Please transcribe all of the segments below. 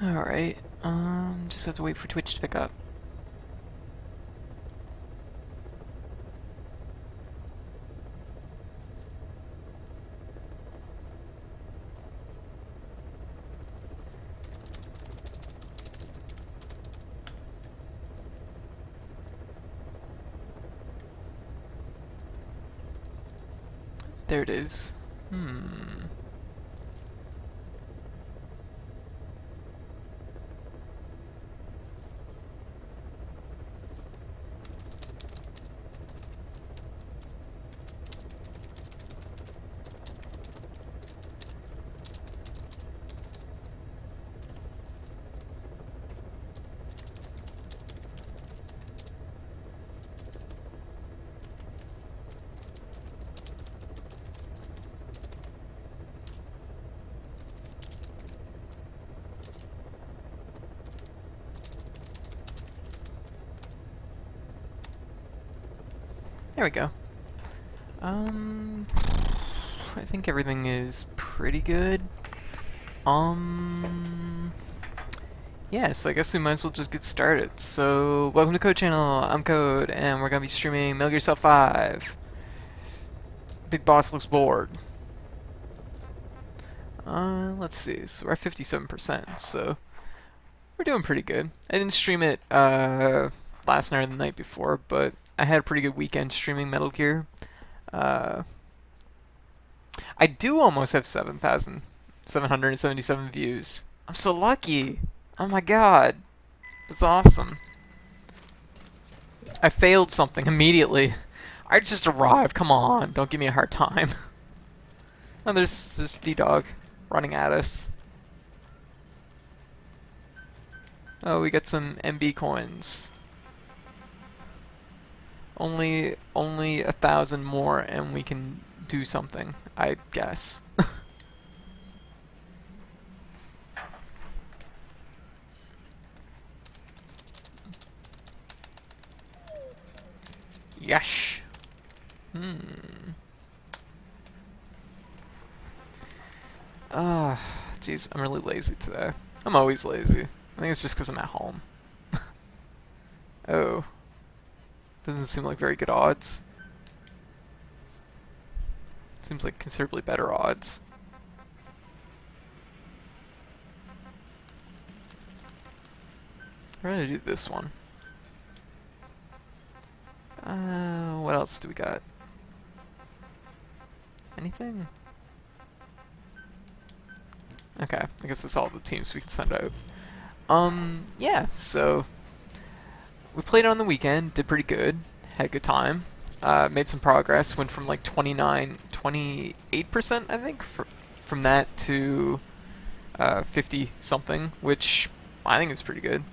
Alright, just have to wait for Twitch to pick up. There it is. There we go. I think everything is pretty good. Yeah, so I guess we might as well just get started. So, welcome to Code Channel, I'm Code, and we're gonna be streaming Metal Gear Solid 5. Big Boss looks bored. Let's see, so we're at 57%, so we're doing pretty good. I didn't stream it, last night or the night before, but I had a pretty good weekend streaming Metal Gear. I do almost have 7,777 views. I'm so lucky. Oh my god. That's awesome. I failed something immediately. I just arrived. Come on. Don't give me a hard time. Oh, there's D-Dog running at us. Oh, we got some MB coins. Only 1,000 more and we can do something, I guess. Yes. Jeez, I'm really lazy today. I'm always lazy. I think it's just because I'm at home. Oh. Doesn't seem like very good odds. Seems like considerably better odds. I'd rather do this one. What else do we got? Anything? Okay, I guess that's all the teams we can send out. Yeah, so we played on the weekend, did pretty good, had a good time, made some progress, went from like 28%, I think, from that to 50 something, which I think is pretty good.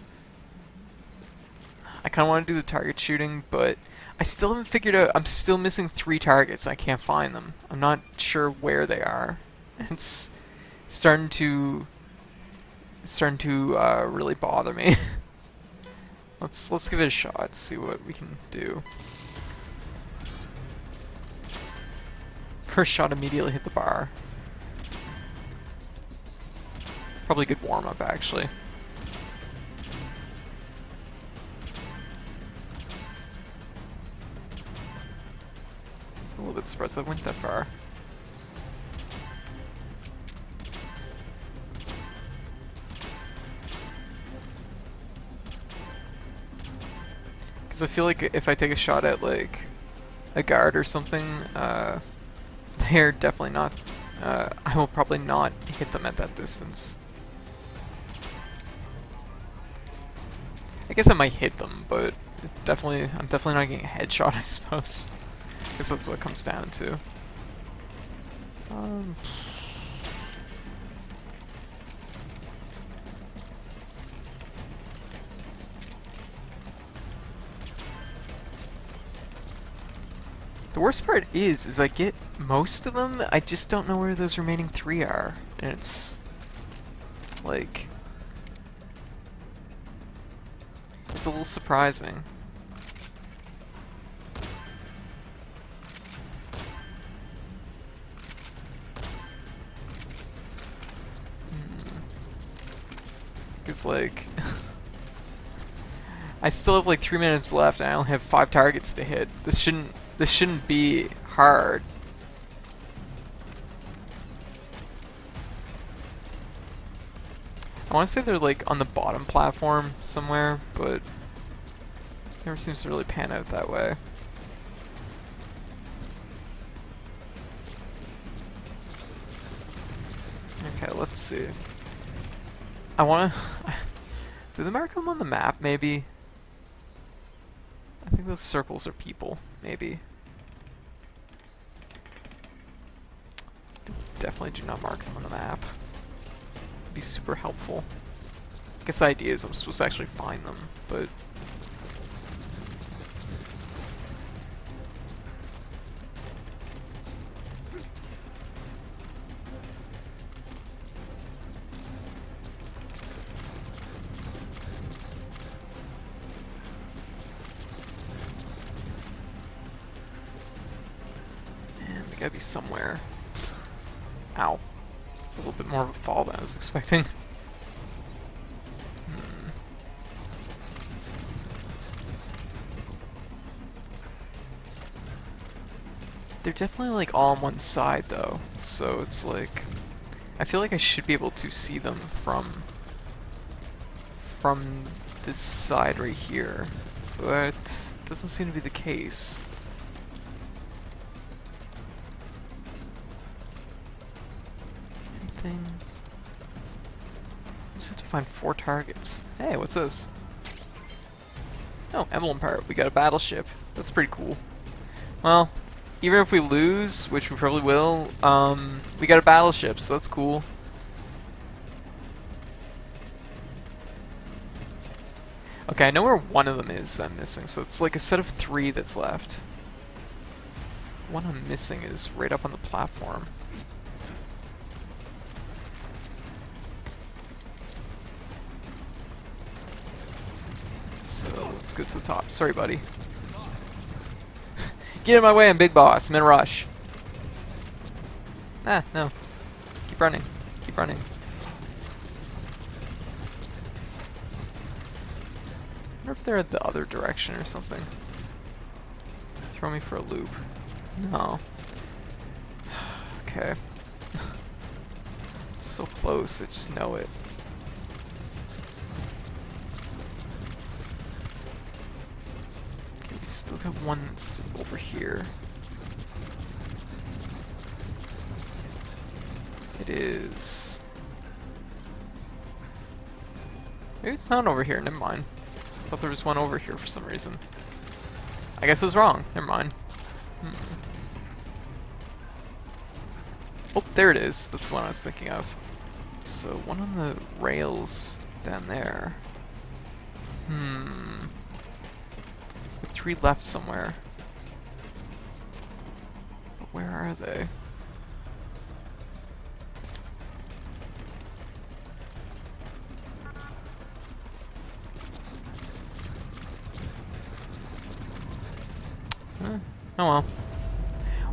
I kind of want to do the target shooting, but I still haven't figured out. I'm still missing 3 targets. I can't find them. I'm not sure where they are. It's starting to really bother me. Let's give it a shot. See what we can do. First shot immediately hit the bar. Probably a good warm up actually. A little bit surprised I went that far. Because I feel like if I take a shot at like a guard or something, they're definitely not. I will probably not hit them at that distance. I guess I might hit them, but I'm definitely not getting a headshot, I suppose. I guess that's what it comes down to. The worst part is I get most of them, I just don't know where those remaining 3 are. And it's like, it's a little surprising. Because, like, I still have like 3 minutes left and I only have 5 targets to hit. This shouldn't be hard. I want to say they're like on the bottom platform somewhere, but it never seems to really pan out that way. Okay, let's see. I want to... Did they mark them on the map, maybe? I think those circles are people, maybe. They definitely do not mark them on the map. It'd be super helpful. I guess the idea is I'm supposed to actually find them, but... Gotta be somewhere. Ow. It's a little bit more of a fall than I was expecting. They're definitely like all on one side though, so it's like I feel like I should be able to see them from this side right here, but it doesn't seem to be the case. I just have to find 4 targets. Hey, what's this? Oh, emblem part. We got a battleship. That's pretty cool. Well, even if we lose, which we probably will, we got a battleship, so that's cool. Okay, I know where one of them is that I'm missing, so it's like a set of 3 that's left. The one I'm missing is right up on the platform. So let's go to the top. Sorry, buddy. Get in my way, I'm Big Boss. I'm in a rush. Ah, no. Keep running. Keep running. I wonder if they're at the other direction or something. Throw me for a loop. No. Okay. So close, I just know it. Still got one that's over here. It is... Maybe it's not over here, never mind. I thought there was one over here for some reason. I guess I was wrong, never mind. Oh, there it is. That's the one I was thinking of. So, one on the rails down there. 3 left somewhere. But where are they? Oh well.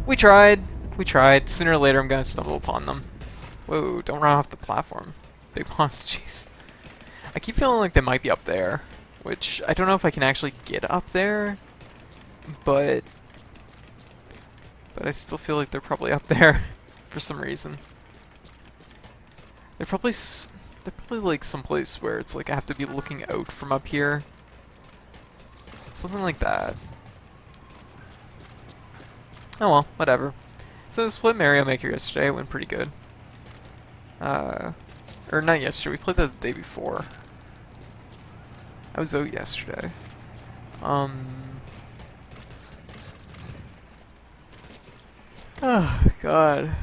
We tried. We tried. Sooner or later I'm gonna stumble upon them. Whoa, don't run off the platform. Big boss, jeez. I keep feeling like they might be up there. Which, I don't know if I can actually get up there, but I still feel like they're probably up there for some reason. They're probably like someplace where it's like I have to be looking out from up here. Something like that. Oh well, whatever. So, split Mario Maker yesterday, it went pretty good. Or not yesterday, we played that the day before. I was out yesterday. Oh god.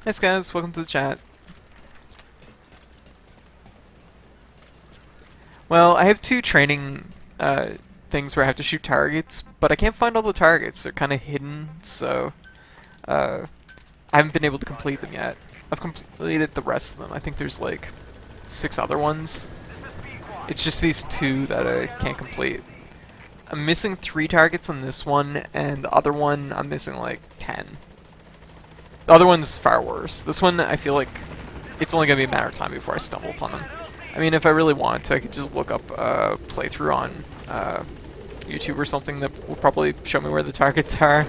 Hey guys, welcome to the chat. Well, I have 2 training things where I have to shoot targets, but I can't find all the targets. They're kind of hidden, so I haven't been able to complete them yet. I've completed the rest of them. I think there's like 6 other ones. It's just these two that I can't complete. I'm missing 3 targets on this one, and the other one I'm missing like 10. The other one's far worse. This one, I feel like it's only going to be a matter of time before I stumble upon them. I mean, if I really wanted to, I could just look up a playthrough on YouTube or something that will probably show me where the targets are.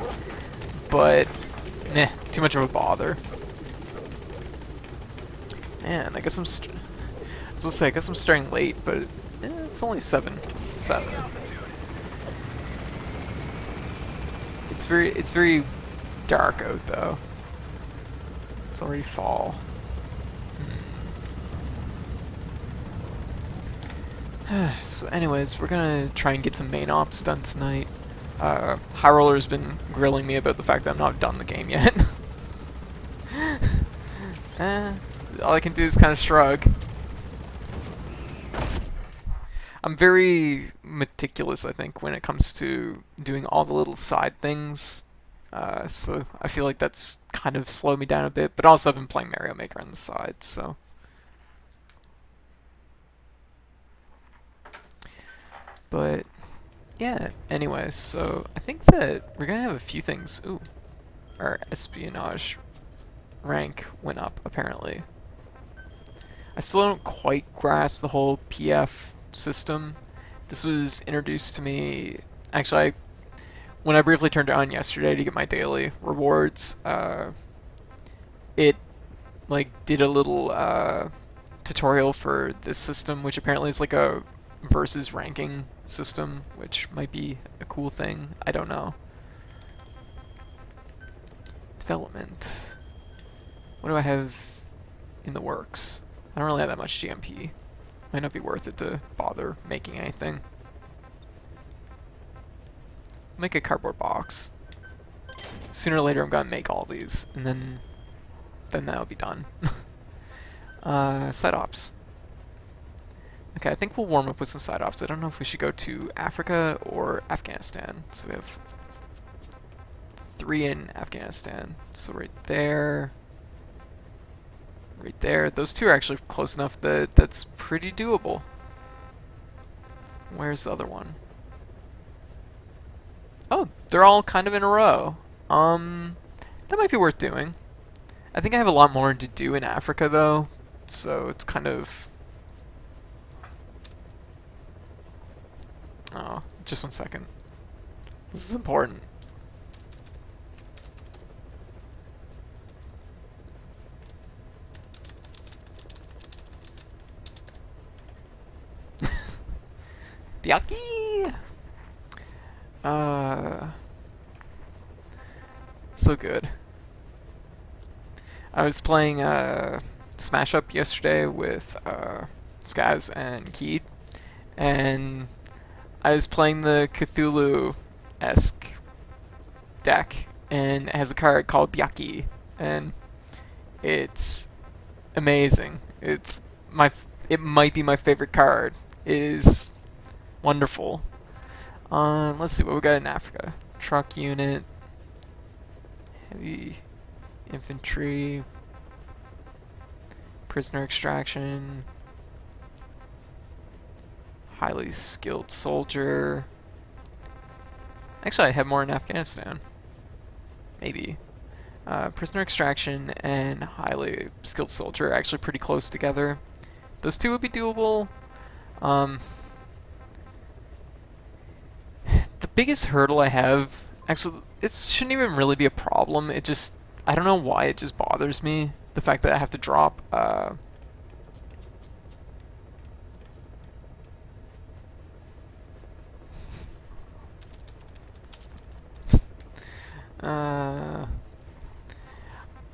But, nah, too much of a bother. Man, I guess I'm... I was gonna say, I guess I'm starting late, but it's only 7. It's very dark out though. It's already fall. So anyways, we're gonna try and get some main ops done tonight. High Roller's been grilling me about the fact that I'm not done the game yet. All I can do is kind of shrug. I'm very meticulous, I think, when it comes to doing all the little side things. So I feel like that's kind of slowed me down a bit, but also I've been playing Mario Maker on the side, so. But, yeah, anyways, so I think that we're gonna have a few things. Ooh, our espionage rank went up, apparently. I still don't quite grasp the whole PF system. This was introduced to me, actually, when I briefly turned it on yesterday to get my daily rewards, it like did a little tutorial for this system, which apparently is like a versus ranking system, which might be a cool thing. I don't know. Development. What do I have in the works? I don't really have that much GMP. Might not be worth it to bother making anything. Make a cardboard box. Sooner or later I'm gonna make all these, and then that'll be done. Side ops. Okay, I think we'll warm up with some side ops. I don't know if we should go to Africa or Afghanistan. So we have 3 in Afghanistan. So right there. Right there. Those 2 are actually close enough that that's pretty doable. Where's the other one? Oh, they're all kind of in a row. That might be worth doing. I think I have a lot more to do in Africa, though, so it's kind of... Oh, just 1 second. This is important. Byaki! So good. I was playing Smash Up yesterday with Skaz and Keed, and I was playing the Cthulhu-esque deck, and it has a card called Byaki, and it's amazing. It might be my favorite card. It is wonderful. Let's see what we got in Africa. Truck unit, heavy infantry, prisoner extraction, highly skilled soldier. Actually, I have more in Afghanistan. Maybe. Prisoner extraction and highly skilled soldier are actually pretty close together. Those 2 would be doable. The biggest hurdle I have, actually, it shouldn't even really be a problem. It just, I don't know why it just bothers me. The fact that I have to drop, I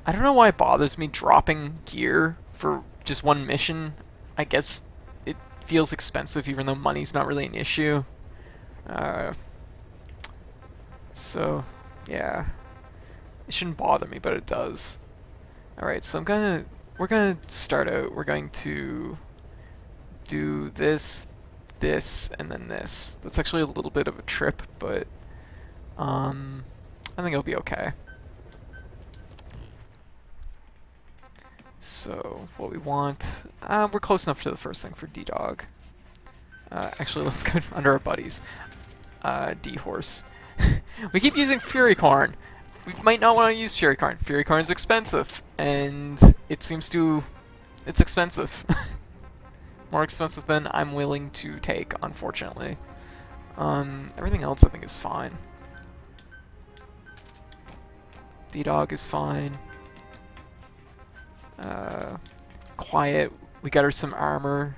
don't know why it bothers me dropping gear for just 1 mission. I guess it feels expensive even though money's not really an issue. So, yeah. It shouldn't bother me, but it does. Alright, so we're gonna start out. We're going to do this, and then this. That's actually a little bit of a trip, but I think it'll be okay. So, what we want... we're close enough to the first thing for D-Dog. Actually, let's go under our buddies. D-Horse. We keep using Fury Corn. We might not want to use Fury Corn. Fury Corn's expensive, and it seems to... It's expensive. More expensive than I'm willing to take, unfortunately. Everything else I think is fine. D-Dog is fine. Quiet. We got her some armor.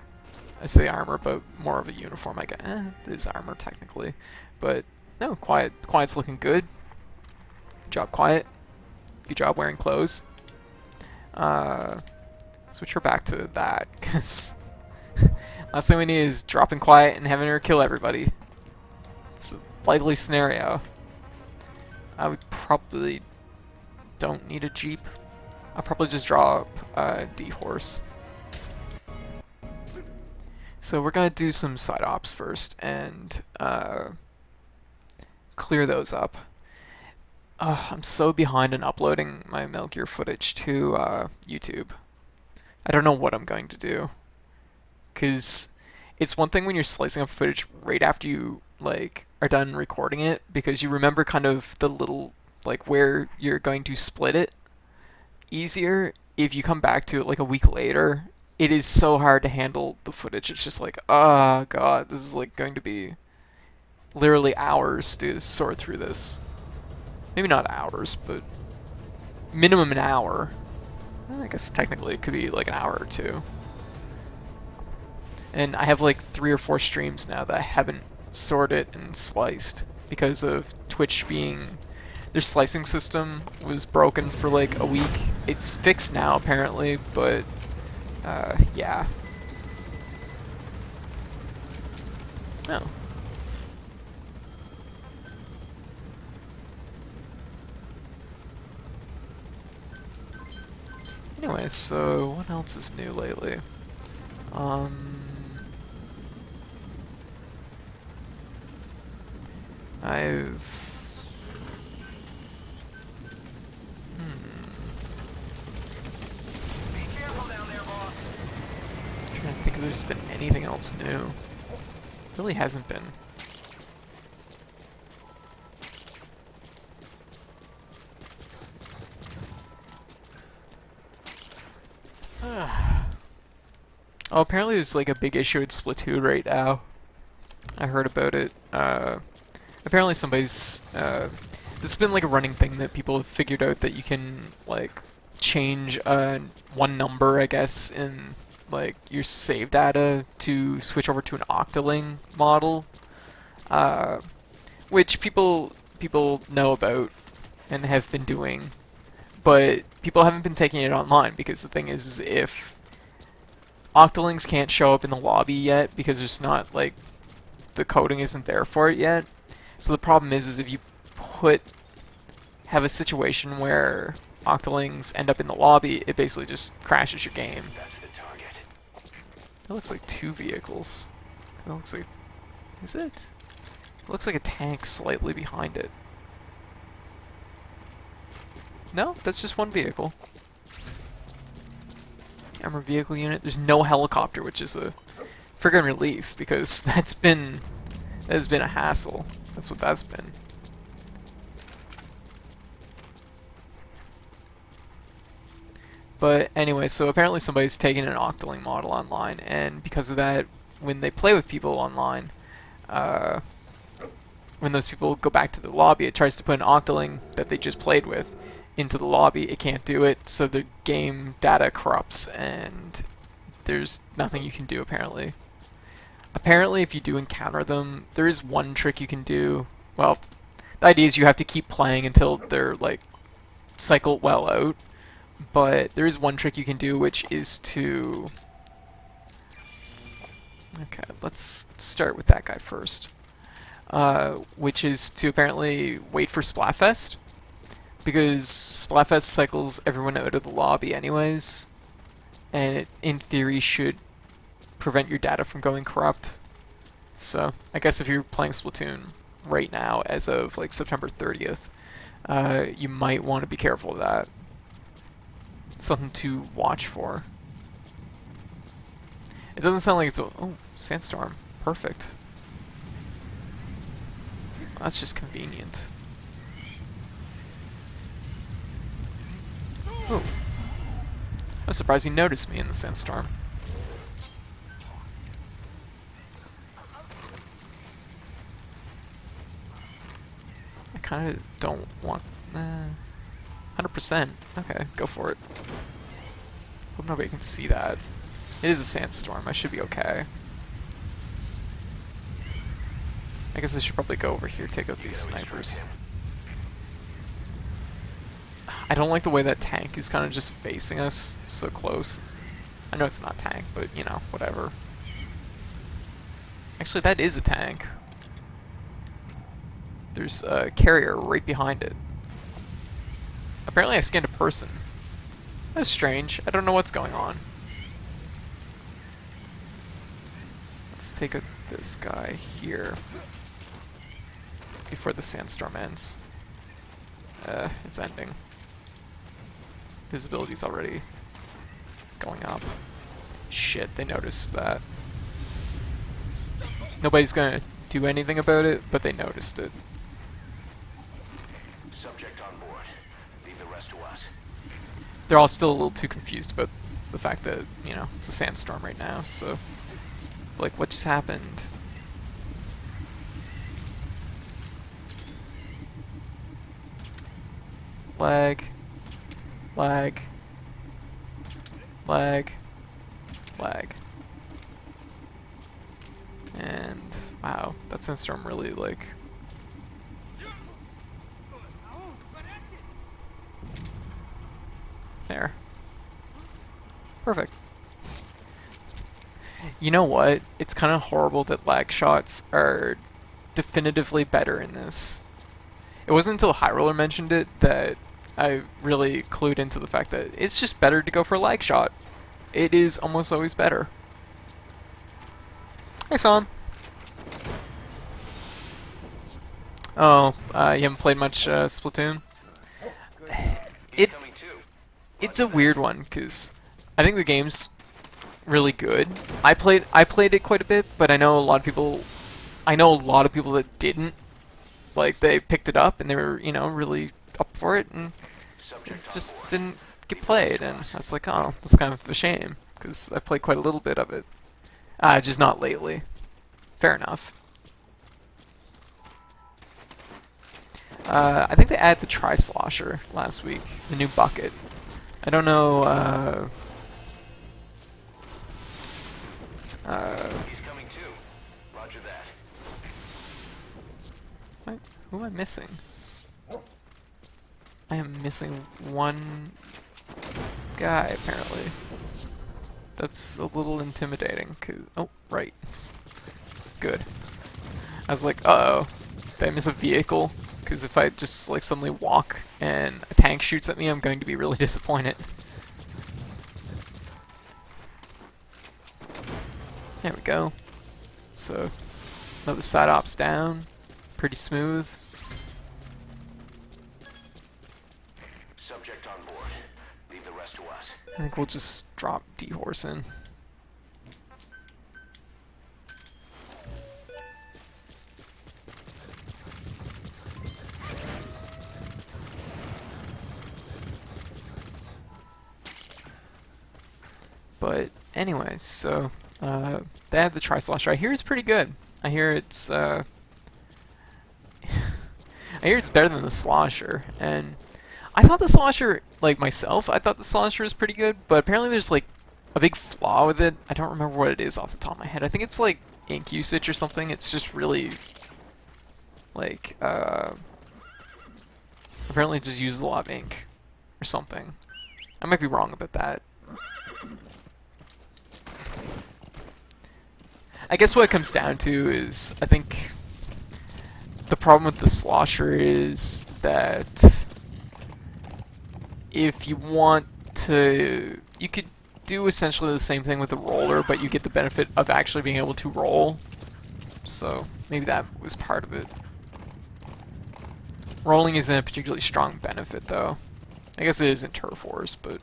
I say armor, but more of a uniform, I guess. It is armor, technically. But, no, Quiet. Quiet's looking good. Good job, Quiet. Good job wearing clothes. Switch her back to that, because last thing we need is dropping Quiet and having her kill everybody. It's a likely scenario. I would probably don't need a Jeep. I'll probably just drop D-Horse. So we're gonna do some side ops first and clear those up. I'm so behind in uploading my Metal Gear footage to YouTube. I don't know what I'm going to do, because it's one thing when you're slicing up footage right after you like are done recording it, because you remember kind of the little like where you're going to split it easier. If you come back to it like a week later, it is so hard to handle the footage. It's just like, oh god, this is like going to be literally hours to sort through this. Maybe not hours, but minimum an hour. I guess technically it could be like an hour or two. And I have like 3 or 4 streams now that I haven't sorted and sliced because of Twitch being... Their slicing system was broken for like a week. It's fixed now apparently, but yeah. Oh. Anyway, so what else is new lately? I've... Be careful down there, boss. I'm trying to think if there's been anything else new. Really hasn't been. Oh, apparently there's like a big issue with Splatoon right now. I heard about it. Apparently somebody's... this has been like a running thing that people have figured out that you can like change one number, I guess, in like your save data to switch over to an octaling model, which people know about and have been doing, but people haven't been taking it online because the thing is if octalings can't show up in the lobby yet because there's not like the coding isn't there for it yet. So the problem is if you have a situation where octalings end up in the lobby, it basically just crashes your game. That looks like 2 vehicles. That looks like... Is it? It looks like a tank slightly behind it. No, that's just 1 vehicle. Armor vehicle unit. There's no helicopter, which is a friggin' relief, because that has been a hassle. That's what that's been. But anyway, so apparently somebody's taking an octaling model online, and because of that, when they play with people online, when those people go back to the lobby, it tries to put an octaling that they just played with into the lobby. It can't do it, so the game data corrupts, and there's nothing you can do apparently. Apparently, if you do encounter them, there is one trick you can do. Well, the idea is you have to keep playing until they're like cycled well out. But there is one trick you can do, which is to... Okay, let's start with that guy first. Which is to apparently wait for Splatfest. Because Splatfest cycles everyone out of the lobby anyways. And it, in theory, should prevent your data from going corrupt. So, I guess if you're playing Splatoon right now, as of like September 30th, you might want to be careful of that. Something to watch for. It doesn't sound like it's a... Oh, Sandstorm. perfect. That's just convenient. Ooh. I'm surprised he noticed me in the sandstorm. I kind of don't want... 100%. Okay, go for it. Hope nobody can see that. It is a sandstorm. I should be okay. I guess I should probably go over here, take out these snipers. I don't like the way that tank is kind of just facing us so close. I know it's not tank, but you know, whatever. Actually, that is a tank. There's a carrier right behind it. Apparently I scanned a person. That's strange. I don't know what's going on. Let's take out this guy here before the sandstorm ends. It's ending. Visibility's already going up. Shit, they noticed that. Nobody's gonna do anything about it, but they noticed it. Subject on board. Leave the rest to us. They're all still a little too confused about the fact that, you know, it's a sandstorm right now, so... Like, what just happened? Lag. Lag. Lag. Lag. And, wow, that sandstorm really, like... There. Perfect. You know what? It's kind of horrible that lag shots are definitively better in this. It wasn't until High Roller mentioned it that I really clued into the fact that it's just better to go for a lag shot. It is almost always better. Hey, Sam. Oh, you haven't played much Splatoon? It's a weird one, because I think the game's really good. I played it quite a bit, but I know a lot of people that didn't. Like, they picked it up and they were, you know, really up for it, and it just didn't get played, and I was like, oh, that's kind of a shame, because I played quite a little bit of it. Just not lately. Fair enough. I think they added the Tri-Slosher last week, the new bucket. I don't know, He's coming too. Roger that. who am I missing? I am missing one guy, apparently. That's a little intimidating. Oh, right. Good. I was like, uh-oh. Did I miss a vehicle? Because if I just, like, suddenly walk and a tank shoots at me, I'm going to be really disappointed. There we go. So, another side op's down. Pretty smooth. Subject on board. Leave the rest to us. I think we'll just drop D-Horse in. But anyways, so they have the Tri-Slosher. I hear it's pretty good. I hear it's I hear it's better than the Slosher, and I thought the Slosher, like myself, I thought the Slosher was pretty good, but apparently there's like a big flaw with it. I don't remember what it is off the top of my head. I think it's like ink usage or something. It's just really like apparently it just uses a lot of ink or something. I might be wrong about that. I guess what it comes down to is, I think the problem with the Slosher is that if you want to, you could do essentially the same thing with the roller, but you get the benefit of actually being able to roll. So maybe that was part of it. Rolling isn't a particularly strong benefit, though. I guess it is in Turf Wars, but...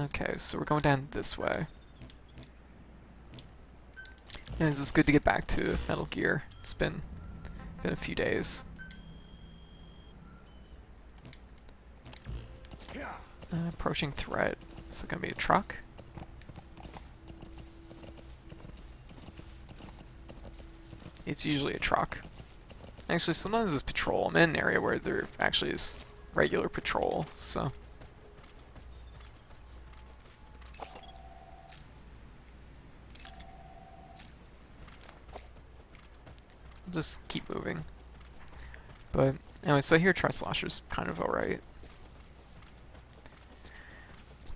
okay, so we're going down this way. Anyways, it's good to get back to Metal Gear. It's been a few days. Approaching threat. Is it gonna be a truck? It's usually a truck. Actually, sometimes it's patrol. I'm in an area where there actually is regular patrol, so. Just keep moving. But anyway, so here Tri-Slosher's kind of alright.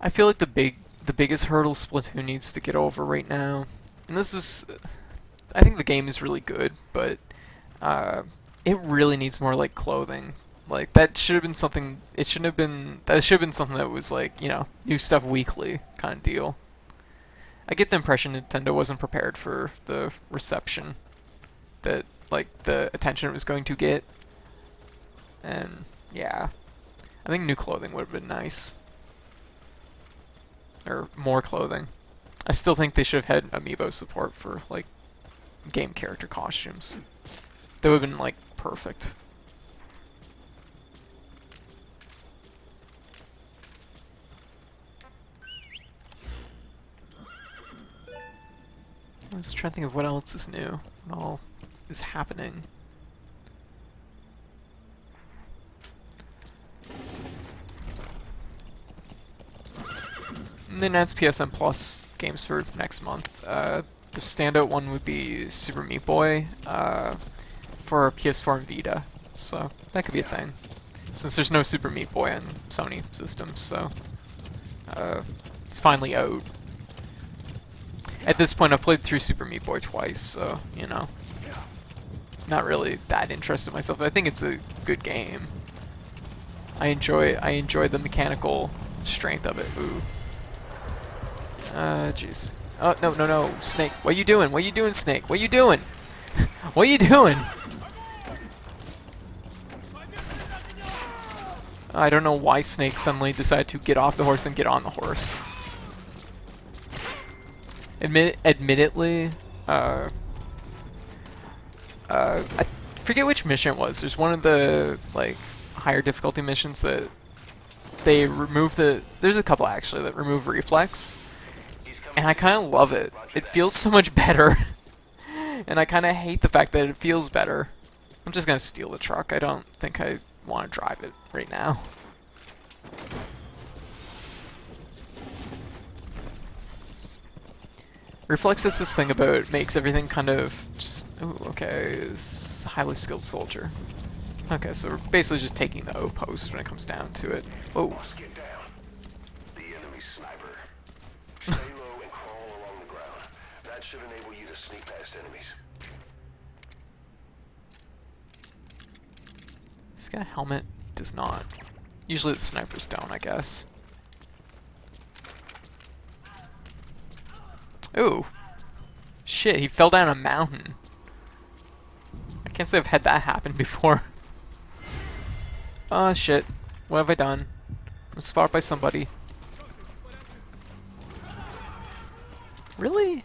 I feel like the biggest hurdle Splatoon needs to get over right now, and this is, I think the game is really good, but it really needs more like clothing. Like that should have been something. It shouldn't have been. That should have been something that was like, you know, new stuff weekly kind of deal. I get the impression Nintendo wasn't prepared for the reception that like the attention it was going to get, and yeah, I think new clothing would have been nice. Or more clothing. I still think they should have had amiibo support for like game character costumes. That would have been like perfect. I was trying to think of what else is new. What all is happening. And then adds PSN Plus games for next month. The standout one would be Super Meat Boy for PS4 and Vita, so that could be a thing. Since there's no Super Meat Boy on Sony systems, so it's finally out. At this point, I've played through Super Meat Boy twice, so you know, not really that interested myself. I think it's a good game. I enjoy the mechanical strength of it. Ooh. Jeez. Oh, no, Snake. What you doing? What you doing, Snake? What you doing? What you doing? I don't know why Snake suddenly decided to get off the horse and get on the horse. Admittedly, I forget which mission it was. There's one of the, like, higher difficulty missions that they remove the... There's a couple, actually, that remove reflex. And I kind of love it. It feels so much better. And I kind of hate the fact that it feels better. I'm just going to steal the truck. I don't think I want to drive it right now. Reflex is this thing about makes everything kind of just... Ooh, okay, is highly skilled soldier. Okay, so we're basically just taking the O post when it comes down to it. Whoa. Get down. The enemy sniper. Stay low and crawl along the ground. That should enable you to sneak past enemies. He's got a helmet? He does not. Usually the snipers don't, I guess. Ooh. Shit, he fell down a mountain. I can't say I've had that happen before. Oh shit. What have I done? I'm spotted by somebody. Really?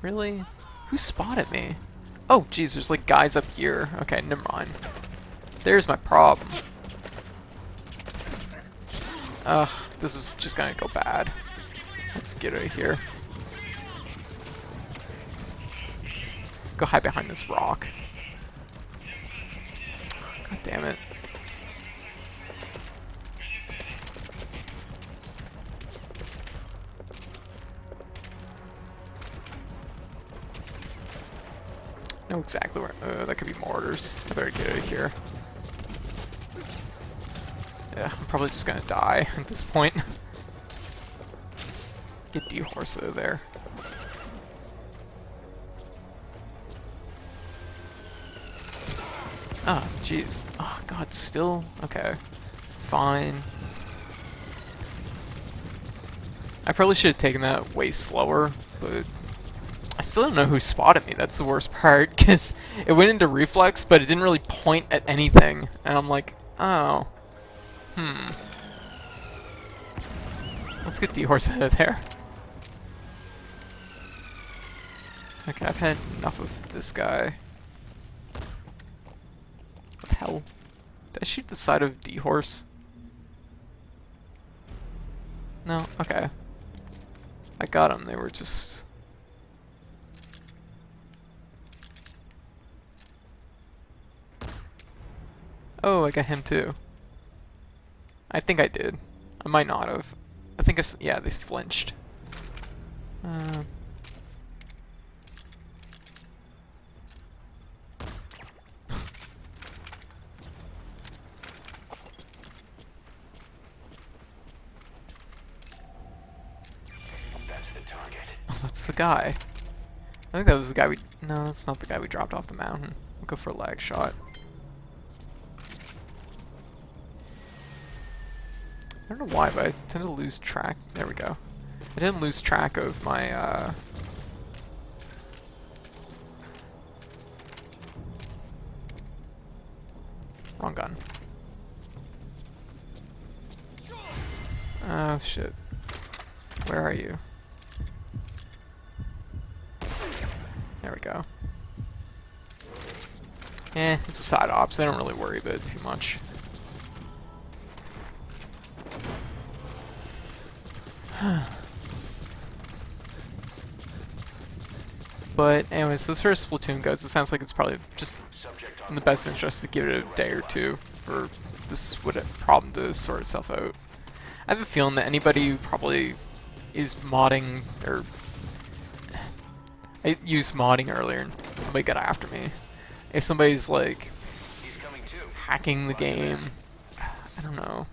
Really? Who spotted me? Oh jeez, there's like guys up here. Okay, never mind. There's my problem. Ugh, this is just gonna go bad. Let's get out of here. Go hide behind this rock. God damn it. I know exactly where. That could be mortars. I better get out of here. Yeah, I'm probably just gonna die at this point. Get D-horse out of there. Ah, jeez. Oh, God, still? Okay. Fine. I probably should have taken that way slower, but I still don't know who spotted me. That's the worst part, because it went into reflex, but it didn't really point at anything. And I'm like, oh. Let's get D-horse out of there. Okay, I've had enough of this guy. What the hell? Did I shoot the side of D-Horse? No? Okay. I got them. They were just... Oh, I got him too. I think I did. I might not have. I think yeah, they flinched. Uh, That's the target. oh, that's the guy. I think that was the guy we... No, that's not the guy we dropped off the mountain. We'll go for a lag shot. I don't know why, but I tend to lose track. There we go. I didn't lose track of my, Wrong gun. Oh, shit. Where are you? There we go. It's a side ops. I don't really worry about it too much. But anyways, as far as Splatoon goes, it sounds like it's probably just in the best interest to give it a day or two for this problem to sort itself out. I have a feeling that anybody who probably is modding, or I used modding earlier and somebody got after me. If somebody's like hacking the game, I don't know.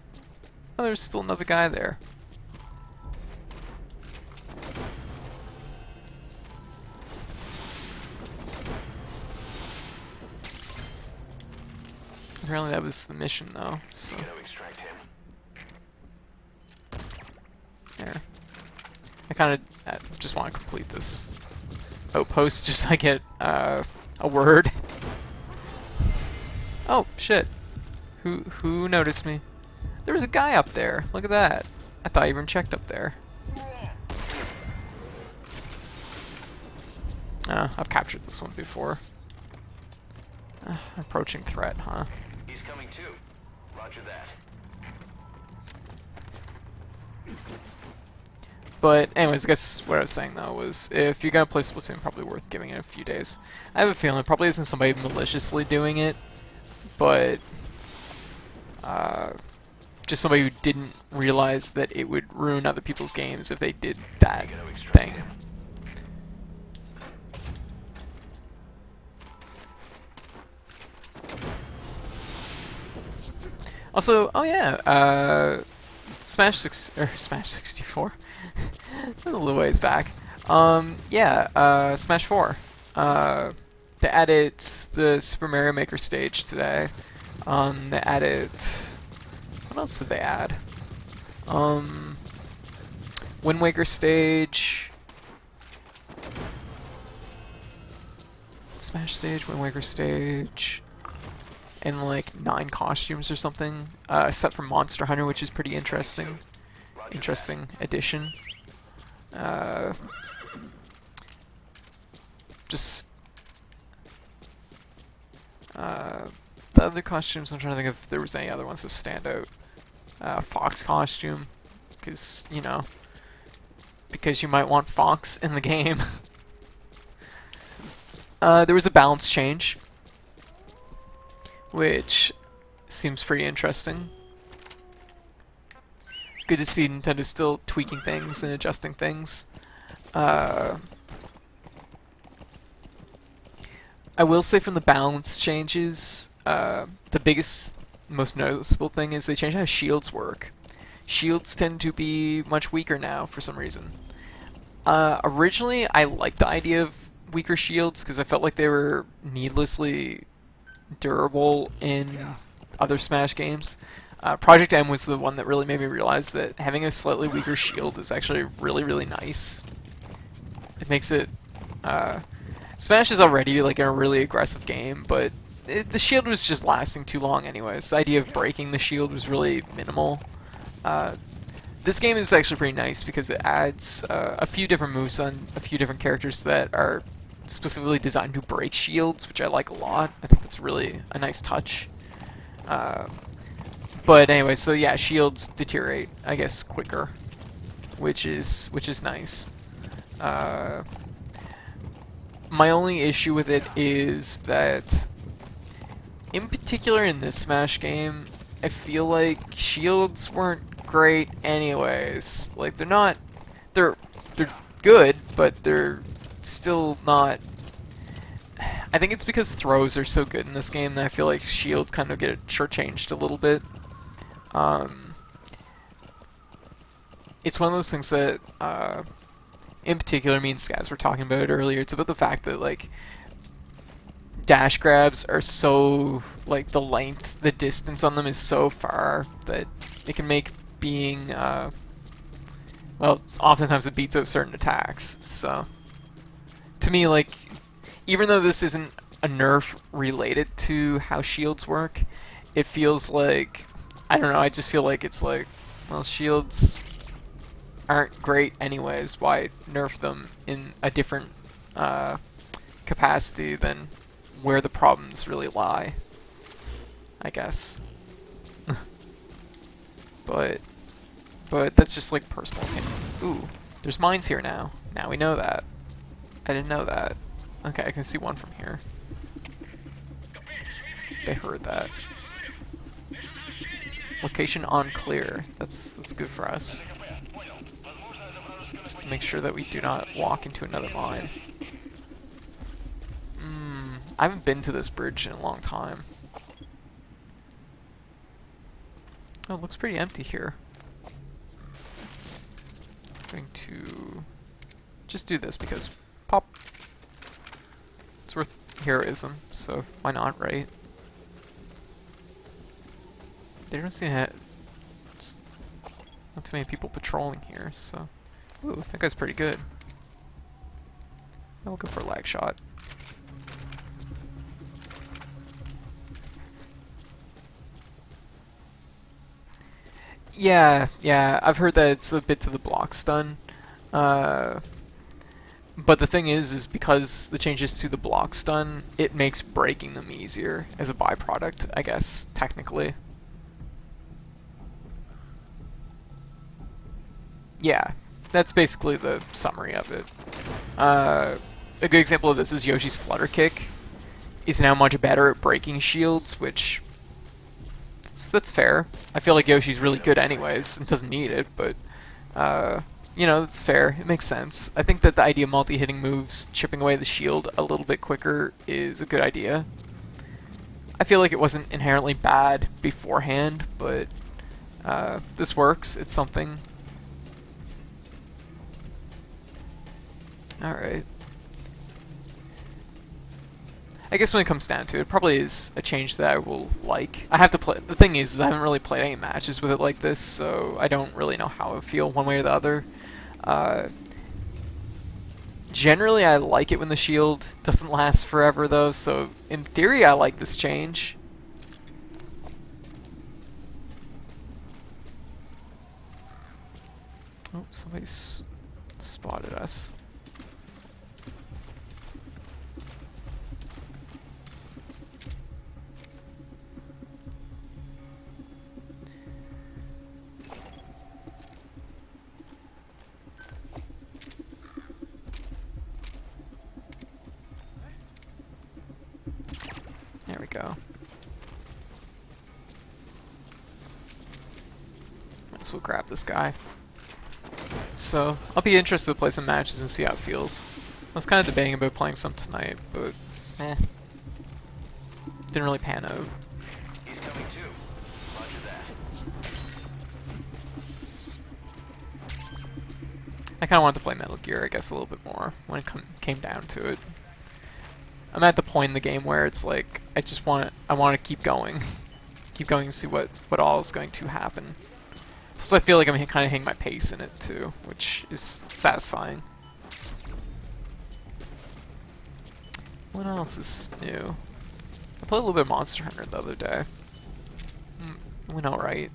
Oh, there's still another guy there. Apparently that was the mission though, so. There. I kinda just want to complete this outpost just so I get a word. Oh, shit. Who noticed me? There was a guy up there. Look at that. I thought I even checked up there. I've captured this one before. Approaching threat, huh? He's coming too. Roger that. But anyways, I guess what I was saying though was if you're gonna play Splatoon, probably worth giving it a few days. I have a feeling it probably isn't somebody maliciously doing it, but just somebody who didn't realize that it would ruin other people's games if they did that thing. Also, oh yeah, Smash 64. A little ways back. Yeah, Smash 4. They added the Super Mario Maker stage today. They added... What else did they add? Wind Waker stage. Smash stage, Wind Waker stage. And like 9 costumes or something. A set from Monster Hunter, which is pretty interesting. Interesting addition. Just the other costumes, I'm trying to think if there was any other ones that stand out. Fox costume, because you know, because you might want Fox in the game. There was a balance change, which seems pretty interesting. Good to see Nintendo still tweaking things and adjusting things. I will say from the balance changes, the biggest, most noticeable thing is they changed how shields work. Shields tend to be much weaker now for some reason. Originally, I liked the idea of weaker shields because I felt like they were needlessly durable in other Smash games. Project M was the one that really made me realize that having a slightly weaker shield is actually really, really nice. It makes it... Smash is already like a really aggressive game, but the shield was just lasting too long anyways. The idea of breaking the shield was really minimal. This game is actually pretty nice because it adds a few different moves on a few different characters that are specifically designed to break shields, which I like a lot. I think that's really a nice touch. Uh, but anyway, so yeah, shields deteriorate, I guess, quicker, which is nice. Uh, my only issue with it is that, in particular in this Smash game, I feel like shields weren't great anyways. Like they're good, but they're still not. I think it's because throws are so good in this game that I feel like shields kind of get shortchanged a little bit. Um, it's one of those things that, in particular, me and Scabs were talking about it earlier. It's about the fact that like dash grabs are so like the distance on them is so far that it can make being well, oftentimes it beats out certain attacks. So to me, like, even though this isn't a nerf related to how shields work, it feels like, I don't know, I just feel like it's like, well, shields aren't great anyways. Why nerf them in a different capacity than where the problems really lie, I guess. but that's just like personal opinion. Ooh, there's mines here now. Now we know that. I didn't know that. Okay, I can see one from here. They heard that. Location unclear. That's good for us. Just make sure that we do not walk into another mine. I haven't been to this bridge in a long time. Oh, it looks pretty empty here. I'm going to just do this because pop. It's worth heroism, so why not, right? They don't seem to have not too many people patrolling here, so. Ooh, that guy's pretty good. I'll go for a lag shot. Yeah, I've heard that it's a bit to the block stun. But the thing is because the changes to the block stun, it makes breaking them easier as a byproduct, I guess, technically. Yeah, that's basically the summary of it. A good example of this is Yoshi's Flutter Kick is now much better at breaking shields, which that's fair. I feel like Yoshi's really good anyways and doesn't need it, but you know, that's fair. It makes sense. I think that the idea of multi-hitting moves chipping away the shield a little bit quicker is a good idea. I feel like it wasn't inherently bad beforehand, but this works. It's something. Alright. I guess when it comes down to it, probably is a change that I will like. I have to play. The thing is I haven't really played any matches with it like this, so I don't really know how I feel one way or the other. Generally, I like it when the shield doesn't last forever, though, so in theory, I like this change. Oh, somebody's spotted us. There we go. So we'll grab this guy. So, I'll be interested to play some matches and see how it feels. I was kind of debating about playing some tonight, but didn't really pan out. He's coming too. Roger that. I kind of wanted to play Metal Gear, I guess, a little bit more when it came down to it. I'm at the point in the game where it's like I want to keep going, keep going and see what all is going to happen. So I feel like I'm kind of hitting my pace in it too, which is satisfying. What else is new? I played a little bit of Monster Hunter the other day. It went alright.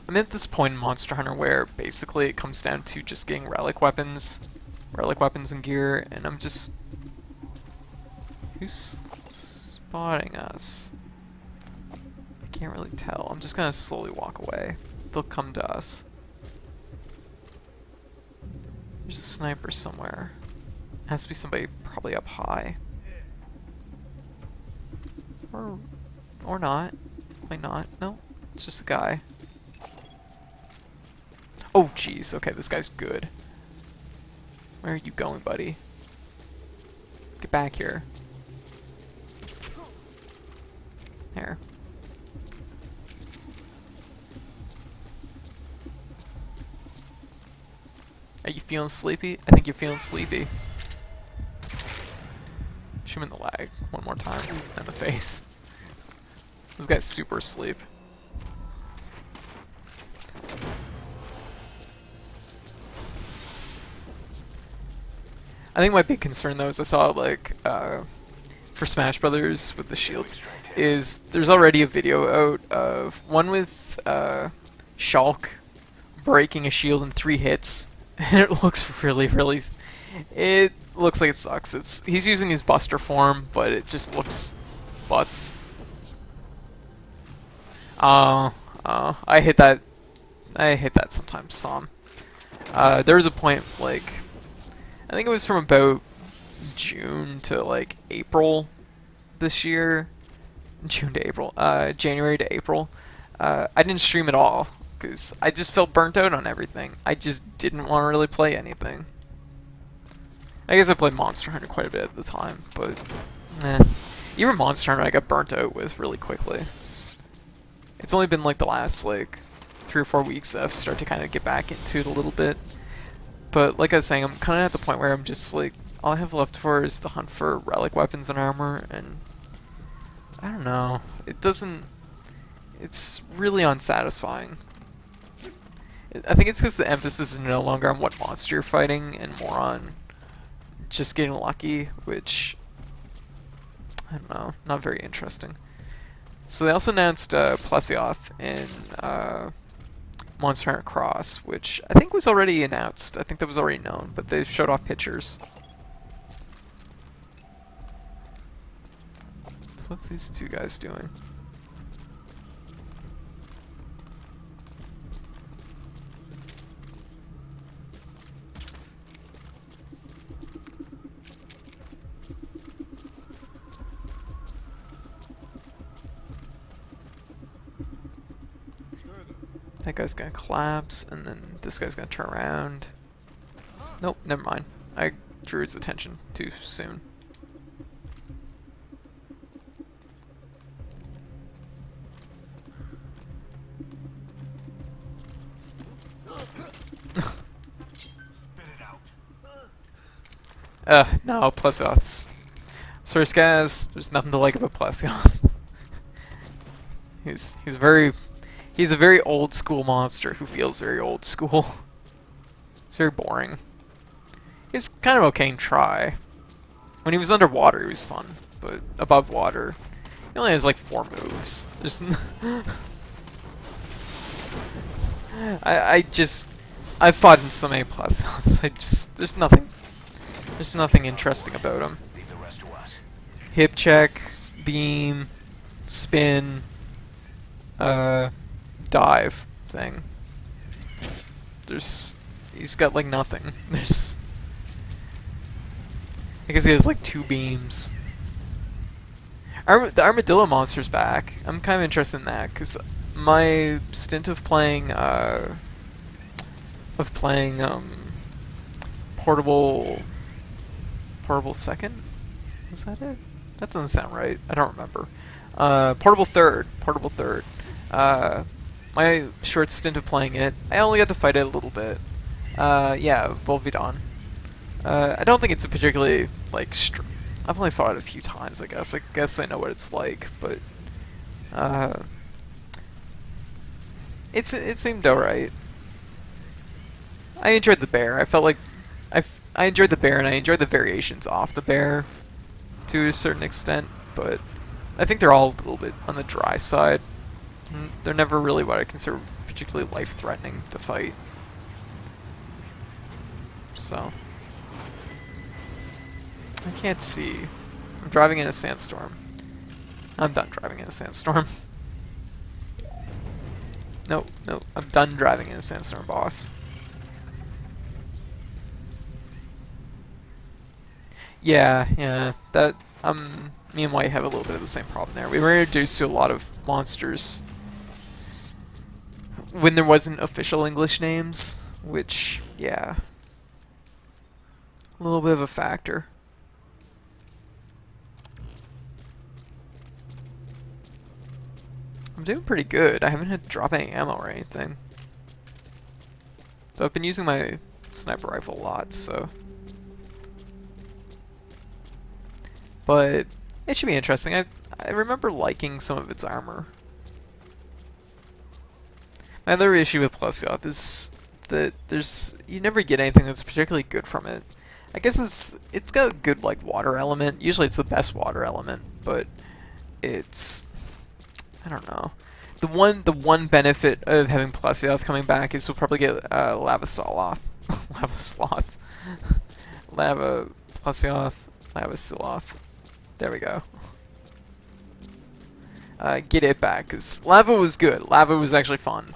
I'm at this point in Monster Hunter where basically it comes down to just getting relic weapons and gear, and I'm just... Who's spotting us? I can't really tell. I'm just gonna slowly walk away. They'll come to us. There's a sniper somewhere. Has to be somebody probably up high. Or not. Might not. No, it's just a guy. Oh, jeez. Okay, this guy's good. Where are you going, buddy? Get back here. There. Are you feeling sleepy? I think you're feeling sleepy. Shoot him in the leg one more time. In the face. This guy's super asleep. I think my big concern though is I saw like for Smash Brothers with the shields is there's already a video out of one with Shulk breaking a shield in 3 hits, and it looks really it looks like it sucks. He's using his Buster form, but it just looks butts. I hit that sometimes some. There was a point like I think it was from about June to like April this year. June to April. January to April. I didn't stream at all because I just felt burnt out on everything. I just didn't want to really play anything. I guess I played Monster Hunter quite a bit at the time, but even Monster Hunter I got burnt out with really quickly. It's only been like the last like 3 or 4 weeks that I've started to kind of get back into it a little bit. But like I was saying, I'm kind of at the point where I'm just like, all I have left for is to hunt for relic weapons and armor, and I don't know. It's really unsatisfying. I think it's because the emphasis is no longer on what monster you're fighting and more on just getting lucky, which, I don't know, not very interesting. So they also announced Plesioth in Monster Hunter Cross, which I think was already announced. I think that was already known, but they showed off pictures. So what's these 2 guys doing? That guy's gonna collapse, and then this guy's gonna turn around. Nope, never mind. I drew his attention too soon. No, Plesioth's. Sorry, Skaz, there's nothing to like about Plesioth. He's a very old school monster who feels very old school. It's very boring. He's kind of okay in try. When he was underwater, he was fun, but above water, he only has like 4 moves. Just I've fought in so many Plesioths. There's nothing interesting about him. Hip check, beam, spin, dive thing. He's got like nothing. I guess he has like 2 beams. The armadillo monster's back. I'm kind of interested in that because my stint of playing portable second. Was that it? That doesn't sound right. I don't remember. Portable third. My short stint of playing it, I only got to fight it a little bit. Yeah, Volvidon. I don't think it's a particularly, like, I've only fought it a few times, I guess. I guess I know what it's like, but, it seemed alright. I enjoyed the bear. I felt like, I enjoyed the bear, and I enjoyed the variations off the bear, to a certain extent, but I think they're all a little bit on the dry side. They're never really what I consider particularly life-threatening to fight. So I can't see. I'm driving in a sandstorm. I'm done driving in a sandstorm. No, no, I'm done driving in a sandstorm, boss. Yeah, yeah, that, me and White have a little bit of the same problem there. We were introduced to a lot of monsters when there wasn't official English names, which, yeah, a little bit of a factor. I'm doing pretty good. I haven't had to drop any ammo or anything. So I've been using my sniper rifle a lot, so. But it should be interesting. I remember liking some of its armor. My other issue with Plesioth is that you never get anything that's particularly good from it. I guess it's got a good like water element. Usually it's the best water element, but it's, I don't know. The one benefit of having Plesioth coming back is we'll probably get Lava Sloth. Lava Sloth. Lava Plesioth. Lava Sloth. There we go. Get it back, because Lava was good. Lava was actually fun.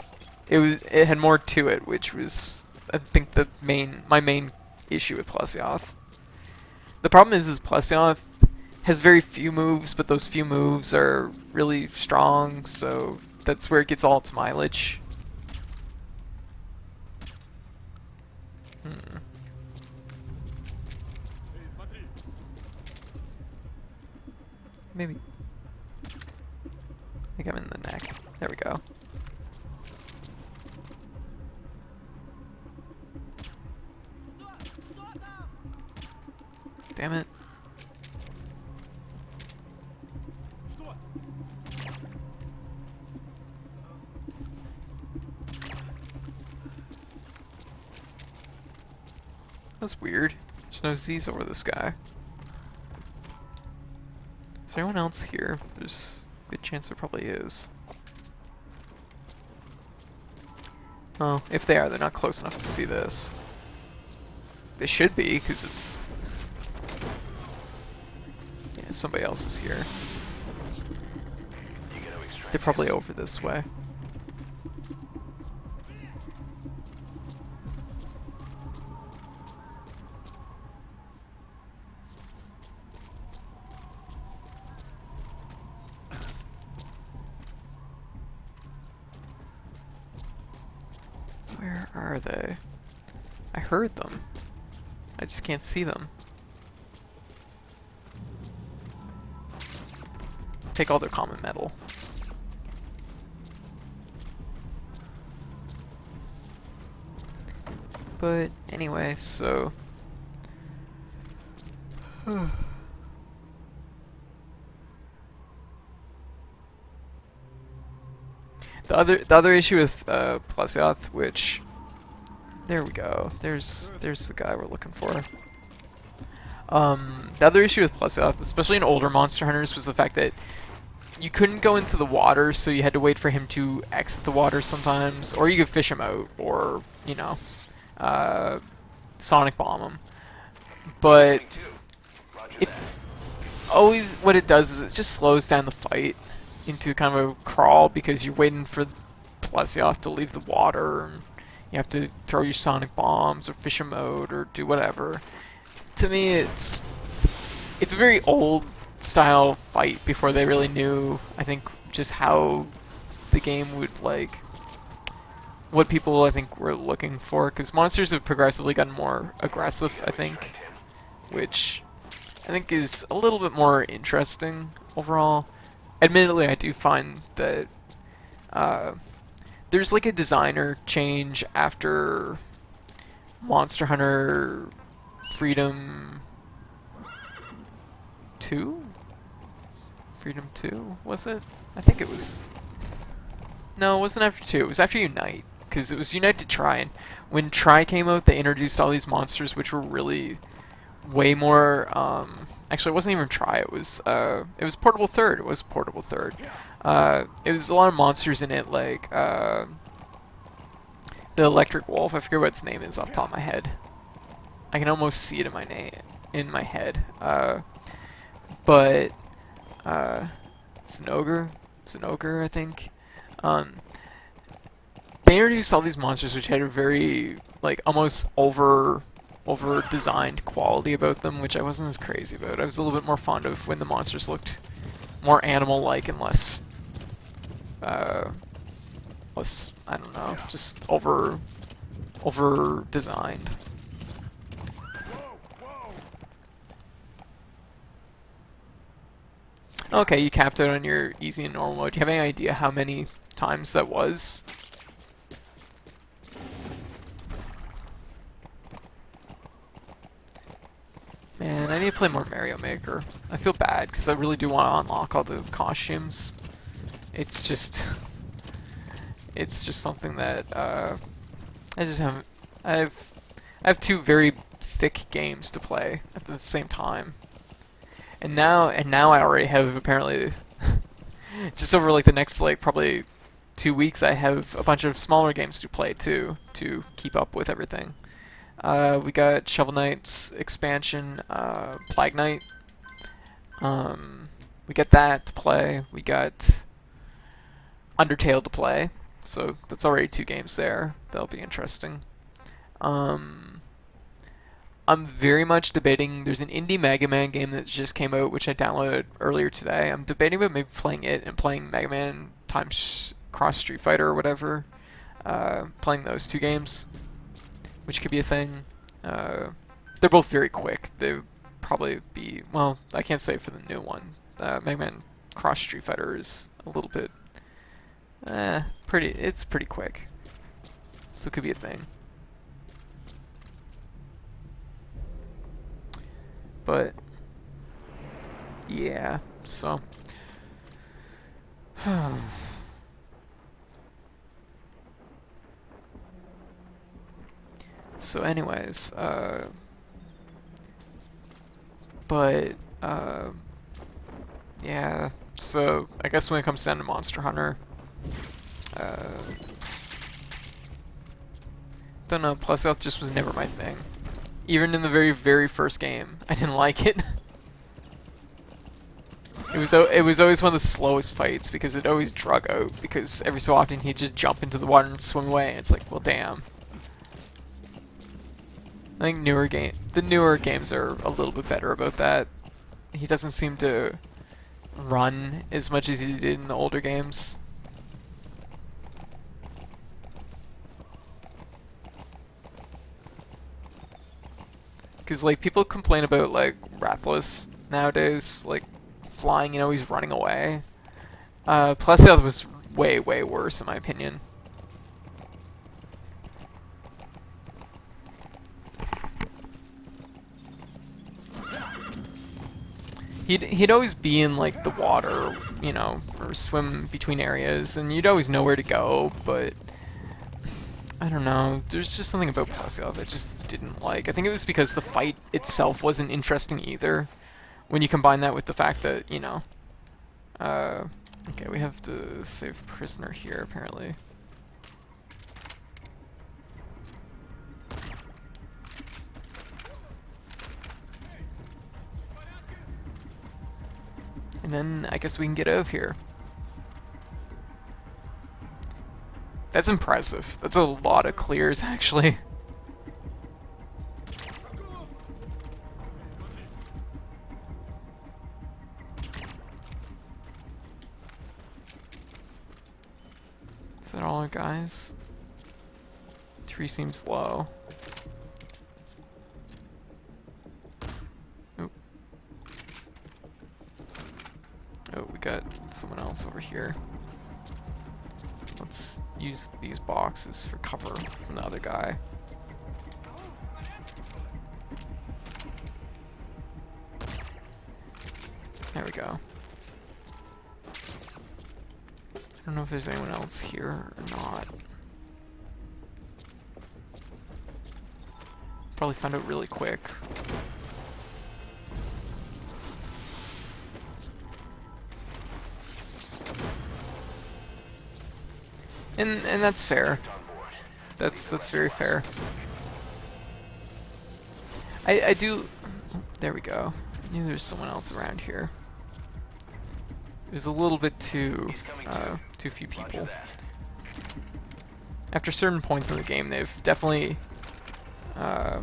It had more to it, which was, I think, my main issue with Plesioth. The problem is Plesioth has very few moves, but those few moves are really strong, so that's where it gets all its mileage. Maybe. I think I'm in the neck. There we go. Damn it. That's weird. There's no Z's over this guy. Is there anyone else here? There's a good chance there probably is. Oh, if they are, they're not close enough to see this. They should be, because it's... Yeah, somebody else is here. They're probably over this way. Where are they? I heard them. I just can't see them. Take all their common metal. But anyway, so the other issue with Plesioth, which there we go. There's the guy we're looking for. The other issue with Plesioth, especially in older Monster Hunters, was the fact that you couldn't go into the water, so you had to wait for him to exit the water sometimes, or you could fish him out, or, you know, sonic bomb him. But it always, what it does is it just slows down the fight into kind of a crawl, because you're waiting for Plesioth to leave the water, and you have to throw your sonic bombs, or fish him out, or do whatever. To me, it's a very old style fight before they really knew, I think, just how the game would, like, what people, I think, were looking for, because monsters have progressively gotten more aggressive, I think, which I think is a little bit more interesting overall. Admittedly, I do find that there's like a designer change after Monster Hunter Freedom 2? Freedom 2, was it? I think it was... No, it wasn't after 2, it was after Unite, because it was Unite to Try, and when Try came out, they introduced all these monsters which were really way more, actually it wasn't even Try, it was Portable Third, it was Portable Third. It was a lot of monsters in it, like, The electric wolf. I forget what its name is off the top of my head. I can almost see it in my head. But it's an ogre. It's an ogre, I think. Um, they introduced all these monsters which had a very like almost over designed quality about them, which I wasn't as crazy about. I was a little bit more fond of when the monsters looked more animal-like and less I don't know, just over designed. Okay, you capped out on your easy and normal mode. Do you have any idea how many times that was? Man, I need to play more Mario Maker. I feel bad because I really do want to unlock all the costumes. It's just, it's just something that I just haven't. I have two very thick games to play at the same time, and now I already have apparently just over like the next like probably 2 weeks I have a bunch of smaller games to play too to keep up with everything. We got Shovel Knight's expansion, Plague Knight. We got that to play. We got Undertale to play. So that's already 2 games there. That'll be interesting. I'm very much debating. There's an indie Mega Man game that just came out, which I downloaded earlier today. I'm debating about maybe playing it and playing Mega Man times Cross Street Fighter or whatever. Playing those 2 games, which could be a thing. They're both very quick. They would probably be, well, I can't say for the new one. Mega Man Cross Street Fighter is a little bit, it's pretty quick. So it could be a thing. But, yeah, so. So anyways, yeah, so I guess when it comes down to Monster Hunter, don't know, Plus Health just was never my thing. Even in the very, very first game, I didn't like it. It was always one of the slowest fights because it always drug out, because every so often he'd just jump into the water and swim away, and it's like, well, damn. I think the newer games are a little bit better about that. He doesn't seem to run as much as he did in the older games. Because like people complain about like Rathalos nowadays, like flying and always running away. Plus the other was way worse in my opinion. He'd always be in like the water, you know, or swim between areas, and you'd always know where to go. But I don't know. There's just something about Plesio that I just didn't like. I think it was because the fight itself wasn't interesting either. When you combine that with the fact that, you know, okay, we have to save prisoner here apparently. And then I guess we can get out of here. That's impressive. That's a lot of clears, actually. Is that all our guys? 3 seems low. Oh, we got someone else over here. Let's use these boxes for cover from the other guy. There we go. I don't know if there's anyone else here or not. Probably find out really quick. And that's fair. That's very fair. I do. There we go. I knew there's someone else around here. There's a little bit too few people. After certain points in the game, they've uh,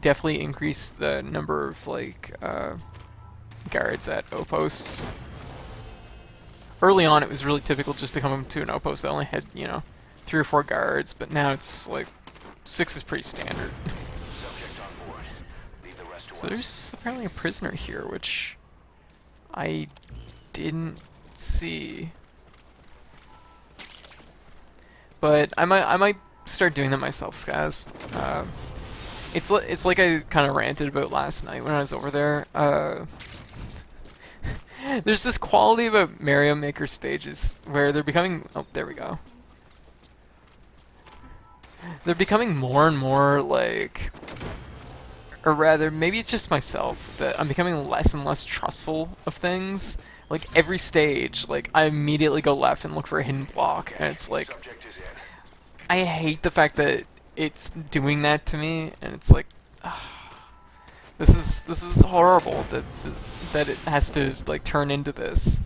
definitely increased the number of like guards at outposts. Early on, it was really typical just to come to an outpost that only had, you know, 3 or 4 guards, but now it's like 6 is pretty standard. So there's apparently a prisoner here, which I didn't see. But I might start doing that myself, Skaz. It's like I kind of ranted about last night when I was over there. There's this quality about Mario Maker stages where they're becoming... Oh, there we go. They're becoming more and more like... Or rather, maybe it's just myself, that I'm becoming less and less trustful of things. Like, every stage, like, I immediately go left and look for a hidden block, and it's like... I hate the fact that it's doing that to me, and it's like... This is horrible that it has to like turn into this.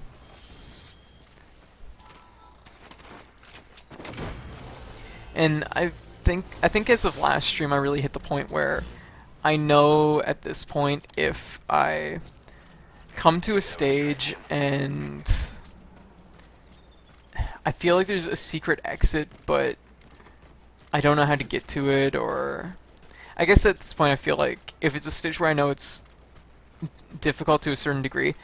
And I think as of last stream I really hit the point where I know at this point if I come to a stage and I feel like there's a secret exit but I don't know how to get to it, or I guess at this point I feel like if it's a stage where I know it's difficult to a certain degree,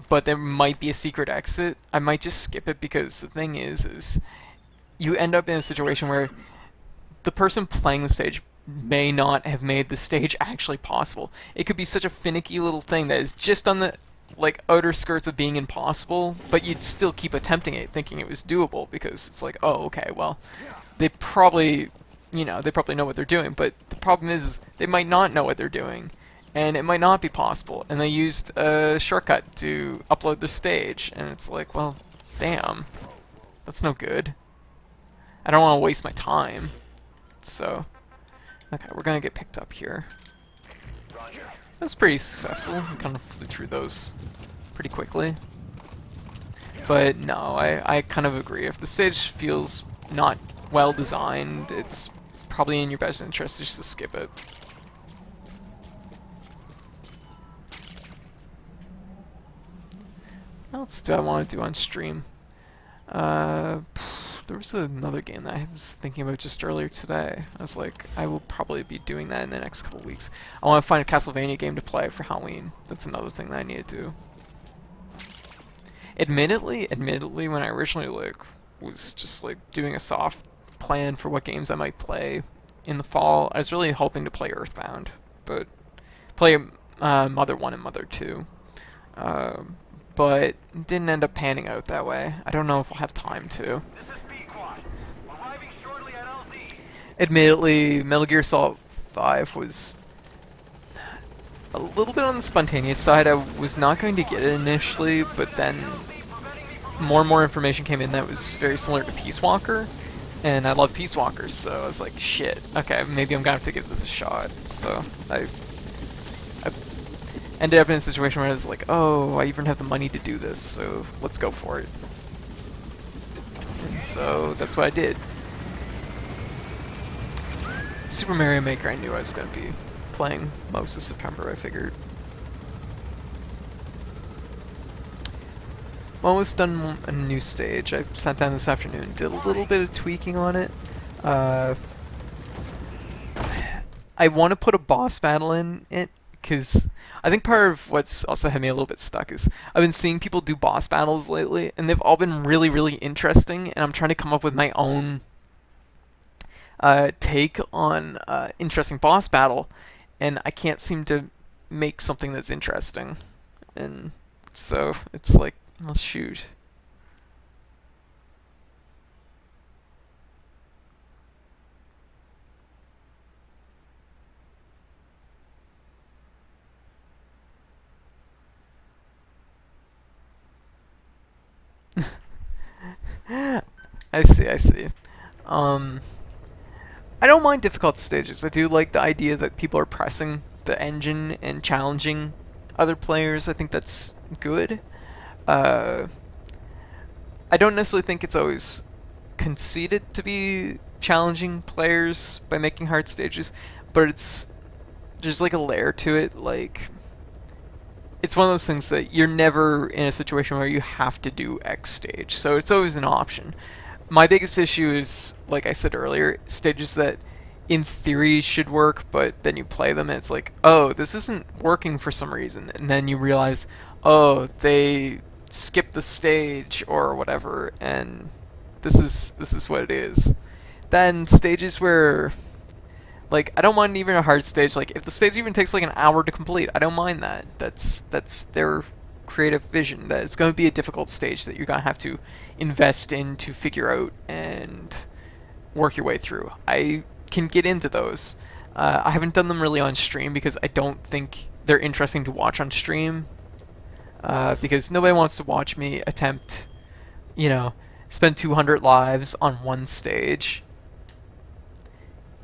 but there might be a secret exit, I might just skip it, because the thing is you end up in a situation where the person playing the stage may not have made the stage actually possible. It could be such a finicky little thing that is just on the like outer skirts of being impossible, but you'd still keep attempting it thinking it was doable, because it's like, oh, okay, well, they probably, you know, they probably know what they're doing, but the problem is they might not know what they're doing, and it might not be possible, and they used a shortcut to upload the stage, and it's like, well, damn, that's no good. I don't want to waste my time. So, okay, we're gonna get picked up here. That's pretty successful. We kind of flew through those pretty quickly. But no, I kind of agree. If the stage feels not well designed, it's probably in your best interest just to skip it. What else do I want to do on stream? There was another game that I was thinking about just earlier today. I was like, I will probably be doing that in the next couple of weeks. I want to find a Castlevania game to play for Halloween. That's another thing that I need to do. Admittedly, when I originally like was just like doing a soft plan for what games I might play in the fall, I was really hoping to play Earthbound, but play Mother 1 and Mother 2. But didn't end up panning out that way. I don't know if I'll have time to. Admittedly, Metal Gear Solid 5 was a little bit on the spontaneous side. I was not going to get it initially, but then more and more information came in that was very similar to Peace Walker, and I love Peace Walkers, so I was like, shit, okay, maybe I'm gonna have to give this a shot. So I ended up in a situation where I was like, oh, I even have the money to do this, so let's go for it. And so that's what I did. Super Mario Maker, I knew I was going to be playing most of September, I figured. I'm almost done a new stage. I sat down this afternoon, did a little bit of tweaking on it. I want to put a boss battle in it, because I think part of what's also had me a little bit stuck is I've been seeing people do boss battles lately, and they've all been really, really interesting, and I'm trying to come up with my own take on interesting boss battle, and I can't seem to make something that's interesting. And so it's like, well, shoot. I see. I don't mind difficult stages. I do like the idea that people are pressing the engine and challenging other players. I think that's good. Uh, I don't necessarily think it's always conceited to be challenging players by making hard stages, but it's there's like a layer to it. Like it's one of those things that you're never in a situation where you have to do X stage, so it's always an option. My biggest issue is, like I said earlier, stages that in theory should work, but then you play them and it's like, oh, this isn't working for some reason, and then you realize, oh, they skipped the stage or whatever, and this is what it is. Then stages where, like, I don't mind even a hard stage. Like, if the stage even takes like an hour to complete, I don't mind that. That's their creative vision. That it's going to be a difficult stage that you're going to have to invest in to figure out and work your way through. I can get into those. I haven't done them really on stream because I don't think they're interesting to watch on stream. Because nobody wants to watch me attempt, you know, spend 200 lives on one stage.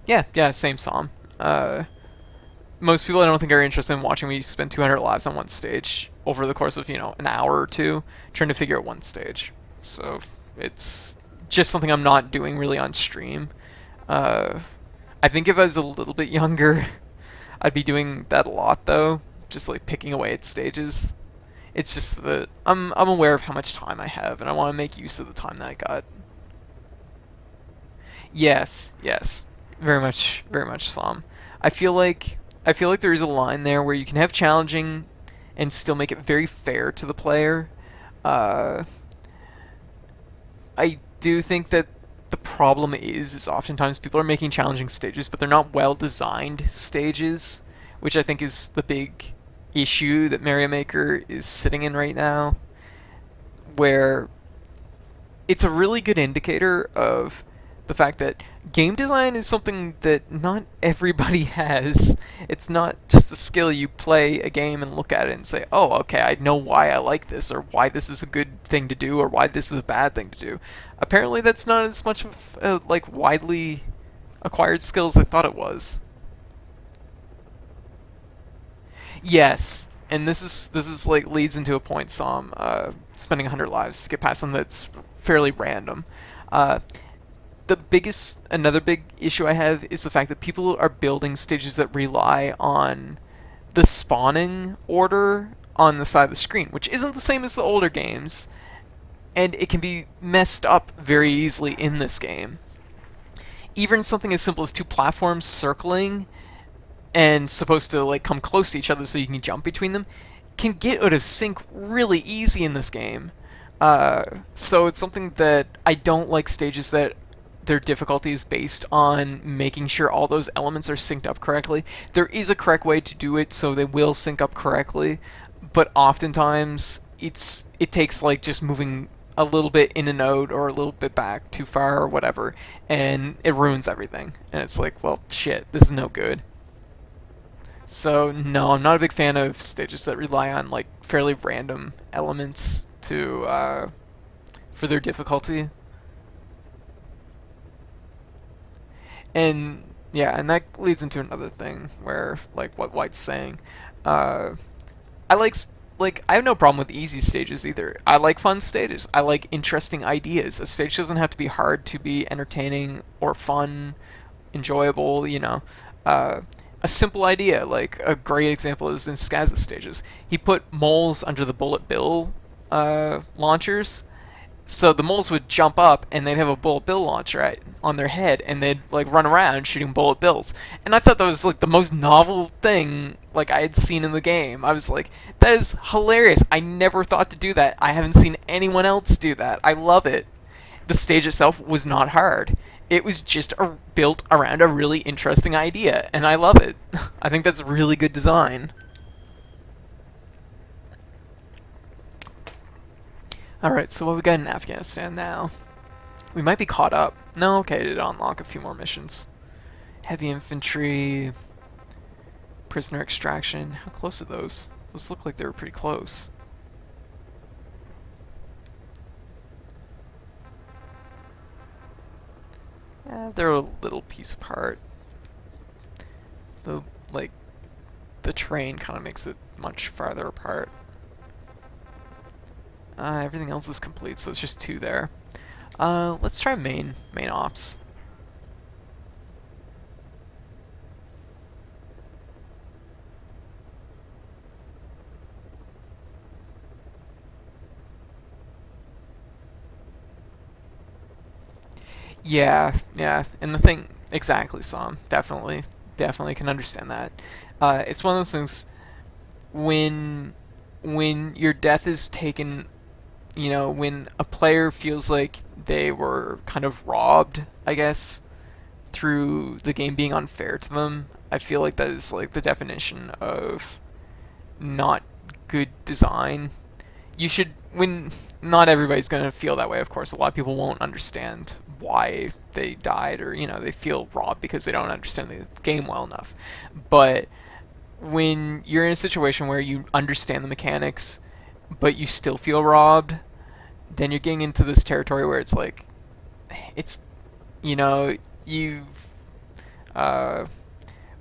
Yeah, same Psalm. Most people I don't think are interested in watching me spend 200 lives on one stage over the course of, an hour or two trying to figure out one stage. So it's just something I'm not doing really on stream. I think if I was a little bit younger, I'd be doing that a lot though, just like picking away at stages. It's just that I'm aware of how much time I have, and I want to make use of the time that I got. Yes, very much, Psalm. I feel like there is a line there where you can have challenging and still make it very fair to the player. Uh, I do think that the problem is oftentimes people are making challenging stages, but they're not well designed stages, which I think is the big issue that Mario Maker is sitting in right now, where it's a really good indicator of the fact that game design is something that not everybody has. It's not just a skill you play a game and look at it and say, oh, okay, I know why I like this, or why this is a good thing to do, or why this is a bad thing to do. Apparently that's not as much of a, widely acquired skill as I thought it was. Yes, and this is like leads into a point, Psalm. Spending 100 lives to get past something that's fairly random. Uh, another big issue I have is the fact that people are building stages that rely on the spawning order on the side of the screen, which isn't the same as the older games, and it can be messed up very easily in this game. Even something as simple as two platforms circling and supposed to come close to each other so you can jump between them can get out of sync really easy in this game. So it's something that I don't like stages that their difficulty is based on making sure all those elements are synced up correctly. There is a correct way to do it so they will sync up correctly, but oftentimes it takes just moving a little bit in and out or a little bit back too far or whatever, and it ruins everything. And it's like, well, shit, this is no good. So no, I'm not a big fan of stages that rely on fairly random elements to for their difficulty. And yeah, and that leads into another thing where what White's saying. I I have no problem with easy stages either. I like fun stages. I like interesting ideas. A stage doesn't have to be hard to be entertaining or fun, enjoyable. A simple idea, like a great example is in Skaz's stages. He put moles under the bullet bill launchers, so the moles would jump up and they'd have a bullet bill launcher on their head, and they'd run around shooting bullet bills. And I thought that was the most novel thing I had seen in the game. I was like, that is hilarious. I never thought to do that. I haven't seen anyone else do that. I love it. The stage itself was not hard. It was just built around a really interesting idea, and I love it. I think that's really good design. Alright, so what we got in Afghanistan now? We might be caught up. No, okay, to unlock a few more missions. Heavy infantry, prisoner extraction. How close are those? Those look like they were pretty close. They're a little piece apart. The like the train kind of makes it much farther apart. Everything else is complete, so it's just 2 there. Let's try main ops. Yeah, and the thing, exactly, Sam, definitely can understand that. It's one of those things when your death is taken, when a player feels like they were kind of robbed, I guess, through the game being unfair to them. I feel like that is like the definition of not good design. You should, when not everybody's going to feel that way, of course. A lot of people won't understand why they died, or they feel robbed because they don't understand the game well enough. But when you're in a situation where you understand the mechanics but you still feel robbed, then you're getting into this territory where it's like, it's you've uh,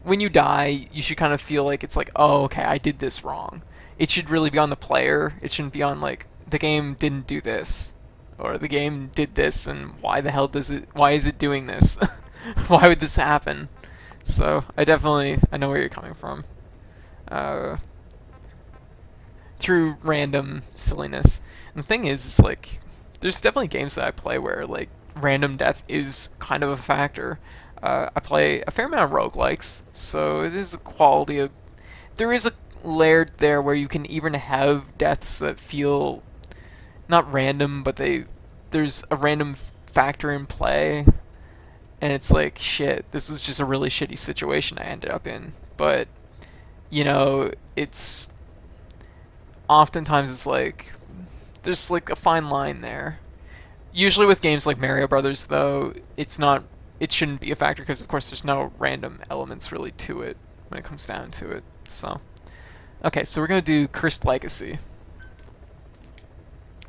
when you die, you should kind of feel like it's like, oh, okay, I did this wrong. It should really be on the player. It shouldn't be on like the game didn't do this, or the game did this, and why the hell does it? Why is it doing this? Why would this happen? So I know where you're coming from. Uh, through random silliness. And the thing is like, there's definitely games that I play where like random death is kind of a factor. I play a fair amount of roguelikes, so it is a quality of. There is a layer there where you can even have deaths that feel not random, but there's a random factor in play, and it's like, shit, this was just a really shitty situation I ended up in. But it's oftentimes it's like there's like a fine line there. Usually with games like Mario Brothers, though, it's not. It shouldn't be a factor because, of course, there's no random elements really to it when it comes down to it. So, okay, so we're gonna do Cursed Legacy.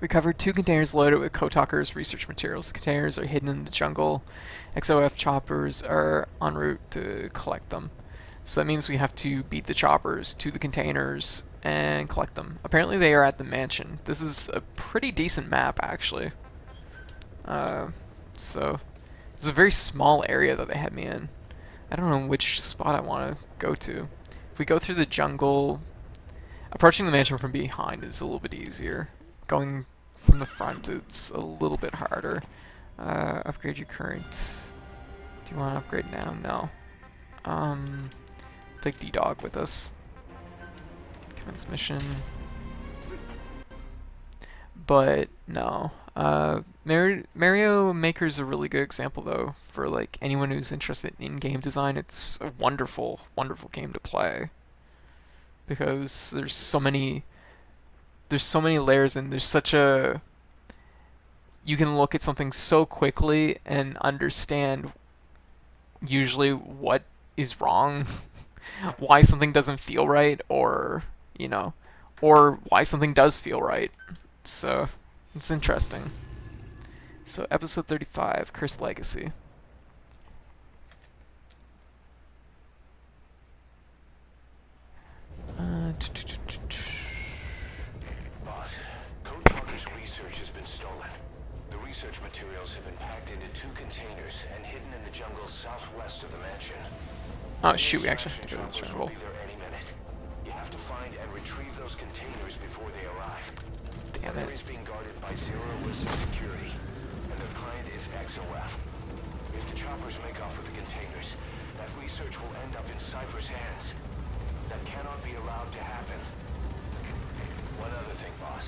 Recovered 2 containers loaded with Kotaker's research materials. The containers are hidden in the jungle. XOF choppers are en route to collect them. So that means we have to beat the choppers to the containers and collect them. Apparently they are at the mansion. This is a pretty decent map, actually. So it's a very small area that they had me in. I don't know which spot I want to go to. If we go through the jungle, approaching the mansion from behind is a little bit easier. Going from the front, it's a little bit harder. Upgrade your current. Do you want to upgrade now? No. Take D-Dog with us. Commence mission. But no. Mario Maker is a really good example, though, for like anyone who's interested in game design. It's a wonderful, wonderful game to play because there's so many layers, and there's such a. You can look at something so quickly and understand usually what is wrong, why something doesn't feel right, or or why something does feel right. So it's interesting. So episode 35, Cursed Legacy. Boss, Code Talker's research has been stolen. The research materials have been packed into 2 containers and hidden in the jungle southwest of the mansion. Oh shoot, we actually have to go to the jungle. Will be there any minute. You have to find and retrieve those containers before they arrive. Damn The it. area is being guarded by zero-risk security, and their client is XOF. If the choppers make off with the containers, that research will end up in Cypher's hands. That cannot be allowed to happen. One other thing, boss.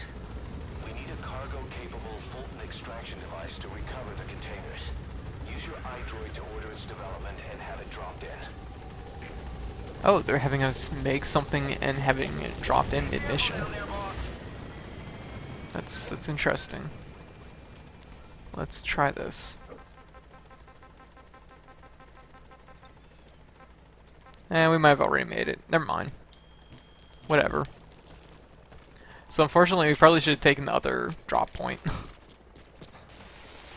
We need a cargo-capable Fulton extraction device to recover the containers. Use your iDroid to order its development and have it dropped in. Oh, they're having us make something and having it dropped in mid-mission. That's interesting. Let's try this. We might have already made it. Never mind. Whatever. So unfortunately, we probably should have taken the other drop point.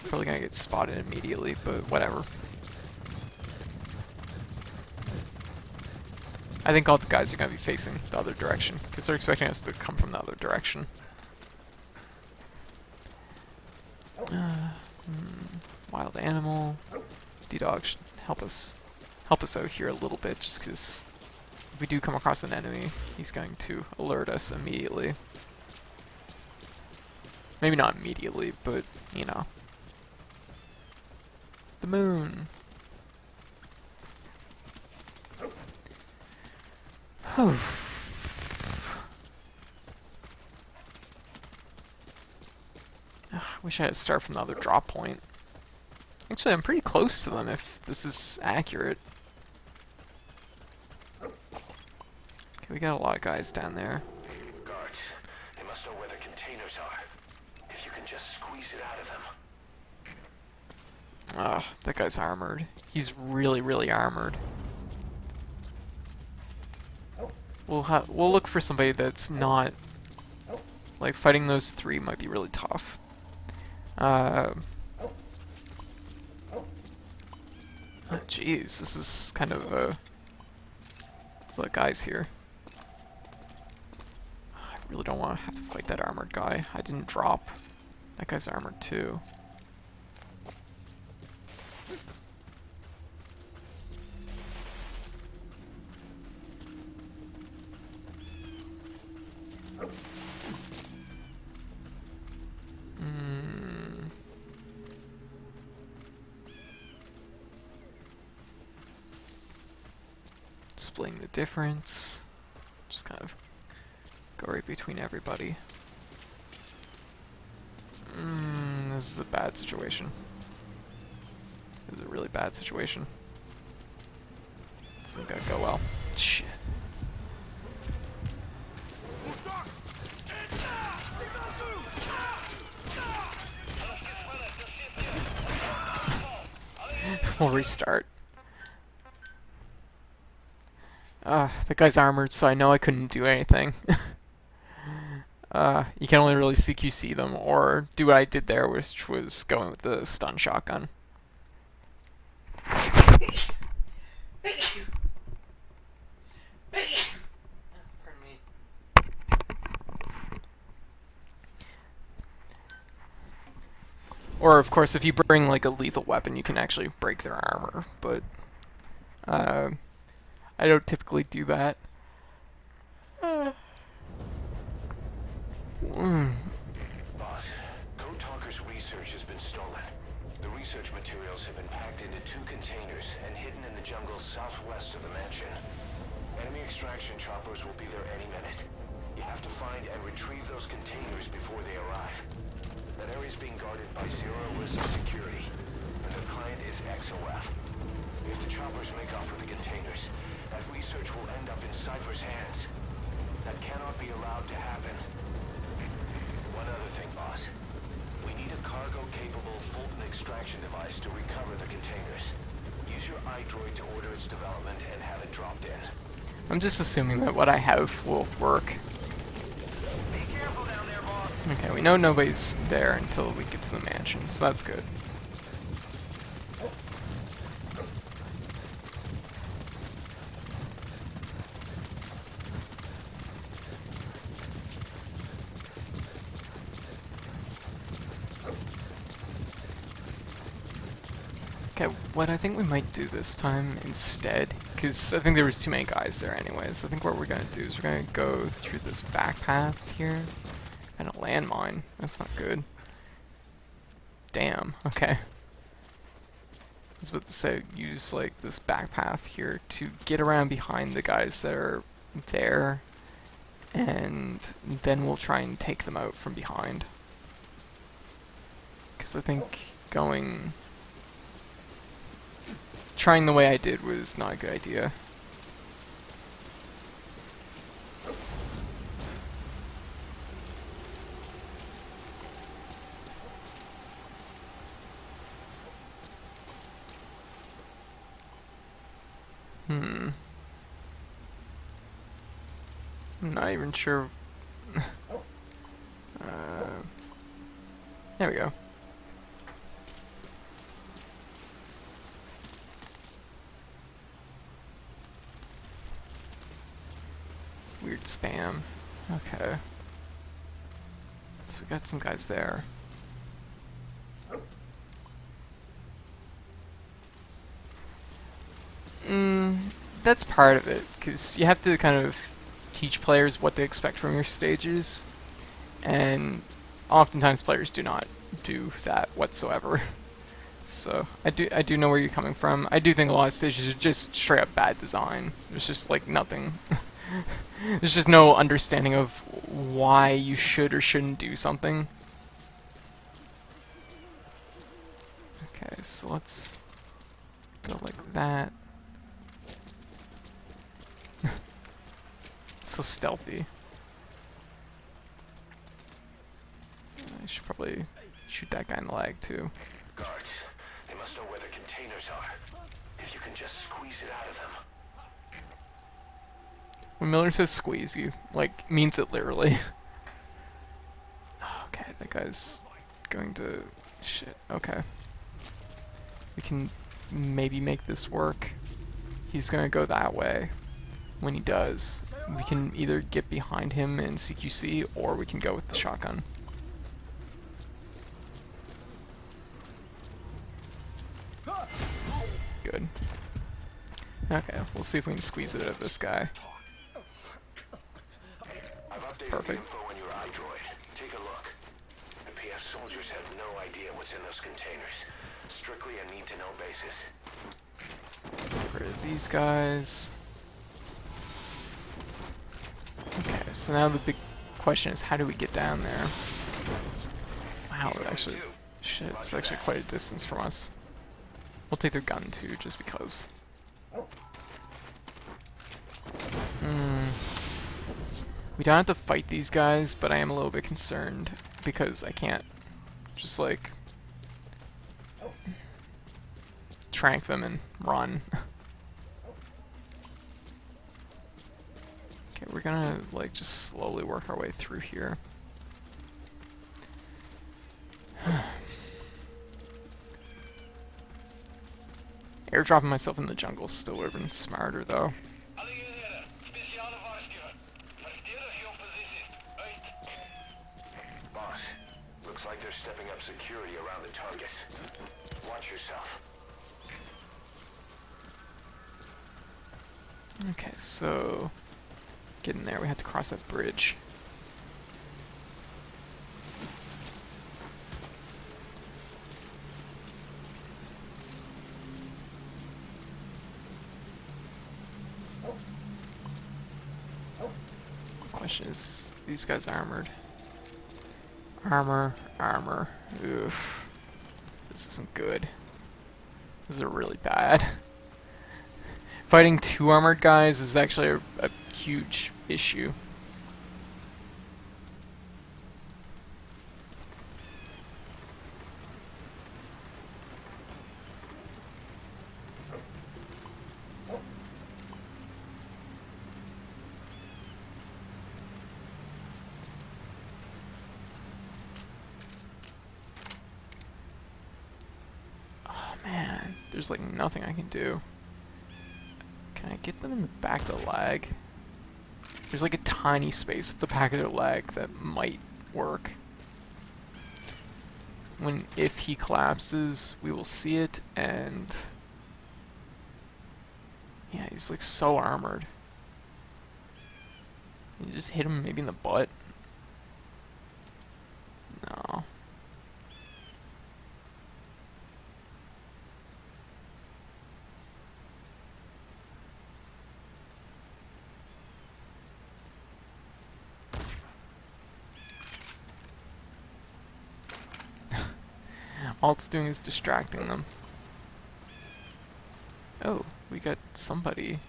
Probably gonna get spotted immediately, but whatever. I think all the guys are gonna be facing the other direction, because they're expecting us to come from the other direction. Wild animal. D-Dog should help us out here a little bit, just because if we do come across an enemy, he's going to alert us immediately. Maybe not immediately, but, you know. The moon. Wish I had to start from the other drop point. Actually, I'm pretty close to them if this is accurate. Okay, we got a lot of guys down there. Guards, they must know where the containers are. If you can just squeeze it out of them. That guy's armored. He's really, really armored. We'll look for somebody that's not... Like, fighting those three might be really tough. Jeez, this is kind of there's a lot of guys here. I really don't want to have to fight that armored guy. I didn't drop. That guy's armored too. Splitting the difference. Just kind of go right between everybody. This is a bad situation. This is a really bad situation. This isn't gonna go well. Shit. We'll restart. The guy's armored, so I know I couldn't do anything. You can only really CQC them, or do what I did there, which was going with the stun shotgun. Pardon me. Or, of course, if you bring, like, a lethal weapon, you can actually break their armor, but... I don't typically do that. Boss, Code Talker's research has been stolen. The research materials have been packed into 2 containers and hidden in the jungle southwest of the mansion. Enemy extraction choppers will be there any minute. You have to find and retrieve those containers before they arrive. That area is being guarded by zero-risk security, and the client is XOF. If the choppers make off with the containers, that research will end up in Cypher's hands. That cannot be allowed to happen. One other thing, boss. We need a cargo-capable Fulton extraction device to recover the containers. Use your iDroid to order its development and have it dropped in. I'm just assuming that what I have will work. Be careful down there, boss. Okay, we know nobody's there until we get to the mansion, so that's good. Okay, what I think we might do this time instead, because I think there was too many guys there anyways, I think what we're going to do is we're going to go through this back path here, and a landmine. That's not good. Damn, okay. I was about to say, use like this back path here to get around behind the guys that are there, and then we'll try and take them out from behind. Because I think trying the way I did was not a good idea. I'm not even sure. There we go. spam. Okay. So we got some guys there. That's part of it, because you have to kind of teach players what to expect from your stages, and oftentimes players do not do that whatsoever. So I do know where you're coming from. I do think a lot of stages are just straight up bad design. There's just like nothing. There's just no understanding of why you should or shouldn't do something. Okay, so let's go like that. So stealthy. I should probably shoot that guy in the leg too. Guards, they must know where the containers are. If you can just squeeze it out of them. When Miller says squeeze, you like means it literally. Okay, that guy's going to shit. Okay. We can maybe make this work. He's gonna go that way. When he does, we can either get behind him in CQC or we can go with the shotgun. Good. Okay, we'll see if we can squeeze it out of this guy. I've updated Perfect. the info on your iDroid. Take a look. The PF soldiers have no idea what's in those containers. Strictly a need-to-know basis. Get rid of these guys. Okay, so now the big question is how do we get down there? Wow, it actually, shit, it's actually quite a distance from us. We'll take their gun too, just because. We don't have to fight these guys, but I am a little bit concerned because I can't just like trank them and run. Okay, we're gonna like just slowly work our way through here. Airdropping myself in the jungle still would have been smarter though. Boss, looks like they're stepping up security around the targets. Watch yourself. Okay, so getting there, we have to cross that bridge. Question is, these guys armored? Armor, armor. Oof. This isn't good. This is really bad. Fighting two armored guys is actually a huge issue. Oh man, there's like nothing I can do. Can I get them in the back of the leg? There's like a tiny space at the back of their leg that might work. If he collapses, we will see it, and yeah, he's like so armored. You just hit him maybe in the butt. No. All it's doing is distracting them. Oh, we got somebody.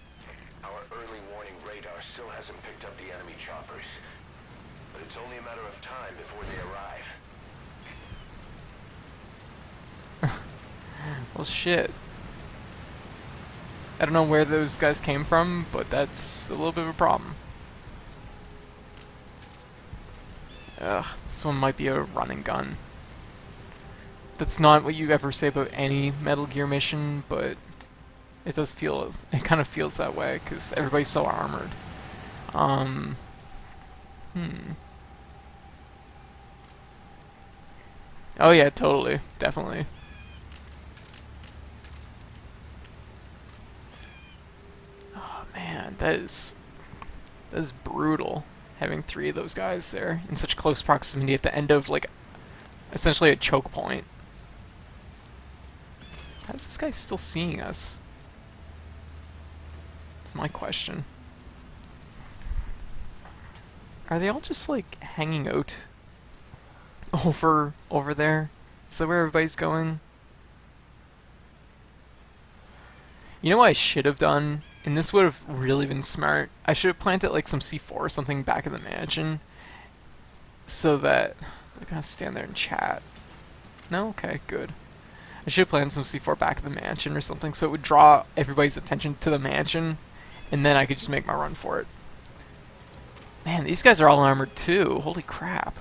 Our early warning radar still hasn't picked up the enemy choppers. But it's only a matter of time before they arrive. Well, shit. I don't know where those guys came from, but that's a little bit of a problem. Ugh, this one might be a running gun. That's not what you ever say about any Metal Gear mission, but it does feel, it kind of feels that way, because everybody's so armored. Hmm. Oh yeah, totally. Definitely. Oh man, that is brutal. Having three of those guys there in such close proximity at the end of like essentially a choke point. How is this guy still seeing us? That's my question. Are they all just like hanging out over there? Is that where everybody's going? You know what I should have done? And this would have really been smart. I should have planted like some C4 or something back in the mansion so that they're gonna stand there and chat. No? Okay, good. I should have planted some C4 back in the mansion or something so it would draw everybody's attention to the mansion and then I could just make my run for it. Man, these guys are all armored too. Holy crap.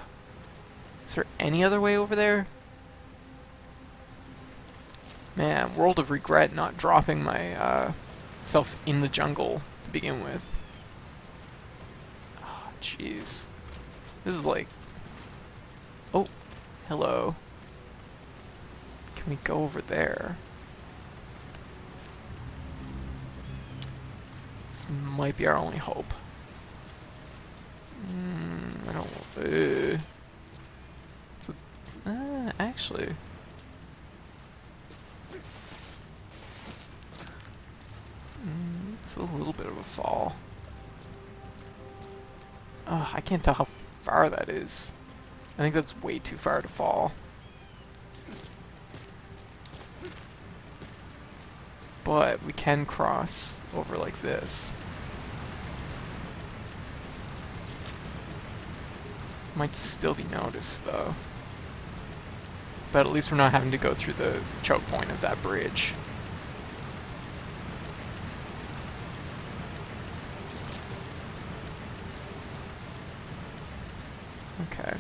Is there any other way over there? Man, world of regret not dropping my self in the jungle to begin with. Oh, jeez. This is like... Oh, hello. Can we go over there? This might be our only hope. I don't... It's a, actually... It's a little bit of a fall. Oh, I can't tell how far that is. I think that's way too far to fall. But we can cross over like this. Might still be noticed though. But at least we're not having to go through the choke point of that bridge. Okay.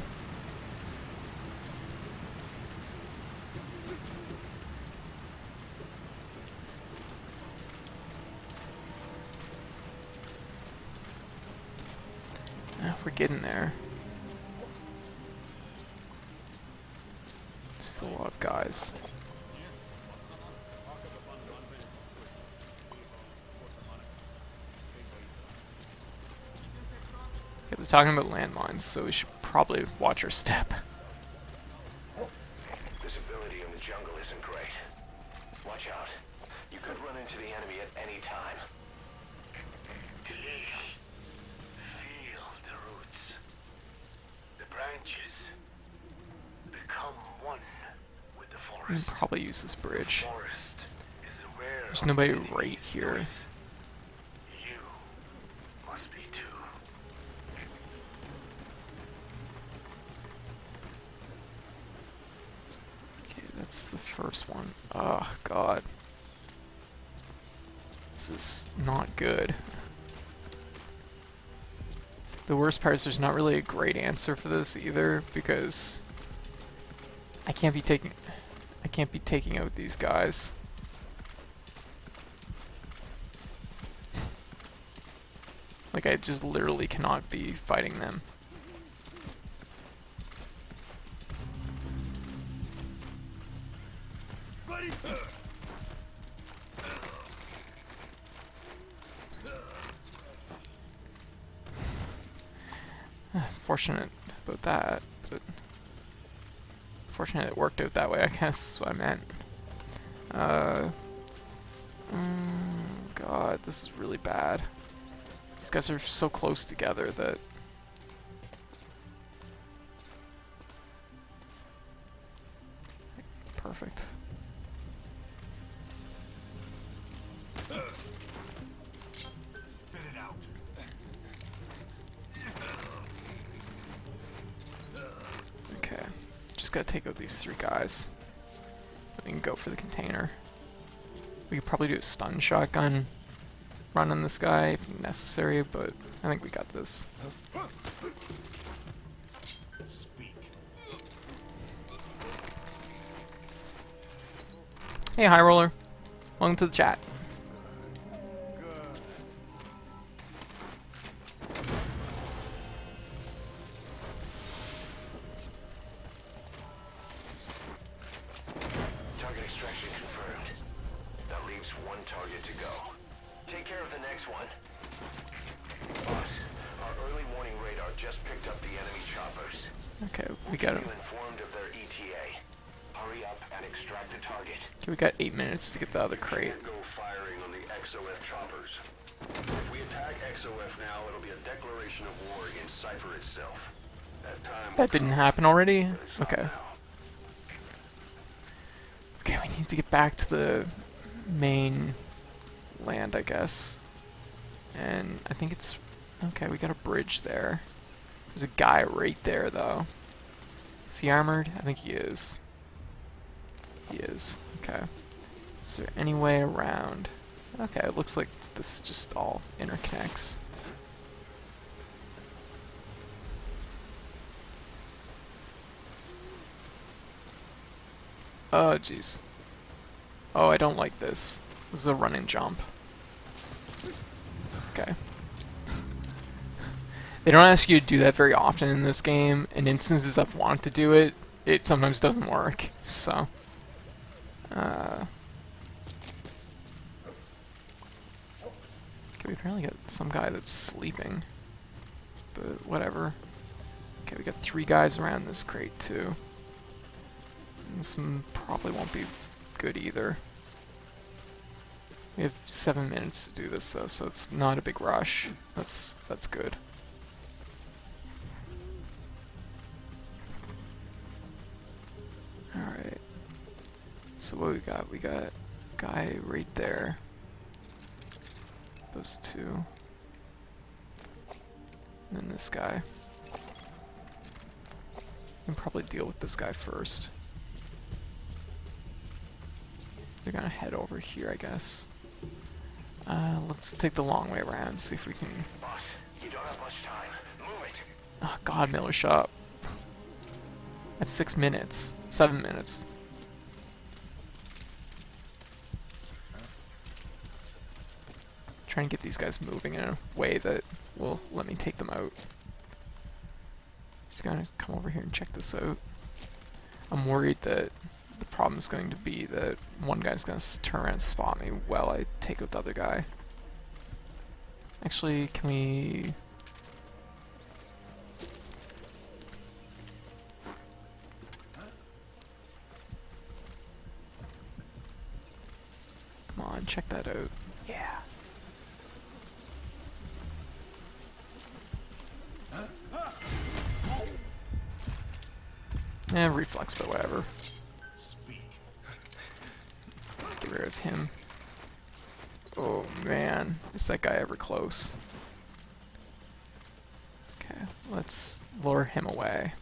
We're getting there. Still a lot of guys. Yeah, they're talking about landmines, so we should probably watch our step. Visibility in the jungle isn't great. Watch out. You could run into the enemy at any time. Feel the roots. The branches become one with the We can forest. probably use this bridge. Forest is aware There's of nobody the enemy's right here. noise. You must be too. Okay, that's the first one. Oh, God. This is not good. The worst part is there's not really a great answer for this either, because I can't be taking out these guys. Like, I just literally cannot be fighting them. Fortunate about that, but fortunate it worked out that way, I guess is what I meant. God, this is really bad. These guys are so close together that... Perfect. Spit it out. Okay, just gotta take out these three guys. We can go for the container. We could probably do a stun shotgun run on this guy if necessary, but I think we got this. Speak. Hey, High Roller. Welcome to the chat. confirmed. That leaves one target to go. Take care of the next one. Boss, our early morning radar just picked up the enemy choppers. Okay, we got Keep him. you informed of their ETA. Hurry up and extract the target. Okay, we got 8 minutes to get the other crate. Can't go firing on the XOF choppers. If we attack XOF now, it'll be a declaration of war against Cypher itself. That time That didn't happen already? but it's not Okay. now. Okay, we need to get back to the main land, I guess. And I think it's... Okay, we got a bridge there. There's a guy right there, though. Is he armored? I think he is. He is. Okay. Is there any way around? Okay, it looks like this just all interconnects. Oh, jeez. Oh, I don't like this. This is a run and jump. Okay. They don't ask you to do that very often in this game. In instances I've wanted to do it, it sometimes doesn't work. So, okay, we apparently got some guy that's sleeping, but whatever. Okay, we got 3 guys around this crate too. This one probably won't be good either. We have 7 minutes to do this though, so it's not a big rush. That's good. Alright. So what we got? We got a guy right there. Those 2. And then this guy. We can probably deal with this guy first. They're gonna head over here, I guess. Let's take the long way around, see if we can... Boss, you don't have much time. Move it. Oh god, Miller, shut up. I have 6 minutes. 7 minutes. Trying to get these guys moving in a way that will let me take them out. Just gonna come over here and check this out. I'm worried that the problem is going to be that one guy's gonna turn around and spot me while I take out the other guy. Actually, can we... Come on, check that out. Yeah. Reflex, but whatever. Get rid of him. Oh man, is that guy ever close? Okay, let's lure him away.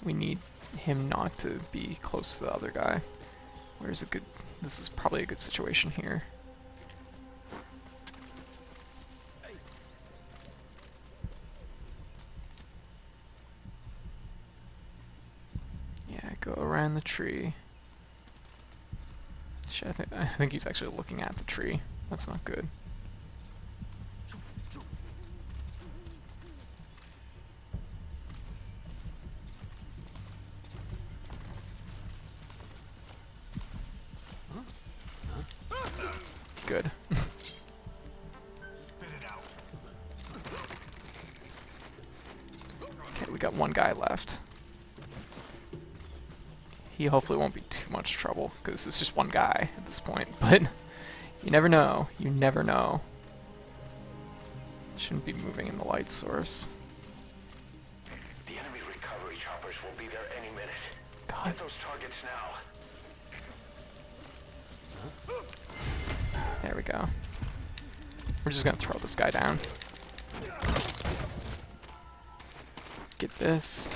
We need him not to be close to the other guy. Where's a good... This is probably a good situation here. Yeah, go around the tree. Shit, I think he's actually looking at the tree. That's not good. Good. Okay, we got one guy left. He hopefully won't be too much trouble, because it's just one guy at this point, but you never know. You never know. Shouldn't be moving in the light source. The enemy recovery choppers will be there any minute. God. Get those targets now. There we go. We're just gonna throw this guy down. Get this.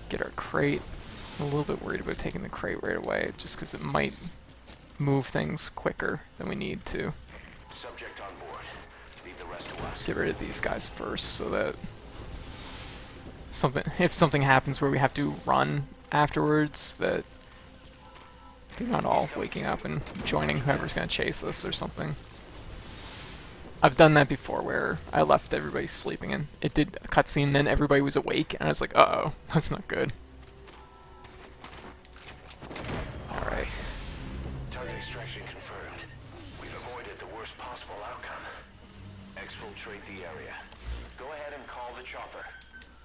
Get our crate. I'm a little bit worried about taking the crate right away, just because it might move things quicker than we need to. Subject on board. Leave the rest to us. Get rid of these guys first, so that if something happens where we have to run afterwards, that they're not all waking up and joining whoever's gonna chase us or something. I've done that before where I left everybody sleeping and it did a cutscene, then everybody was awake, and I was like, uh-oh, that's not good. Alright. infiltrate the area. Go ahead and call the chopper.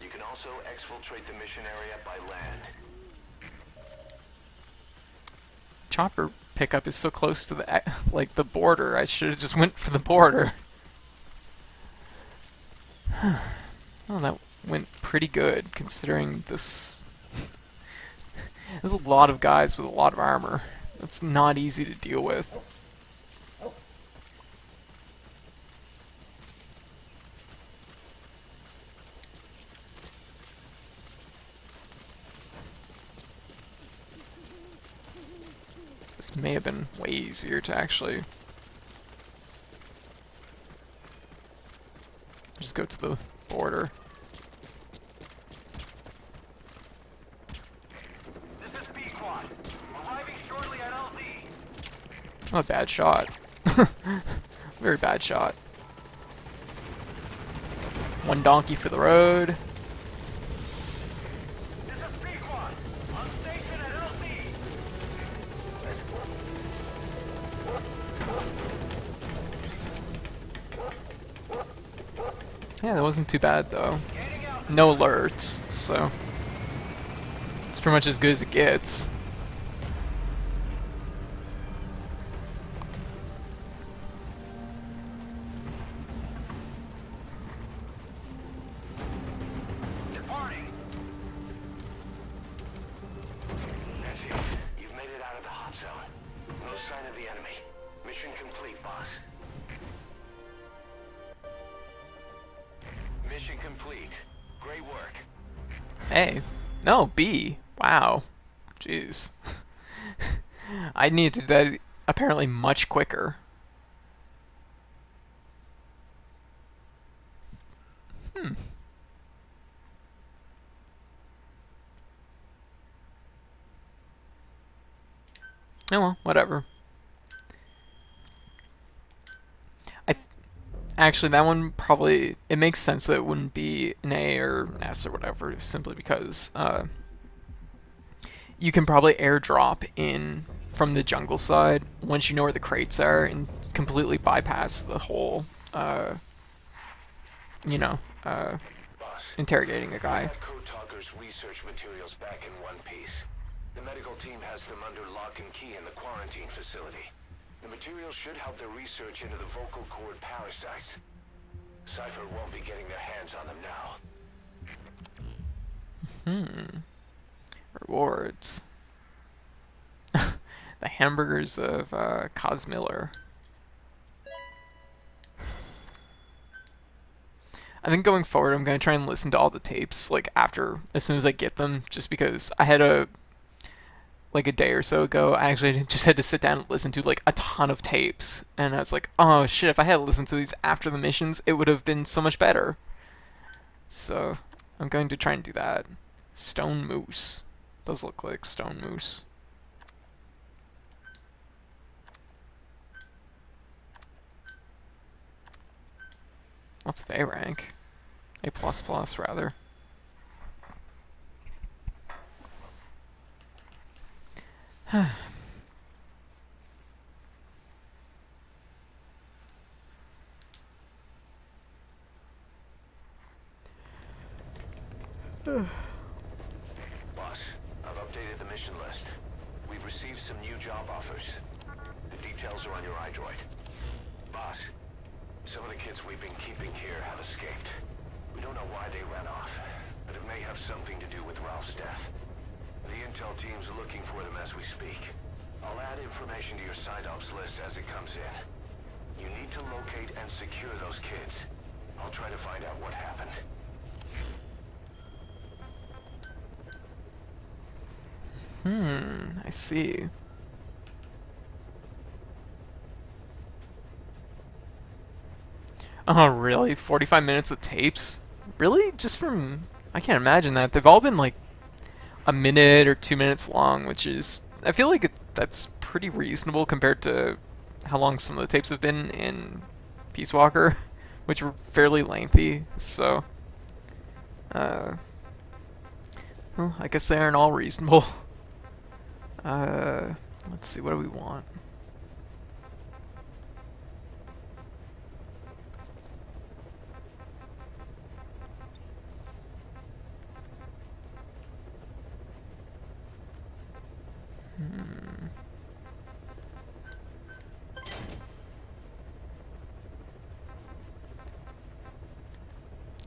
You can also exfiltrate the mission area by land. Chopper pickup is so close to the like the border. I should have just went for the border. Oh, that went pretty good considering this. There's a lot of guys with a lot of armor. That's not easy to deal with. This may have been way easier to actually just go to the border. This is B-Quad. Arriving shortly at LZ. Not a bad shot. Very bad shot. One donkey for the road. This is B-Quad. On station at LZ. Yeah, that wasn't too bad though. No alerts, so it's pretty much as good as it gets. Departing. That's it. You've made it out of the hot zone. No sign of the enemy. Mission complete, boss. Mission complete. Great work. Hey, no, B. Wow. Jeez. I need to do that apparently much quicker. Hmm. Oh well, whatever. Actually, that one probably, it makes sense that it wouldn't be an A or an S or whatever, simply because you can probably airdrop in from the jungle side once you know where the crates are and completely bypass the whole, you know, Boss, interrogating a guy. that Code Talker's research materials back in one piece. The medical team has them under lock and key in the quarantine facility. The materials should help their research into the vocal cord parasites. Cypher won't be getting their hands on them now. Rewards. The hamburgers of Cos Miller. I think going forward, I'm going to try and listen to all the tapes, like, as soon as I get them, just because I had a day or so ago, I actually just had to sit down and listen to, like, a ton of tapes, and I was like, oh shit, if I had listened to these after the missions, it would have been so much better. So, I'm going to try and do that. Stone Moose. Does look like Stone Moose. What's A rank? A++, rather. Boss, I've updated the mission list. We've received some new job offers. The details are on your iDroid. Boss, some of the kids we've been keeping here have escaped. We don't know why they ran off, but it may have something to do with Ralph's death. The intel team's looking for them as we speak. I'll add information to your side ops list as it comes in. You need to locate and secure those kids. I'll try to find out what happened. I see. Oh, really? 45 minutes of tapes? Really? Just from... I can't imagine that. They've all been like a minute or 2 minutes long, which is... I feel like that's pretty reasonable compared to how long some of the tapes have been in Peace Walker, which were fairly lengthy, so... well, I guess they aren't all reasonable. Let's see, what do we want?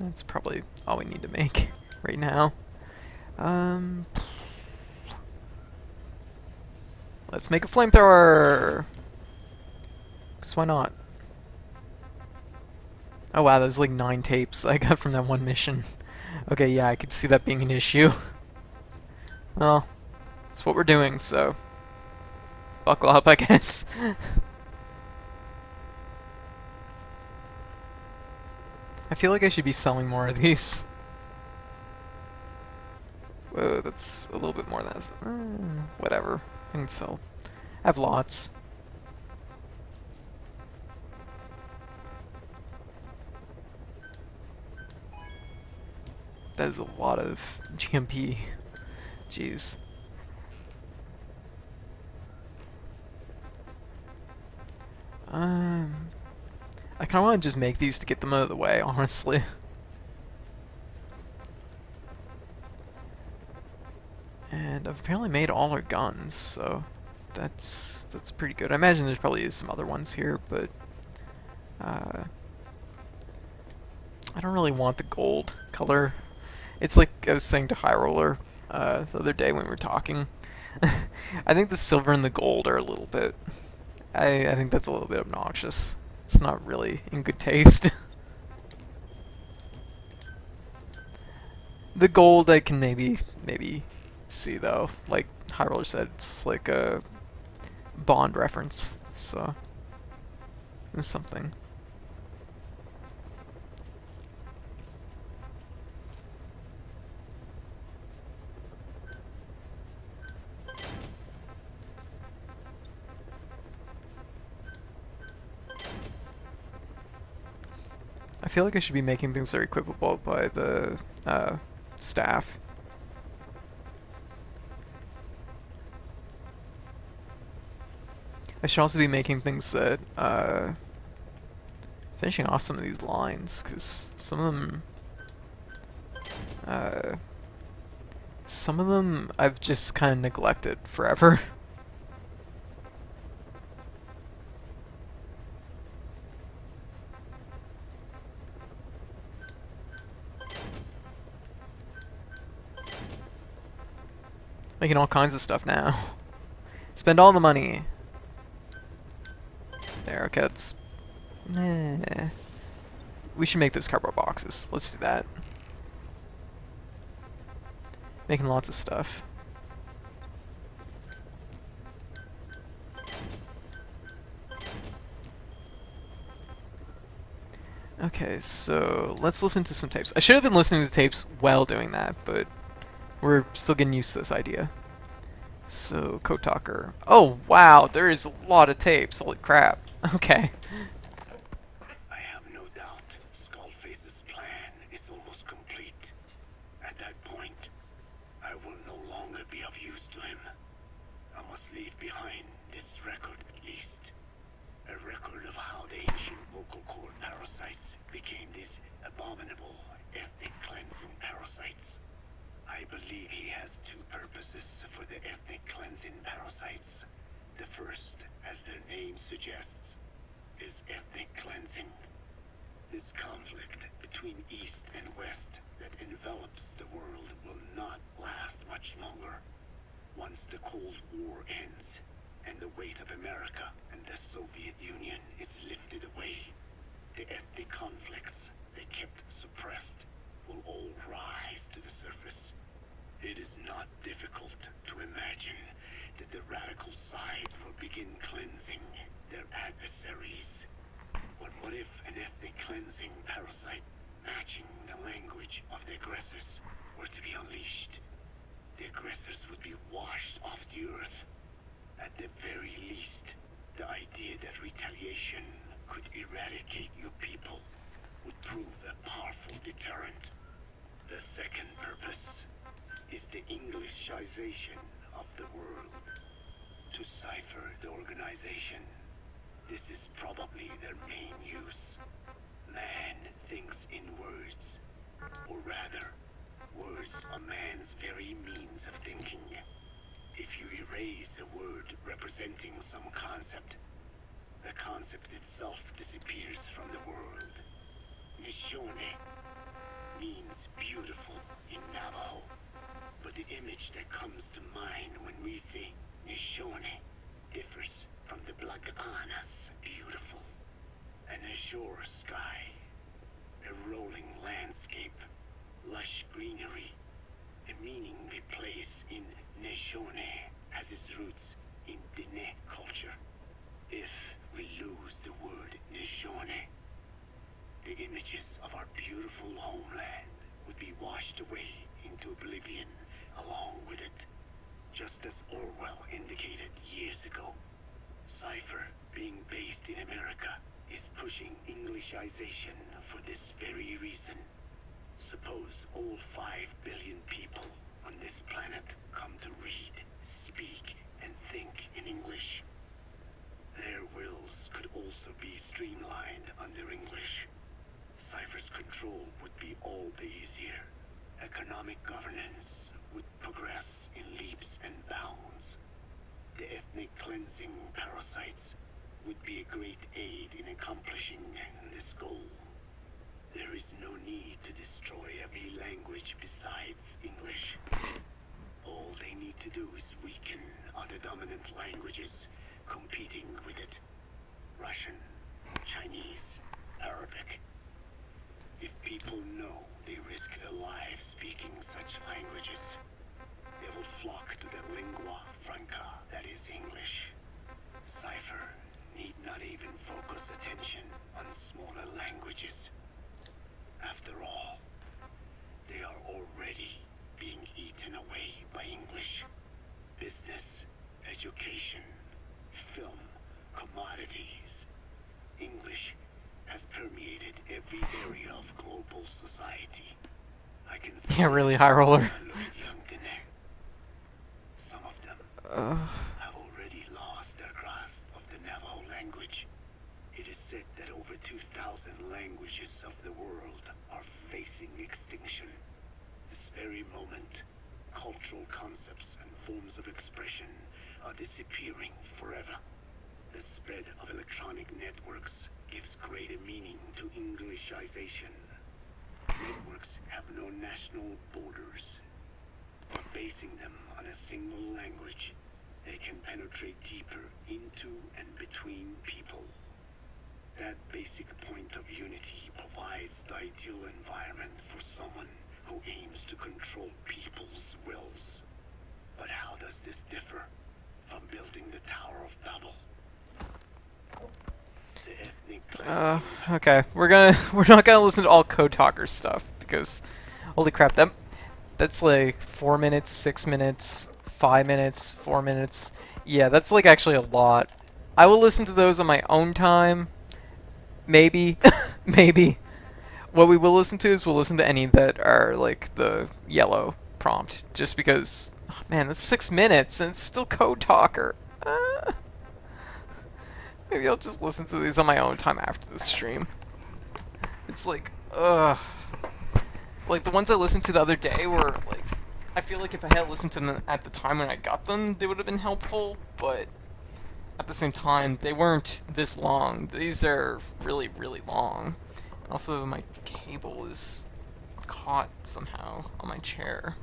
That's probably all we need to make right now. Um, let's make a flamethrower! Because why not? Oh wow, there's like 9 tapes I got from that one mission. Okay, yeah, I could see that being an issue. Well, that's what we're doing, so buckle up, I guess. I feel like I should be selling more of these. Whoa, that's a little bit more than that. Whatever. I can sell. I have lots. That is a lot of GMP. Jeez. I kind of want to just make these to get them out of the way, honestly. And I've apparently made all our guns, so that's pretty good. I imagine there's probably some other ones here, but I don't really want the gold color. It's like I was saying to High Roller the other day when we were talking. I think the silver and the gold are a little bit. I think that's a little bit obnoxious. It's not really in good taste. The gold I can maybe see though. Like High Roller said, it's like a Bond reference, so it's something. I feel like I should be making things that are equipable by the staff. I should also be making things that finishing off some of these lines, because some of them I've just kind of neglected forever. Making all kinds of stuff now. Spend all the money. There, okay, that's... We should make those cardboard boxes. Let's do that. Making lots of stuff. Okay, so let's listen to some tapes. I should have been listening to tapes while doing that, but we're still getting used to this idea. So, Code Talker. Oh, wow, there is a lot of tapes. Holy crap. Okay. I have no doubt Skullface's plan is almost complete. At that point, I will no longer be of use to him. I must leave behind this record at least. A record of how the ancient vocal cord parasites became these abominable ethnic cleansing parasites. I believe he has 2 purposes for the ethnic cleansing parasites. The first, as their name suggests, is ethnic cleansing. This conflict between East and West that envelops the world will not last much longer. Once the Cold War ends, and the weight of America and the Soviet Union is lifted away, the ethnic conflicts they kept suppressed will all rise to the surface. It is not difficult to imagine that the radical sides will begin cleansing their adversaries. But what if an ethnic cleansing parasite matching the language of the aggressors were to be unleashed? The aggressors would be washed off the earth. At the very least, the idea that retaliation could eradicate your people would prove a powerful deterrent. The second purpose is the Englishization of the world. To cipher the organization, this is probably their main use. Man thinks in words, or rather, words are man's very means of thinking. If you erase a word representing some concept, the concept itself disappears from the world. Missione. means beautiful in Navajo, but the image that comes to mind when we say Nishone differs from the Blagana's beautiful. An azure sky, a rolling landscape, lush greenery, a meaning we place in Nishone has its roots in Dene culture. If we lose the word Nishone, the images of our beautiful homeland would be washed away into oblivion along with it, just as Orwell indicated years ago. Cipher, being based in America, is pushing Englishization for this very reason. Suppose all 5 billion people on this planet come to read, speak, and think in English. Their wills could also be streamlined under English. Cipher's control would be all the easier. Economic governance would progress in leaps and bounds. The ethnic cleansing parasites would be a great aid in accomplishing this goal. There is no need to destroy every language besides English. All they need to do is weaken other dominant languages competing with it. Russian, Chinese, Arabic. If people know they risk their lives speaking such languages, they will flock to the lingua franca that is English. Cipher need not even focus attention on smaller languages. After all, they are already being eaten away by English. Business, education, film, commodities. English has permeated every area of global society. I can see Yeah, really high roller. when I look at young Dene. Some of them have already lost their grasp of the Navajo language. It is said that over 2,000 languages of the world are facing extinction. This very moment, cultural concepts and forms of expression are disappearing forever. The spread of electronic networks gives greater meaning to Englishization. Networks have no national borders. By basing them on a single language, they can penetrate deeper into and between people. That basic point of unity provides the ideal environment for someone who aims to control people's wills. But how does this differ from building the Tower of Babel? The ethnic Okay, we're not gonna listen to all Code Talker stuff because, holy crap, that's like 4 minutes, 6 minutes, 5 minutes, 4 minutes. Yeah, that's like actually a lot. I will listen to those on my own time. Maybe, maybe. What we will listen to is we'll listen to any that are like the yellow prompt, just because. Oh, man, that's 6 minutes and it's still Code Talker. Maybe I'll just listen to these on my own time after the stream. It's like, ugh. Like, the ones I listened to the other day were, like, I feel like if I had listened to them at the time when I got them, they would have been helpful, but at the same time, they weren't this long. These are really, really long. Also, my cable is caught somehow on my chair.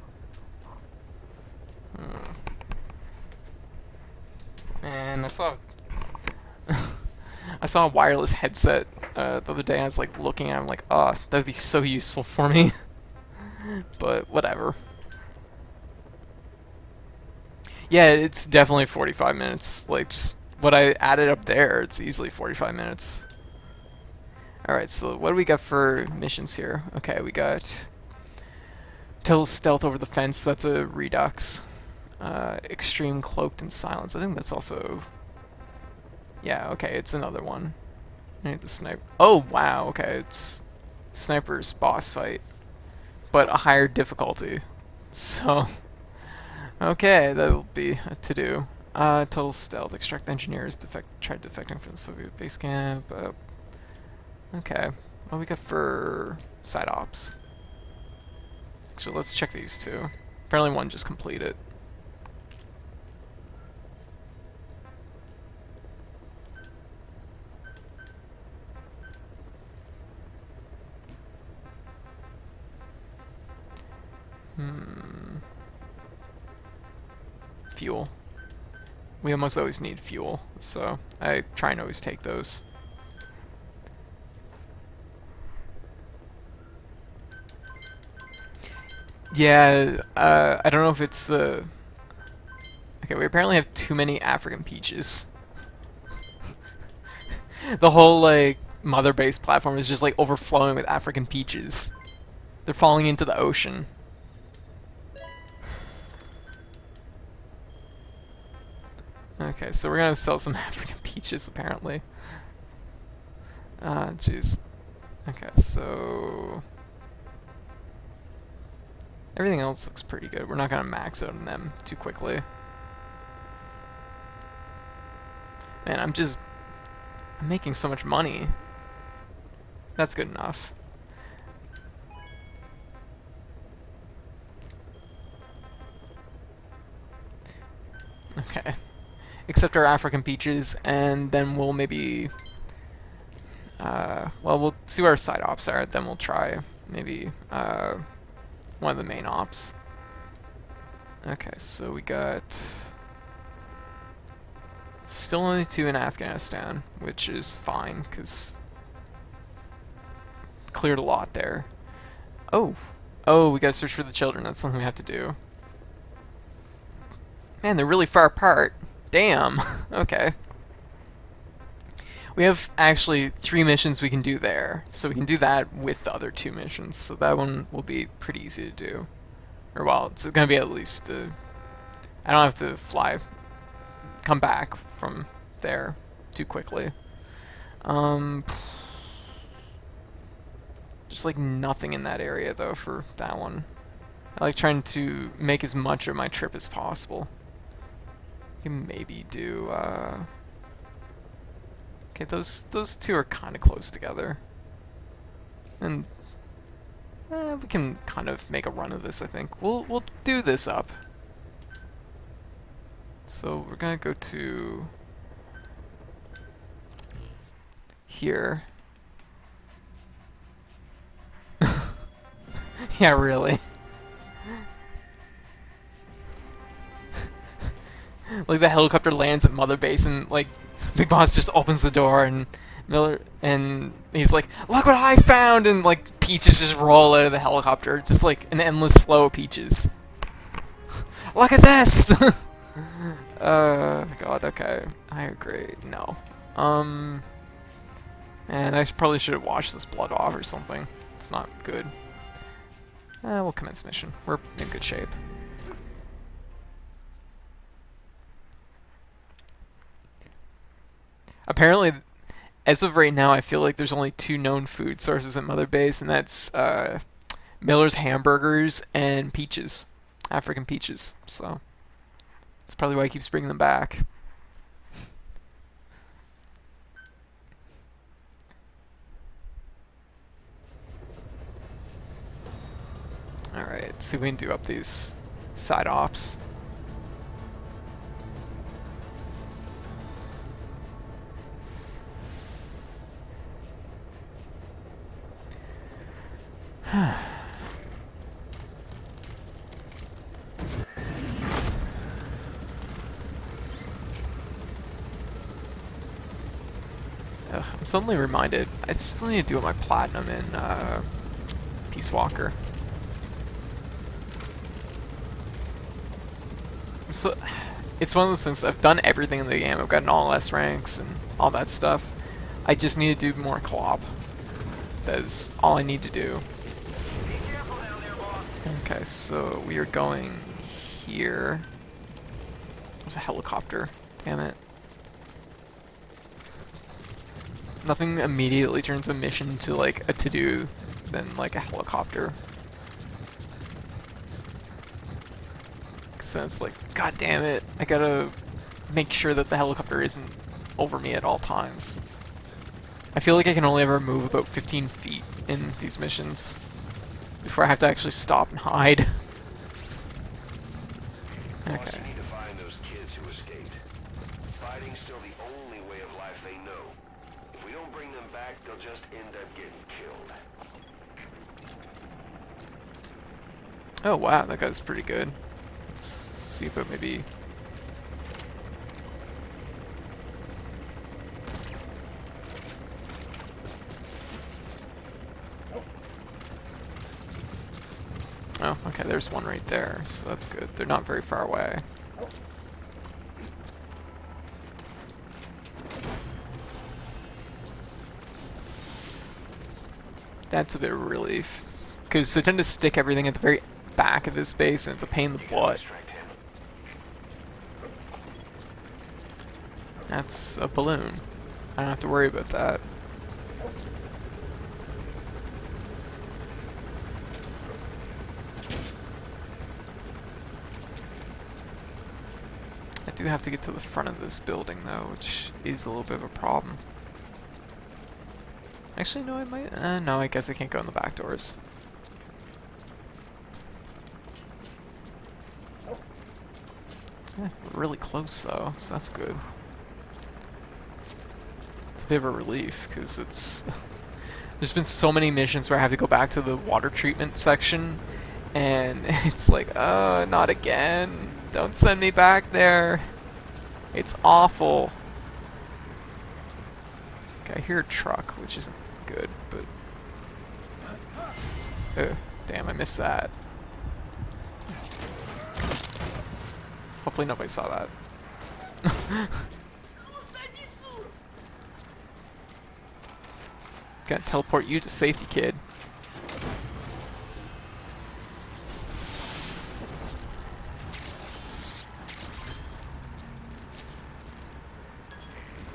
And I saw I saw a wireless headset the other day, and I was like looking at it, I'm like, oh, that would be so useful for me. But whatever. Yeah, it's definitely 45 minutes. Like, just what I added up there, it's easily 45 minutes. Alright, so what do we got for missions here? Okay, we got total stealth over the fence, that's a redux. Extreme cloaked in silence, I think that's also... Yeah, okay, it's another one. I need the sniper. Oh, wow, okay, it's sniper's boss fight, but a higher difficulty. So, okay, that'll be a to-do. Total stealth. Extract the engineers. Tried defecting from the Soviet base camp. Okay, what we got for side ops? Actually, let's check these two. Apparently one just completed. Fuel. We almost always need fuel, so I try and always take those. Yeah, I don't know if it's the... Okay, we apparently have too many African peaches. The whole, like, mother base platform is just, like, overflowing with African peaches. They're falling into the ocean. Okay, so we're gonna sell some African peaches, apparently. Ah, jeez. Okay, so... Everything else looks pretty good. We're not gonna max out on them too quickly. Man, I'm making so much money. That's good enough. Okay. Accept our African peaches, and then we'll maybe... well, we'll see what our side ops are, then we'll try maybe one of the main ops. Okay, so we got... Still only 2 in Afghanistan, which is fine, because... Cleared a lot there. Oh! Oh, we gotta search for the children, that's something we have to do. Man, they're really far apart. Damn! Okay. We have actually 3 missions we can do there, so we can do that with the other 2 missions, so that one will be pretty easy to do. Or, well, it's gonna be at least, I don't have to come back from there too quickly. Just like nothing in that area though for that one. I like trying to make as much of my trip as possible. You can maybe do, okay, those 2 are kind of close together. And we can kind of make a run of this, I think. We'll do this up. So we're gonna go to here. Yeah, really. Like the helicopter lands at Mother Base and like Big Boss just opens the door and Miller and he's like, "Look what I found!" and like peaches just roll out of the helicopter. It's just like an endless flow of peaches. Look at this! God, okay. Higher grade, no. And I probably should have washed this blood off or something. It's not good. We'll commence mission. We're in good shape. Apparently, as of right now, I feel like there's only 2 known food sources at Mother Base, and that's Miller's Hamburgers and peaches. African peaches, so that's probably why he keeps bringing them back. Alright, let's see if we can do up these side ops. I'm suddenly reminded, I still need to do my platinum in Peace Walker. So, it's one of those things, I've done everything in the game, I've gotten all S ranks and all that stuff. I just need to do more co-op. That is all I need to do. Okay, so we are going here. There's a helicopter, damn it. Nothing immediately turns a mission to like a to-do than like a helicopter. Cause then it's like, god damn it, I gotta make sure that the helicopter isn't over me at all times. I feel like I can only ever move about 15 feet in these missions before I have to actually stop and hide. Okay. You need to find those kids who escaped. Fighting's still the only way of life they know. If we don't bring them back, they'll just end up getting killed. Oh wow, that guy's pretty good. Let's see if it maybe... Oh, okay, there's one right there, so that's good. They're not very far away. That's a bit of relief. Because they tend to stick everything at the very back of this base, and it's a pain in the butt. That's a balloon. I don't have to worry about that. I do have to get to the front of this building, though, which is a little bit of a problem. Actually, no, I might... no, I guess I can't go in the back doors. We're really close, though, so that's good. It's a bit of a relief, because it's... There's been so many missions where I have to go back to the water treatment section, and it's like, oh, not again. Don't send me back there. It's awful. Okay, I hear a truck, which isn't good, but... Oh, damn, I missed that. Hopefully nobody saw that. Gonna teleport you to safety, kid.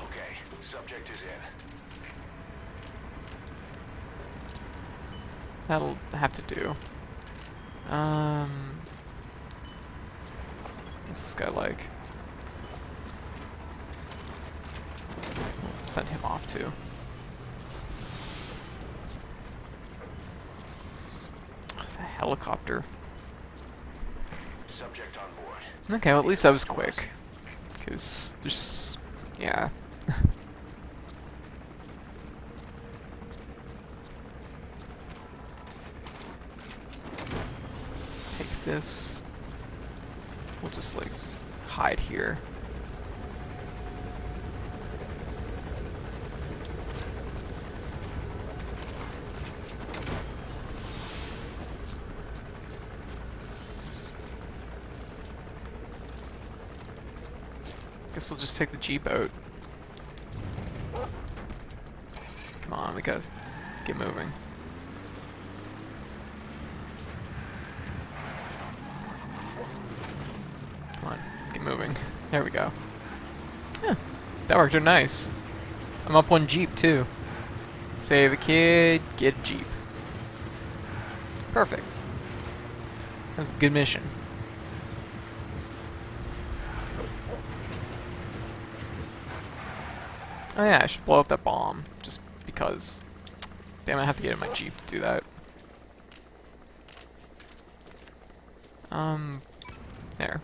Okay, subject is in. That'll have to do. What's this guy like? We'll send him off too. The helicopter. Subject on board. Okay, well at least that was quick. Because there's... yeah. Take this. We'll just like hide here. Guess we'll just take the G-boat. Come on, we gotta get moving. Come on, get moving. There we go. Yeah, that worked out nice. I'm up one Jeep too. Save a kid, get a Jeep. Perfect. That's a good mission. Oh yeah, I should blow up that bomb, just because. Damn, I have to get in my Jeep to do that. There.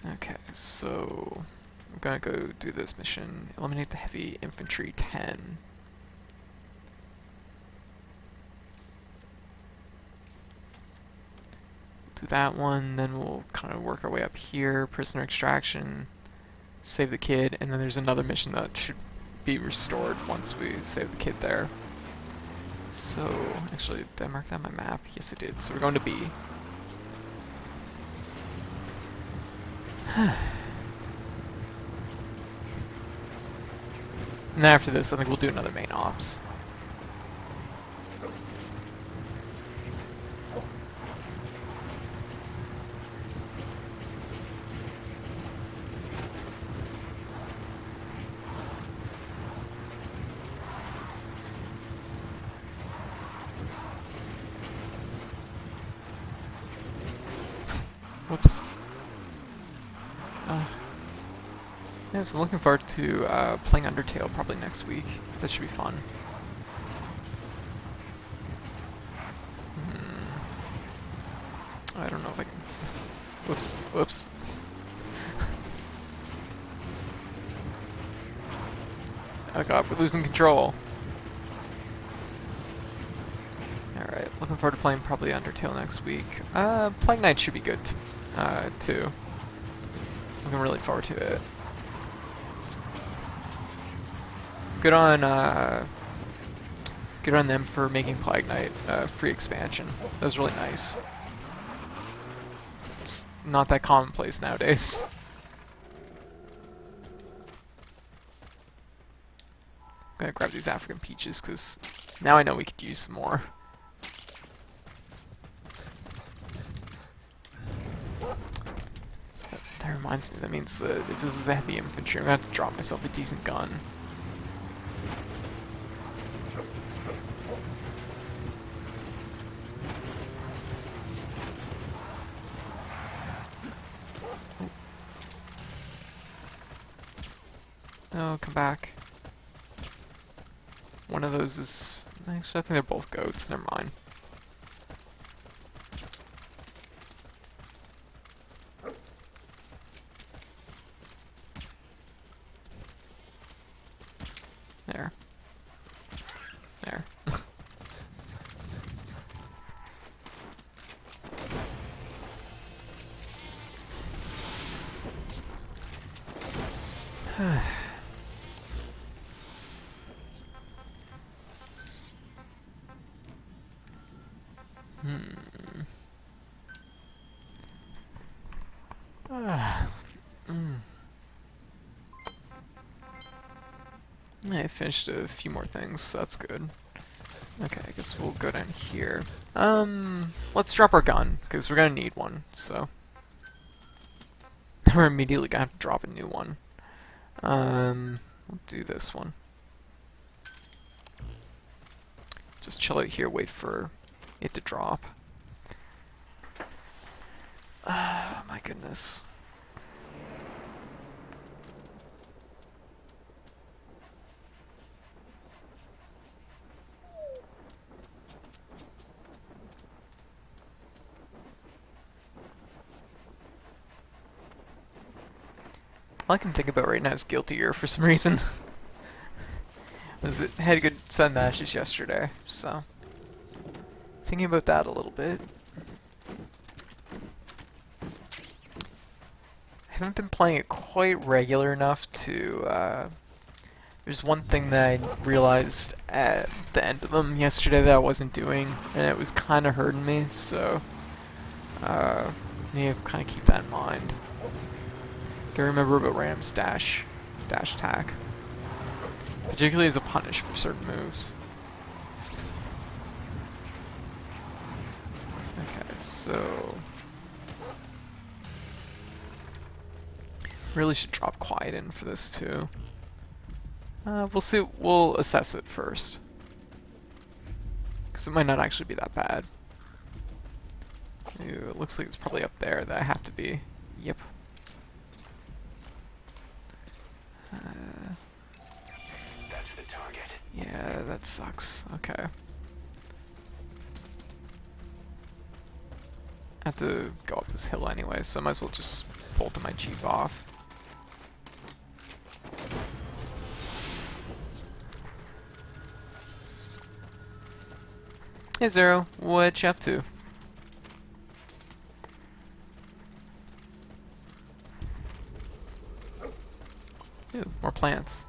Okay, so I'm gonna go do this mission. Eliminate the heavy infantry 10. Do that one, then we'll kind of work our way up here. Prisoner extraction, save the kid, and then there's another mission that should be restored once we save the kid there. So, actually, did I mark that on my map? Yes, I did. So we're going to B. And then after this, I think we'll do another main ops. Whoops. Yeah, so I'm looking forward to playing Undertale probably next week. That should be fun. I don't know if I can... Whoops, whoops. Oh god, we're losing control. Alright, looking forward to playing probably Undertale next week. Plague Knight should be good too. Looking really forward to it. It's good on them for making Plague Knight free expansion. That was really nice. It's not that commonplace nowadays. I'm gonna grab these African peaches because now I know we could use some more. That reminds me, that means that if this is a heavy infantry, I'm gonna have to drop myself a decent gun. Oh, come back. One of those is... Actually, I think they're both goats. Never mind. There. There. I finished a few more things, so that's good. Okay, I guess we'll go down here. Let's drop our gun, because we're gonna need one, so. We're immediately gonna have to drop a new one. We'll do this one. Just chill out here, wait for it to drop. My goodness. All I can think about right now is Guilty Gear for some reason. Had a good Sun matches yesterday, so thinking about that a little bit. I haven't been playing it quite regular enough to. There's one thing that I realized at the end of them yesterday that I wasn't doing, and it was kind of hurting me. So I need to kind of keep that in mind. Gotta remember about random dash attack. Particularly as a punish for certain moves. Okay, so... Really should drop Quiet in for this too. We'll see, we'll assess it first. Because it might not actually be that bad. Ew, it looks like it's probably up there that I have to be. Yep. That's the target. Yeah, that sucks. Okay. I have to go up this hill anyway, so I might as well just fold my Jeep off. Hey Zero, what you up to? Ooh, more plants.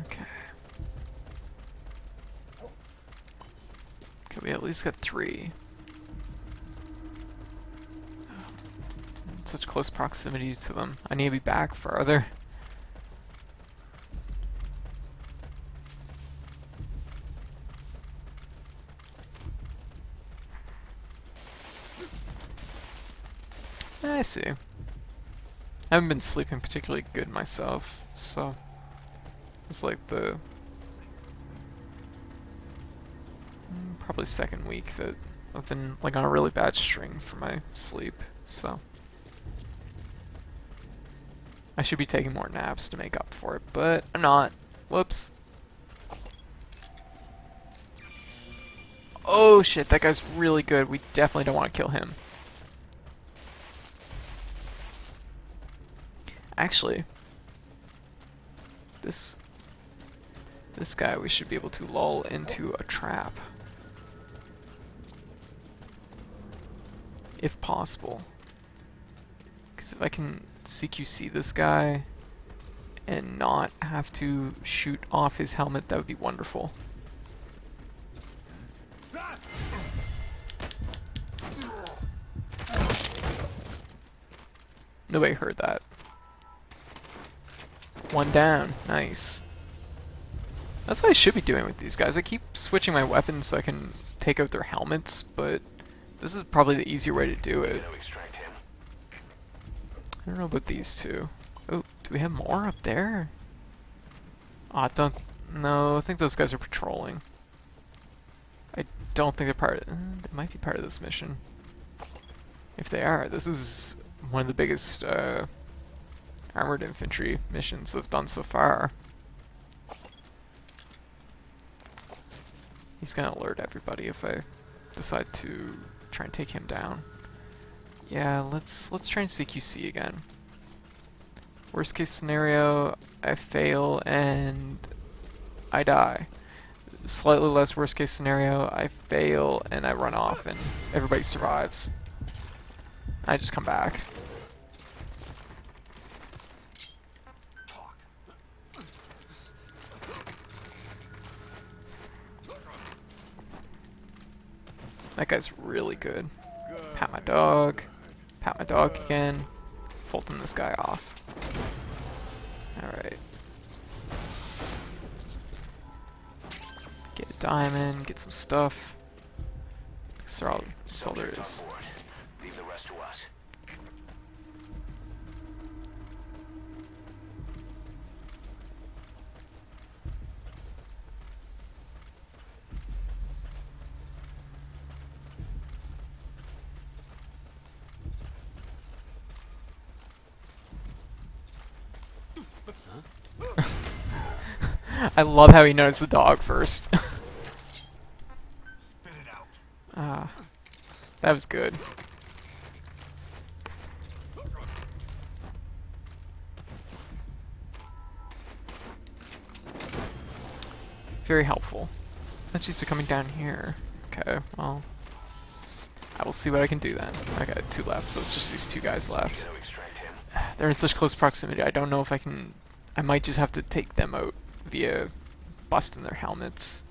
Okay. Okay, we at least got 3. In such close proximity to them. I need to be back farther. I see. I haven't been sleeping particularly good myself, so it's like the probably second week that I've been like on a really bad string for my sleep, so I should be taking more naps to make up for it, but I'm not. Whoops. Oh shit, that guy's really good. We definitely don't want to kill him. Actually, this guy we should be able to lull into a trap. If possible. Because if I can CQC this guy and not have to shoot off his helmet, that would be wonderful. Nobody heard that. One down. Nice. That's what I should be doing with these guys. I keep switching my weapons so I can take out their helmets, but this is probably the easier way to do it. I don't know about these two. Oh, do we have more up there? Ah, don't... No, I think those guys are patrolling. I don't think they're part of... they might be part of this mission. If they are, this is one of the biggest armored infantry missions I've done so far. He's gonna alert everybody if I decide to try and take him down. Yeah, let's try and CQC again. Worst case scenario, I fail and I die. Slightly less worst case scenario, I fail and I run off and everybody survives. I just come back. That guy's really good. Pat my dog. Pat my dog again. Fulton this guy off. Alright. Get a diamond, get some stuff. That's all there is. Leave the rest to us. I love how he noticed the dog first. Ah, that was good. Very helpful. She's coming down here. Okay, well, I will see what I can do then. I got 2 left, so it's just these 2 guys left. They're in such close proximity. I don't know if I can. I might just have to take them out via busting their helmets.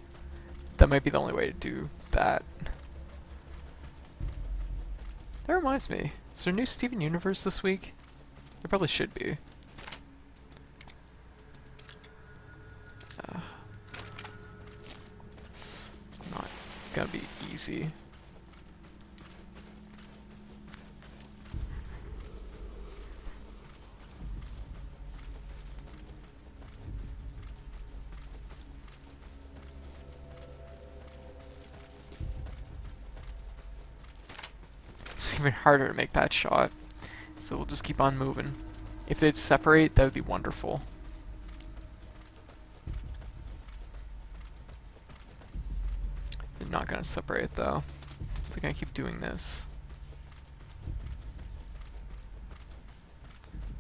That might be the only way to do that. That reminds me, is there a new Steven Universe this week? There probably should be. It's not gonna be easy. It's even harder to make that shot. So we'll just keep on moving. If they'd separate, that would be wonderful. They're not gonna separate though. They're gonna keep doing this.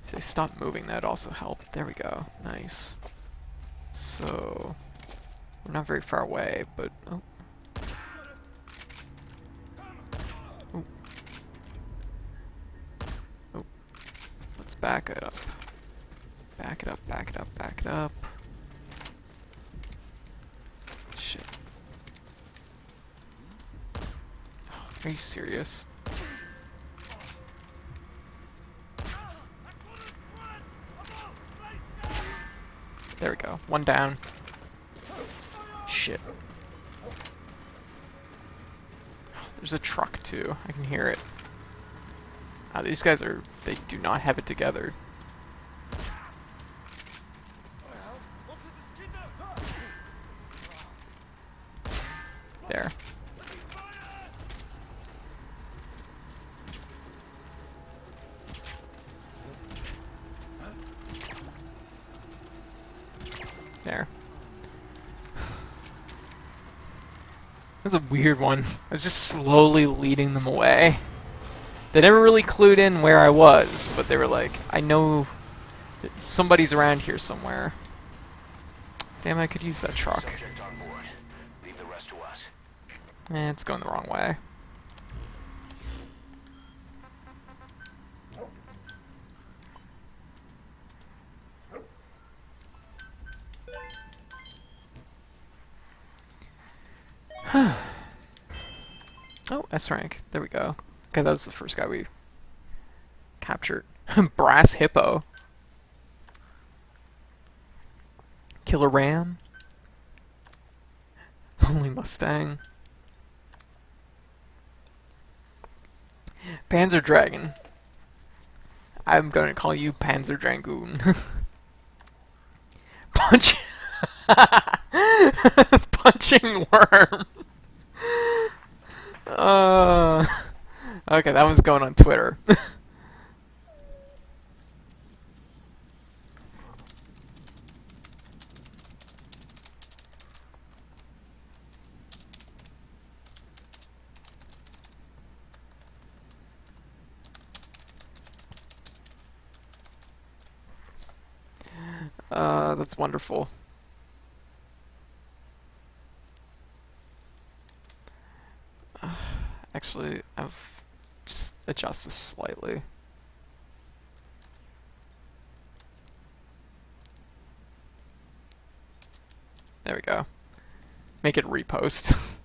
If they stop moving, that'd also help. There we go. Nice. So we're not very far away, but oh. Back it up. Back it up, back it up, back it up. Shit. Oh, are you serious? There we go. 1 down. Shit. There's a truck too. I can hear it. These guys are, they do not have it together. There. There. That's a weird one. I was just slowly leading them away. They never really clued in where I was, but they were like, I know Somebody's around here somewhere. Damn, I could use that truck. Subject on board. Leave the rest to us. It's going the wrong way. Oh, S rank. There we go. Okay, that was the first guy we captured. Brass Hippo. Killer Ram. Lonely Mustang. Panzer Dragon. I'm gonna call you Panzer Dragoon. Punch. Punching worm. Okay, that one's going on Twitter. That's wonderful. Actually, I've just adjust this slightly. There we go. Make it repost.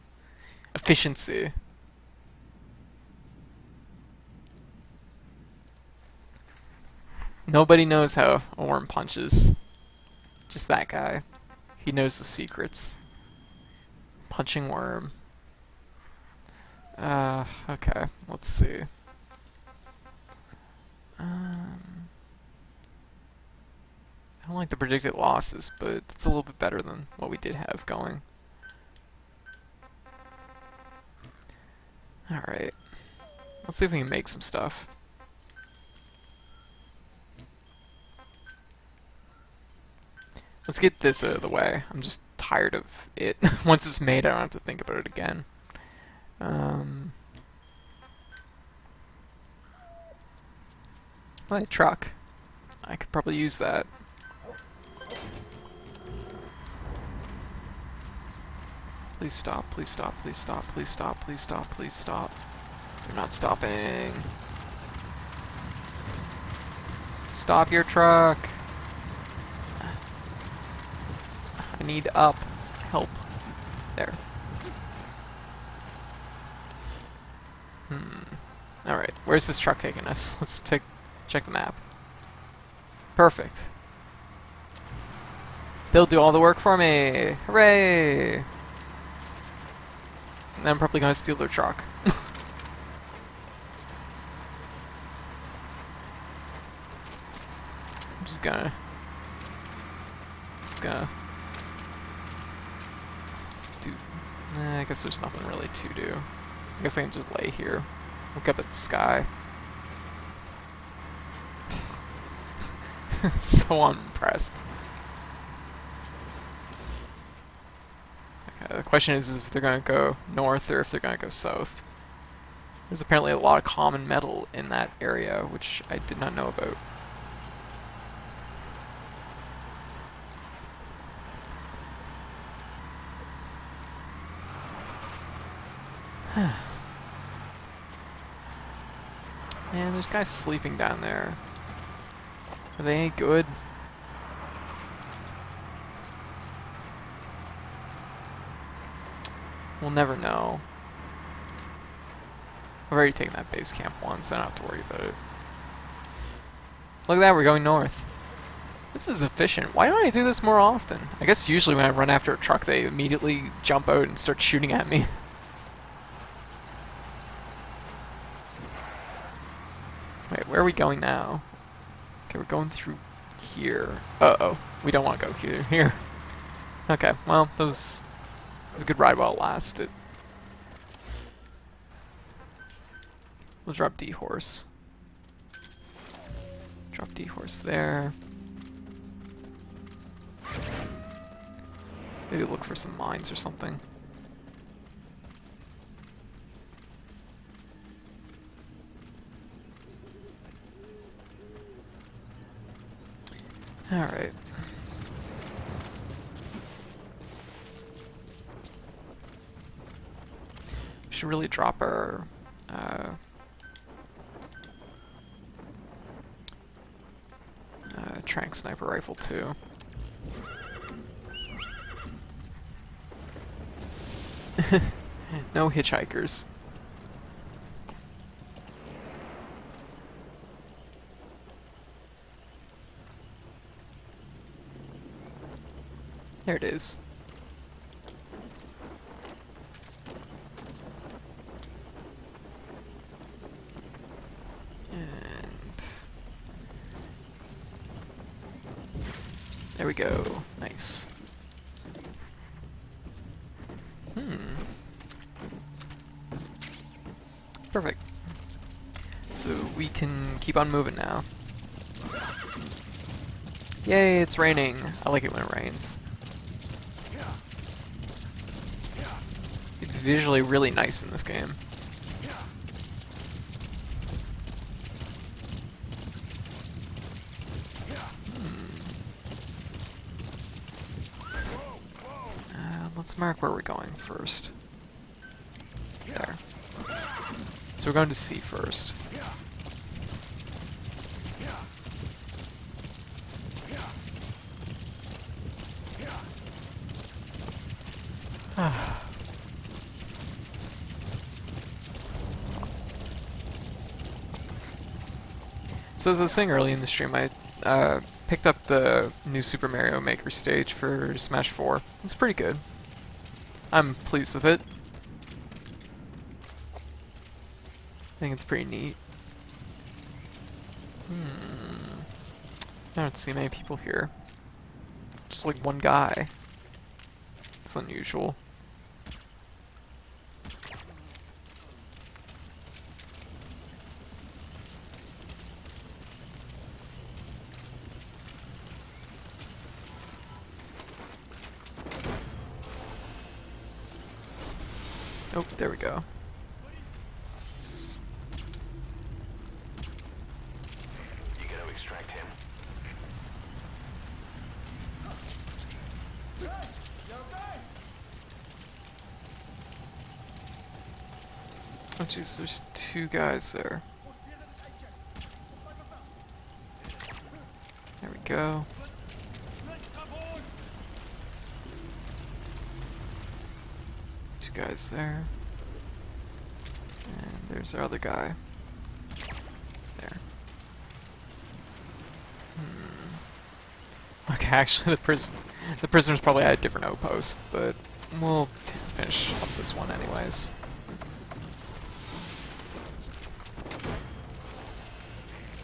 Efficiency. Nobody knows how a worm punches. Just that guy. He knows the secrets. Punching worm. Okay, let's see. I don't like the predicted losses, but it's a little bit better than what we did have going. Alright. Let's see if we can make some stuff. Let's get this out of the way. I'm just tired of it. Once it's made, I don't have to think about it again. Oh, a truck. I could probably use that. Please stop, please stop, please stop, please stop, please stop, please stop. You're not stopping. Stop your truck. I need up. Help. There. Alright, where's this truck taking us? Let's check the map. Perfect. They'll do all the work for me. Hooray! And then I'm probably gonna steal their truck. I'm just gonna do. I guess there's nothing really to do. I guess I can just lay here, look up at the sky. So unimpressed. Okay, the question is if they're gonna go north or if they're gonna go south. There's apparently a lot of common metal in that area, which I did not know about. Man, there's guys sleeping down there. Are they any good? We'll never know. I've already taken that base camp once, I don't have to worry about it. Look at that, we're going north. This is efficient. Why don't I do this more often? I guess usually when I run after a truck, they immediately jump out and start shooting at me. Wait, where are we going now? Okay, we're going through here. Uh-oh. We don't want to go here. Okay, well, that was a good ride while it lasted. We'll drop D-Horse. Drop D-Horse there. Maybe look for some mines or something. Alright. Should really drop our trank sniper rifle too. No hitchhikers. There it is. And there we go. Nice. Perfect. So we can keep on moving now. Yay, it's raining. I like it when it rains. It's visually really nice in this game. Let's mark where we're going first. There. So we're going to C first. So as I was saying early in the stream, I picked up the new Super Mario Maker stage for Smash 4. It's pretty good. I'm pleased with it. I think it's pretty neat. I don't see many people here. Just like one guy. It's unusual. Oh, there we go. You gotta extract him. Oh jeez, there's two guys there. There we go. Two guys there. And there's our other guy. There. Okay, actually the prisoner's probably at a different outpost, but we'll finish up this one anyways.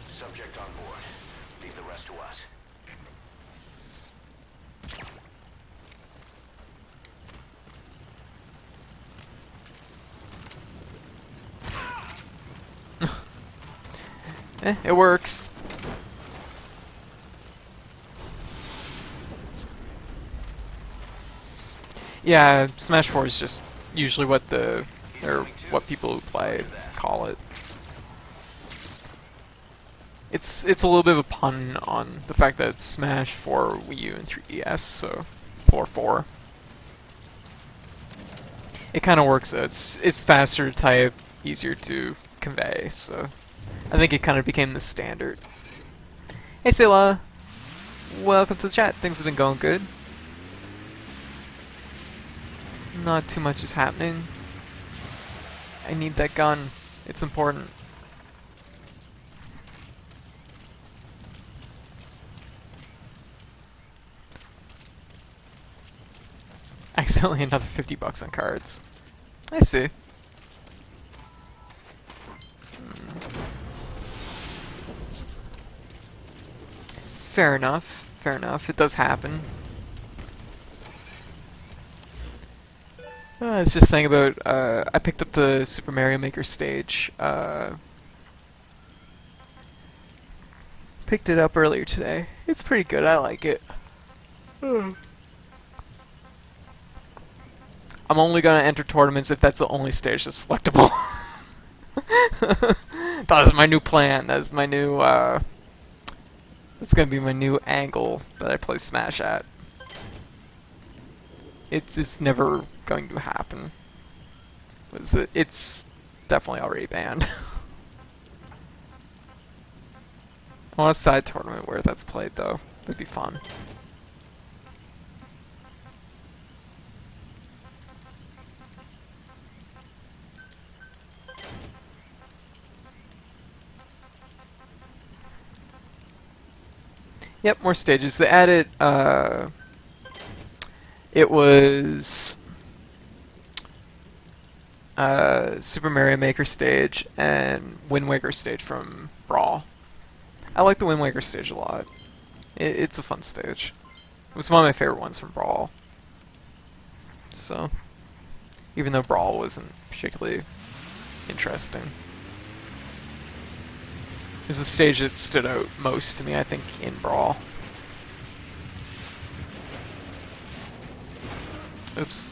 Subject on board. Leave the rest to us. It works. Yeah, Smash 4 is just usually what what people who play call it. It's a little bit of a pun on the fact that it's Smash 4 Wii U and 3DS, so 4-4. It kind of works though. It's faster to type, easier to convey, so I think it kind of became the standard. Hey Sela, welcome to the chat. Things have been going good. Not too much is happening. I need that gun. It's important. Accidentally another $50 on cards. I see. Fair enough. Fair enough. It does happen. I was just saying about, I picked up the Super Mario Maker stage. Picked it up earlier today. It's pretty good. I like it. I'm only gonna enter tournaments if that's the only stage that's selectable. That is my new plan. That is my new, That's gonna be my new angle that I play Smash at. It's just never going to happen. It's definitely already banned. I want a side tournament where that's played though. That'd be fun. Yep, more stages. They added, it was Super Mario Maker stage and Wind Waker stage from Brawl. I like the Wind Waker stage a lot. It's a fun stage. It was one of my favorite ones from Brawl. So, even though Brawl wasn't particularly interesting. It was the stage that stood out most to me, I think, in Brawl. Oops.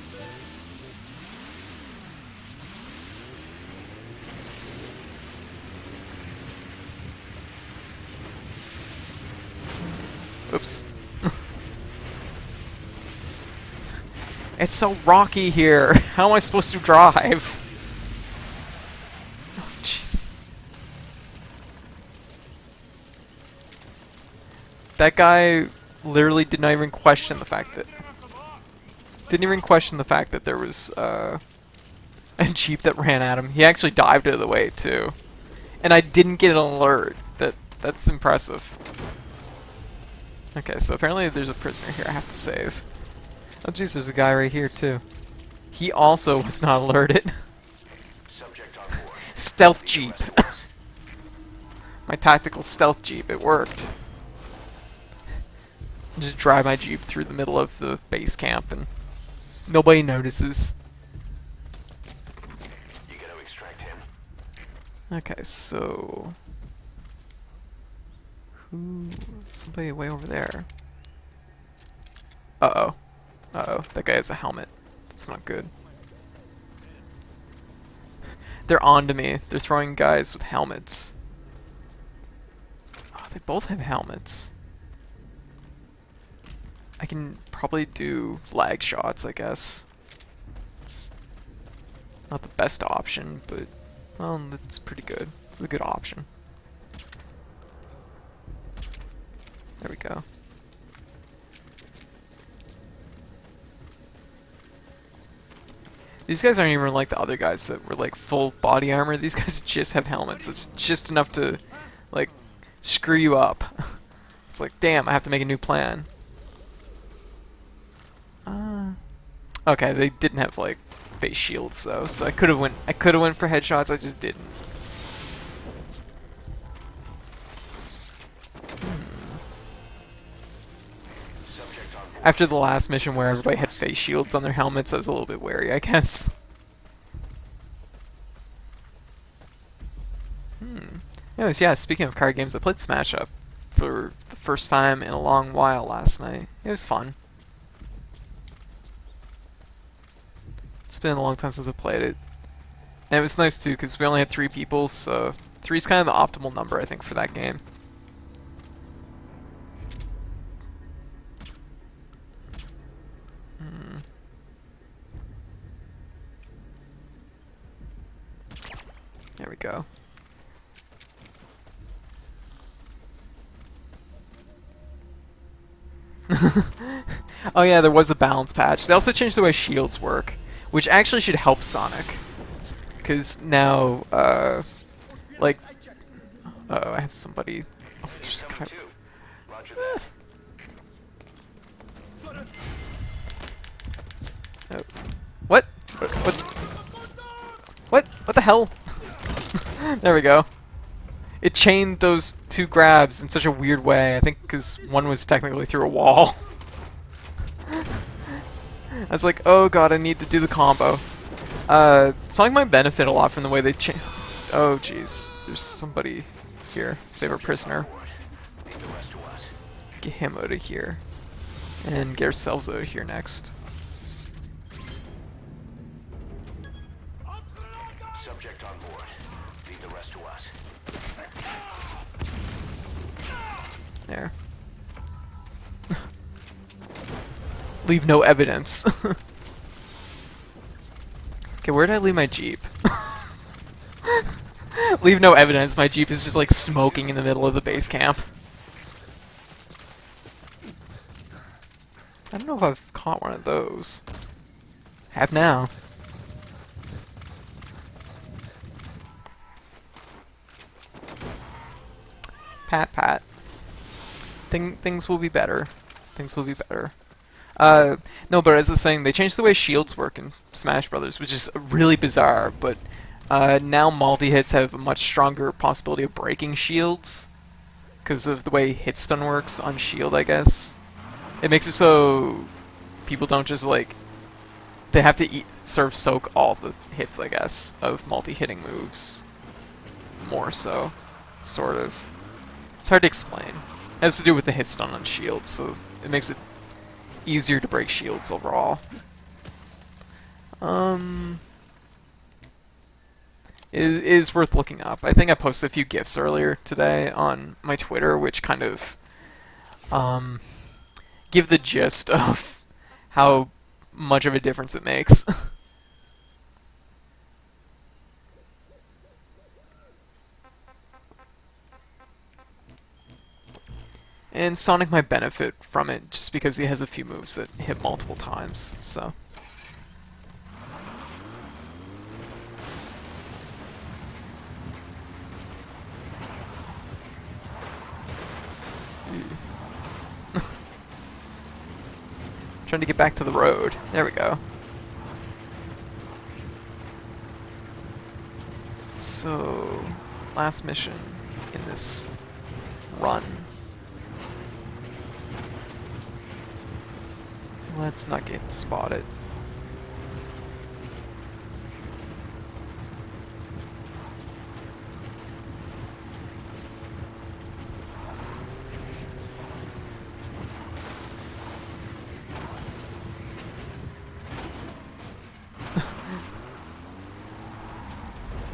Oops. It's so rocky here. How am I supposed to drive? Oh, jeez. That guy literally did not even question the fact that... Didn't even question the fact that there was a Jeep that ran at him. He actually dived out of the way, too. And I didn't get an alert. That's impressive. Okay, so apparently there's a prisoner here I have to save. Oh jeez, there's a guy right here too. He also was not alerted. Subject on board. Stealth Jeep. My tactical stealth Jeep, it worked. Just drive my Jeep through the middle of the base camp and nobody notices. You gotta extract him. Okay, so... Somebody way over there. Uh-oh. Uh-oh, that guy has a helmet. That's not good. They're on to me. They're throwing guys with helmets. Oh, they both have helmets. I can probably do lag shots, I guess. It's not the best option, but, well, it's pretty good. It's a good option. There we go. These guys aren't even like the other guys that were like full body armor. These guys just have helmets. It's just enough to like screw you up. It's like, damn, I have to make a new plan. Okay, they didn't have like face shields though, so I could have went for headshots. I just didn't. After the last mission where everybody had face shields on their helmets, I was a little bit wary, I guess. Anyways, yeah, speaking of card games, I played Smash Up for the first time in a long while last night. It was fun. It's been a long time since I played it. And it was nice too, because we only had 3 people, so 3 is kind of the optimal number, I think, for that game. There we go. Oh yeah, there was a balance patch. They also changed the way shields work, which actually should help Sonic. Because now, like... Uh-oh, I have somebody... Oh, there's a guy... Roger that. Oh. What? What? What the hell? There we go. It chained those 2 grabs in such a weird way. I think because one was technically through a wall. I was like, oh god, I need to do the combo. Sonic might benefit a lot from the way they chain. Oh jeez, there's somebody here. Save our prisoner. Get him out of here. And get ourselves out of here next. Subject on board. Leave the rest to us. There. Leave no evidence. Okay, where did I leave my Jeep? Leave no evidence. My Jeep is just like smoking in the middle of the base camp. I don't know if I've caught one of those. Have now. Pat, pat. Things will be better. Things will be better. No, but as I was saying, they changed the way shields work in Smash Brothers, which is really bizarre, but now multi-hits have a much stronger possibility of breaking shields because of the way hit stun works on shield, I guess. It makes it so people don't just, like, they have to sort of soak all the hits, I guess, of multi-hitting moves. More so. Sort of. It's hard to explain. It has to do with the hit stun on shields, so it makes it easier to break shields overall. It is worth looking up. I think I posted a few GIFs earlier today on my Twitter, which kind of give the gist of how much of a difference it makes. And Sonic might benefit from it just because he has a few moves that hit multiple times, so. Trying to get back to the road. There we go. So, last mission in this run. Let's not get spotted.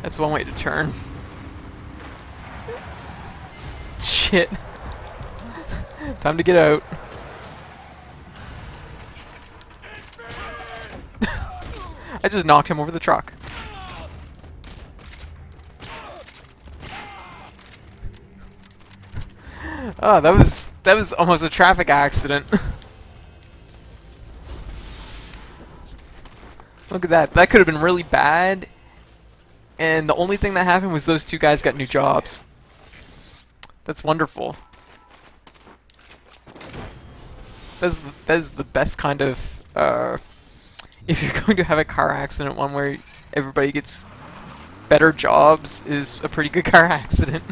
That's one way to turn. Shit. Time to get out. I just knocked him over the truck. Oh, that was almost a traffic accident. Look at that. That could have been really bad. And the only thing that happened was those two guys got new jobs. That's wonderful. That is the best kind of if you're going to have a car accident, one where everybody gets better jobs is a pretty good car accident.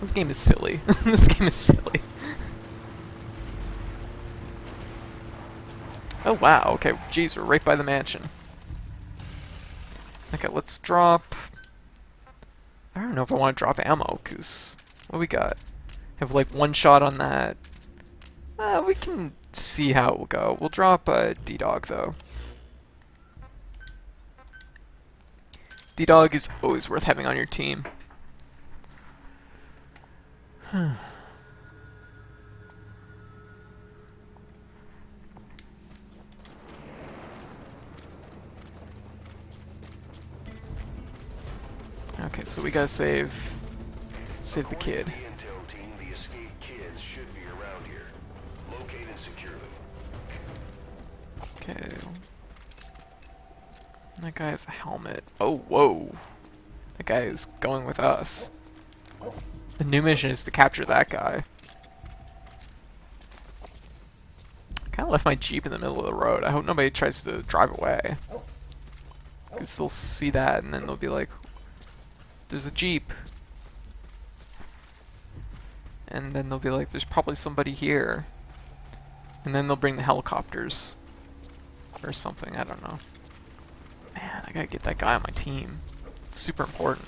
This game is silly. This game is silly. Oh wow, okay, geez, we're right by the mansion. Okay, let's drop... I don't know if I want to drop ammo, because... What we got? Have like one shot on that. We can see how it will go. We'll drop D-Dog, though. D-Dog is always worth having on your team. Okay, so we gotta save the kid. Intel team, the escaped kids should be around here. Locate and secure them. Okay. That guy has a helmet. Oh, whoa. That guy is going with us. The new mission is to capture that guy. I kind of left my Jeep in the middle of the road. I hope nobody tries to drive away. Because they'll see that and then they'll be like, there's a Jeep. And then they'll be like, there's probably somebody here. And then they'll bring the helicopters. Or something, I don't know. Man, I gotta get that guy on my team. It's super important.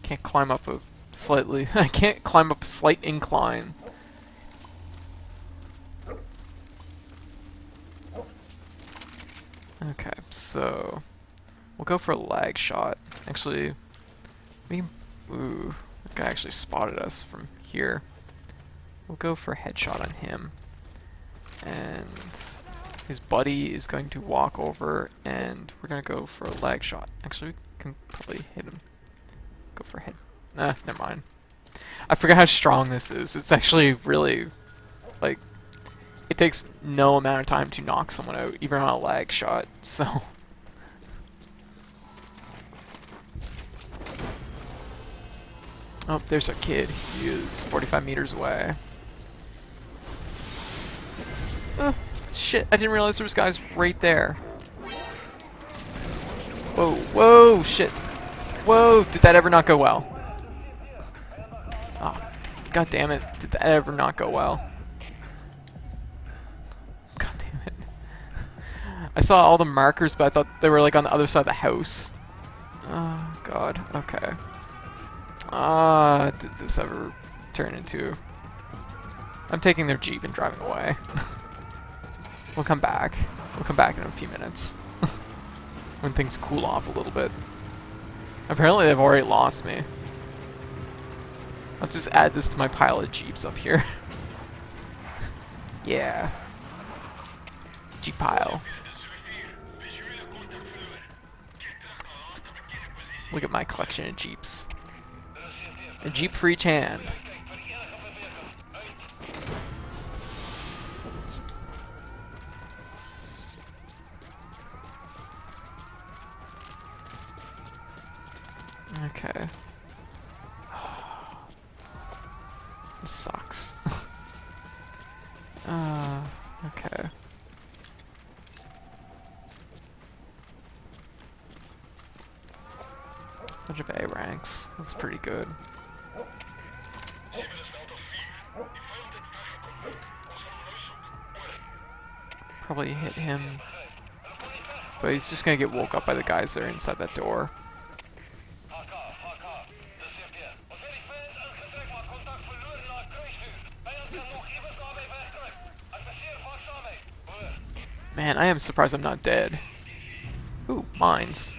Can't climb up a slightly... I can't climb up a slight incline. Okay, so we'll go for a lag shot. Actually, we can, ooh, that guy actually spotted us from here. We'll go for a headshot on him. And his buddy is going to walk over, and we're going to go for a lag shot. Actually, we can probably hit him. Go for a head. Nah, never mind. I forgot how strong this is. It's actually really, like, it takes no amount of time to knock someone out, even on a lag shot, so... Oh, there's our kid. He is 45 meters away. Shit, I didn't realize there was guys right there. Whoa, whoa, shit. Whoa, did that ever not go well? Oh, god damn it. Did that ever not go well? God damn it. I saw all the markers, but I thought they were like on the other side of the house. Oh, god. Okay. Did this ever turn into... I'm taking their Jeep and driving away. We'll come back. We'll come back in a few minutes. When things cool off a little bit. Apparently they've already lost me. I'll just add this to my pile of Jeeps up here. Yeah. Jeep pile. Look at my collection of Jeeps. A Jeep for each hand. Okay. This sucks. Okay. Bunch of A ranks. That's pretty good. Probably hit him. But he's just gonna get woke up by the guys that are inside that door. Man, I am surprised I'm not dead. Ooh, mines.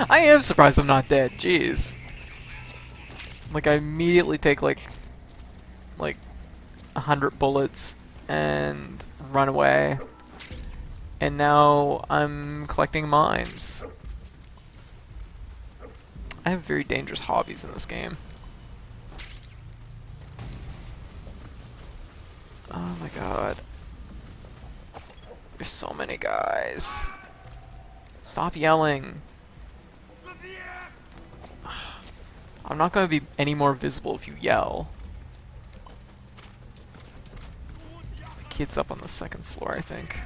I am surprised I'm not dead, jeez. Like, I immediately take like 100 bullets and run away. And now I'm collecting mines. I have very dangerous hobbies in this game. Oh my god. There's so many guys. Stop yelling. I'm not going to be any more visible if you yell. The kid's up on the second floor, I think.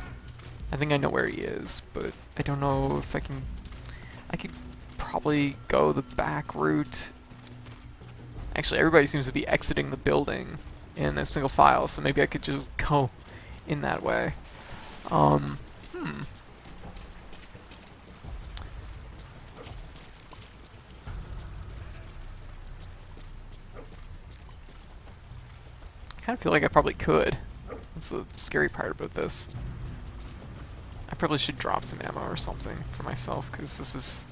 I think I know where he is, but I don't know if I can... I could probably go the back route. Actually, everybody seems to be exiting the building in a single file, so maybe I could just go in that way. I kind of feel like I probably could. That's the scary part about this. I probably should drop some ammo or something for myself, because this is...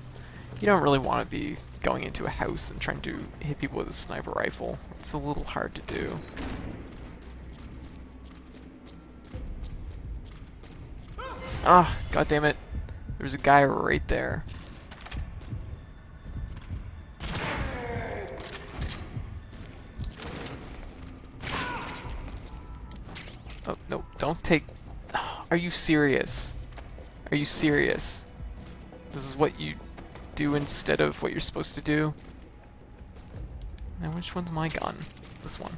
You don't really want to be going into a house and trying to hit people with a sniper rifle. It's a little hard to do. Ah, god damn it. There's a guy right there. Oh, no, don't take... Are you serious? Are you serious? This is what you do instead of what you're supposed to do? Now, which one's my gun? This one.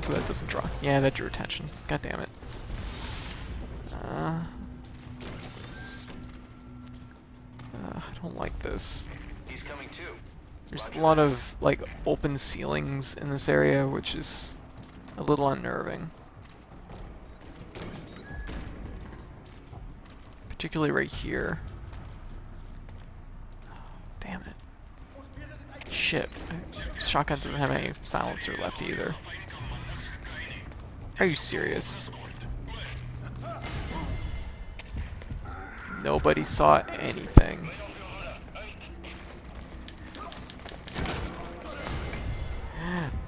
So that doesn't draw. Yeah, that drew attention. God damn it. I don't like this. He's coming too. There's a lot of like open ceilings in this area, which is a little unnerving. Particularly right here. Damn it. Shit. Shotgun doesn't have any silencer left either. Are you serious? Nobody saw anything.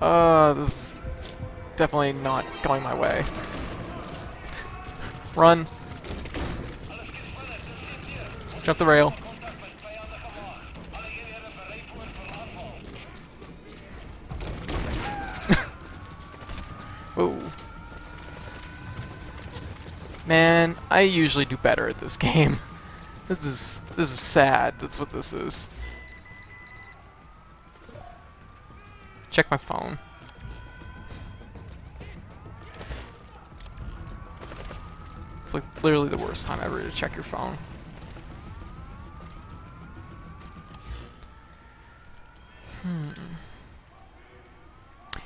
This is definitely not going my way. Run. Jump the rail. Whoa. Man, I usually do better at this game. This is sad. That's what this is. Check my phone. It's like literally the worst time ever to check your phone.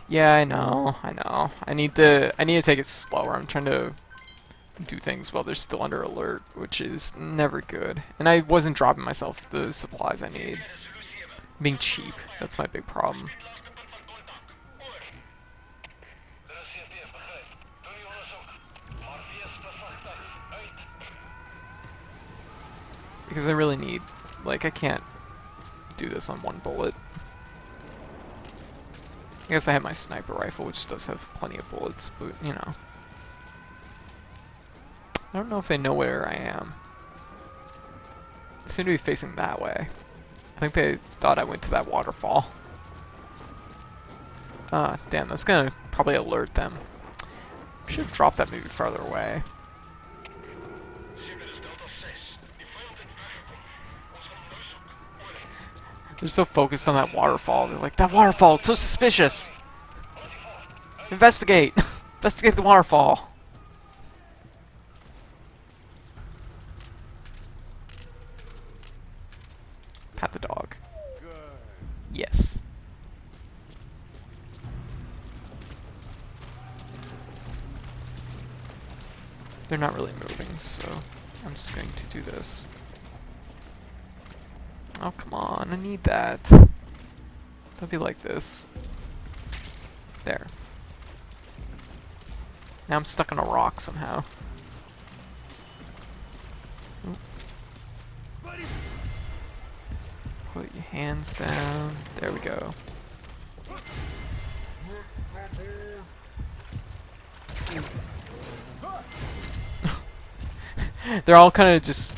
Yeah, I know. I need to take it slower. I'm trying to do things while they're still under alert, which is never good. And I wasn't dropping myself the supplies I need. Being cheap. That's my big problem. Because I really need, like, I can't do this on one bullet. I guess I have my sniper rifle, which does have plenty of bullets, but, you know. I don't know if they know where I am. They seem to be facing that way. I think they thought I went to that waterfall. Ah, damn, that's gonna probably alert them. Should have dropped that maybe farther away. They're so focused on that waterfall. They're like, that waterfall, it's so suspicious! Investigate! Investigate the waterfall! Pat the dog. Yes. They're not really moving, so I'm just going to do this. Oh, come on, I need that. Don't be like this. There. Now I'm stuck on a rock somehow. Oop. Put your hands down. There we go. They're all kind of just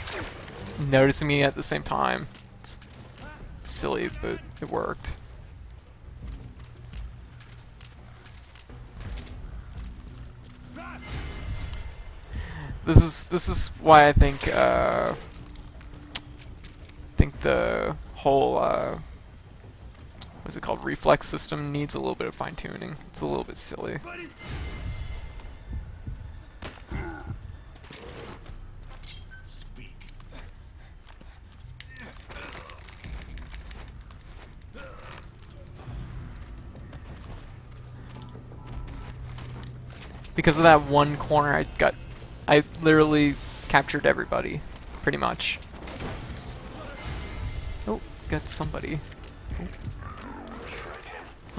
noticing me at the same time. It's silly, but it worked. This is why I think the whole what's it called, reflex system needs a little bit of fine tuning. It's a little bit silly. Because of that one corner, I literally captured everybody, pretty much. Oh, got somebody.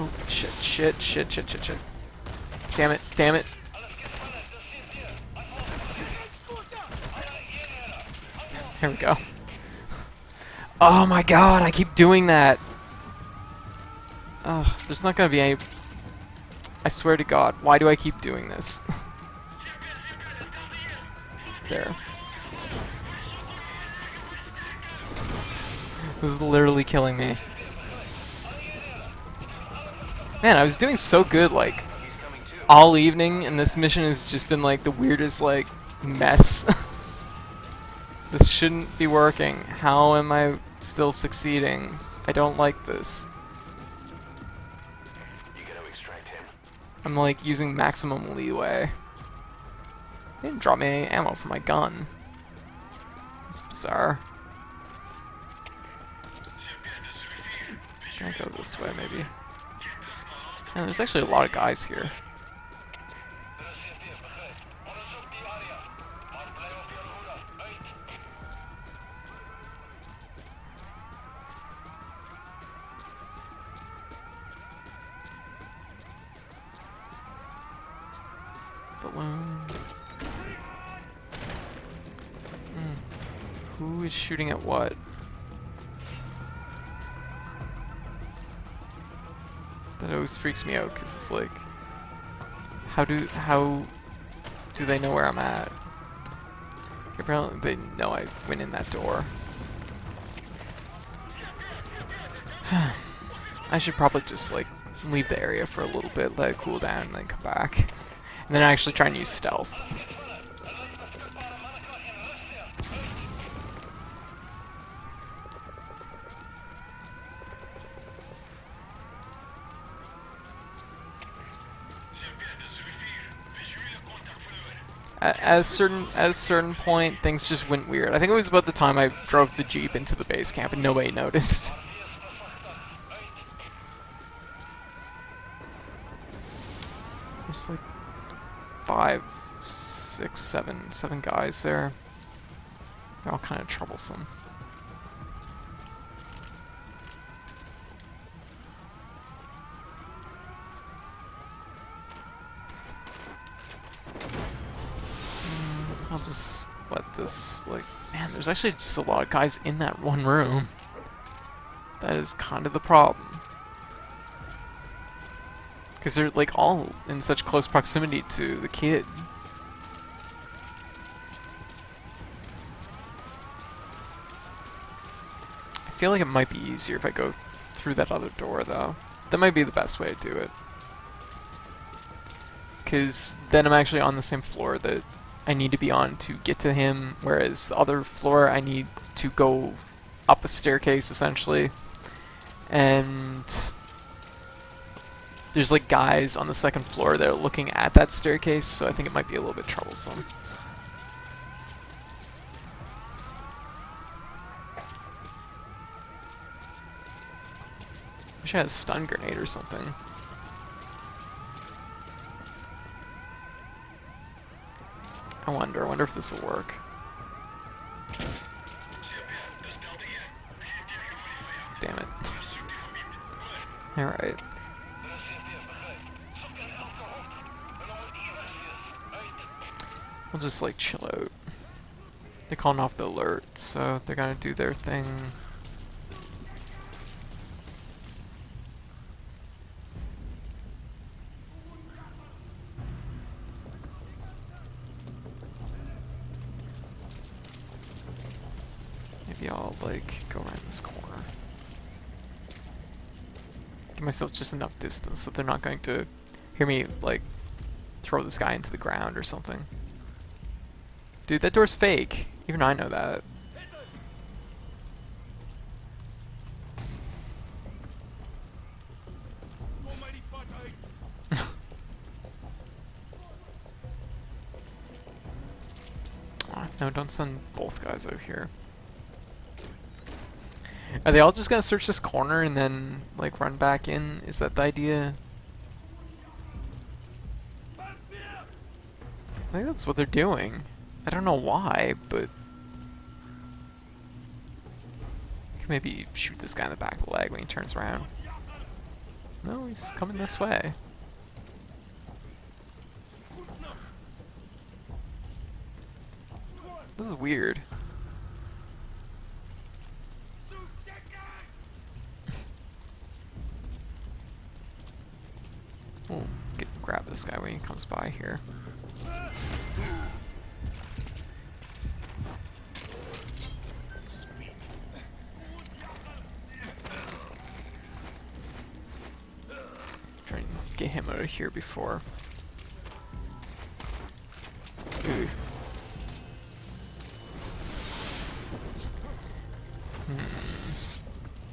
Oh, shit. Damn it. Here we go. Oh my god, I keep doing that. Ugh, there's not gonna be any... I swear to God, why do I keep doing this? There. This is literally killing me. Man, I was doing so good, like, all evening, and this mission has just been, like, the weirdest, like, mess. This shouldn't be working. How am I still succeeding? I don't like this. I'm like using maximum leeway. They didn't drop me any ammo for my gun. That's bizarre. Can I go this way maybe? Yeah, there's actually a lot of guys here. Balloon. Who is shooting at what? That always freaks me out because it's like, how do they know where I'm at? Apparently they know I went in that door. I should probably just like leave the area for a little bit, let it cool down, and then come back. And then actually try and use stealth. At a certain point, things just went weird. I think it was about the time I drove the Jeep into the base camp and nobody noticed. There's like 5, 6, 7 guys there. They're all kind of troublesome. I'll just let this, like, man, there's actually just a lot of guys in that one room. That is kind of the problem. Because they're, like, all in such close proximity to the kid. I feel like it might be easier if I go through that other door, though. That might be the best way to do it. Because then I'm actually on the same floor that I need to be on to get to him, whereas the other floor I need to go up a staircase, essentially. And there's like guys on the second floor that are looking at that staircase, so I think it might be a little bit troublesome. Wish I had a stun grenade or something. I wonder if this will work. Damn it. Alright. We'll just like chill out. They're calling off the alert, so they're gonna do their thing. Maybe I'll like go around this corner. Give myself just enough distance that they're not going to hear me like throw this guy into the ground or something. Dude, that door's fake. Even I know that. No, don't send both guys out here. Are they all just gonna search this corner and then like run back in? Is that the idea? I think that's what they're doing. I don't know why, but maybe shoot this guy in the back of the leg when he turns around. No, he's coming this way. This is weird. We'll grab this guy when he comes by here. Try and get him out of here before. Ooh.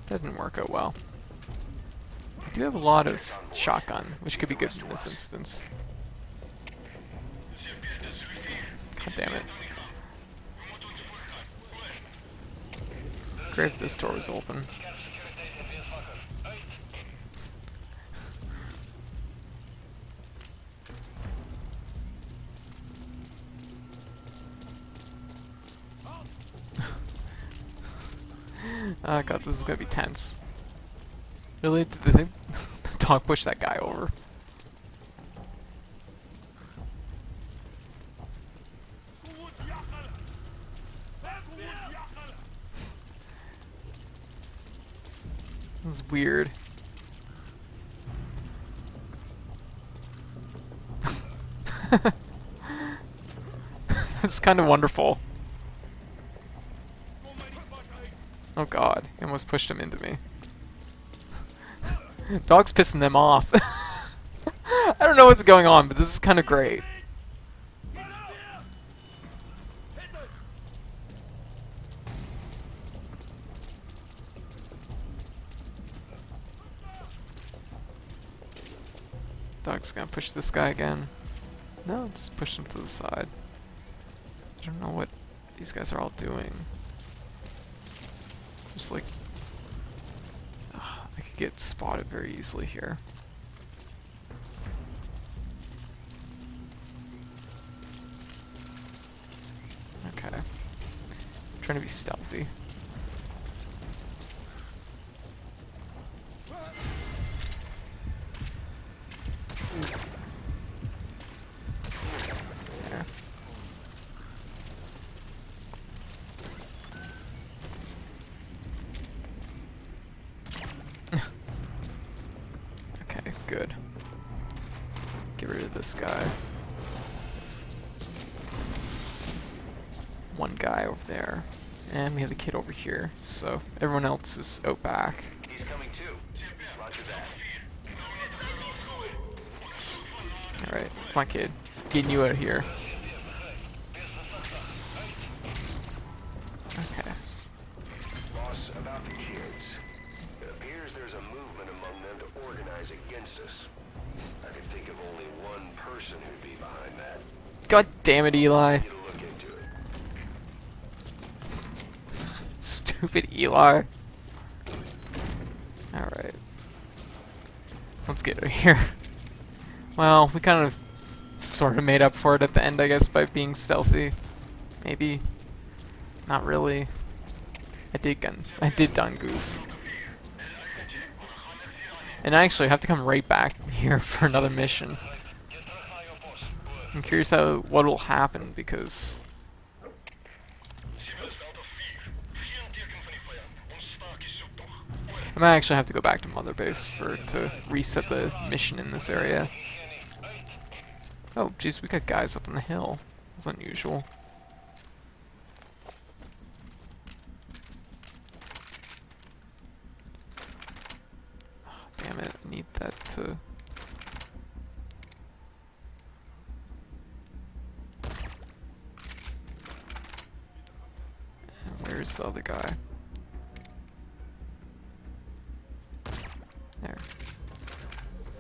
That didn't work out well. I do have a lot of shotgun, which could be good in this instance. God damn it. Great if this door was open. Oh god, this is gonna be tense. Really? Did the dog push that guy over? This is weird. It's kind of wonderful. Oh god, he almost pushed him into me. Dog's pissing them off. I don't know what's going on, but this is kind of great. Dog's gonna push this guy again. No, just push him to the side. I don't know what these guys are all doing. Just like... I could get spotted very easily here. Okay. I'm trying to be stealthy. There. Okay, good. Get rid of this guy. One guy over there. And we have the kid over here. So everyone else is out back. He's coming too. Roger that. Alright, come on kid. Getting you out of here. Okay. Boss, about the kids. It appears there's a movement among them to organize against us. I can think of only one person who'd be behind that. God damn it, Eli. Get a look into it. Stupid Eli. Alright. Let's get out of here. Well, we kind of sort of made up for it at the end, I guess, by being stealthy. Maybe. Not really. I did done goof. And I actually have to come right back here for another mission. I'm curious what will happen, because I might actually have to go back to Mother Base to reset the mission in this area. Oh, jeez, we got guys up on the hill. That's unusual. Oh, damn it, I need that to... And where's the other guy? There.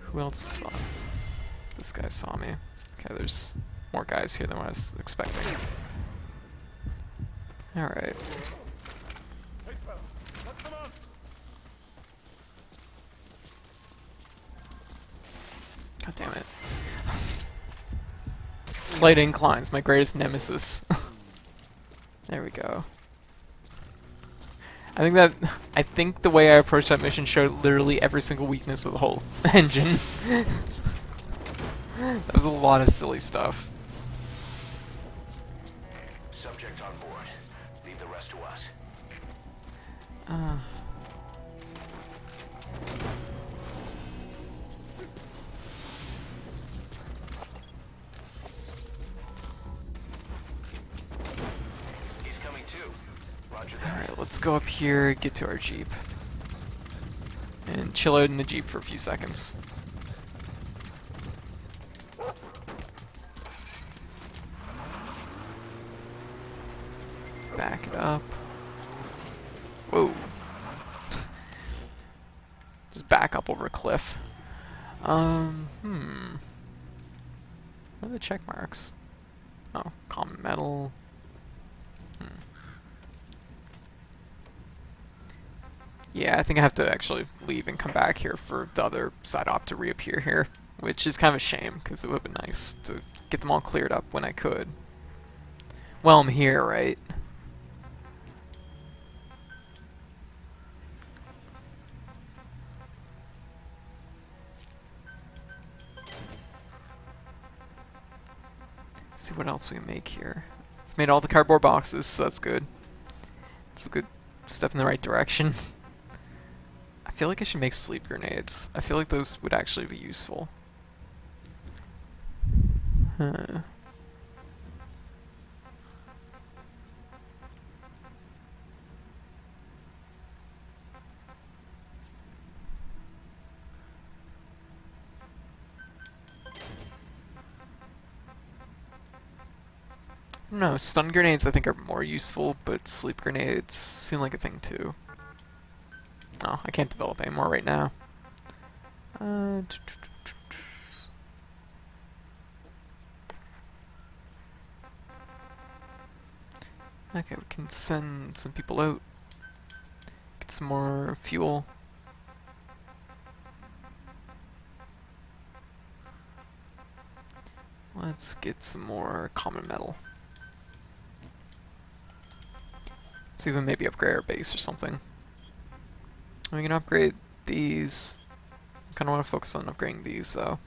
Who else saw? This guy saw me. Okay, there's more guys here than what I was expecting. Alright. God damn it. Slight inclines, my greatest nemesis. There we go. I think the way I approached that mission showed literally every single weakness of the whole engine. That was a lot of silly stuff. Subject on board. Leave the rest to us. He's coming too. Roger that. Alright, let's go up here, get to our Jeep. And chill out in the Jeep for a few seconds. Back it up. Whoa. Just back up over a cliff. What are the check marks? Oh, common metal. Yeah, I think I have to actually leave and come back here for the other side op to reappear here, which is kind of a shame, because it would have been nice to get them all cleared up when I could. Well, I'm here, right? See what else we can make here. I've made all the cardboard boxes, so that's good. It's a good step in the right direction. I feel like I should make sleep grenades. I feel like those would actually be useful. Huh. No, stun grenades I think are more useful, but sleep grenades seem like a thing too. Oh, I can't develop any more right now. Okay, we can send some people out. Get some more fuel. Let's get some more common metal. Let's even maybe upgrade our base or something. We can upgrade these. I kind of want to focus on upgrading these though.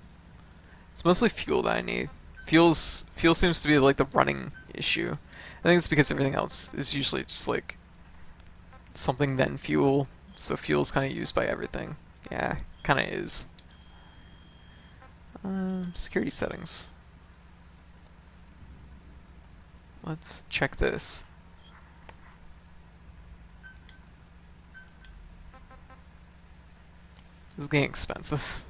It's mostly fuel that I need. Fuel seems to be like the running issue. I think it's because everything else is usually just like something then fuel. So fuel's kind of used by everything. Yeah, kind of is. Security settings. Let's check this. This is getting expensive.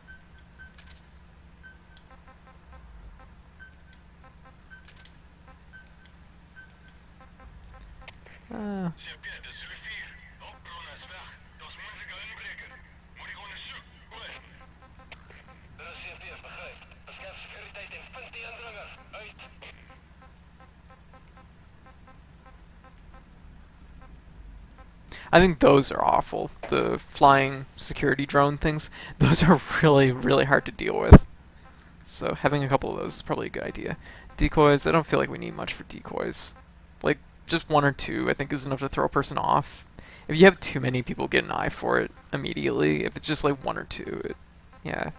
I think those are awful. The flying security drone things, those are really, really hard to deal with. So having a couple of those is probably a good idea. Decoys, I don't feel like we need much for decoys. Like, just one or two I think is enough to throw a person off. If you have too many people get an eye for it immediately, if it's just like one or two, yeah.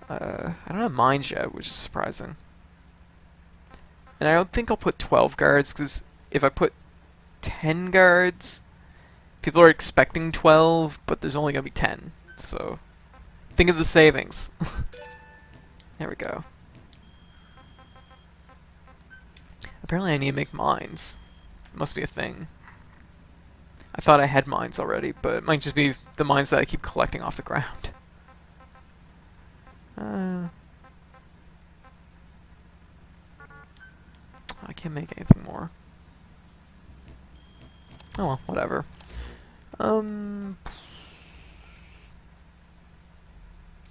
I don't have mines yet, which is surprising. And I don't think I'll put 12 guards, because if I put 10 guards, people are expecting 12, but there's only going to be 10. So, think of the savings. There we go. Apparently I need to make mines. It must be a thing. I thought I had mines already, but it might just be the mines that I keep collecting off the ground. I can't make anything more. Oh well, whatever.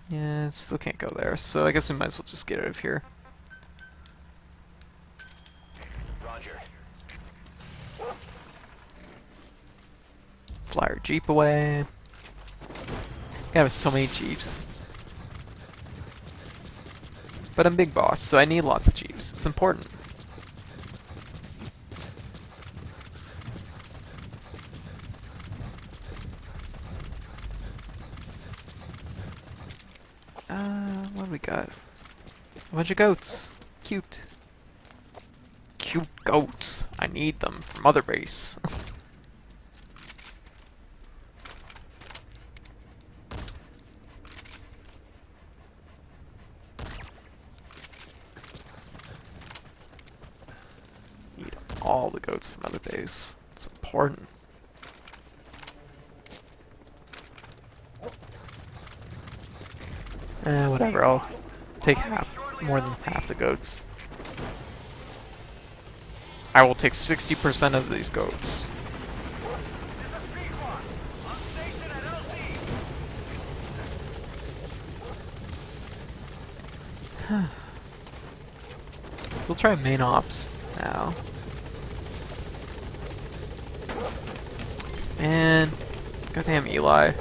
Yeah, still can't go there, so I guess we might as well just get out of here. Roger. Fly our Jeep away. We have so many Jeeps. But I'm Big Boss, so I need lots of Jeeps. It's important. What do we got? A bunch of goats. Cute. Cute goats. I need them for Mother Base. Need all the goats for Mother Base. It's important. Whatever, I'll take more than half the goats. I will take 60% of these goats. So we'll try main ops now. And goddamn Eli.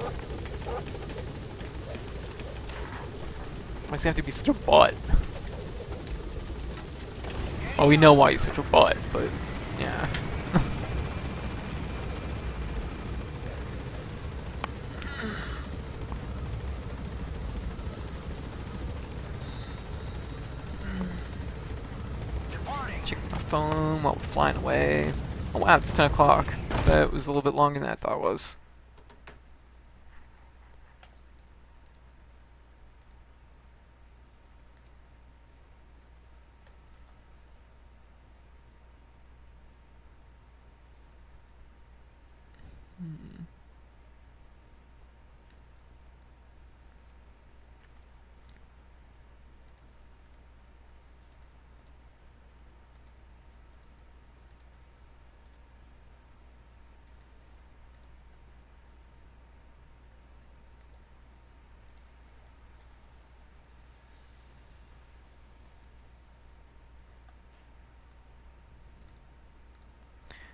Why does he have to be such a butt? Well, we know why he's such a butt, but yeah. Check my phone while we're flying away. Oh wow, it's 10 o'clock. That was a little bit longer than I thought it was.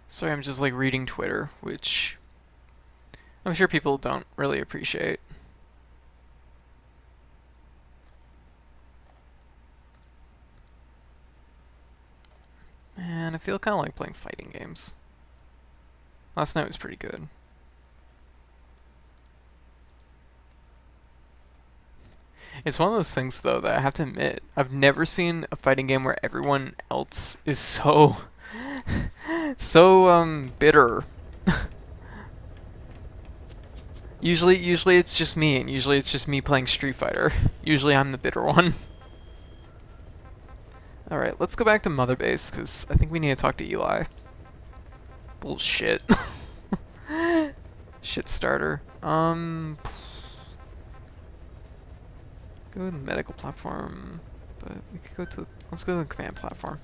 Sorry, I'm just like reading Twitter, which I'm sure people don't really appreciate. Man, I feel kind of like playing fighting games. Last night was pretty good. It's one of those things, though, that I have to admit, I've never seen a fighting game where everyone else is so, bitter. Usually it's just me, and usually it's just me playing Street Fighter. Usually I'm the bitter one. Alright, let's go back to Mother Base, because I think we need to talk to Eli. Bullshit. Shit starter. Go to the medical platform, but we could go to, let's go to the command platform.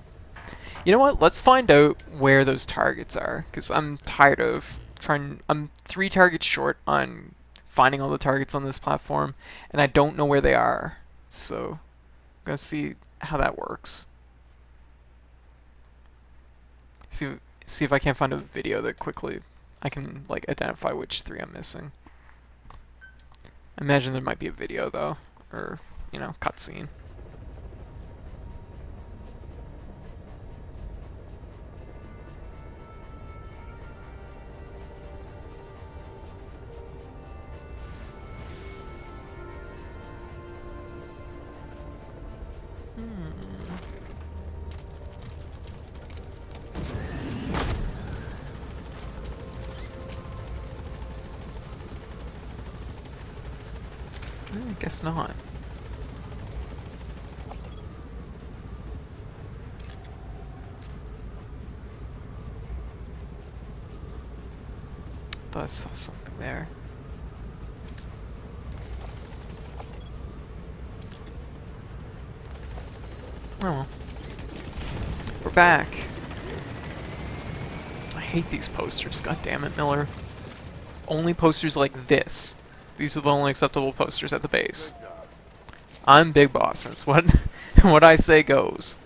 You know what? Let's find out where those targets are, because I'm tired of I'm 3 targets short on finding all the targets on this platform, and I don't know where they are. So, I'm gonna see how that works. See if I can't find a video that quickly I can like identify which 3 I'm missing. I imagine there might be a video though, or cutscene. I guess not. Thought I saw something there. Oh well. We're back. I hate these posters, god damn it, Miller. Only posters like this. These are the only acceptable posters at the base. I'm Big Boss, that's what what I say goes.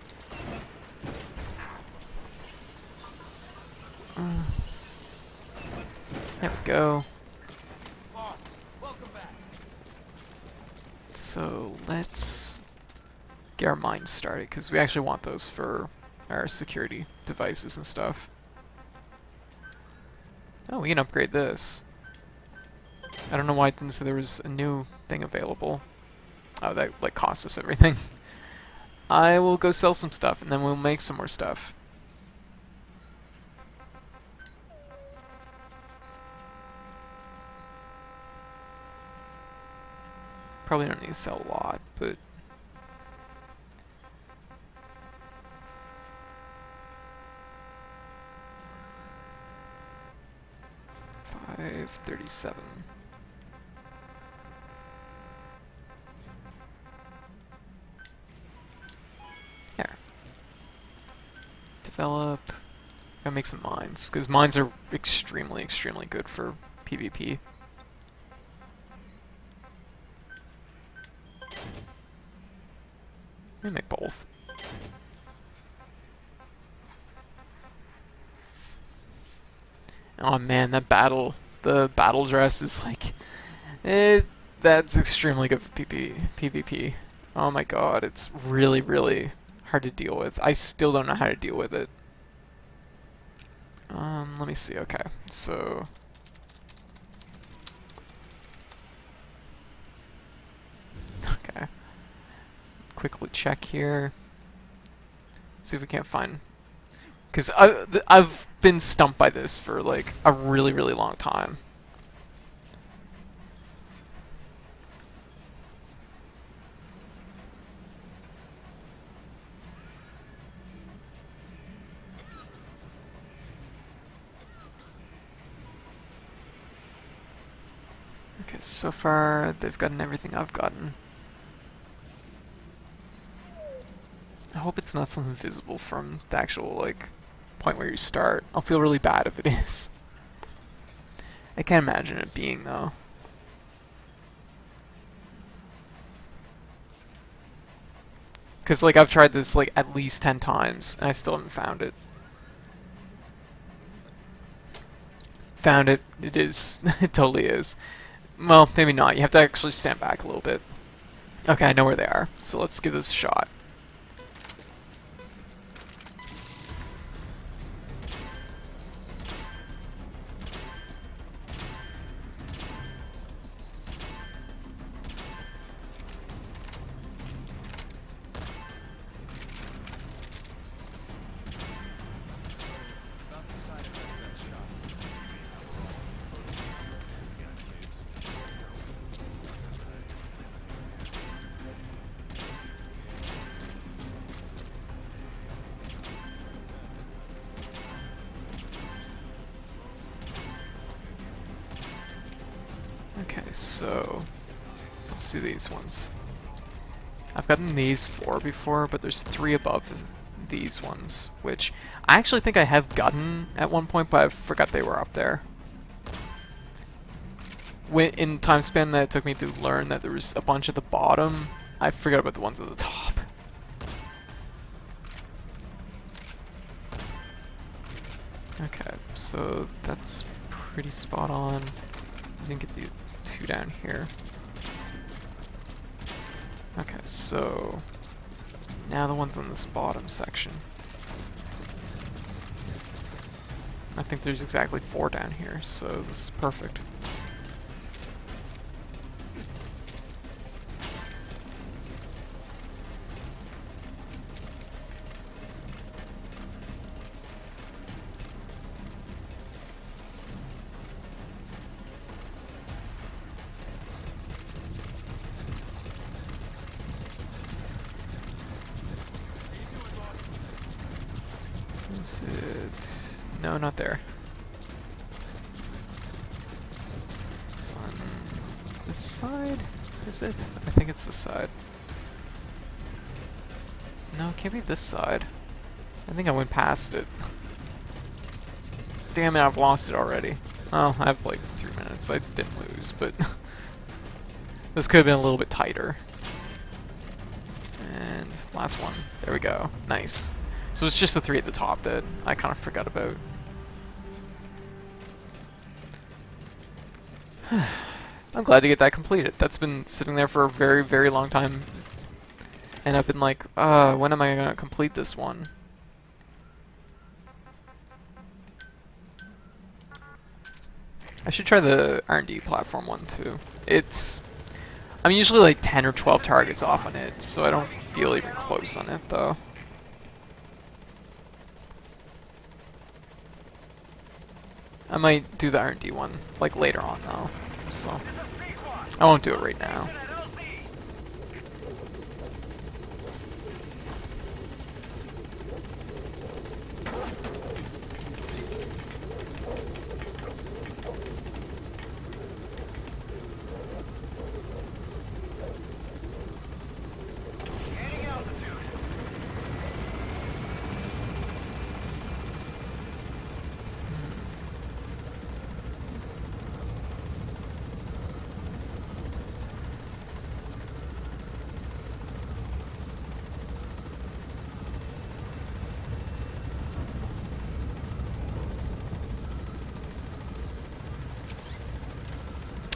There we go. So let's get our mines started, because we actually want those for our security devices and stuff. Oh, we can upgrade this. I don't know why it didn't say there was a new thing available. Oh, that like cost us everything. I will go sell some stuff, and then we'll make some more stuff. Probably don't need to sell a lot, but... $537. Here. Develop. Gotta make some mines, because mines are extremely, extremely good for PvP. Let me make both. Oh man, the battle dress is like, that's extremely good for PvP. Oh my god, it's really, really hard to deal with. I still don't know how to deal with it. Let me see, okay, so... Okay. Quickly check here. See if we can't find... Because I've been stumped by this for like a really, really long time. Okay, so far they've gotten everything I've gotten. I hope it's not something visible from the actual like point where you start. I'll feel really bad if it is. I can't imagine it being though. Cause like I've tried this like at least 10 times and I still haven't found it. found it. It is. It totally is. Well, maybe not. You have to actually stand back a little bit. Okay, I know where they are. So let's give this a shot. Okay, so let's do these ones. I've gotten these 4 before, but there's 3 above these ones, which I actually think I have gotten at one point, but I forgot they were up there. In the time span that it took me to learn that there was a bunch at the bottom, I forgot about the ones at the top. Okay, so that's pretty spot on. I didn't get the 2 down here. Okay, so now the ones in this bottom section. I think there's exactly 4 down here, so this is perfect. Is it? No, not there. It's on this side? Is it? I think it's this side. No, it can't be this side. I think I went past it. Damn it, I've lost it already. Oh, I have like 3 minutes. I didn't lose, but this could have been a little bit tighter. And last one. There we go. Nice. So it's just the 3 at the top that I kind of forgot about. I'm glad to get that completed. That's been sitting there for a very, very long time. And I've been like, when am I going to complete this one? I should try the R&D platform one too. I'm usually like 10 or 12 targets off on it, so I don't feel even close on it though. I might do the R&D one, like, later on, though, so I won't do it right now.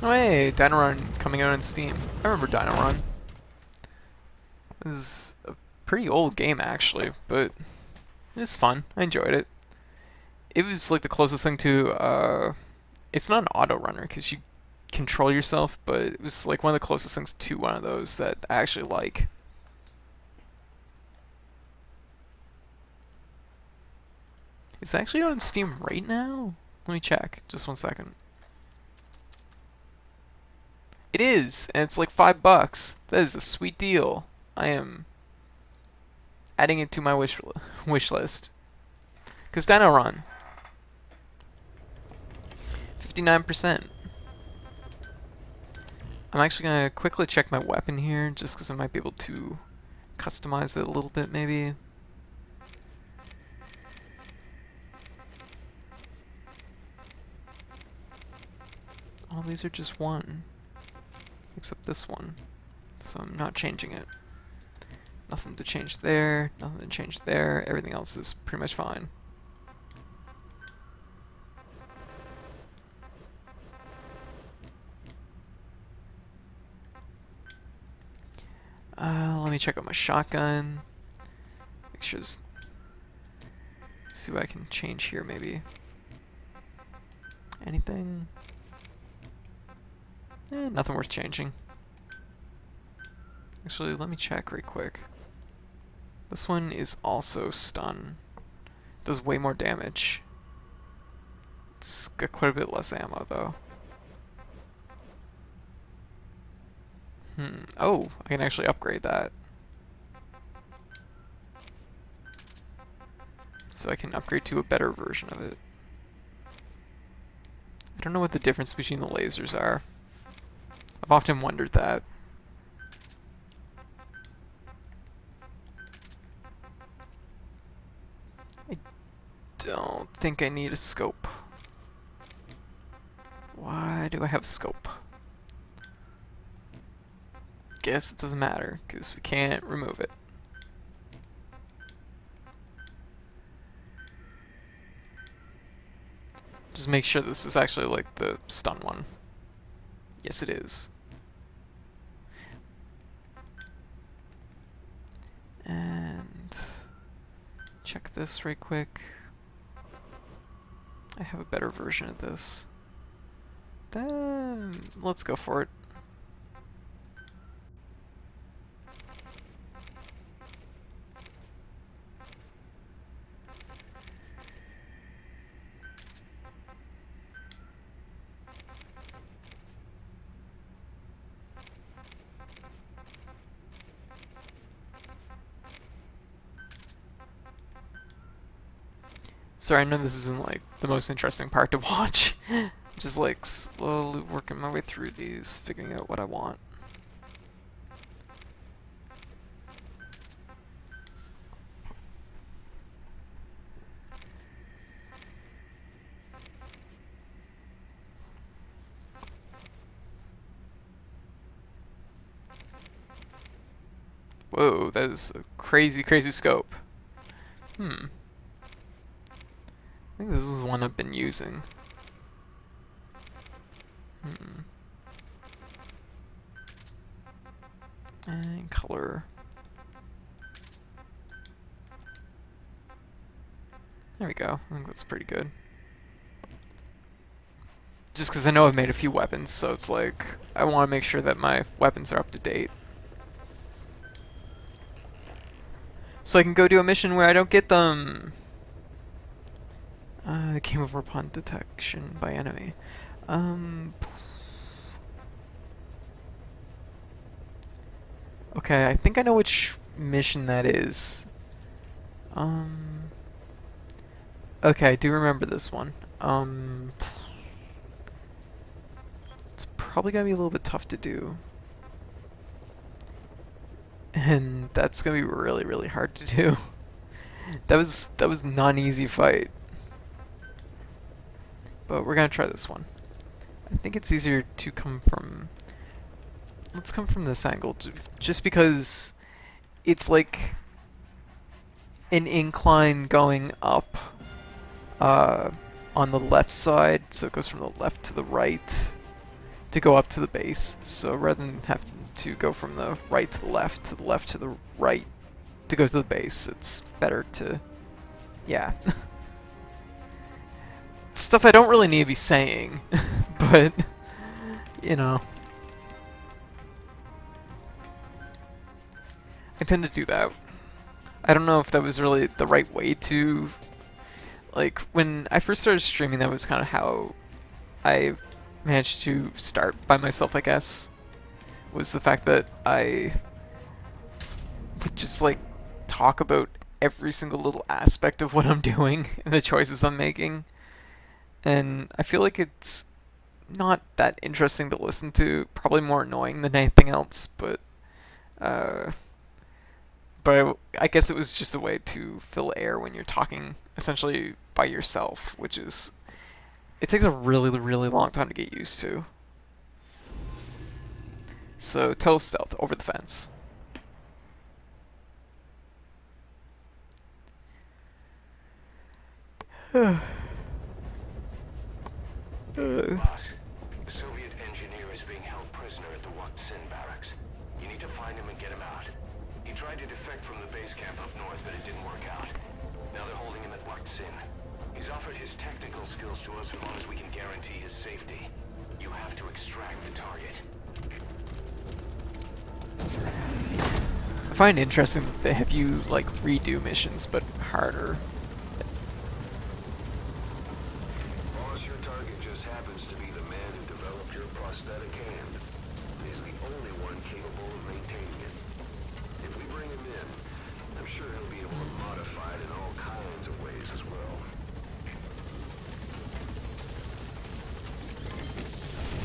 Oh hey, Dino Run coming out on Steam. I remember Dino Run. This is a pretty old game actually, but it was fun. I enjoyed it. It was like the closest thing to, it's not an auto runner because you control yourself, but it was like one of the closest things to one of those that I actually like. It's actually on Steam right now? Let me check. Just 1 second. It is, and it's like $5. That is a sweet deal. I am adding it to my wish list. Cause Dino Run, 59%. I'm actually gonna quickly check my weapon here, just because I might be able to customize it a little bit, maybe. All these are just 1. Except this one. So I'm not changing it. Nothing to change there, nothing to change there. Everything else is pretty much fine. Let me check out my shotgun. Make sure there's... See what I can change here, maybe. Anything? Nothing worth changing. Actually, let me check right quick. This one is also stun. Does way more damage. It's got quite a bit less ammo, though. Oh, I can actually upgrade that. So I can upgrade to a better version of it. I don't know what the difference between the lasers are. I've often wondered that. I don't think I need a scope. Why do I have scope? Guess it doesn't matter, because we can't remove it. Just make sure this is actually like the stun one. Yes, it is. And check this right quick. I have a better version of this. Then let's go for it. Sorry, I know this isn't like the most interesting part to watch. Just like slowly working my way through these, figuring out what I want. Whoa, that is a crazy, crazy scope. I think this is one I've been using. And color. There we go. I think that's pretty good. Just because I know I've made a few weapons, so it's like, I want to make sure that my weapons are up to date. So I can go do a mission where I don't get them. Game over upon detection by enemy. Okay, I think I know which mission that is. Okay, I do remember this one. It's probably gonna be a little bit tough to do. And that's gonna be really, really hard to do. That was not an easy fight. But we're gonna try this one. I think it's easier to come from... Let's come from this angle, just because it's like an incline going up on the left side, so it goes from the left to the right to go up to the base. So rather than having to go from the right to the left to the right to go to the base, it's better to, yeah. Stuff I don't really need to be saying, but, you know. I tend to do that. I don't know if that was really the right way to... Like, when I first started streaming, that was kind of how I managed to start by myself, I guess. Was the fact that I would just, like, talk about every single little aspect of what I'm doing and the choices I'm making. And I feel like it's not that interesting to listen to. Probably more annoying than anything else, but I guess it was just a way to fill air when you're talking essentially by yourself, which is... It takes a really, really long time to get used to. So, total stealth over the fence. Boss, a Soviet engineer is being held prisoner at the Sin barracks. You need to find him and get him out. He tried to defect from the base camp up north, but it didn't work out. Now they're holding him at Lac Sin. He's offered his technical skills to us as long as we can guarantee his safety. You have to extract the target. I find it interesting that they have you like redo missions, but harder. Boss, your target just happens to be the man who developed your prosthetic hand. He's the only one capable of maintaining it. If we bring him in, I'm sure he'll be able to modify it in all kinds of ways as well.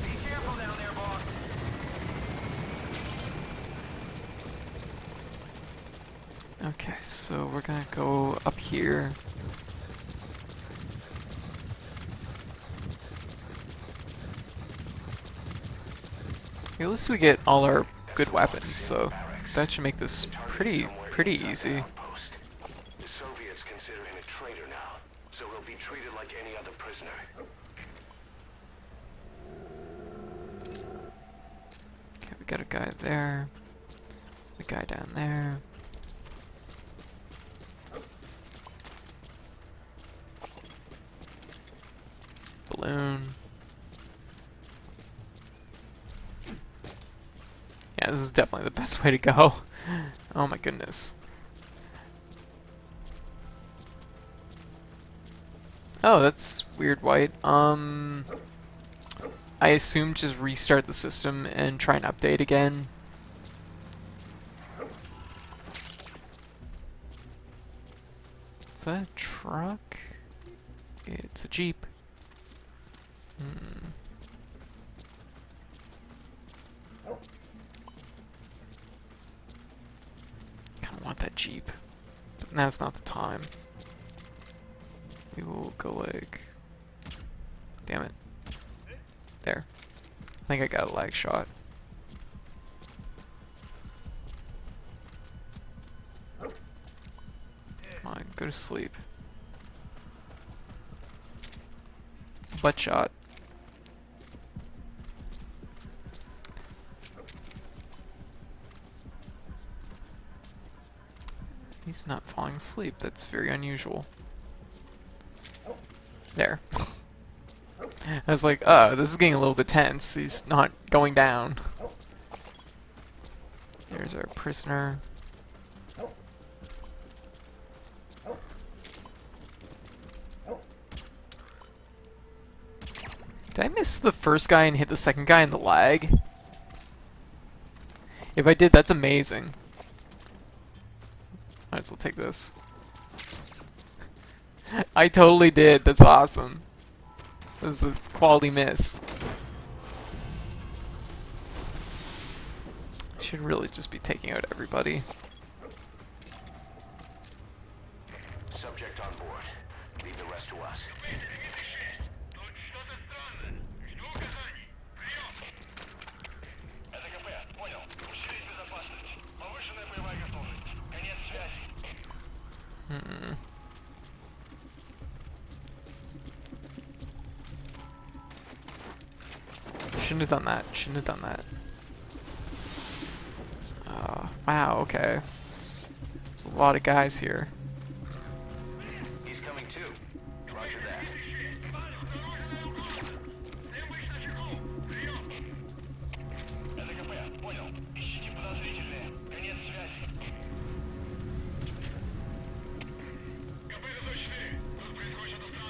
Be careful down there, boss. Okay, so we're gonna go up here. At least we get all our good weapons, so that should make this pretty easy. The Soviets consider him a traitor now, so he'll be treated like any other prisoner. Okay, we got a guy there, a guy down there. Balloon. Yeah, this is definitely the best way to go. Oh my goodness. Oh, that's weird white. I assume just restart the system and try and update again. Is that a truck? It's a Jeep. Kinda want that Jeep. But now's not the time. We will go like... Damn it. There. I think I got a lag shot. Come on, go to sleep. Butt shot. He's not falling asleep. That's very unusual. There. I was like, this is getting a little bit tense. He's not going down. There's our prisoner. Did I miss the first guy and hit the second guy in the lag? If I did, that's amazing. Might as well take this. I totally did. That's awesome. This is a quality miss. Should really just be taking out everybody. Subject on board. Leave the rest to us. Shouldn't have done that. Shouldn't have done that. Wow, okay. There's a lot of guys here. He's coming too. Roger that.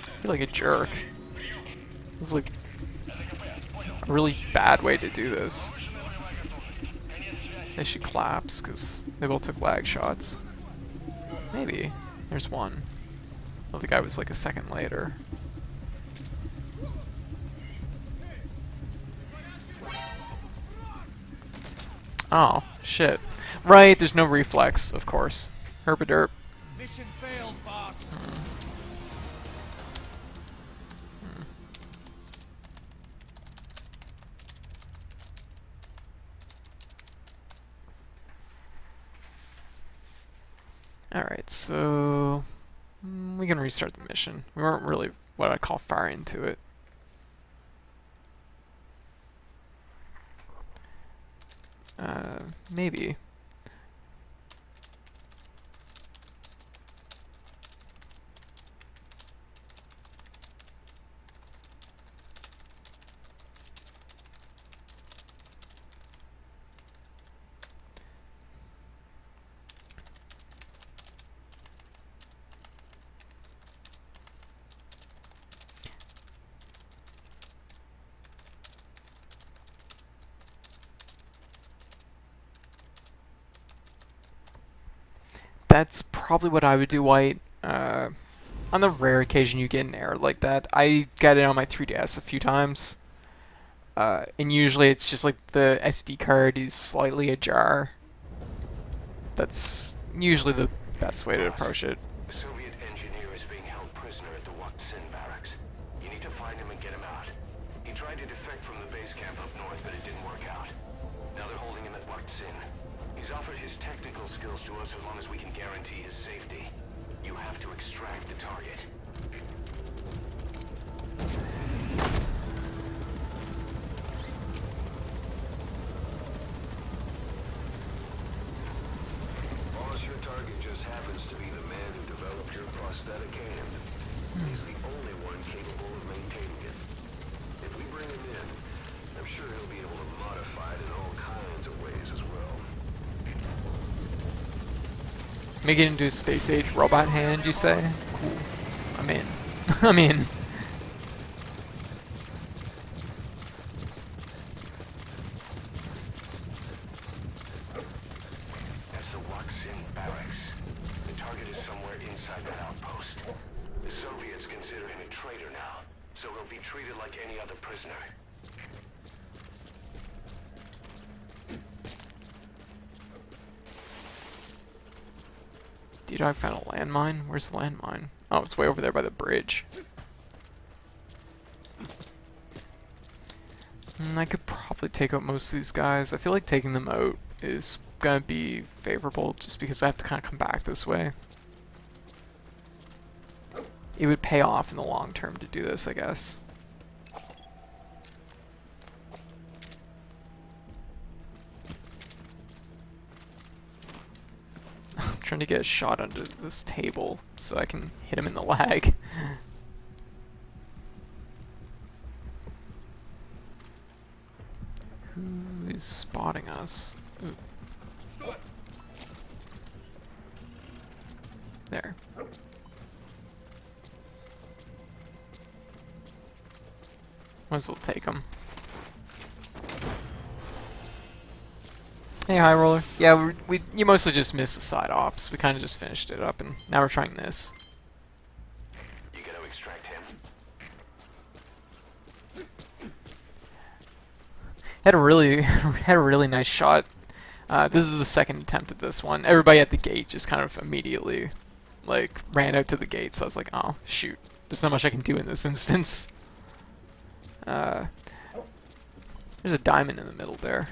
I feel like a jerk. This is like a really bad way to do this. They should collapse, because they both took lag shots. Maybe. There's one. Oh, the guy was like a second later. Oh, shit. Right, there's no reflex, of course. Herpaderp. Mission failed, boss. Alright, so... we can restart the mission. We weren't really what I call far into it. Maybe. That's probably what I would do, White. On the rare occasion you get an error like that, I got it on my 3DS a few times. And usually it's just like the SD card is slightly ajar. That's usually the best way to approach it. A Soviet engineer is being held prisoner at the Sin barracks. You need to find him and get him out. He tried to defect from the base camp up north, but it didn't work out. Now they're holding him at Sin. He's offered his technical skills to us as long as we can guarantee his safety. You have to extract the target. Boss, your target just happens to be the man who developed your prosthetic hand. He's the only one capable of maintaining it. If we bring him in, I'm sure he'll be able to modify it in all kinds of ways as well. Make it into a space age robot hand, you say? Cool. I'm in. I'm in. That's the Sin barracks. The target is somewhere inside that outpost. The Soviets consider him a traitor now, so he'll be treated like any other prisoner. D-Dog found a landmine? Where's the landmine? Oh, it's way over there by the bridge. I could probably take out most of these guys. I feel like taking them out is gonna be favorable just because I have to kind of come back this way. It would pay off in the long term to do this, I guess. I'm trying to get a shot under this table so I can hit him in the leg. Who is spotting us? Ooh. There. Might as well take him. Hey, High Roller. Yeah, you mostly just missed the side ops. We kind of just finished it up, and now we're trying this. You gotta extract him. Had a really nice shot. This is the second attempt at this one. Everybody at the gate just kind of immediately, like, ran out to the gate. So I was like, oh shoot, there's not much I can do in this instance. There's a diamond in the middle there.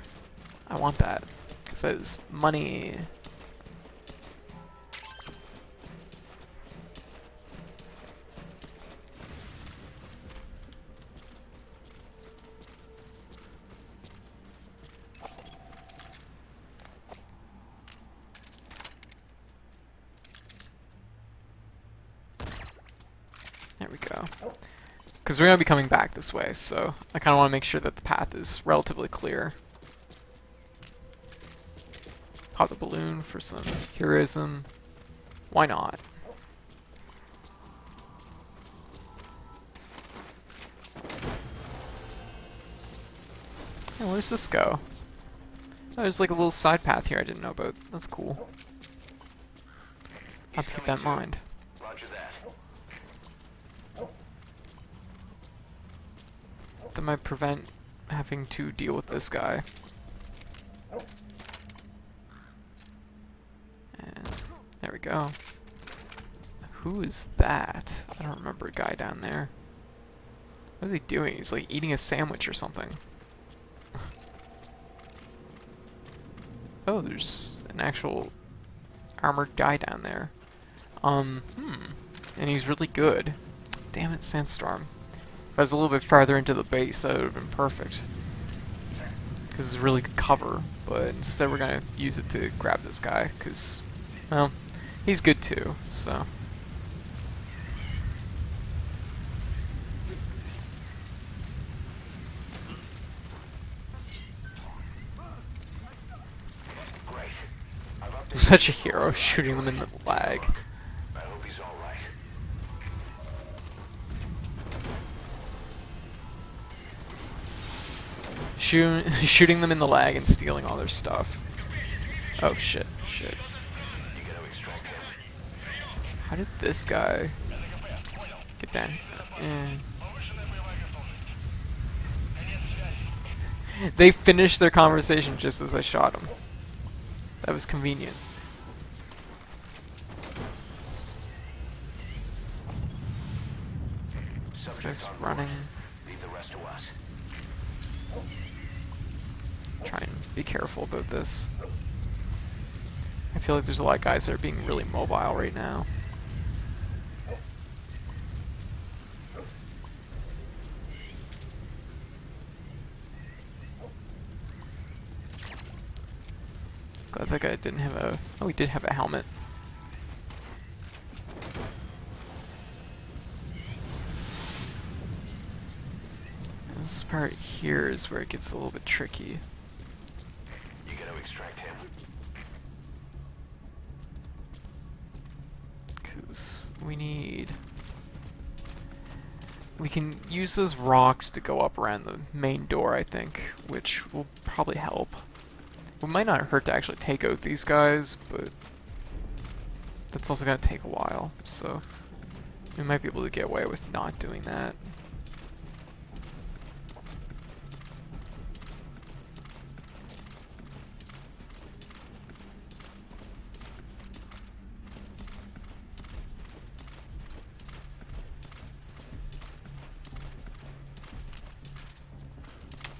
I want that. Because that is money. There we go. Because we're going to be coming back this way, so I kind of want to make sure that the path is relatively clear. Pop the balloon for some heroism. Why not? Hey, where's this go? Oh, there's like a little side path here I didn't know about. That's cool. I'll have to keep that in mind. Roger that. That might prevent having to deal with this guy. And there we go. Who is that? I don't remember a guy down there. What is he doing? He's like eating a sandwich or something. Oh, there's an actual armored guy down there. And he's really good. Damn it, Sandstorm. If I was a little bit farther into the base, that would have been perfect. because it's really good cover, but instead we're gonna use it to grab this guy, because, well, he's good too, so. Great. I've updated Such a hero, shooting them in the leg. I hope he's all right. Shooting them in the leg and stealing all their stuff. Oh shit, shit. You gotta extract him. How did this guy get down? They finished their conversation just as I shot him. That was convenient. This Subject guy's on board. running. Leave the rest to us. Try and be careful about this. I feel like there's a lot of guys that are being really mobile right now. Glad that guy didn't have a... Oh, he did have a helmet. This part here is where it gets a little bit tricky. You gotta extract him. Because we need... We can use those rocks to go up around the main door, I think, which will probably help. It might not hurt to actually take out these guys, but that's also going to take a while, so we might be able to get away with not doing that.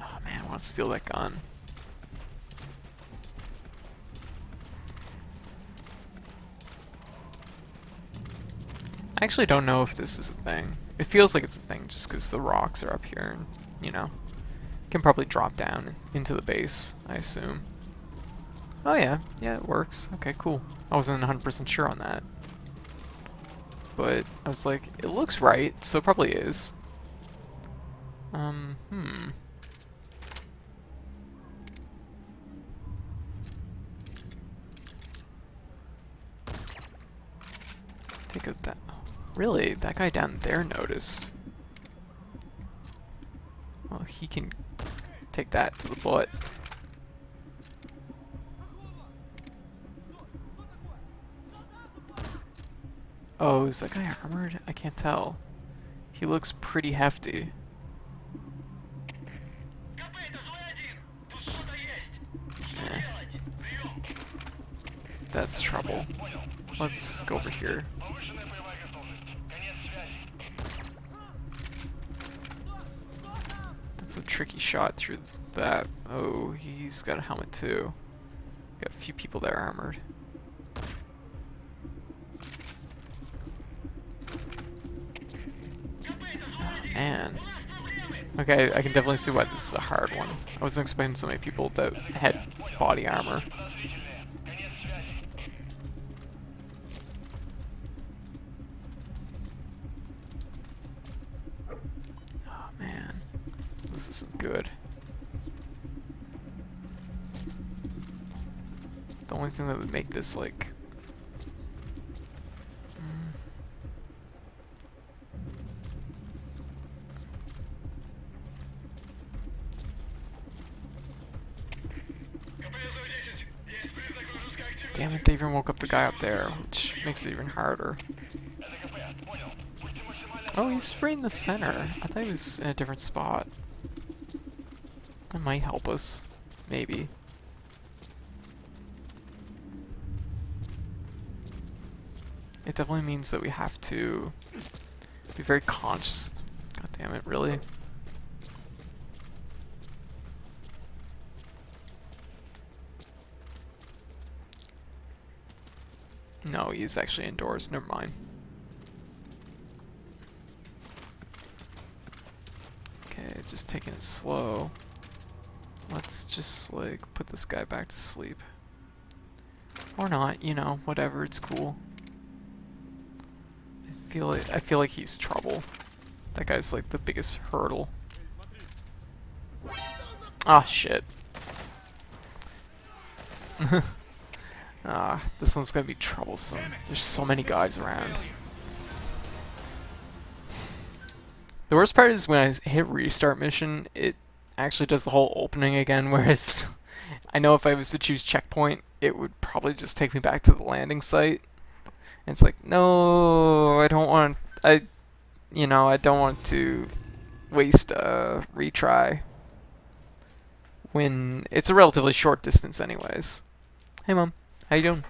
Oh man, I want to steal that gun. I actually don't know if this is a thing. It feels like it's a thing just because the rocks are up here and, you know, can probably drop down into the base, I assume. Oh yeah, yeah, it works. Okay, cool. I wasn't 100% sure on that. But I was like, it looks right, so it probably is. Take out that. Really? That guy down there noticed. Well, he can take that to the butt. Oh, is that guy armored? I can't tell. He looks pretty hefty. Eh. That's trouble. Let's go over here. That's a tricky shot through that. Oh, he's got a helmet too. Got a few people there armored. Oh, man. Okay, I can definitely see why this is a hard one. I wasn't expecting so many people that had body armor. Oh man, this isn't good. The only thing that would make this like... Damn it, they even woke up the guy up there, which makes it even harder. Oh, he's right in the center. I thought he was in a different spot. That might help us. Maybe. It definitely means that we have to be very conscious. God damn it, really? No, he's actually indoors. Never mind. Okay, just taking it slow. Let's just, like, put this guy back to sleep. Or not, you know, whatever, it's cool. I feel like he's trouble. That guy's, like, the biggest hurdle. Ah, shit. Ah, this one's gonna be troublesome. There's so many guys around. The worst part is when I hit restart mission, it actually does the whole opening again, whereas I know if I was to choose checkpoint, it would probably just take me back to the landing site. And it's like, no, I don't want, I don't want to waste a retry when it's a relatively short distance anyways. Hey mom, how you doing?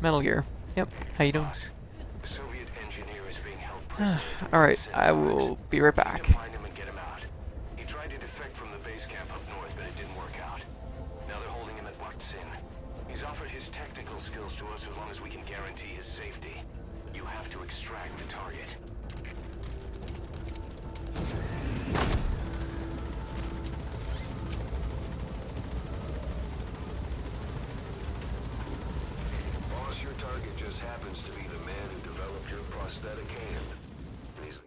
Metal Gear. Yep, how you doing? Boss, a Soviet engineer is being held prisoner. Alright, I will be right We back. need to find him and get him out. He tried to defect from the base camp up north, but it didn't work out. Now they're holding him at Sin. He's offered his technical skills to us as long as we can guarantee his safety. You have to extract the target. Boss, your target just happens to be the man who developed your prosthetic hand. And he's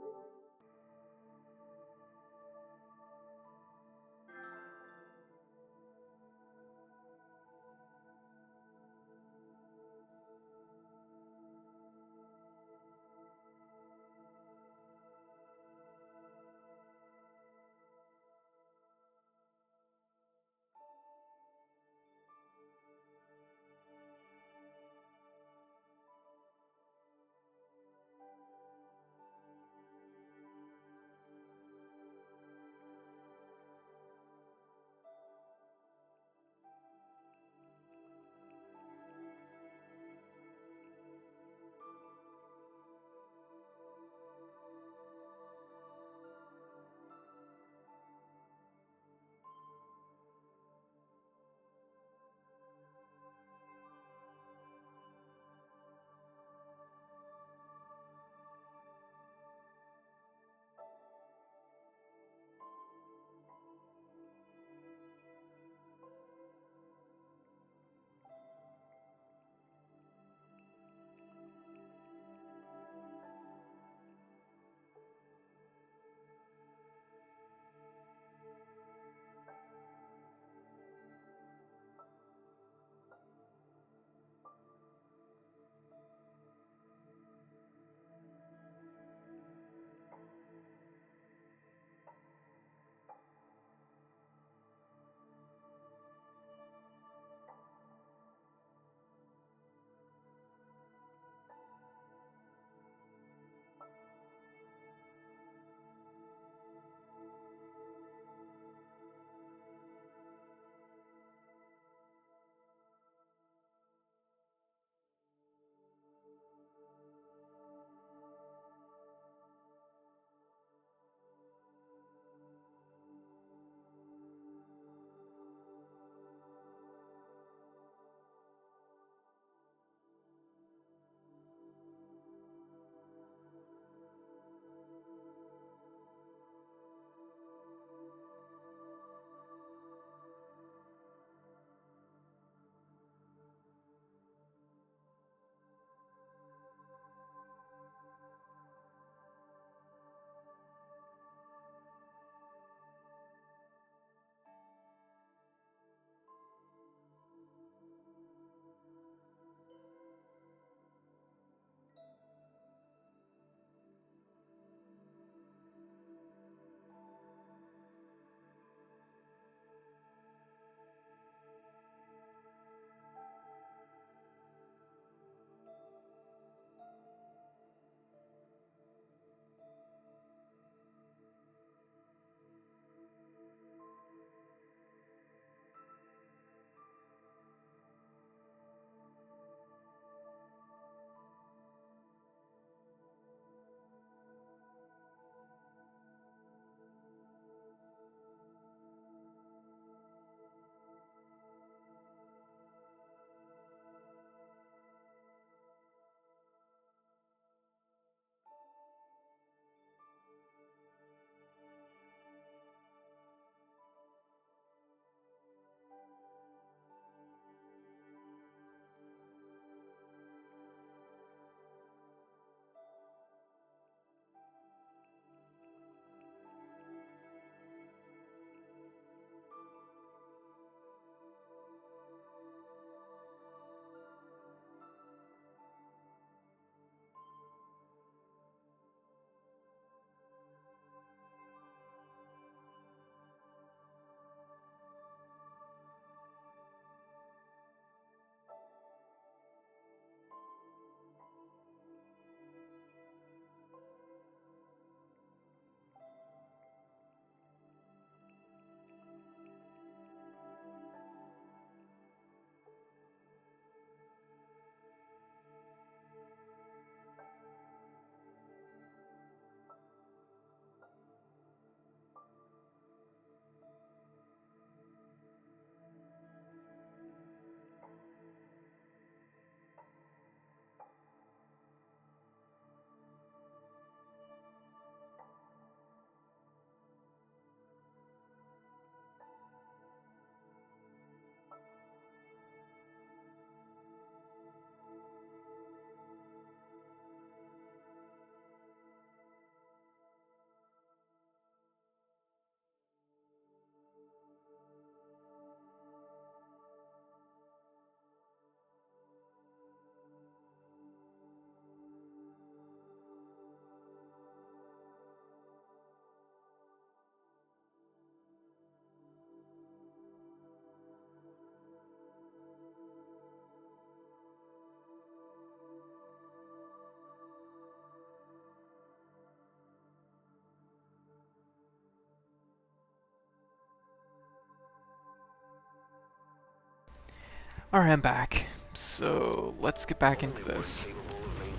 Alright, I'm back. So let's get back into this.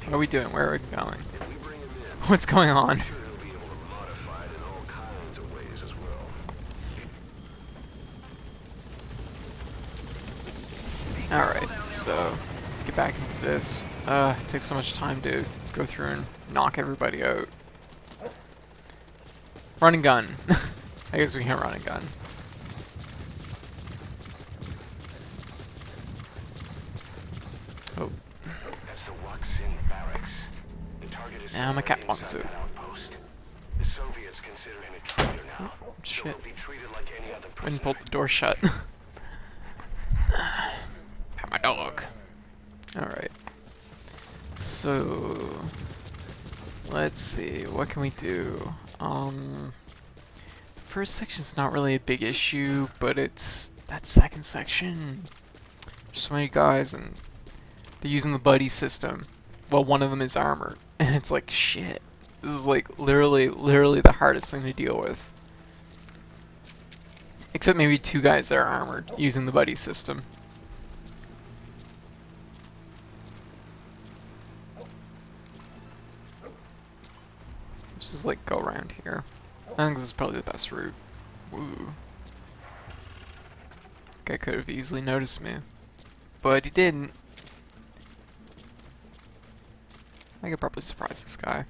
What are we doing? Where are we going? What's going on? Alright, so let's get back into this. It takes so much time to go through and knock everybody out. Run and gun. I guess we can't run and gun. Oh. That's the Waxin barracks. The target is Yeah, I'm a cat inside wants that it. outpost. The Soviets consider him a traitor now. So Shit. he'll be treated like any other Wouldn't prisoner. pull the door shut. Pat my dog. Alright. So let's see, what can we do? The first section's not really a big issue, but it's that second section. There's so many guys and they're using the buddy system. Well, one of them is armored. And it's like, shit. This is like literally the hardest thing to deal with. Except maybe two guys that are armored using the buddy system. Just like go around here. I think this is probably the best route. Woo. Guy could have easily noticed me. But he didn't. I could probably surprise this guy.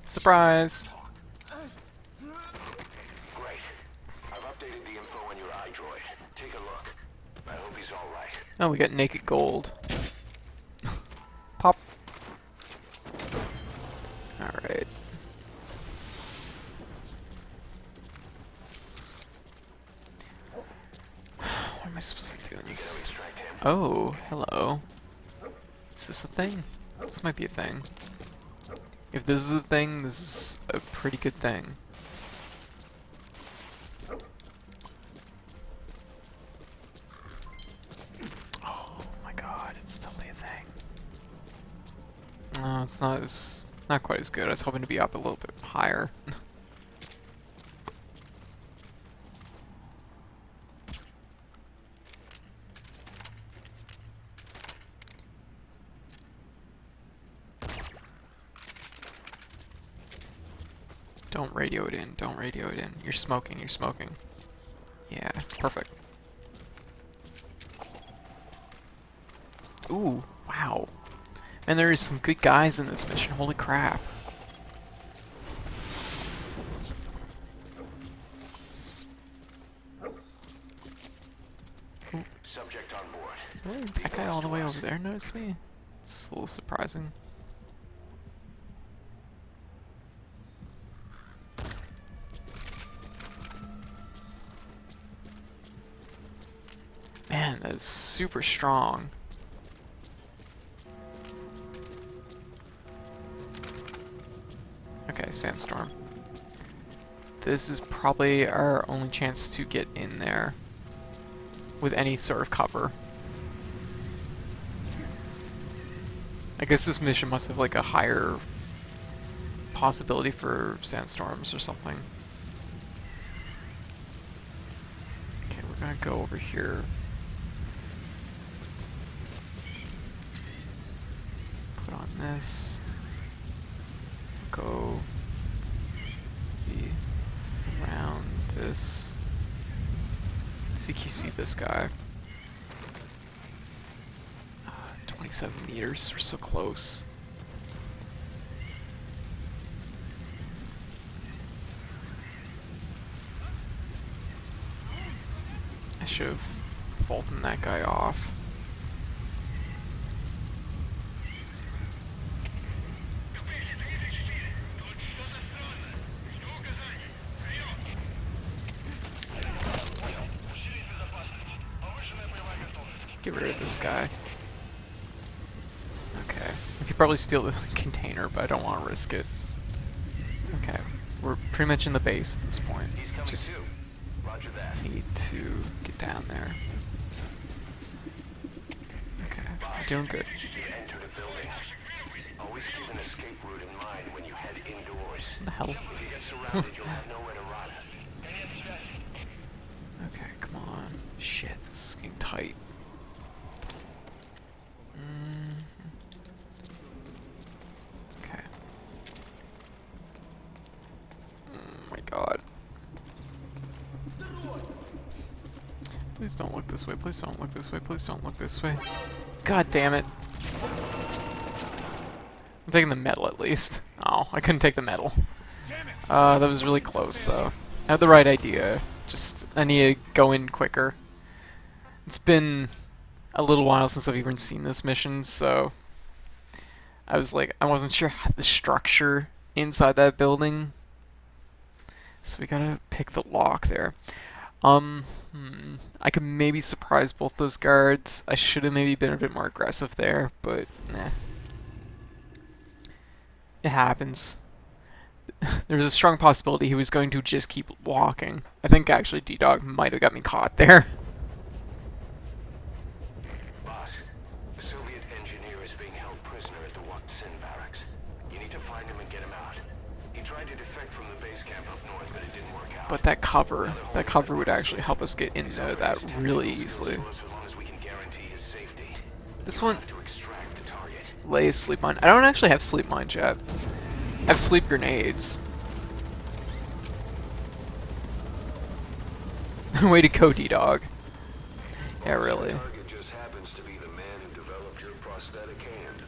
Surprise! Great. I've updated the info on your iDroid. Take a look. I hope he's alright. Oh, we got naked gold. Pop. Alright. What am I supposed to do in this? Extract him. Oh, hello. Is this a thing? This might be a thing. If this is a thing, this is a pretty good thing. Oh my god, it's totally a thing. No, it's not quite as good. I was hoping to be up a little bit higher. Don't radio it in, don't radio it in. You're smoking, you're smoking. Yeah, perfect. Ooh, wow. Man, there is some good guys in this mission, holy crap. Subject on board. Really? That guy all the way over there noticed me? It's a little surprising. Man, that is super strong. Okay, sandstorm. This is probably our only chance to get in there with any sort of cover. I guess this mission must have like a higher possibility for sandstorms or something. Okay, we're gonna go over here. Put on this. Go around this. CQC this guy. 27 meters, we're so close. I should have vaulted that guy off. Get rid of this guy. Okay. We could probably steal the container, but I don't want to risk it. Okay. We're pretty much in the base at this point. He's coming Just too. Roger that. need to get down there. Okay. We're doing good. You entered a building. Always keep an escape route in mind when you head indoors. What the hell? If you get surrounded, you'll have nowhere to run. Shit, this is getting tight. Okay. Oh my god. Please don't look this way, please don't look this way, please don't look this way. God damn it. I'm taking the metal at least. Oh, I couldn't take the metal. That was really close though. I had the right idea. Just, I need to go in quicker. It's been a little while since I've even seen this mission, so I was like, I wasn't sure the structure inside that building. So we gotta pick the lock there. I could maybe surprise both those guards. I should have maybe been a bit more aggressive there, but nah. It happens. There's a strong possibility he was going to just keep walking. I think actually D-Dog might have got me caught there. Boss, a Soviet engineer is being held prisoner at the Watson barracks. You need to find him and get him out. He tried to defect from the base camp up north, but it didn't work out. But that cover would actually help us get into that really easily. This one, lay a sleep mine. I don't actually have sleep mines yet. I have sleep grenades. Way to go, D-Dog. Yeah, really. Just happens to be the man who developed your prosthetic hand.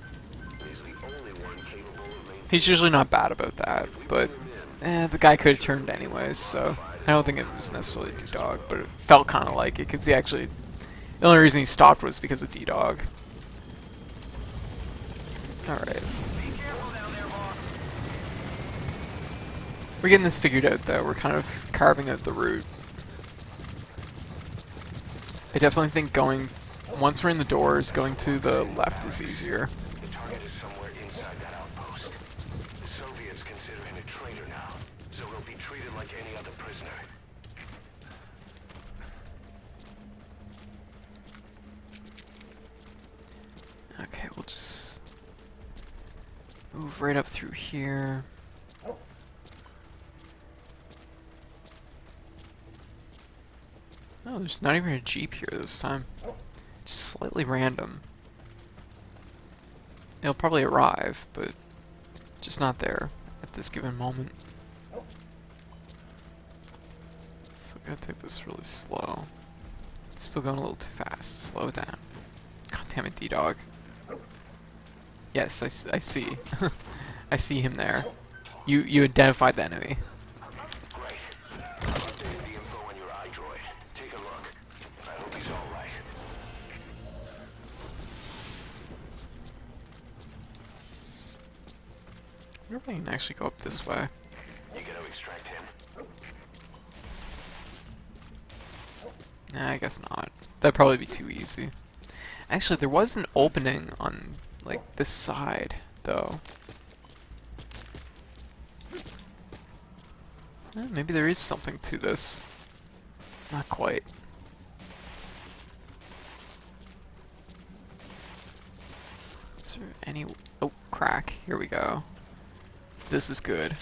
He's the only one capable of maintaining. He's usually not bad about that, but the guy could have turned anyways, so I don't think it was necessarily D-Dog, but it felt kind of like it, because he actually, the only reason he stopped was because of D-Dog. Alright. We're getting this figured out though, we're kind of carving out the route. I definitely think going, once we're in the doors, going to the left is easier. The target is somewhere inside that outpost. The Soviets consider him a traitor now, so he'll be treated like any other prisoner. Okay, we'll just move right up through here. Oh, there's not even a Jeep here this time. Just slightly random. It'll probably arrive, but just not there at this given moment. So I gotta take this really slow. Still going a little too fast. Slow down. God damn it, D-Dog. Yes, I see. I see him there. You identified the enemy. Great. I've updated the info on your iDroid. Take a look. I hope he's all right. I wonder if I can actually go up this way. You gotta extract him. Nah, I guess not. That'd probably be too easy. Actually, there was an opening on, like, this side, though. Maybe there is something to this. Not quite. Is there any... Oh, crack. Here we go. This is good.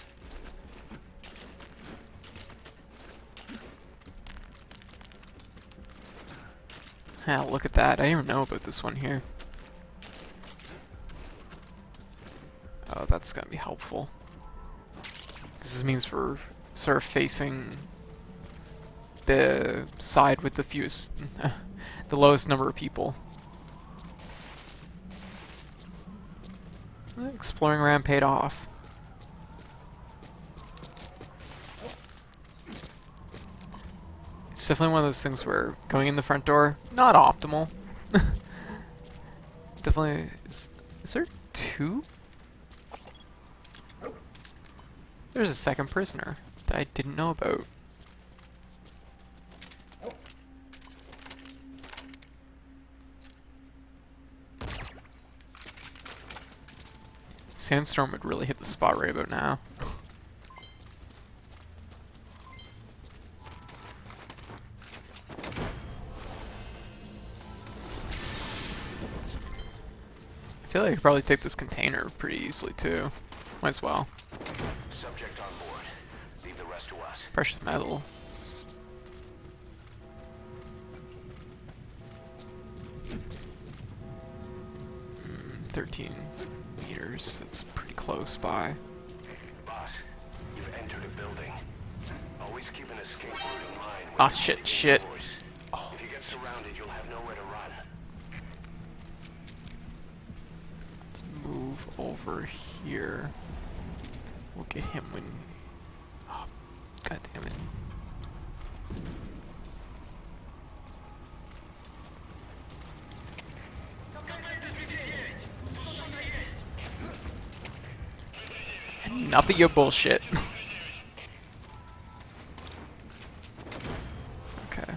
Ah, look at that. I didn't even know about this one here. Oh, that's gonna be helpful. This means we're sort of facing the side with the fewest, the lowest number of people. Exploring around paid off. It's definitely one of those things where going in the front door, not optimal. Definitely, is there two? There's a second prisoner that I didn't know about. Sandstorm would really hit the spot right about now. I feel like I could probably take this container pretty easily too. Might as well. Subject on board. Leave the rest to us. Precious metal. 13 meters. That's pretty close by. Boss, you've entered a building. Always keep an escape route in mind. Ah, shit, shit. Oh, if you get surrounded, you'll have nowhere to run. Let's move over here. We'll get him when... Oh, God damn it. Enough of your bullshit. Okay.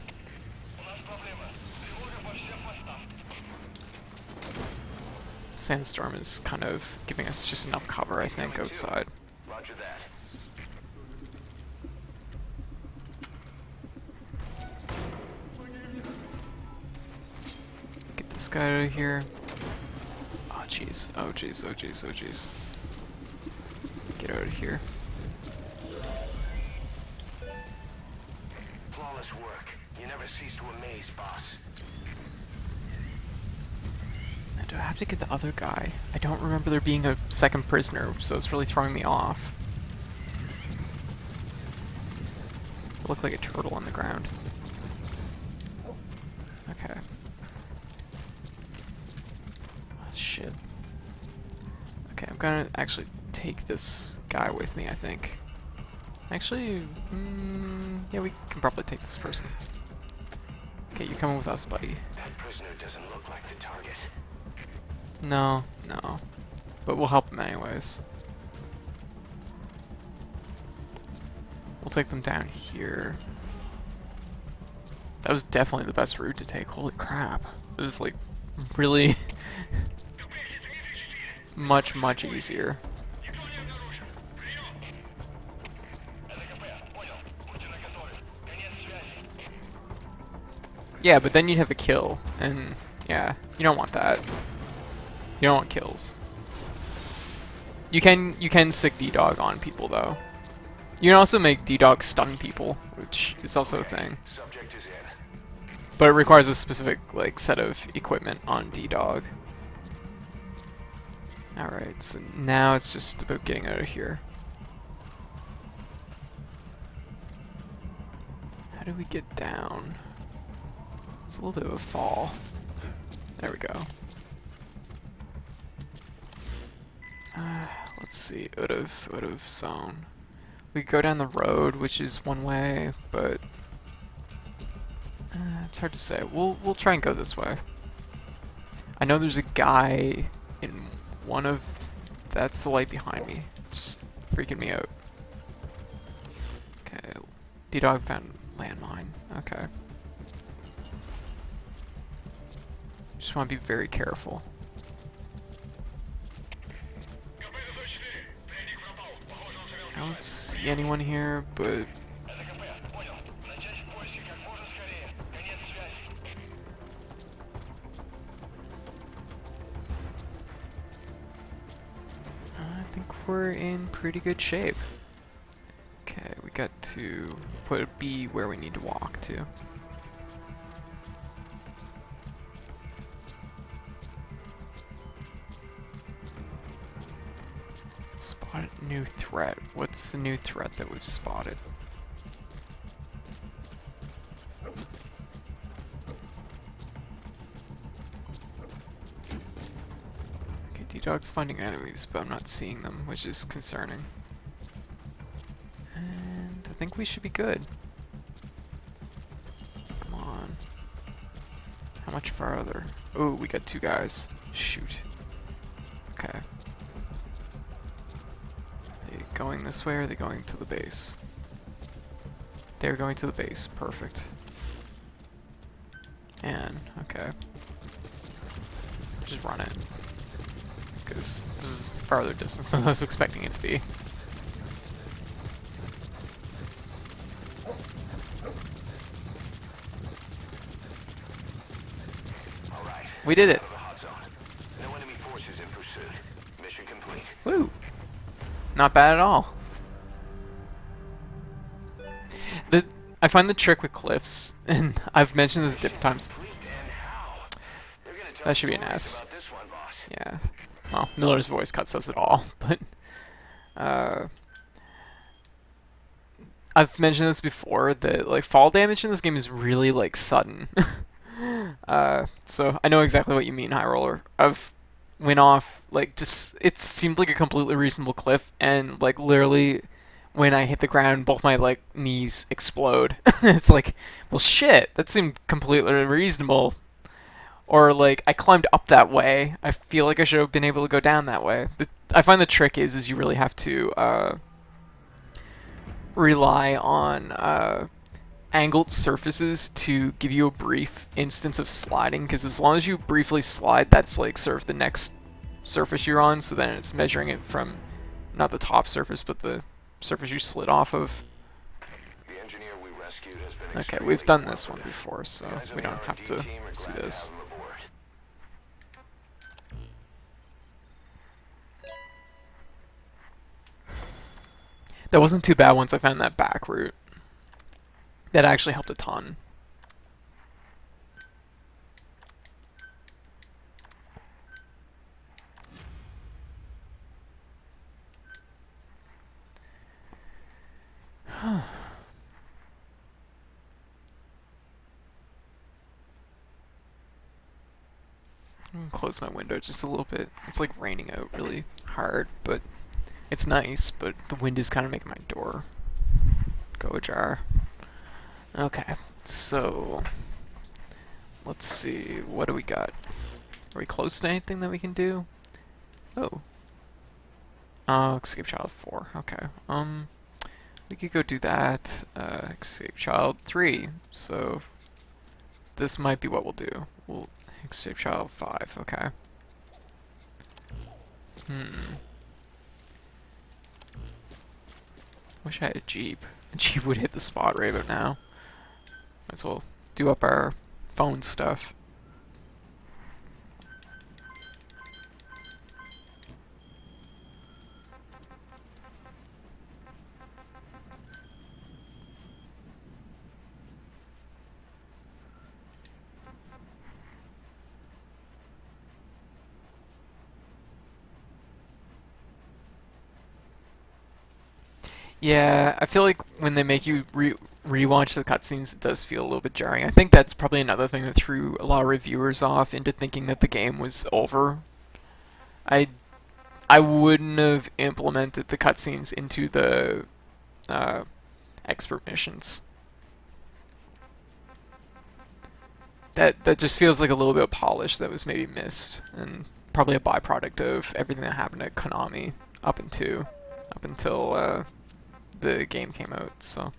Sandstorm is kind of giving us just enough cover, I think, outside. Roger that. Get this guy out of here. Oh jeez, oh jeez, oh jeez, oh jeez. Get out of here. Flawless work. You never cease to amaze, boss. Now, do I have to get the other guy? I don't remember there being a second prisoner, so it's really throwing me off. It looked like a turtle on the ground. Okay. Oh, shit. Okay, I'm gonna actually take this guy with me, I think. Actually, yeah, we can probably take this person. Okay, you're coming with us, buddy. That prisoner doesn't look like the target. No, no. But we'll help them anyways. We'll take them down here. That was definitely the best route to take. Holy crap. It was like really much easier. Yeah, but then you'd have a kill, and yeah, you don't want that. You don't want kills. You can sick D-Dog on people though. You can also make D-Dog stun people, which is also a thing. Subject is in. But it requires a specific like set of equipment on D-Dog. Alright, so now it's just about getting out of here. How do we get down? It's a little bit of a fall. There we go. Let's see, out of zone. We could go down the road, which is one way, but it's hard to say. We'll try and go this way. I know there's a guy in one of... That's the light behind me. Just freaking me out. Okay, D-Dog found landmine. Okay. Just want to be very careful. I don't see anyone here, but... I think we're in pretty good shape. Okay, we got to put a B where we need to walk to. Spotted new threat. What's the new threat that we've spotted? Okay, D-Dog's finding enemies, but I'm not seeing them, which is concerning. And I think we should be good. Come on. How much farther? Oh, we got two guys. Shoot. Okay. Going this way, or are they going to the base? They're going to the base. Perfect. And, okay. Just run it. Because this is farther distance than I was expecting it to be. Alright. We did it! Out of the hot zone. No enemy forces in pursuit. Mission complete. Woo! Not bad at all. I find the trick with cliffs, and I've mentioned this different times. Complete and how? They're gonna tell That should be stories an S. about this one, boss. Yeah. Well, Miller's voice cut says it all, but uh, I've mentioned this before that like fall damage in this game is really like sudden. So I know exactly what you mean, High Roller. I've went off like just it seemed like a completely reasonable cliff, and like literally when I hit the ground, both my like knees explode. It's like, well, shit, that seemed completely reasonable. Or like I climbed up that way. I feel like I should have been able to go down that way. I find the trick is you really have to rely on angled surfaces to give you a brief instance of sliding, because as long as you briefly slide, that's like sort of the next surface you're on, so then it's measuring it from not the top surface but the surface you slid off of. The engineer we rescued has been Okay, we've done this one cooperative. before, so Guys on we the don't have R&D to team are see glad to this. have him aboard. That wasn't too bad once I found that back route. That actually helped a ton. Close my window just a little bit. It's like raining out really hard, but it's nice, but the wind is kind of making my door go ajar. Okay, so let's see, what do we got? Are we close to anything that we can do? Oh. Escape Child 4, okay. We could go do that. Escape Child 3, so this might be what we'll do. We'll Escape Child 5, okay. Wish I had a Jeep. A Jeep would hit the spot right about now. Might as well do up our phone stuff. Yeah, I feel like when they make you rewatch the cutscenes, it does feel a little bit jarring. I think that's probably another thing that threw a lot of reviewers off into thinking that the game was over. I I wouldn't have implemented the cutscenes into the expert missions. That just feels like a little bit of polish that was maybe missed, and probably a byproduct of everything that happened at Konami up until the game came out. So,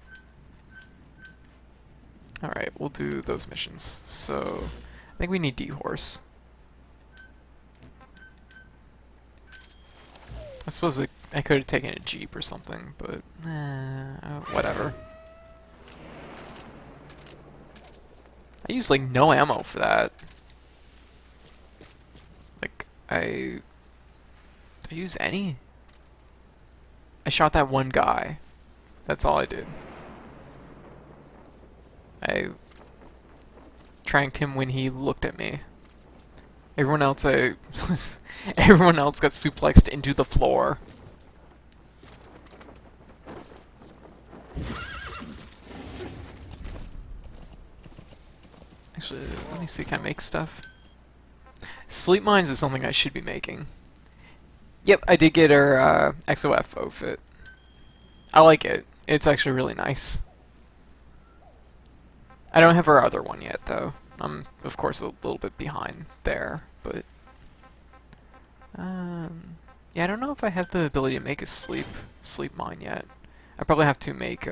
all right, we'll do those missions. So, I think we need D-Horse. I suppose I could have taken a Jeep or something, but whatever. I used like no ammo for that. Like I use any? I shot that one guy. That's all I did. I tranked him when he looked at me. Everyone else everyone else got suplexed into the floor. Actually, let me see, can I make stuff? Sleep mines is something I should be making. Yep, I did get her XOF outfit. I like it. It's actually really nice. I don't have her other one yet, though. I'm, of course, a little bit behind there, but... yeah, I don't know if I have the ability to make a sleep mine yet. I probably have to make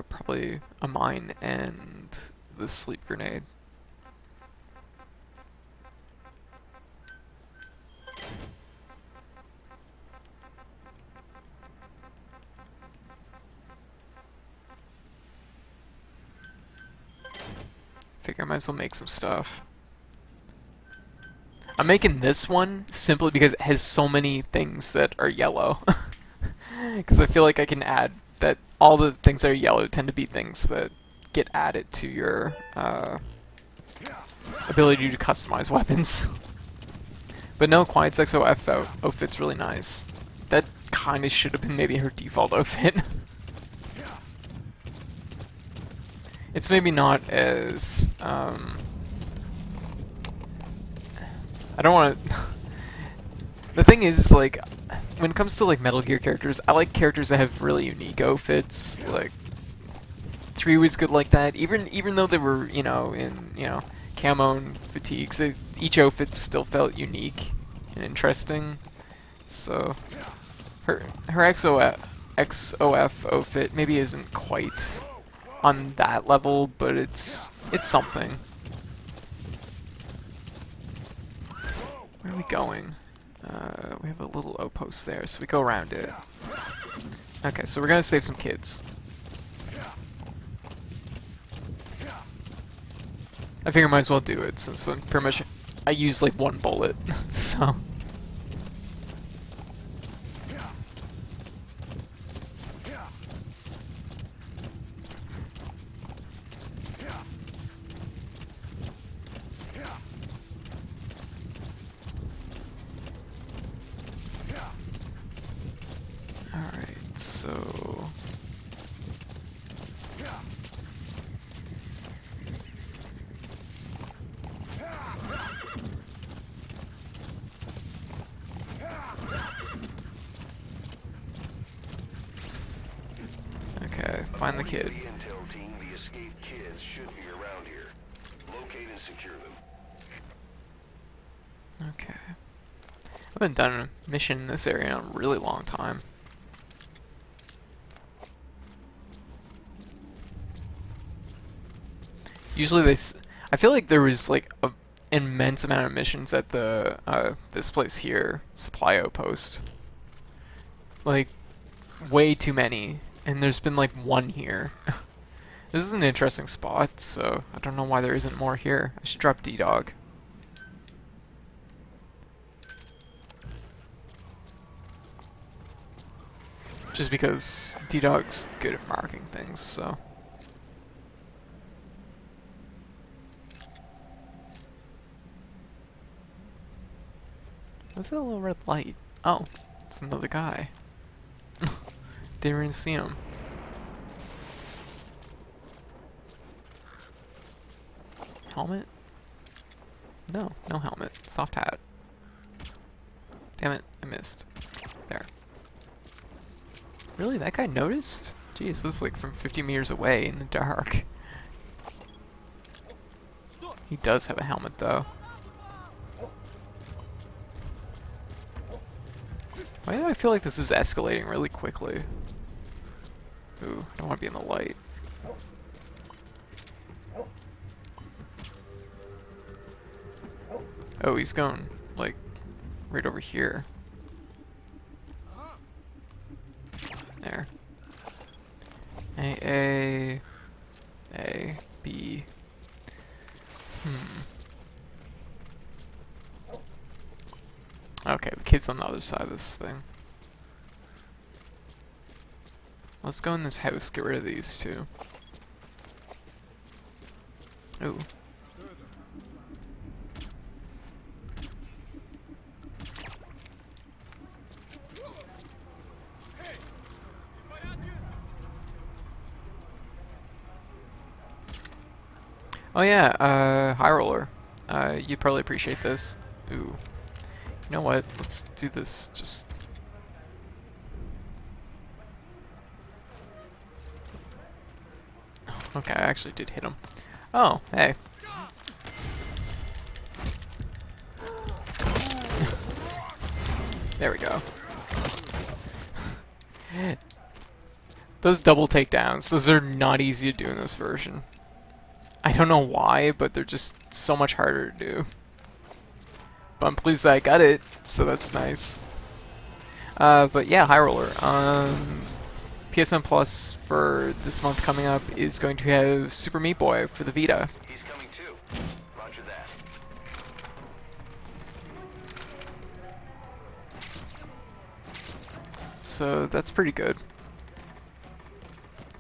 probably a mine and the sleep grenade. Figure I might as well make some stuff. I'm making this one simply because it has so many things that are yellow. Because I feel like I can add that all the things that are yellow tend to be things that get added to your ability to customize weapons. But no, Quiet's XOF outfit's really nice. That kind of should have been maybe her default outfit. It's maybe not as I don't want to. The thing is, like, when it comes to like Metal Gear characters, I like characters that have really unique outfits. Like 3 was good like that. Even though they were, you know, in, you know, camo and fatigues, each outfit still felt unique and interesting. So her XOF outfit maybe isn't quite on that level, but it's something. Where are we going? We have a little outpost there, so we go around it. Okay, so we're gonna save some kids. I figure I might as well do it, since I'm pretty much I used like 1 bullet, so. Alright, so. Okay, find the kid. The intel team, the escaped kids should be around here. Locate and secure them. Okay. I haven't done a mission in this area in a really long time. Usually I feel like there was like an immense amount of missions at the this place here, Supply Outpost. Like way too many, and there's been like 1 here. This is an interesting spot, so I don't know why there isn't more here. I should drop D-Dog. Just because D-Dog's good at marking things, so. What's that little red light? Oh, it's another guy. Didn't even see him. Helmet? No, no helmet. Soft hat. Damn it, I missed. There. Really? That guy noticed? Jeez, this is like from 50 meters away in the dark. He does have a helmet though. Why do I feel like this is escalating really quickly? Ooh, I don't want to be in the light. Oh, he's going, like, right over here. There. A, B. Okay, the kid's on the other side of this thing. Let's go in this house, get rid of these 2. Ooh. Oh yeah, High Roller. You'd probably appreciate this. Ooh. You know what? Let's do this just... Okay, I actually did hit him. Oh, hey. There we go. Those double takedowns, those are not easy to do in this version. I don't know why, but they're just so much harder to do. But I'm pleased that I got it, so that's nice. But yeah, High Roller. PSN Plus for this month coming up is going to have Super Meat Boy for the Vita. He's coming too. Roger that. So that's pretty good.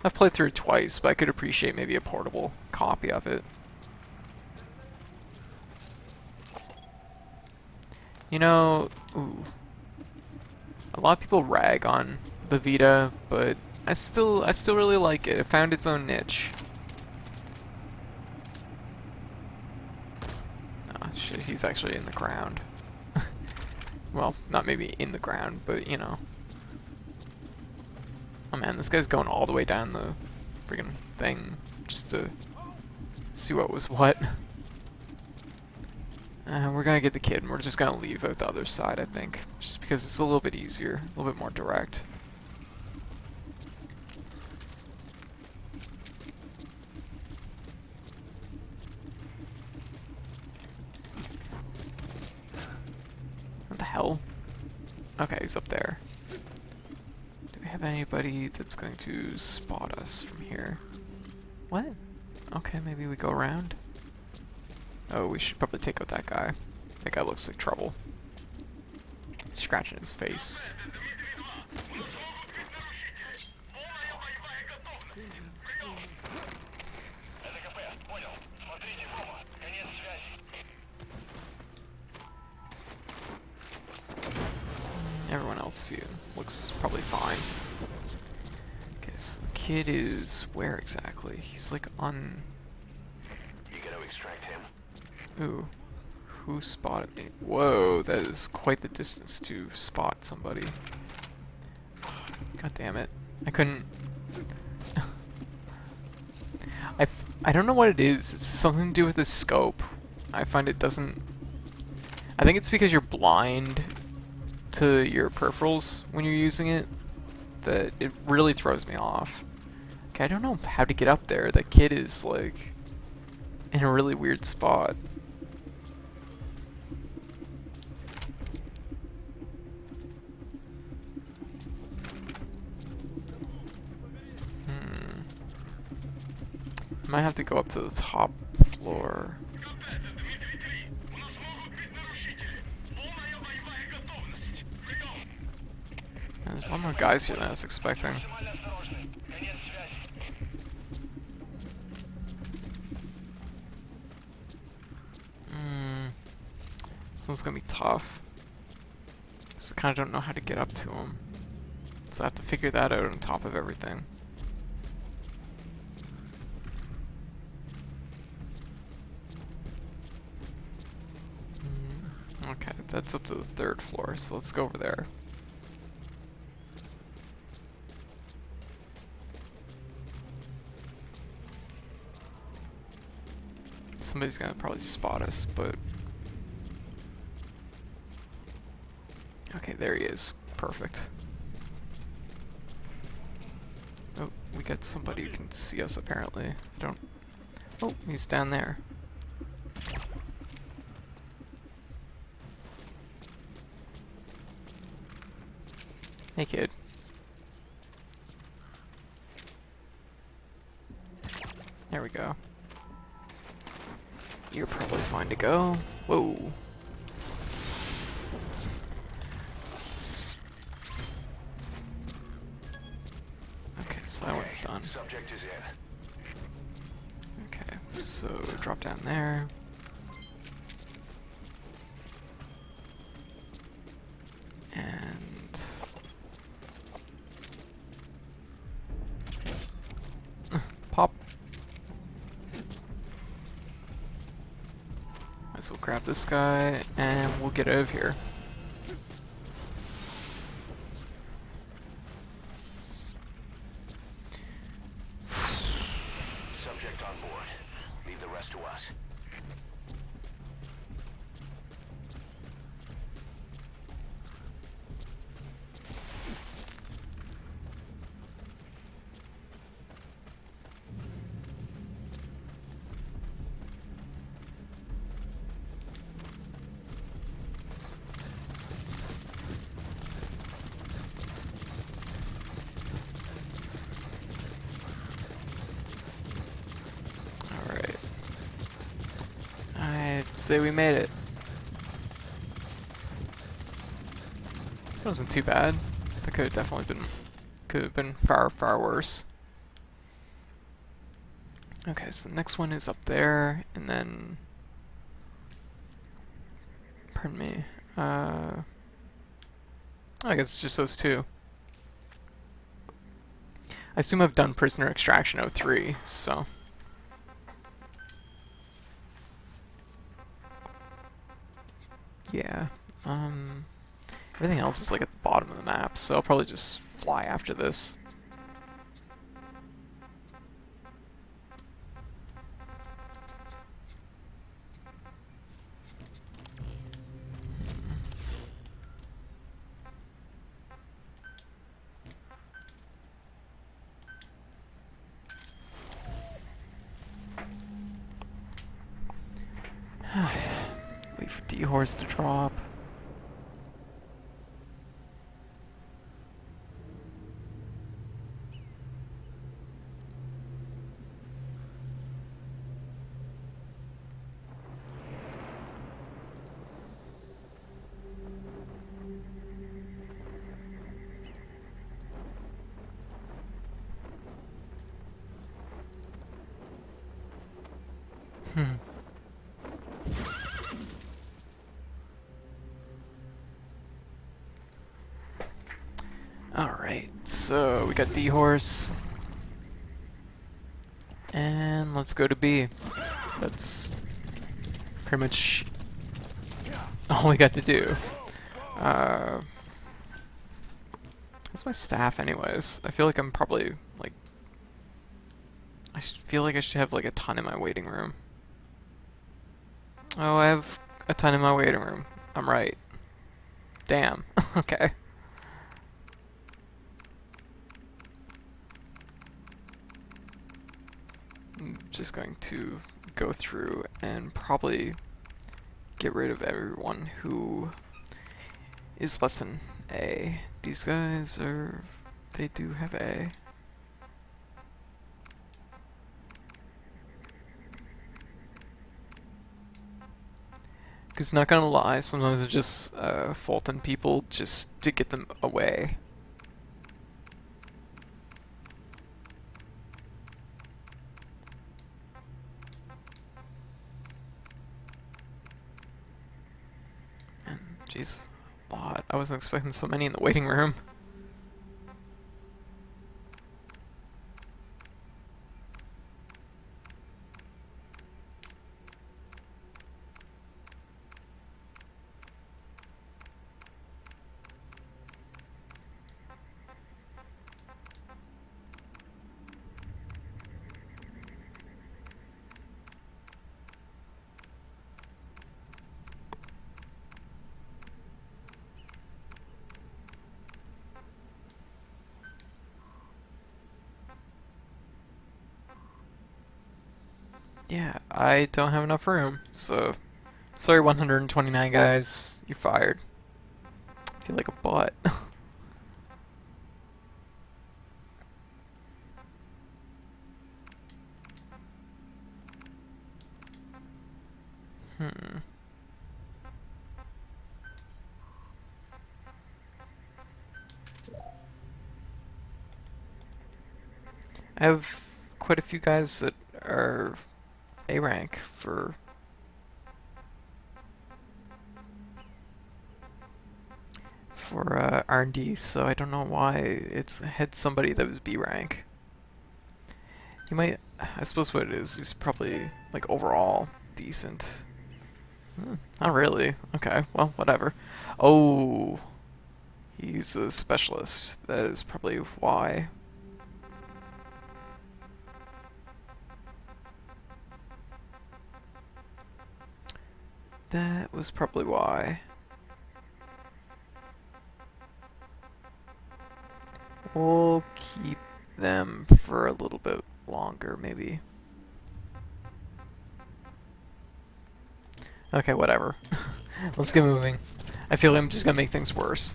I've played through it twice, but I could appreciate maybe a portable copy of it. You know, ooh, a lot of people rag on the Vita, but I still really like it. It found its own niche. Oh shit, he's actually in the ground. Well, not maybe in the ground, but you know. Oh man, this guy's going all the way down the freaking thing just to see what was what. We're gonna get the kid, and we're just gonna leave out the other side, I think. Just because it's a little bit easier, a little bit more direct. What the hell? Okay, he's up there. Do we have anybody that's going to spot us from here? What? Okay, maybe we go around. Oh, we should probably take out that guy. That guy looks like trouble. Scratching his face. Everyone else looks probably fine. Okay, so the kid is where exactly? He's like on... You gonna extract him? Ooh. Who spotted me? Whoa, that is quite the distance to spot somebody. God damn it. I couldn't... I don't know what it is. It's something to do with the scope. I find it doesn't... I think it's because you're blind to your peripherals when you're using it that it really throws me off. Okay, I don't know how to get up there. That kid is like in a really weird spot. Might have to go up to the top floor. There's a lot more guys here than I was expecting. This one's gonna be tough. Just kind of don't know how to get up to him. So I have to figure that out on top of everything. Okay, that's up to the 3rd floor, so let's go over there. Somebody's gonna probably spot us, but... Okay, there he is. Perfect. Oh, we got somebody who can see us apparently. I don't... Oh, he's down there. Hey kid. There we go. You're probably fine to go. Whoa. Okay, so that one's done. Subject is in. Okay, so drop down there. And... pop. Might as well grab this guy, and we'll get out of here. Subject on board. Leave the rest to us. Alright. I'd say we made it. It wasn't too bad. That could have definitely been far, far worse. Okay, so the next one is up there, and then... Pardon me. I guess it's just those two. I assume I've done Prisoner Extraction 03, so... Yeah, everything else is like at the bottom of the map, so I'll probably just fly after this. Wait for D-Horse to drop. Alright, so we got D-Horse. And let's go to B. That's pretty much all we got to do. What's my staff anyways? I feel like I'm probably, like... I feel like I should have, like, a ton in my waiting room. Oh, I have a ton in my waiting room. I'm right. Damn. Okay. I'm just going to go through and probably get rid of everyone who is less than A. These guys are... they do have A. Because not gonna lie, sometimes it's just faulting people just to get them away. And jeez, a lot. I wasn't expecting so many in the waiting room. Yeah, I don't have enough room, so sorry 129 guys, you're fired. I feel like a butt. I have quite a few guys that are A rank for R&D, so I don't know why it's had somebody that was B rank. He might, I suppose what it is, he's probably like overall decent. Not really. Okay, well, whatever. Oh, he's a specialist. That is probably why. That was probably why. We'll keep them for a little bit longer, maybe. Okay, whatever. Let's get moving. I feel like I'm just gonna make things worse.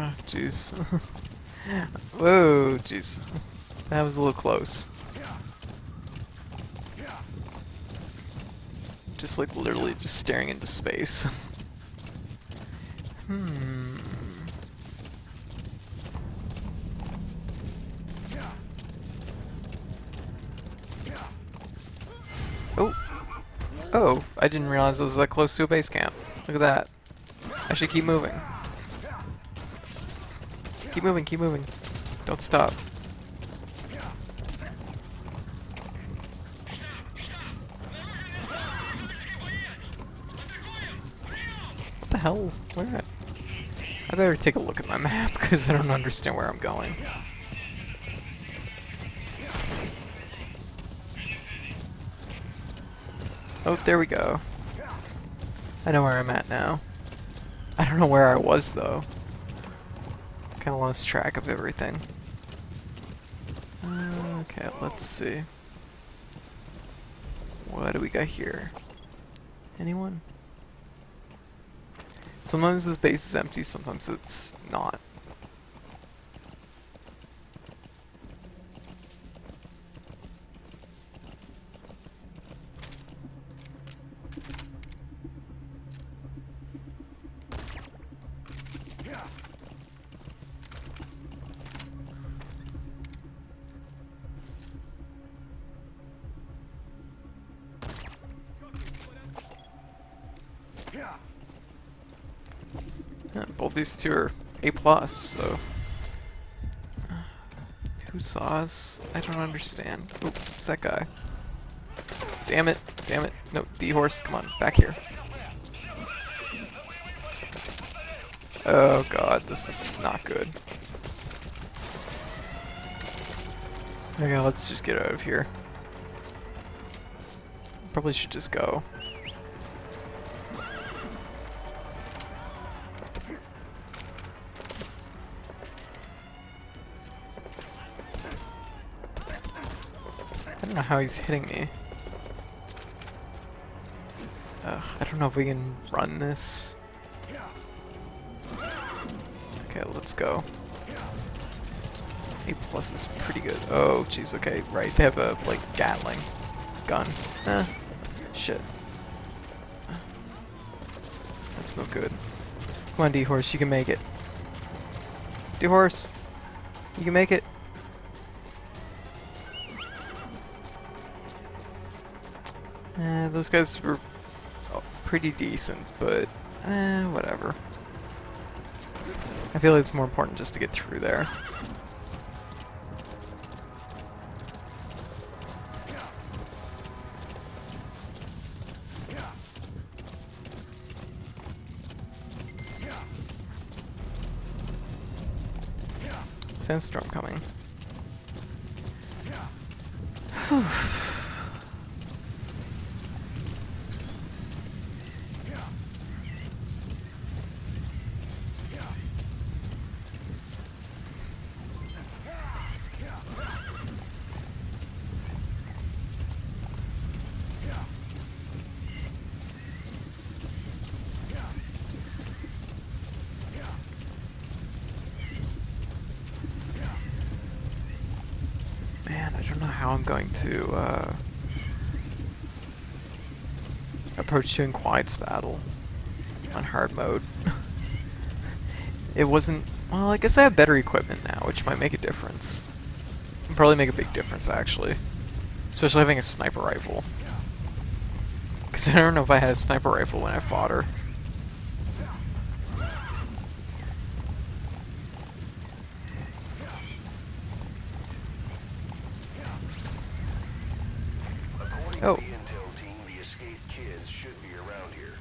Ah, jeez. Whoa, jeez. That was a little close. Just like literally just staring into space. Hmm. Oh. Oh, I didn't realize I was that close to a base camp. Look at that. I should keep moving. Keep moving, keep moving. Don't stop. What the hell? Where? I better take a look at my map because I don't understand where I'm going. Oh, there we go. I know where I'm at now. I don't know where I was though. Kind of lost track of everything. Okay, let's see. What do we got here? Anyone? Sometimes this base is empty, sometimes it's not. Yeah, both these two are A+, so... Who saw us? I don't understand. Oop, it's that guy. Damn it, damn it. No, D-Horse, come on, back here. Oh god, this is not good. Okay, let's just get out of here. Probably should just go. I don't know how he's hitting me. I don't know if we can run this. Okay, let's go. A+ is pretty good. Oh, jeez, okay, right. They have a, like, Gatling gun. Shit. That's no good. Come on, D-Horse, you can make it. D-Horse! You can make it! Those guys were pretty decent, but whatever. I feel like it's more important just to get through there. Sandstorm coming. Whew. Man, I don't know how I'm going to approach doing Quiet's battle on hard mode. It wasn't... Well, I guess I have better equipment now, which might make a difference. It'll probably make a big difference, actually. Especially having a sniper rifle. Because I don't know if I had a sniper rifle when I fought her. Oh. The intel team, the escaped kids should be around here.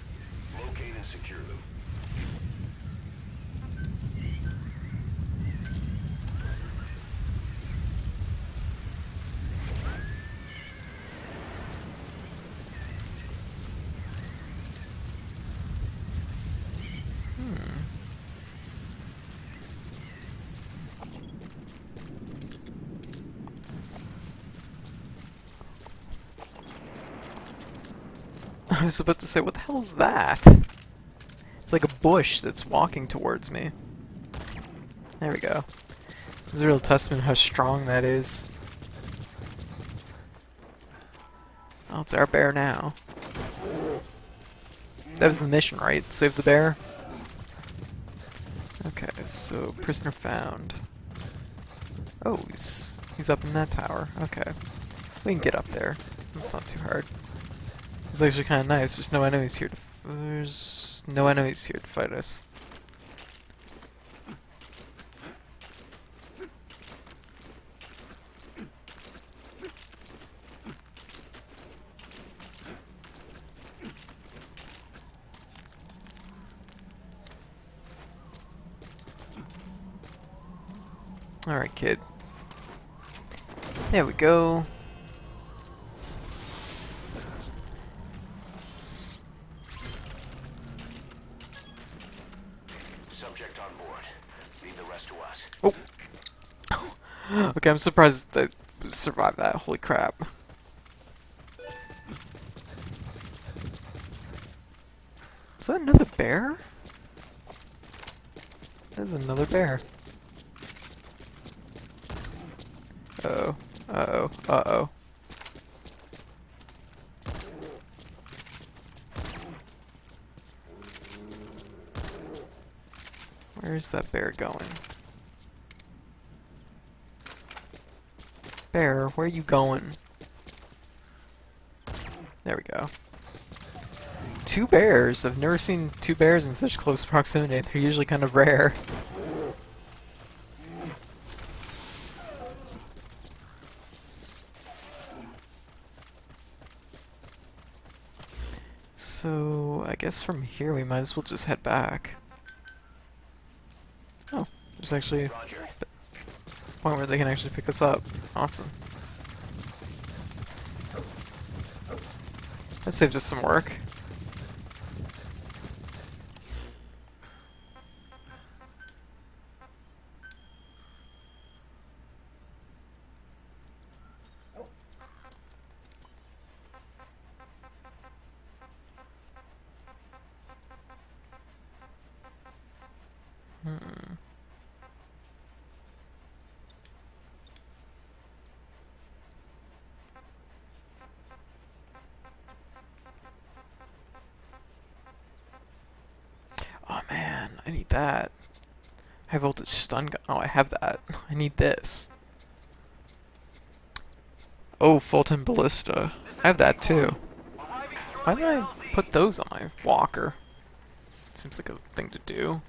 Locate and secure them. I was about to say, what the hell is that? It's like a bush that's walking towards me. There we go. It's a real testament how strong that is. Oh, it's our bear now. That was the mission, right? Save the bear? Okay, so prisoner found. Oh, he's up in that tower. Okay. We can get up there. It's not too hard. It's actually kind of nice. There's no enemies here to there's no enemies here to fight us. Alright, kid. There we go. Subject on board. Leave the rest to us. Oh! Okay, I'm surprised that survived that. Holy crap. Is that another bear? There's another bear. Uh-oh. Uh-oh. Uh-oh. Where's that bear going? Bear, where are you going? There we go. Two bears! I've never seen two bears in such close proximity. They're usually kind of rare. So, I guess from here we might as well just head back. Oh, there's actually a point where they can actually pick us up. Awesome. That saved us some work. Oh man, I need that. High voltage stun gun. Oh, I have that. I need this. Oh, full-time ballista. I have that too. Why did I put those on my walker? Seems like a thing to do.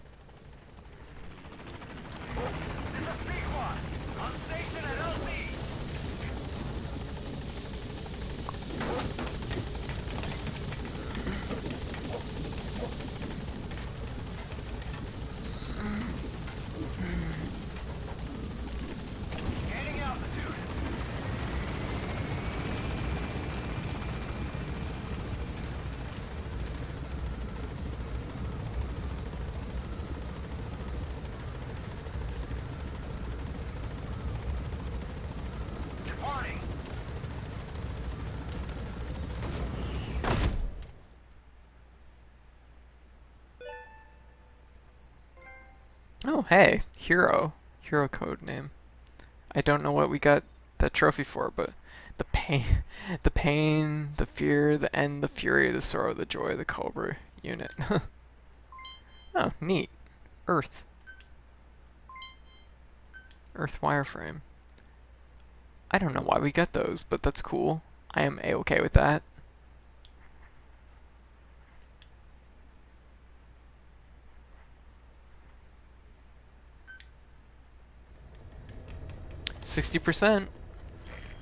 Oh, hey, hero. Hero code name. I don't know what we got that trophy for, but the pain, the fear, the end, the fury, the sorrow, the joy, the Cobra unit. Oh, neat. Earth. Earth wireframe. I don't know why we got those, but that's cool. I am a-okay with that. %60%.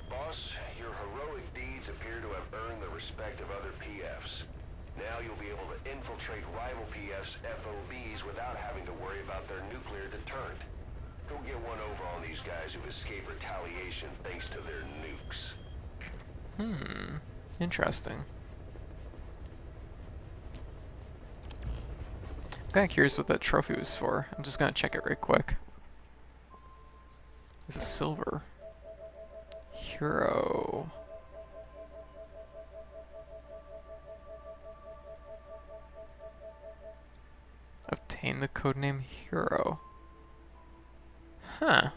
Boss, your heroic deeds appear to have earned the respect of other PFs. Now you'll be able to infiltrate rival PFs' FOBs without having to worry about their nuclear deterrent. Go get one over on these guys who've escaped retaliation thanks to their nukes. Interesting. I'm kinda curious what that trophy was for. I'm just gonna check it right quick. It's a silver. Hero. Obtain the codename Hero. Huh.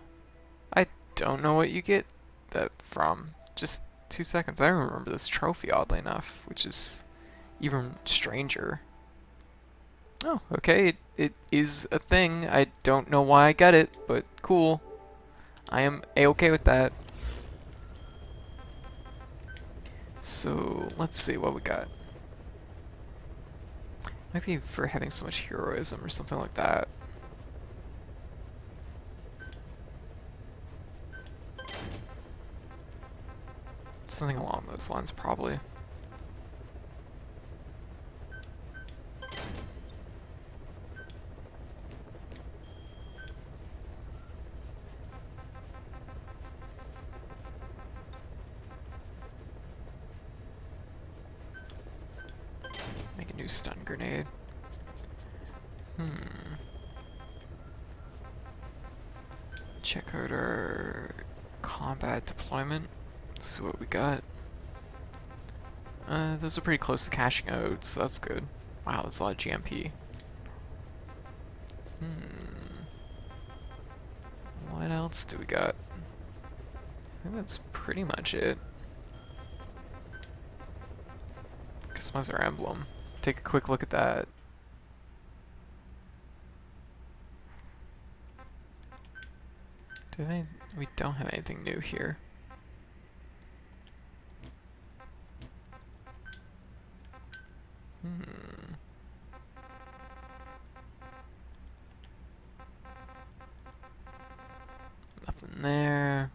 I don't know what you get that from. Just 2 seconds. I don't remember this trophy, oddly enough, which is even stranger. Oh, okay. It is a thing. I don't know why I got it, but cool. I am a-okay with that. So, let's see what we got. Might be for having so much heroism or something like that. Something along those lines, probably. Make a new stun grenade. Check out our combat deployment. See what we got. Those are pretty close to cashing out, so that's good. Wow, that's a lot of GMP. What else do we got? I think that's pretty much it. Customize our emblem. Take a quick look at that. We don't have anything new here. Nothing there.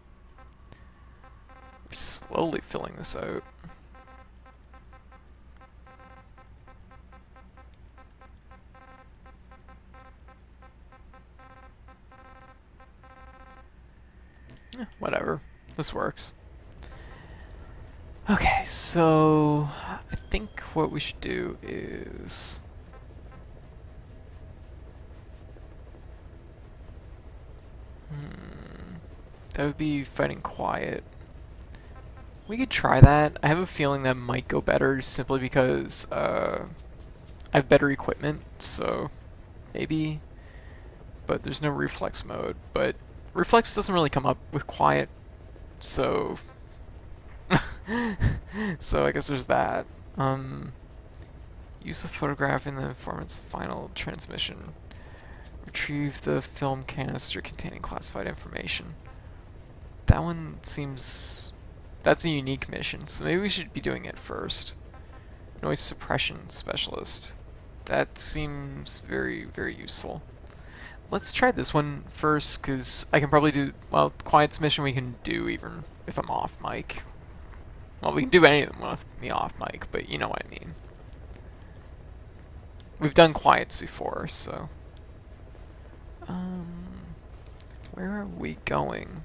We're slowly filling this out. Whatever. This works. Okay, so I think what we should do is that would be fighting quiet. We could try that. I have a feeling that might go better simply because I have better equipment, so maybe. But there's no reflex mode. But reflex doesn't really come up with quiet, so so I guess there's that. Use the photograph in the informant's final transmission. Retrieve the film canister containing classified information. That one seems... That's a unique mission, so maybe we should be doing it first. Noise suppression specialist. That seems very, very useful. Let's try this one first, because I can probably do... Well, quiet's mission we can do even if I'm off mic. Well, we can do any of them with me off mic, but you know what I mean. We've done quiets before, so... where are we going?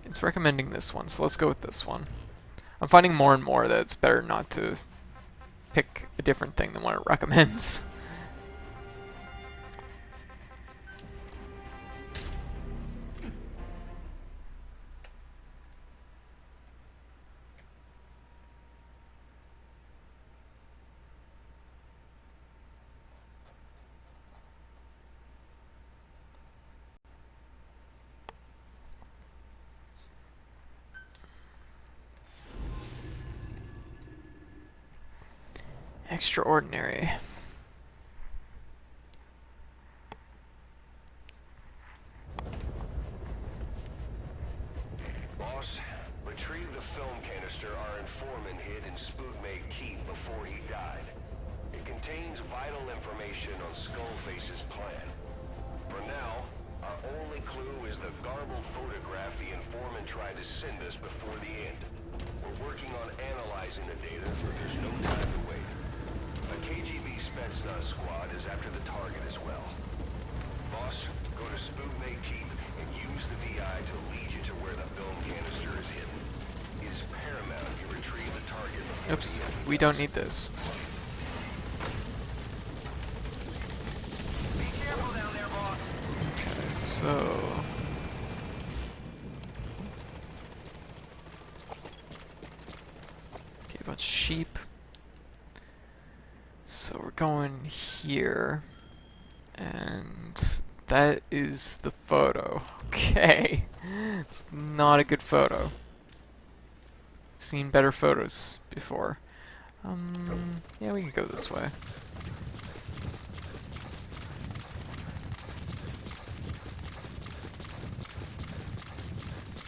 It's recommending this one, so let's go with this one. I'm finding more and more that it's better not to pick a different thing than what it recommends. Extraordinary. Boss, retrieve the film canister our informant hid in Spookmate Keep before he died. It contains vital information on Skullface's plan. For now, our only clue is the garbled photograph the informant tried to send us before the end. We're working on analyzing the data, but there's no time to wait. A KGB Spetsnaz squad is after the target as well. Boss, go to Spookmate Keep and use the VI to lead you to where the film canister is hidden. It is paramount you retrieve the target before Oops, we don't need this. Be careful down there, boss. Okay, so... Okay, a bunch of sheep. So we're going here, and that is the photo. Okay. It's not a good photo. Seen better photos before. Yeah, we can go this way.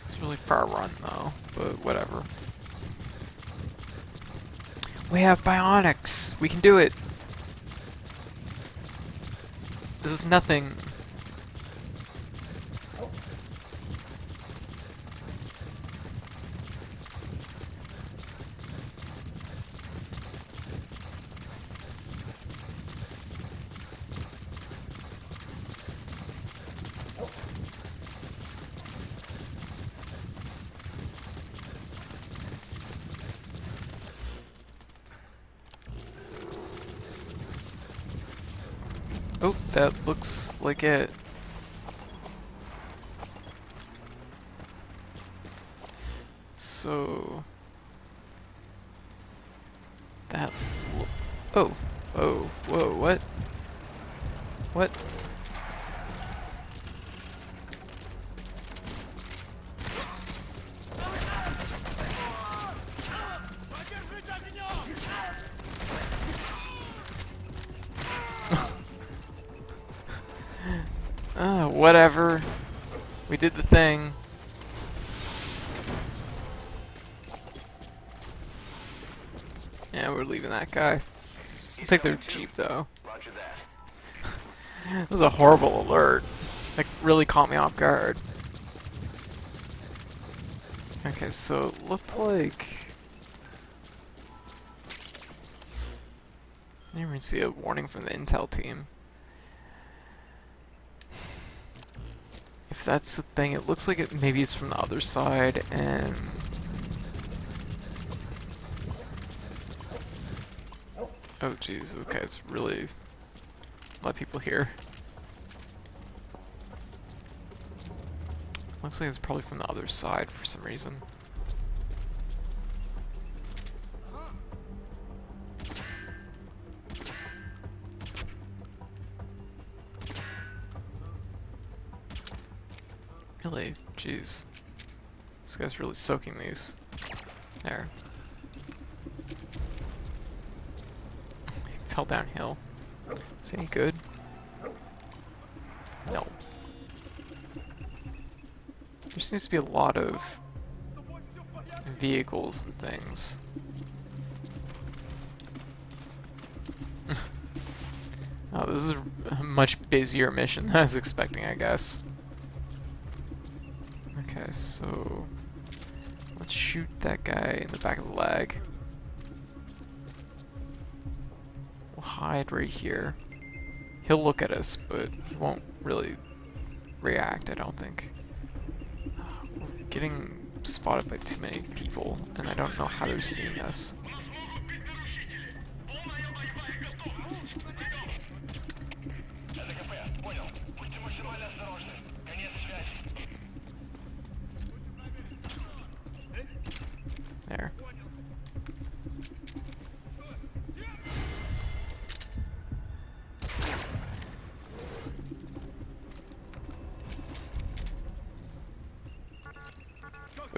It's a really far run though, but whatever. We have bionics! We can do it! This is nothing. Oh, that looks like it. So that. Oh, oh, whoa, what? What? Whatever. We did the thing. Yeah, we're leaving that guy. We'll take their jeep though. Roger that. This was a horrible alert. Like, really caught me off guard. Okay, so it looked like... I didn't even see a warning from the intel team. If that's the thing, it looks like maybe it's from the other side, and... Oh jeez, okay, it's really... a lot of people here. Looks like it's probably from the other side for some reason. Really? Jeez. This guy's really soaking these. There. He fell downhill. Is he any good? No. There seems to be a lot of vehicles and things. Oh, this is a much busier mission than I was expecting, I guess. Okay, so let's shoot that guy in the back of the leg. We'll hide right here. He'll look at us, but he won't really react, I don't think. We're getting spotted by too many people, and I don't know how they're seeing us. There.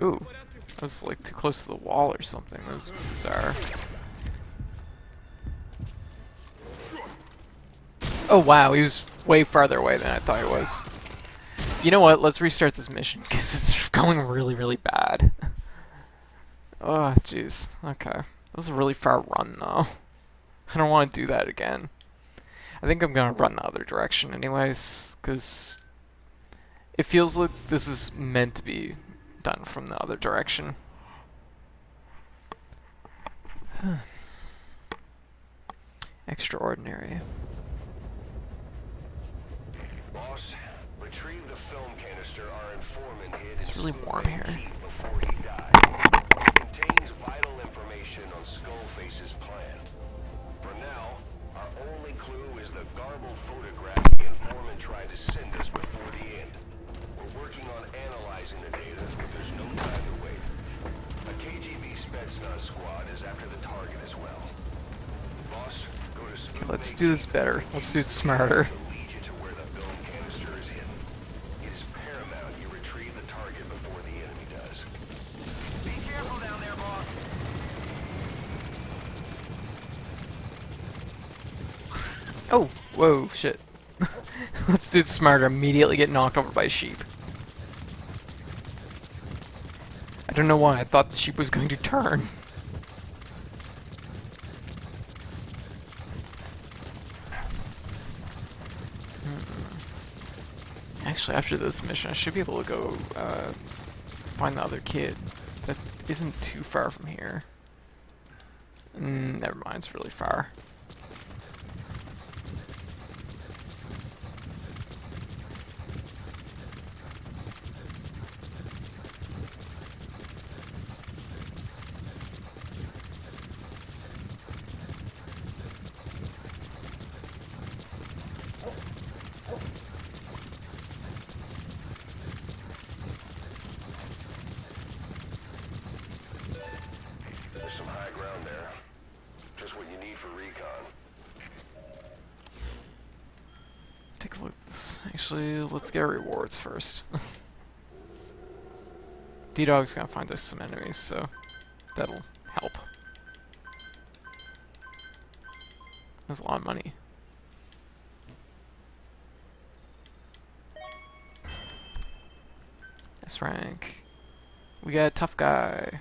Ooh, that was like too close to the wall or something. That was bizarre. Oh wow, he was way farther away than I thought he was. You know what? Let's restart this mission because it's going really, really bad. Oh, jeez. Okay. That was a really far run, though. I don't want to do that again. I think I'm going to run the other direction anyways, because it feels like this is meant to be done from the other direction. Extraordinary. Boss, retrieve the film canister our informant hid. It's really warm here. Before he died. It contains vital information on Skullface's plan. For now, our only clue is the garbled photograph the informant tried to send us before the end. We're working on analyzing the data, but there's no time to wait. A KGB Spetsnaz squad is after the target as well. Boss, go to Let's do this better. Let's do it smarter. lead you to where the film canister Whoa, shit. Let's do it smarter. Immediately get knocked over by a sheep. I don't know why. I thought the sheep was going to turn. Actually, after this mission, I should be able to go find the other kid. That isn't too far from here. Never mind, it's really far. There's some high ground there. Just what you need for recon. Take a look at this. Actually, let's get rewards first. D-Dog's gonna find us some enemies, so that'll help. That's a lot of money. S rank. We got a tough guy.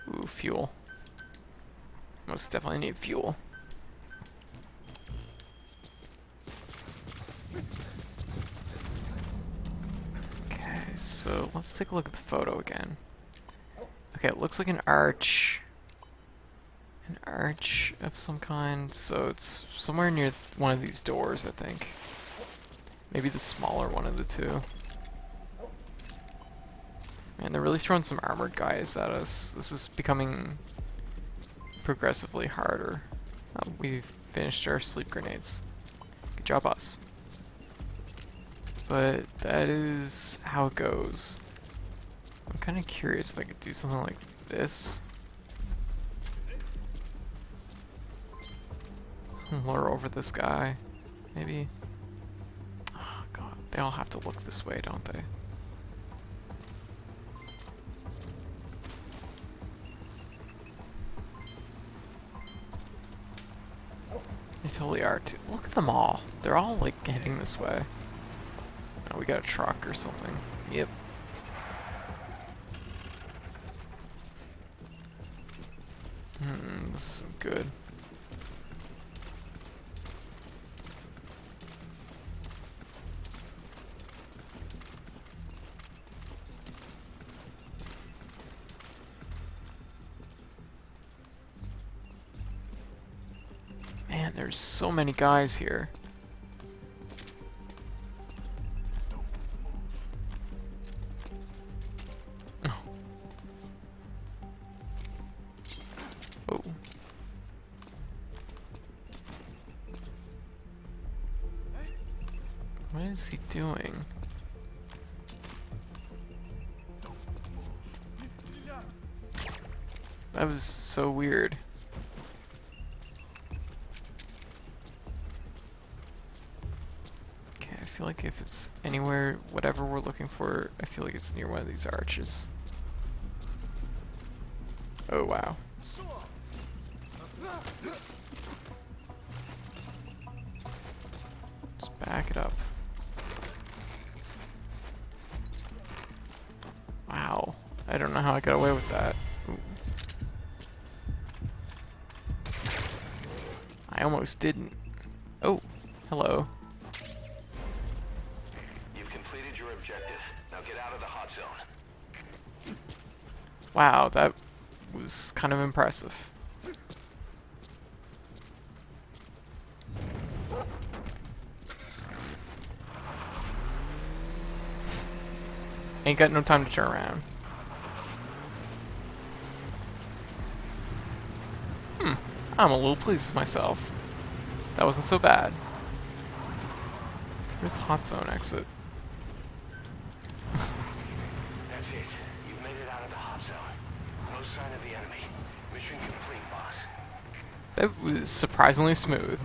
Ooh, fuel. Most definitely need fuel. Okay, so let's take a look at the photo again. Okay, it looks like an arch. An arch of some kind, so it's somewhere near one of these doors, I think. Maybe the smaller one of the two. Man, they're really throwing some armored guys at us. This is becoming progressively harder. Oh, we've finished our sleep grenades. Good job, us. But that is how it goes. I'm kind of curious if I could do something like this. Lure over this guy, maybe. Oh god, they all have to look this way, don't they? They totally are too. Look at them all. They're all like heading this way. Oh, we got a truck or something. Yep. This isn't good. Man, there's so many guys here. Oh. What is he doing? That was so weird. Okay, I feel like if it's anywhere, whatever we're looking for, I feel like it's near one of these arches. Oh wow. Just back it up. Wow. I don't know how I got away with that. Ooh. I almost didn't. Oh, hello. You've completed your objective. Now get out of the hot zone. Wow, that was kind of impressive. Ain't got no time to turn around. I'm a little pleased with myself. That wasn't so bad. Where's the hot zone exit? That's it. You've made it out of the hot zone. No sign of the enemy. That was surprisingly smooth.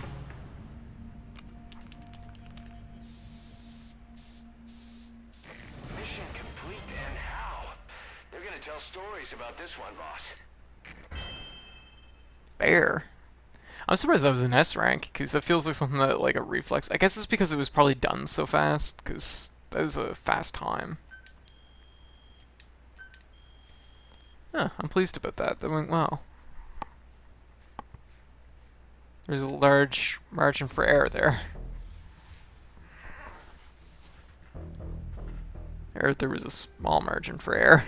Mission complete, and how? They're gonna tell stories about this one, boss. Bear. I'm surprised that was an S rank, because that feels like something that, like, a reflex. I guess it's because it was probably done so fast, because that was a fast time. Huh, I'm pleased about that. That went well. There's a large margin for error there. Or there was a small margin for error.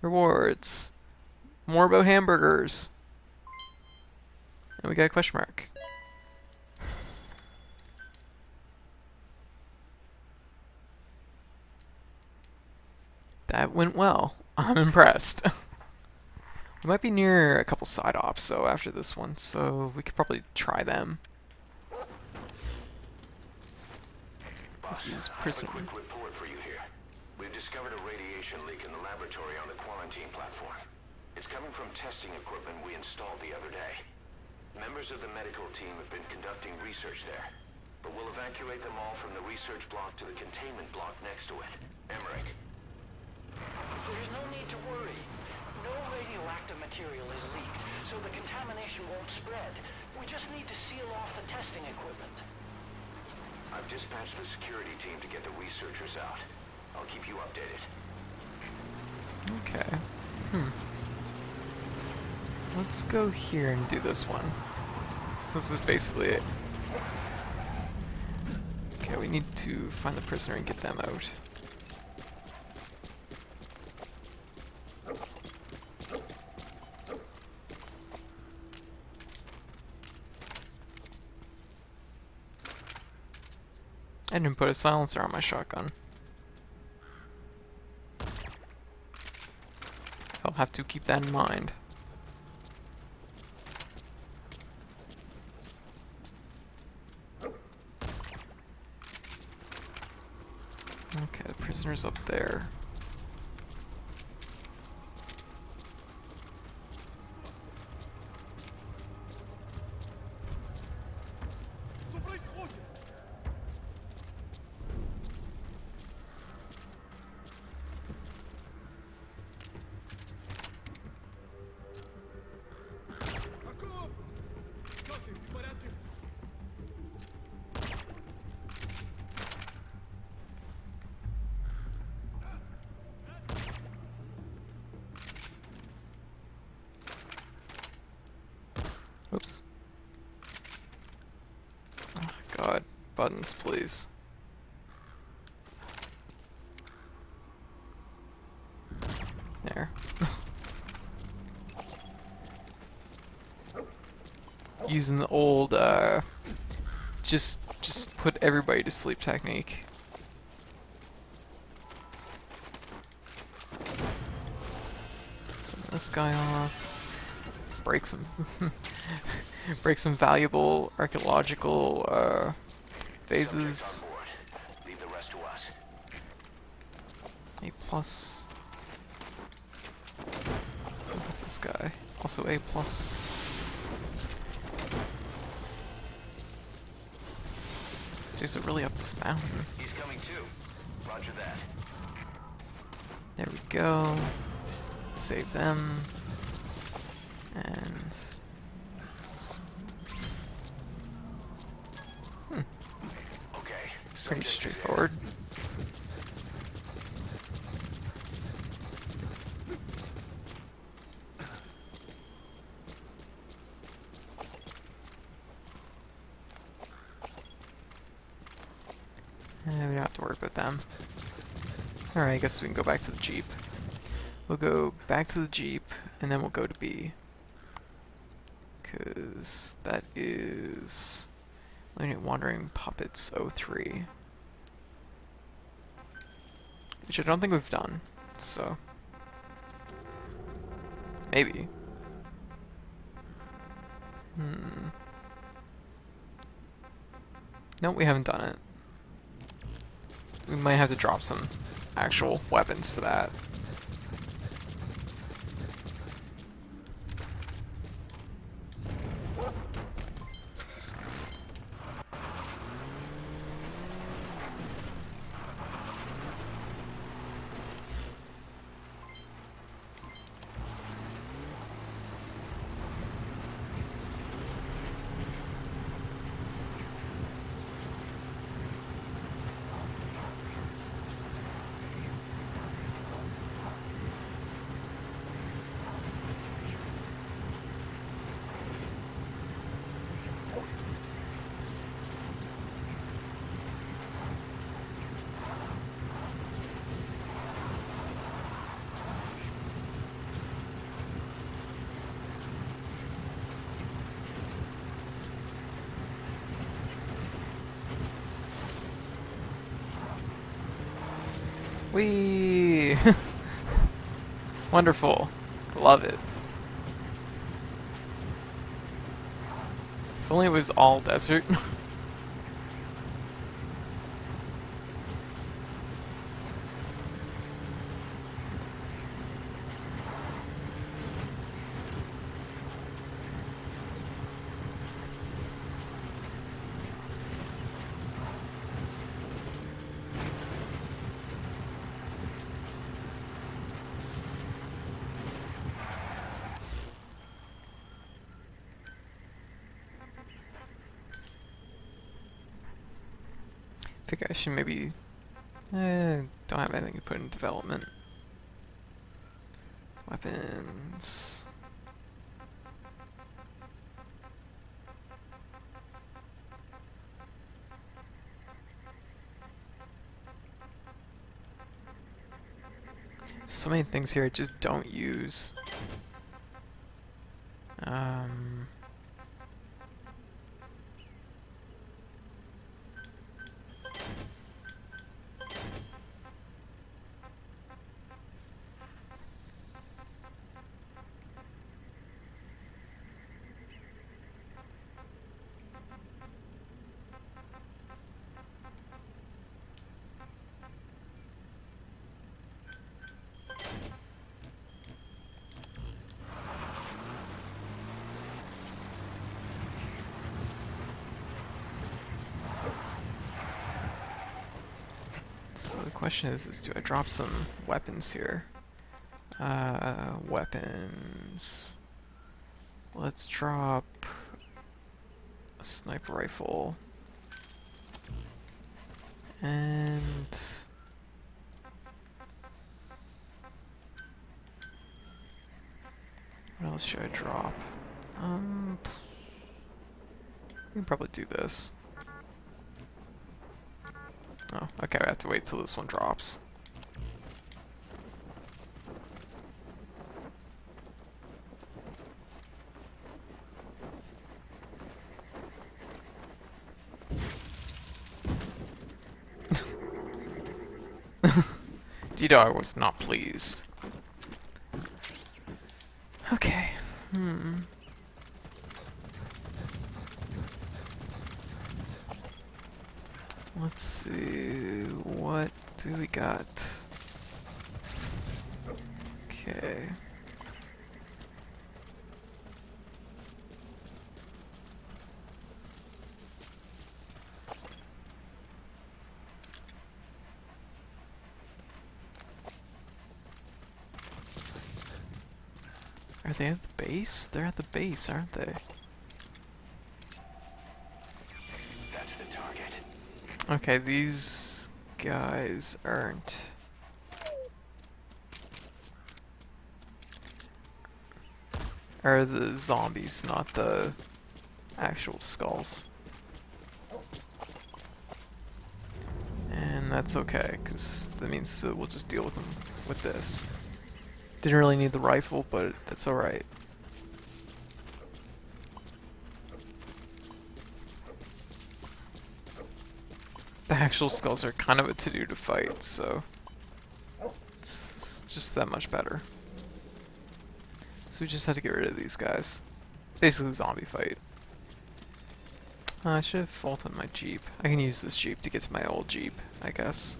Rewards. More about hamburgers. And we got a question mark. That went well. I'm impressed. We might be near a couple side ops though after this one, so we could probably try them. This is I have a prison. quick report for you here. We've discovered a radiation leak in the laboratory on the quarantine platform. It's coming from testing equipment we installed the other day. Members of the medical team have been conducting research there, but we'll evacuate them all from the research block to the containment block next to it. Emmerich. There's no need to worry. No radioactive material is leaked, so the contamination won't spread. We just need to seal off the testing equipment. I've dispatched the security team to get the researchers out. I'll keep you updated. Okay. Let's go here and do this one. So this is basically it. Okay, we need to find the prisoner and get them out. I didn't put a silencer on my shotgun. I'll have to keep that in mind. Okay, the prisoner's up there. Oops. Oh, God. Buttons, please. There. Using the old, just put everybody to sleep technique. Send this guy off. Break some break some valuable archaeological vases. On board. Leave the rest to us. A plus. Look at this guy. Also A plus. Is it really up this mountain? He's coming too. Roger that. There we go. Save them. And Okay. pretty subject is in. straightforward. And we don't have to worry about them. Alright, I guess we can go back to the Jeep. We'll go back to the Jeep, and then we'll go to B. Because that is Wandering Puppets 03. Which I don't think we've done, so. Maybe. No, we haven't done it. We might have to drop some actual weapons for that. Whee! Wonderful. Love it. If only it was all desert. I think I should maybe... don't have anything to put in development. Weapons... So many things here I just don't use. So the question is do I drop some weapons here? Weapons. Let's drop a sniper rifle. And what else should I drop? We can probably do this. Oh, okay, I have to wait till this one drops. G-Dog was not pleased. Okay, Let's see, what do we got? Okay. Are they at the base? They're at the base, aren't they? That's the target. Okay, these guys aren't. Are the zombies, not the actual skulls. And that's okay, because that means that we'll just deal with them with this. Didn't really need the rifle, but that's alright. The actual skulls are kind of a to-do to fight, so it's just that much better. So we just had to get rid of these guys. Basically zombie fight. I should have vaulted my Jeep. I can use this Jeep to get to my old Jeep, I guess.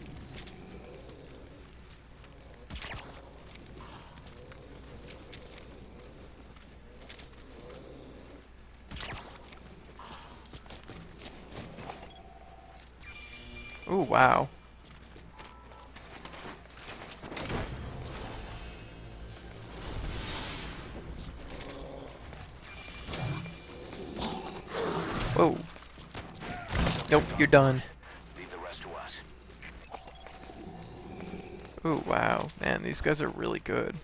Ooh, wow. Whoa. Nope, you're done. Leave the rest to us. Ooh, wow. Man, these guys are really good.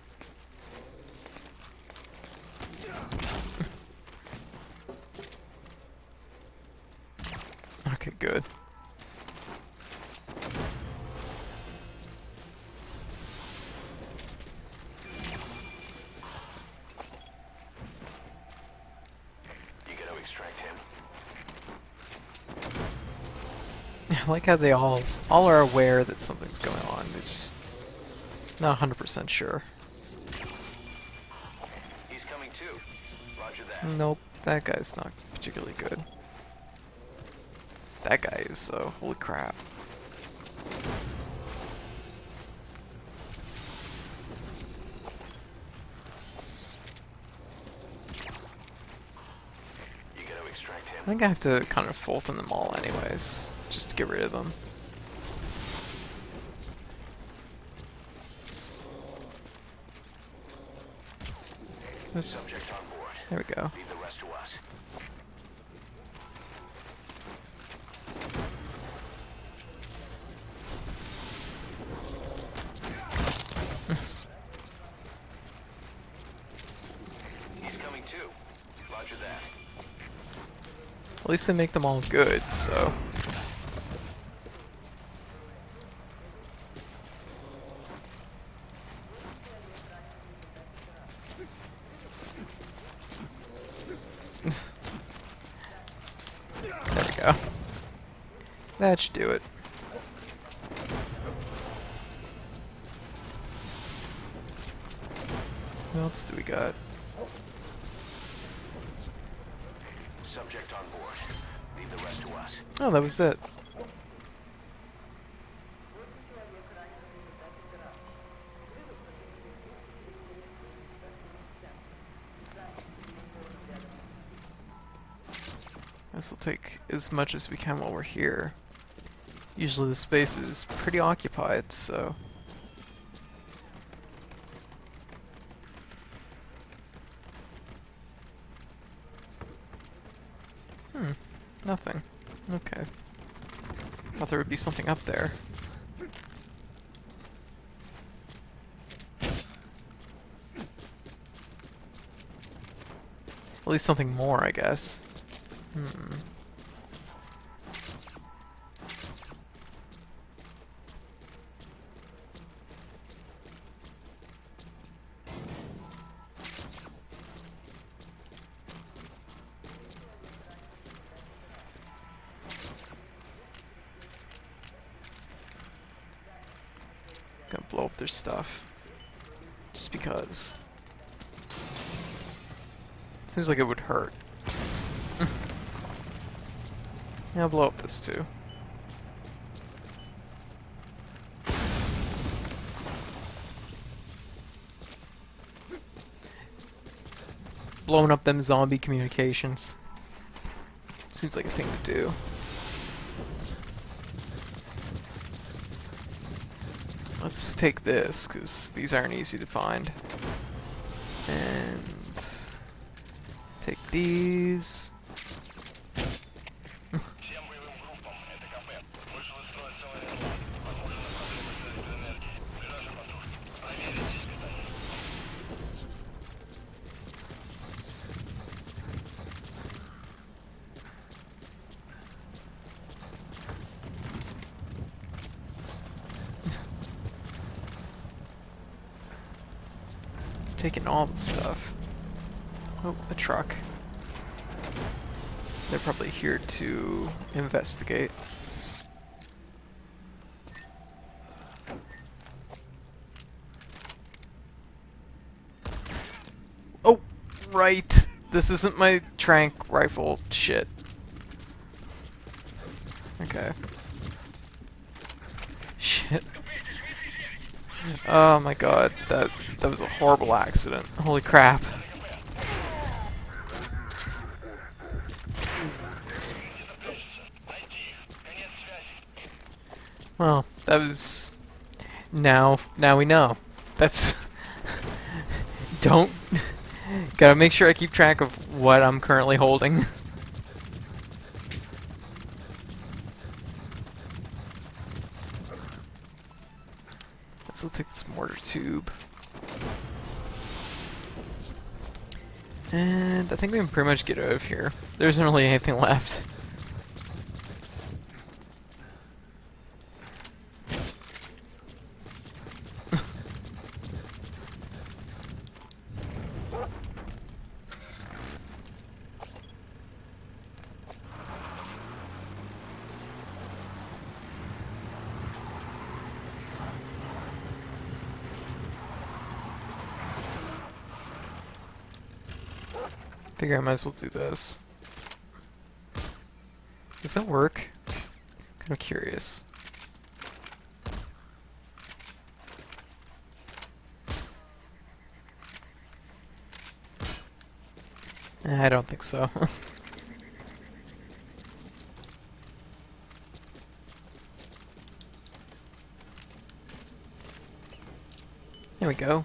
Okay, good. You gotta extract him. I like how they all are aware that something's going on. They just Not 100% sure. He's coming too. Roger that. Nope, that guy's not particularly good. That guy is, holy crap. You gotta extract I him. think I have to kind of Fulton them all anyways, just to get rid of them. Oops. Subject on board. There we go. Leave the rest to us. He's coming too. Roger that. At least they make them all good, so. There we go. That should do it. What else do we got? Subject on board. Leave the rest to us. Oh, that was it. Guess we'll take as much as we can while we're here. Usually the space is pretty occupied, so. Nothing. Okay. Thought there would be something up there. At least something more, I guess. Gonna blow up their stuff. Just because. Seems like it would hurt. Yeah, I'll blow up this too. Blowing up them zombie communications. Seems like a thing to do. Let's take this, because these aren't easy to find. And take these. Taking all the stuff. Oh, a truck. They're probably here to investigate. Oh, right. This isn't my tranq rifle. Shit. Okay. Shit. Oh my god, that was a horrible accident. Holy crap. Well, that was now we know. That's don't gotta make sure I keep track of what I'm currently holding. So we'll take this mortar tube. And I think we can pretty much get out of here. There isn't really anything left. Figure I might as well do this. Does that work? Kind of curious. I don't think so. There we go.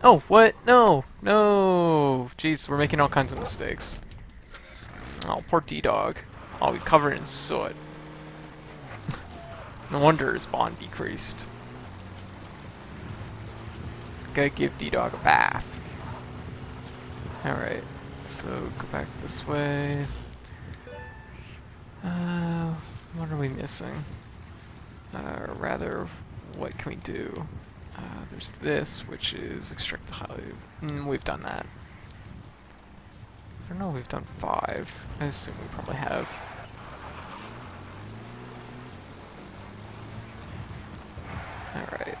Oh, what? No! No! Jeez, we're making all kinds of mistakes. Oh, poor D-Dog. Oh, we covered in soot. No wonder his bond decreased. Gotta give D-Dog a bath. Alright, so go back this way. What are we missing? Rather, what can we do? There's this, which is extract the highlight. We've done that. I don't know if we've done 5. I assume we probably have. Alright.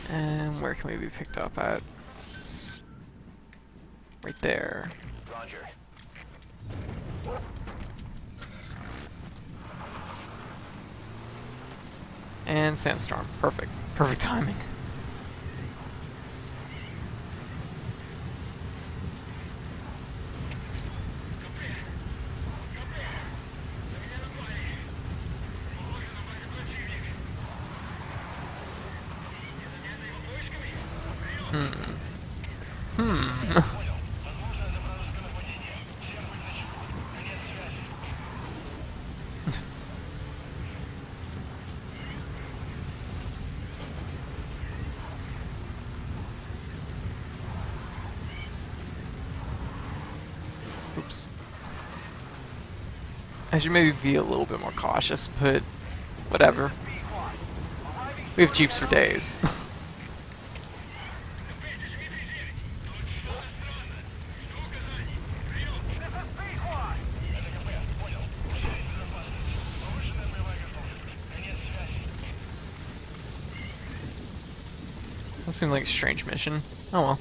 And where can we be picked up at? Right there. Roger. And sandstorm. Perfect. Perfect timing. Oops. I should maybe be a little bit more cautious, but whatever. We have Jeeps for days. That seemed like a strange mission. Oh well.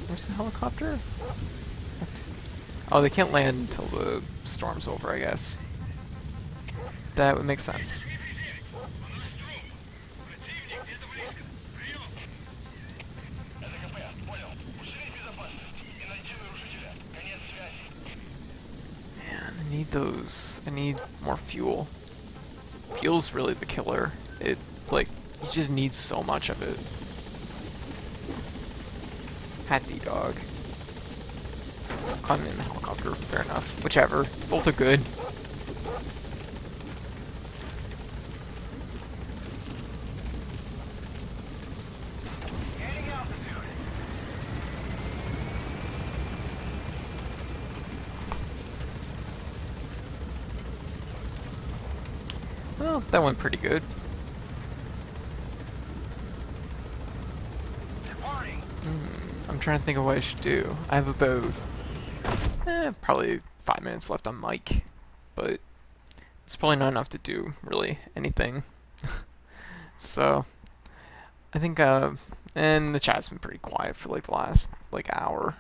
Where's the helicopter? Oh, they can't land until the storm's over, I guess. That would make sense. Man, I need those. I need more fuel. Fuel's really the killer. It, like, you just need so much of it. Hat D-Dog. I'm in the helicopter, fair enough. Whichever. Both are good. Well, that went pretty good. I'm trying to think of what I should do. I have about probably 5 minutes left on mic, but it's probably not enough to do really anything. So I think and the chat's been pretty quiet for like the last like hour,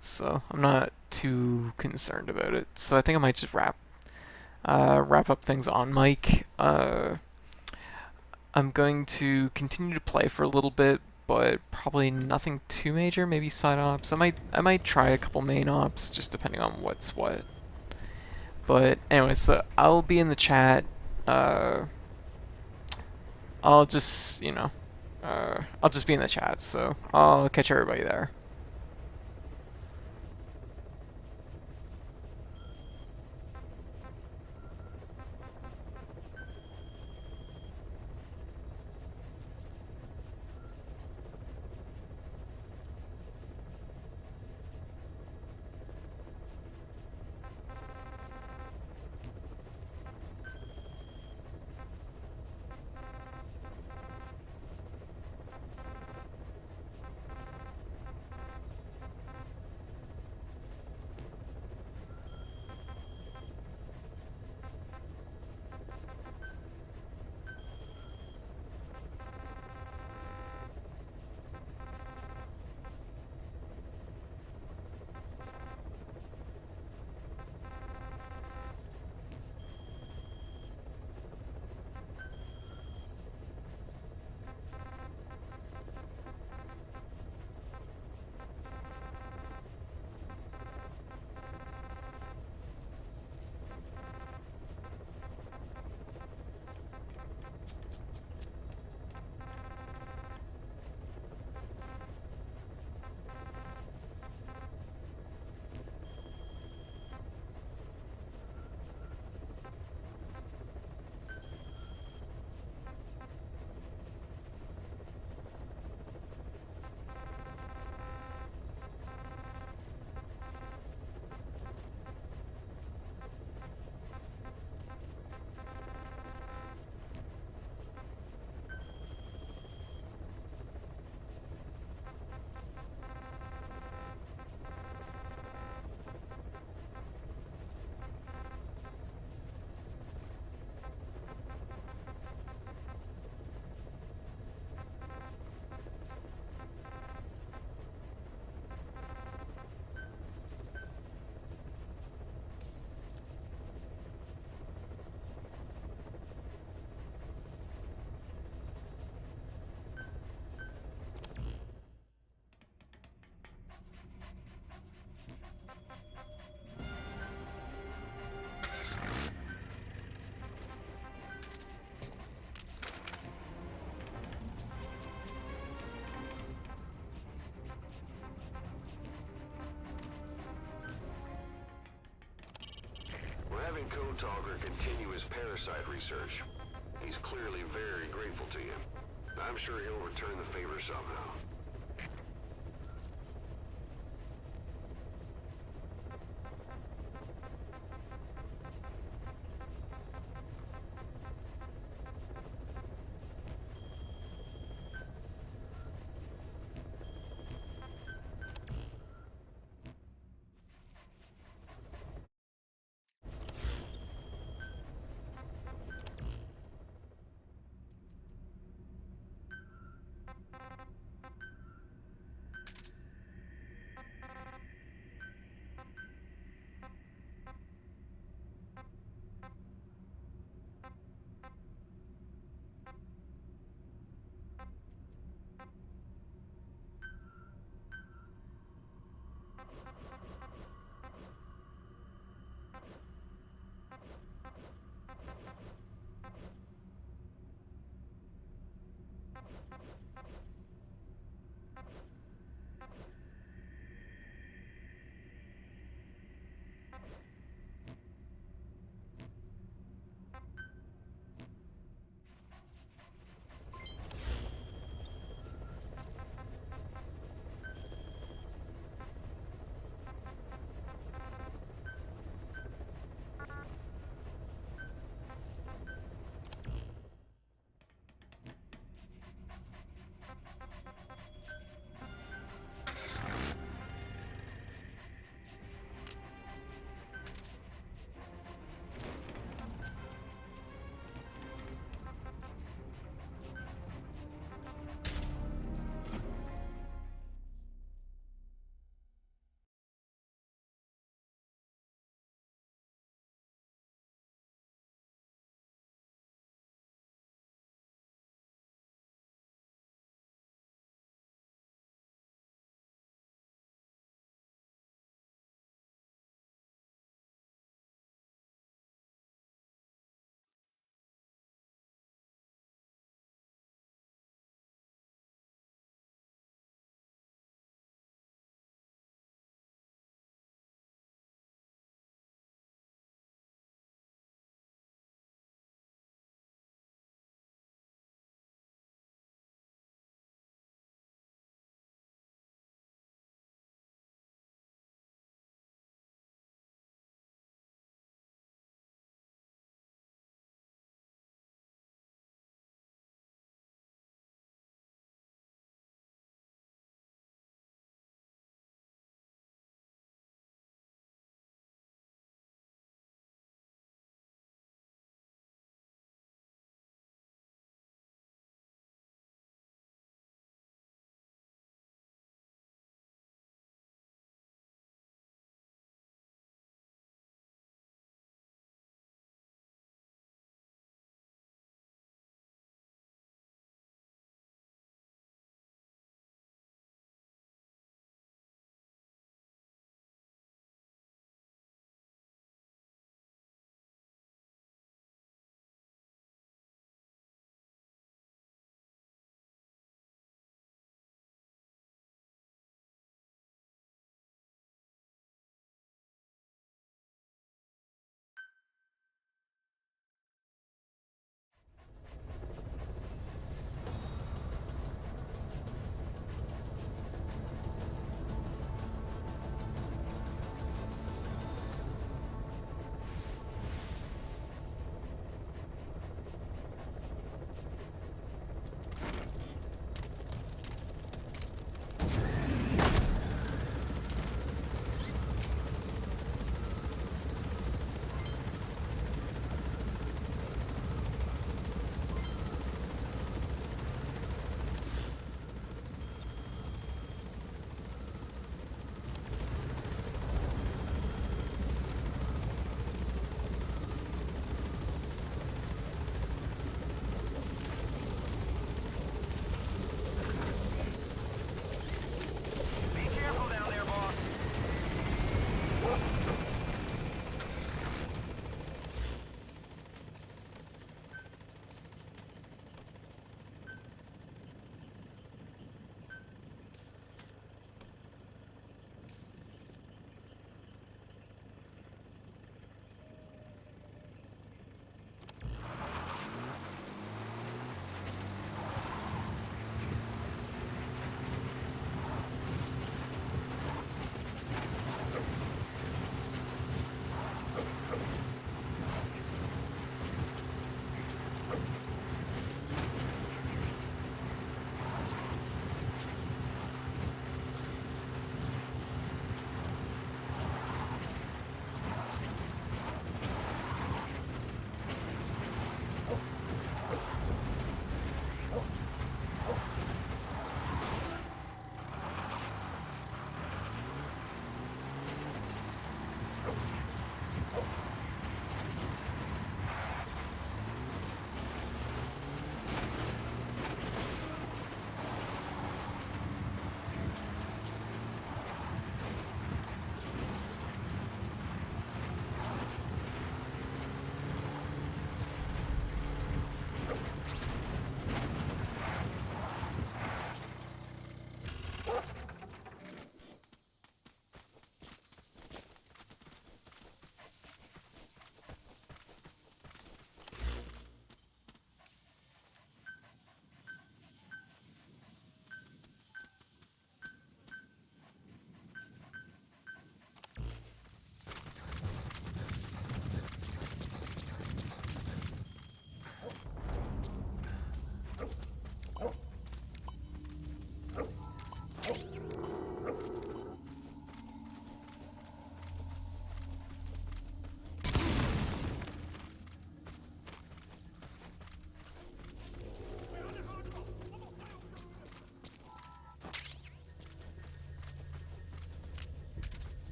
so I'm not too concerned about it. So I think I might just wrap up things on mic. I'm going to continue to play for a little bit, but probably nothing too major. Maybe side ops. I might try a couple main ops, just depending on what's what. But anyway, so I'll be in the chat. I'll just I'll just be in the chat. So I'll catch everybody there. his parasite research. He's clearly very grateful to you. I'm sure he'll return the favor somehow.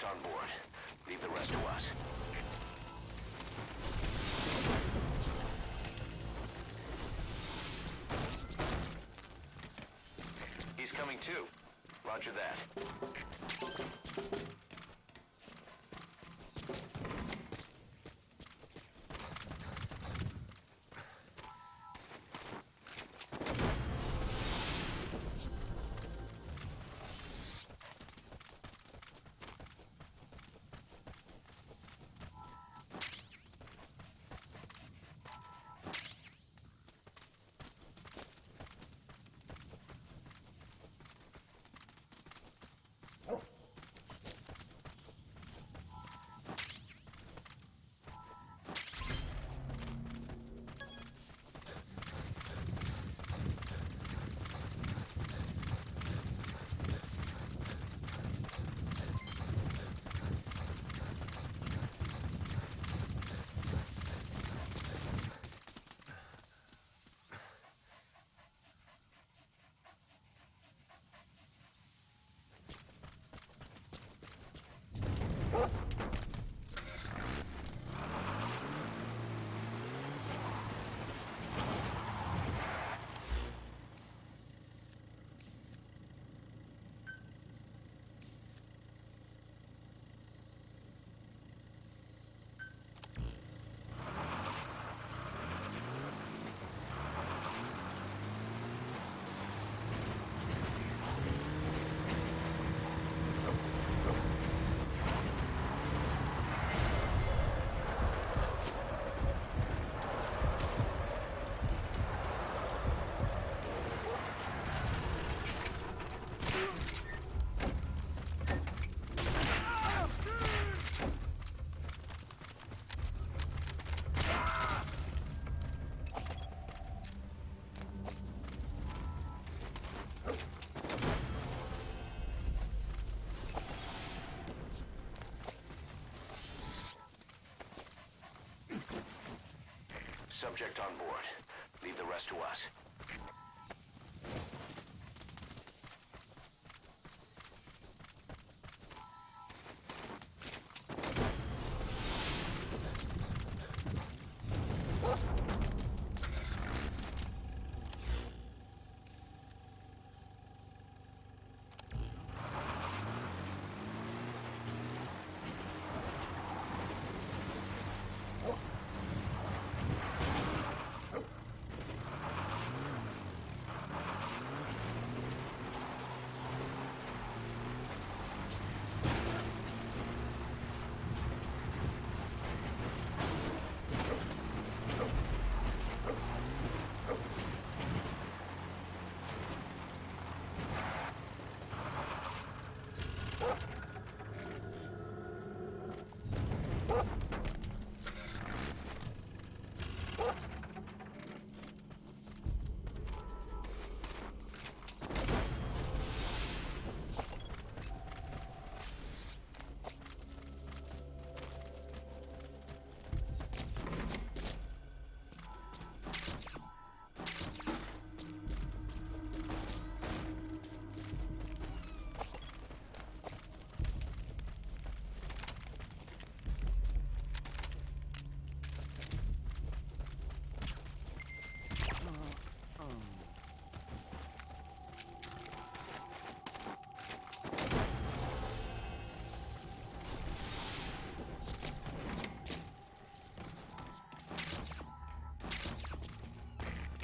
on board. Leave the rest to us. He's coming too. Roger that. Subject on board. Leave the rest to us.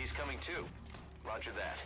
He's coming too. Roger that.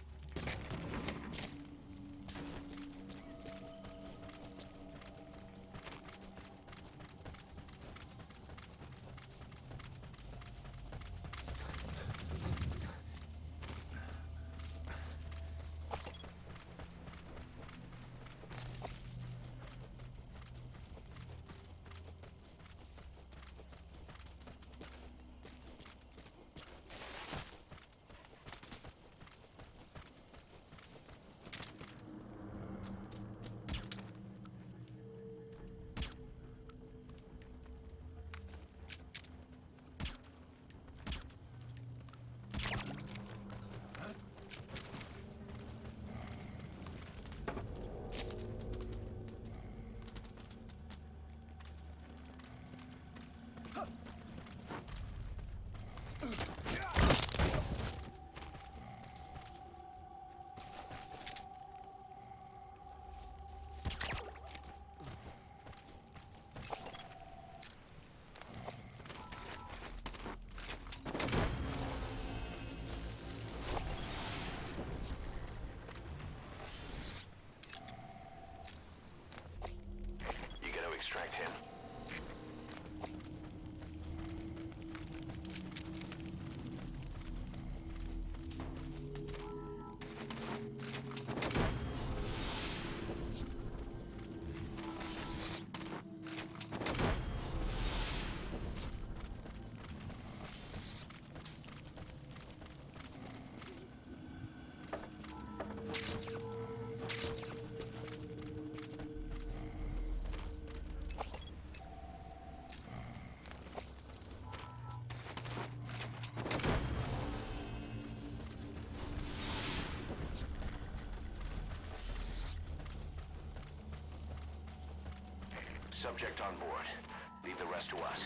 Subject on board. Leave the rest to us.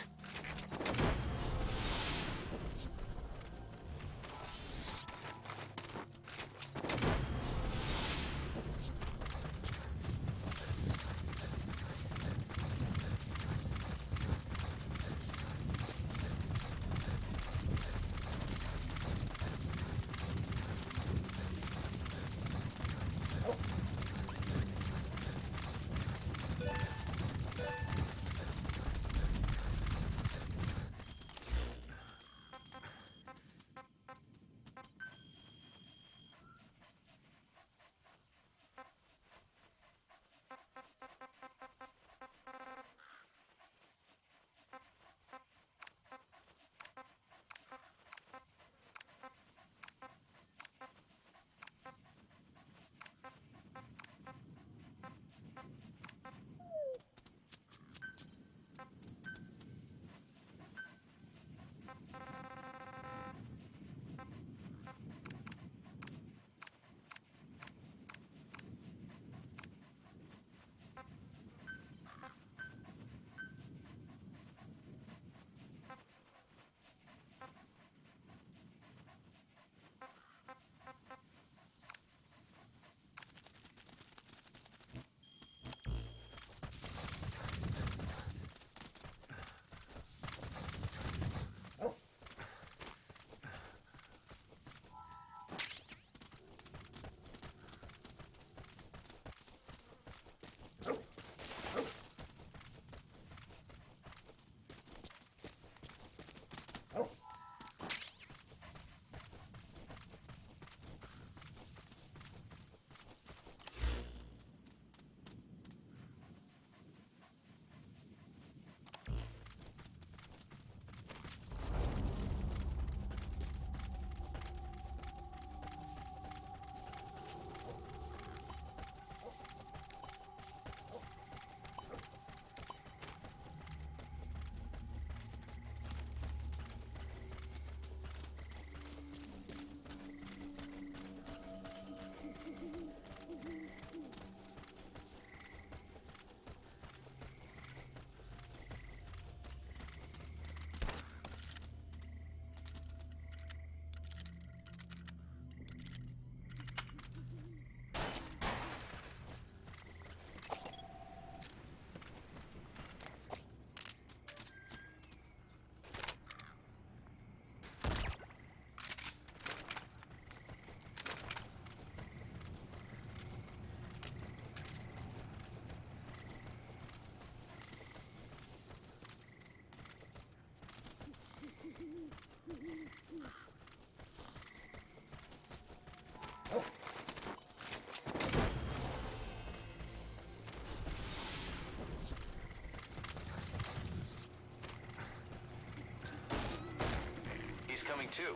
He's coming too.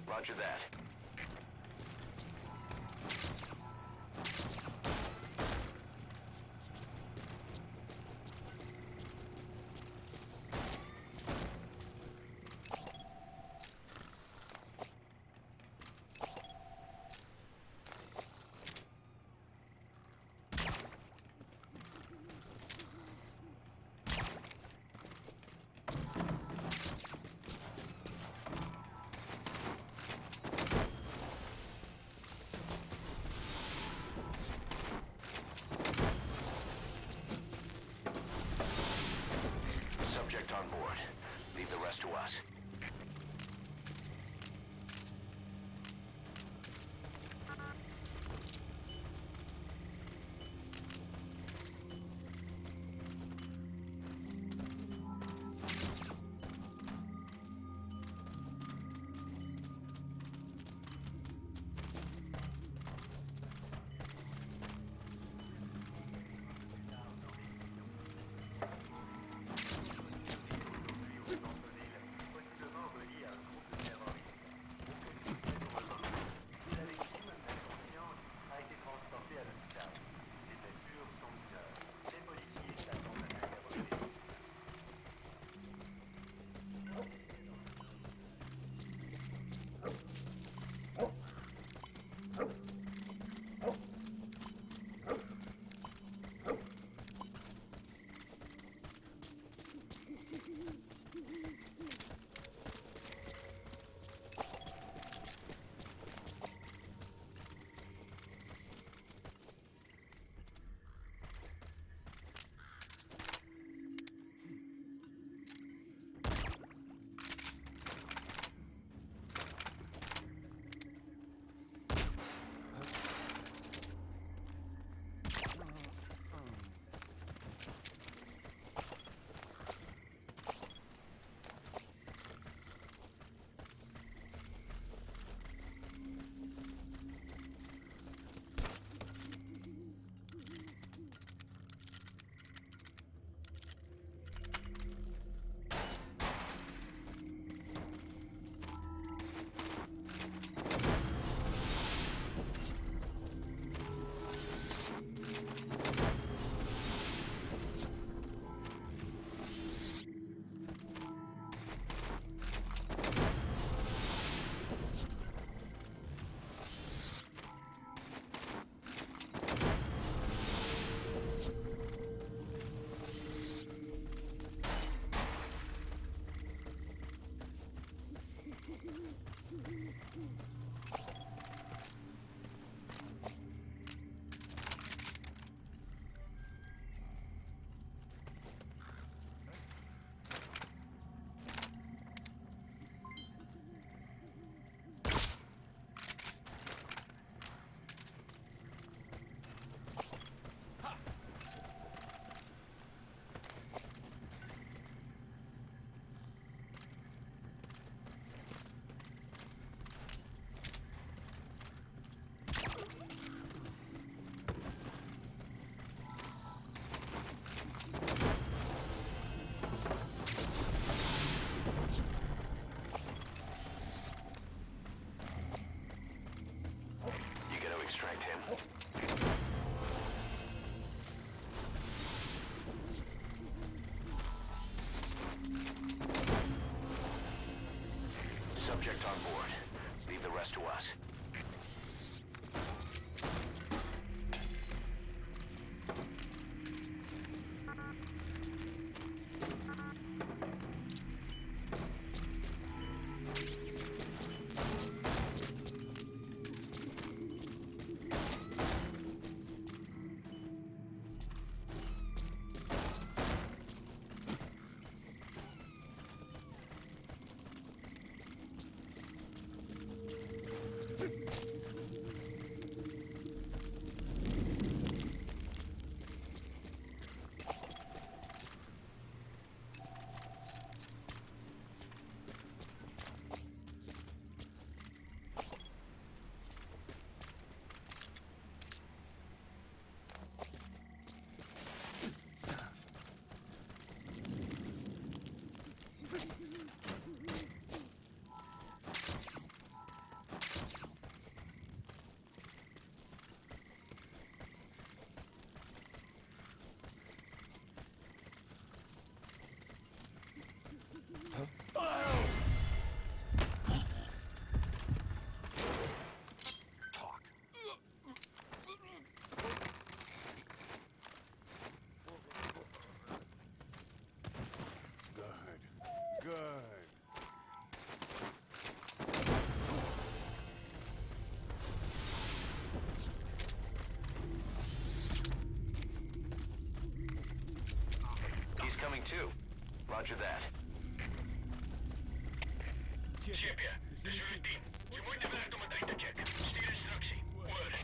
Roger that. subject on board. Leave the rest to us. Good. Good. He's coming too. Roger that. Sepia, this is routine. Je moet de weg om het eind te checken. Stuur instructie. Word.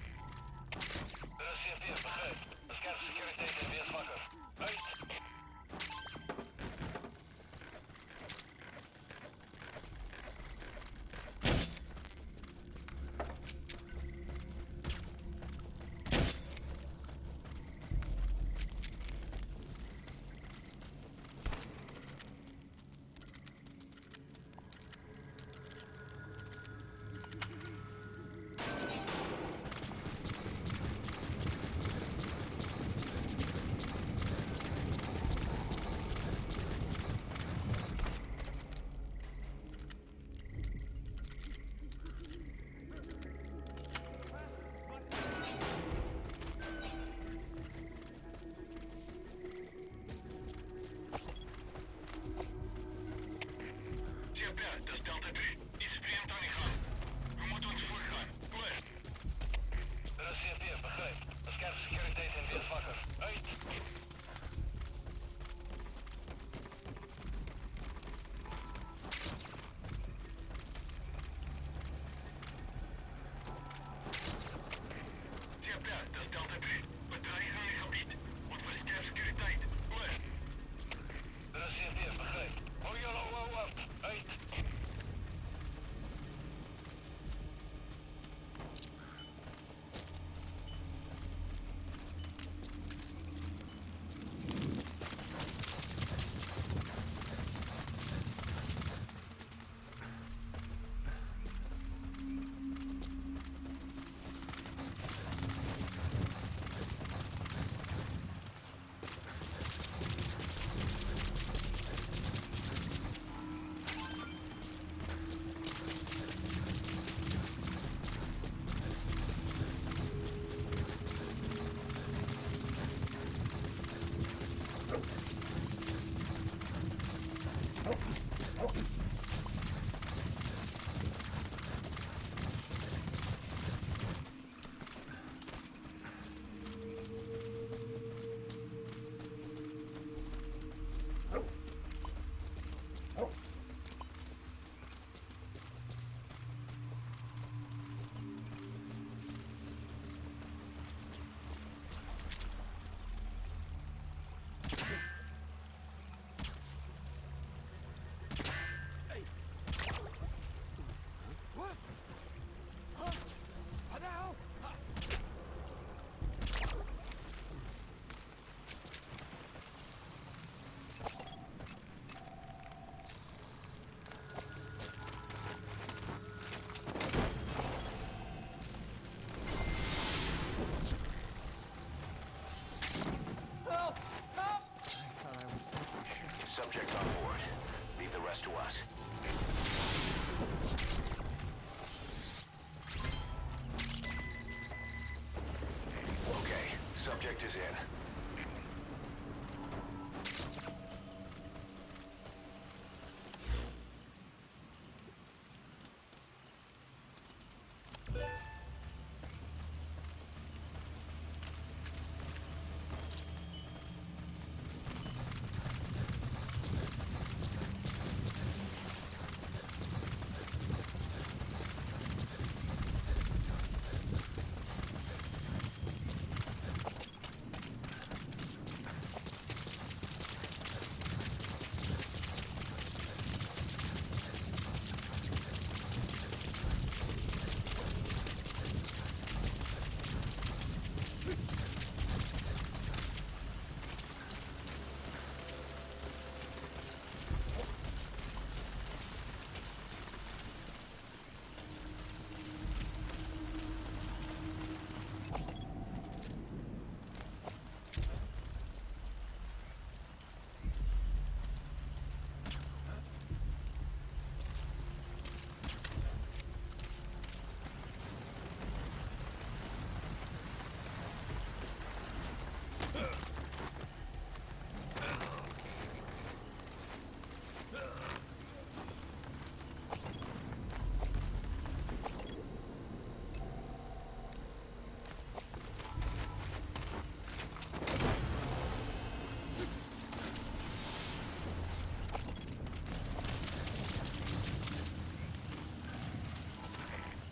CFD begrijp. Bescherm security en weersvakker. Uit. Suspect is in.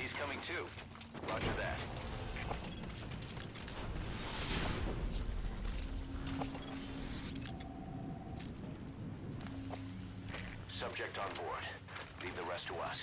He's coming too. Roger that. Subject on board. Leave the rest to us.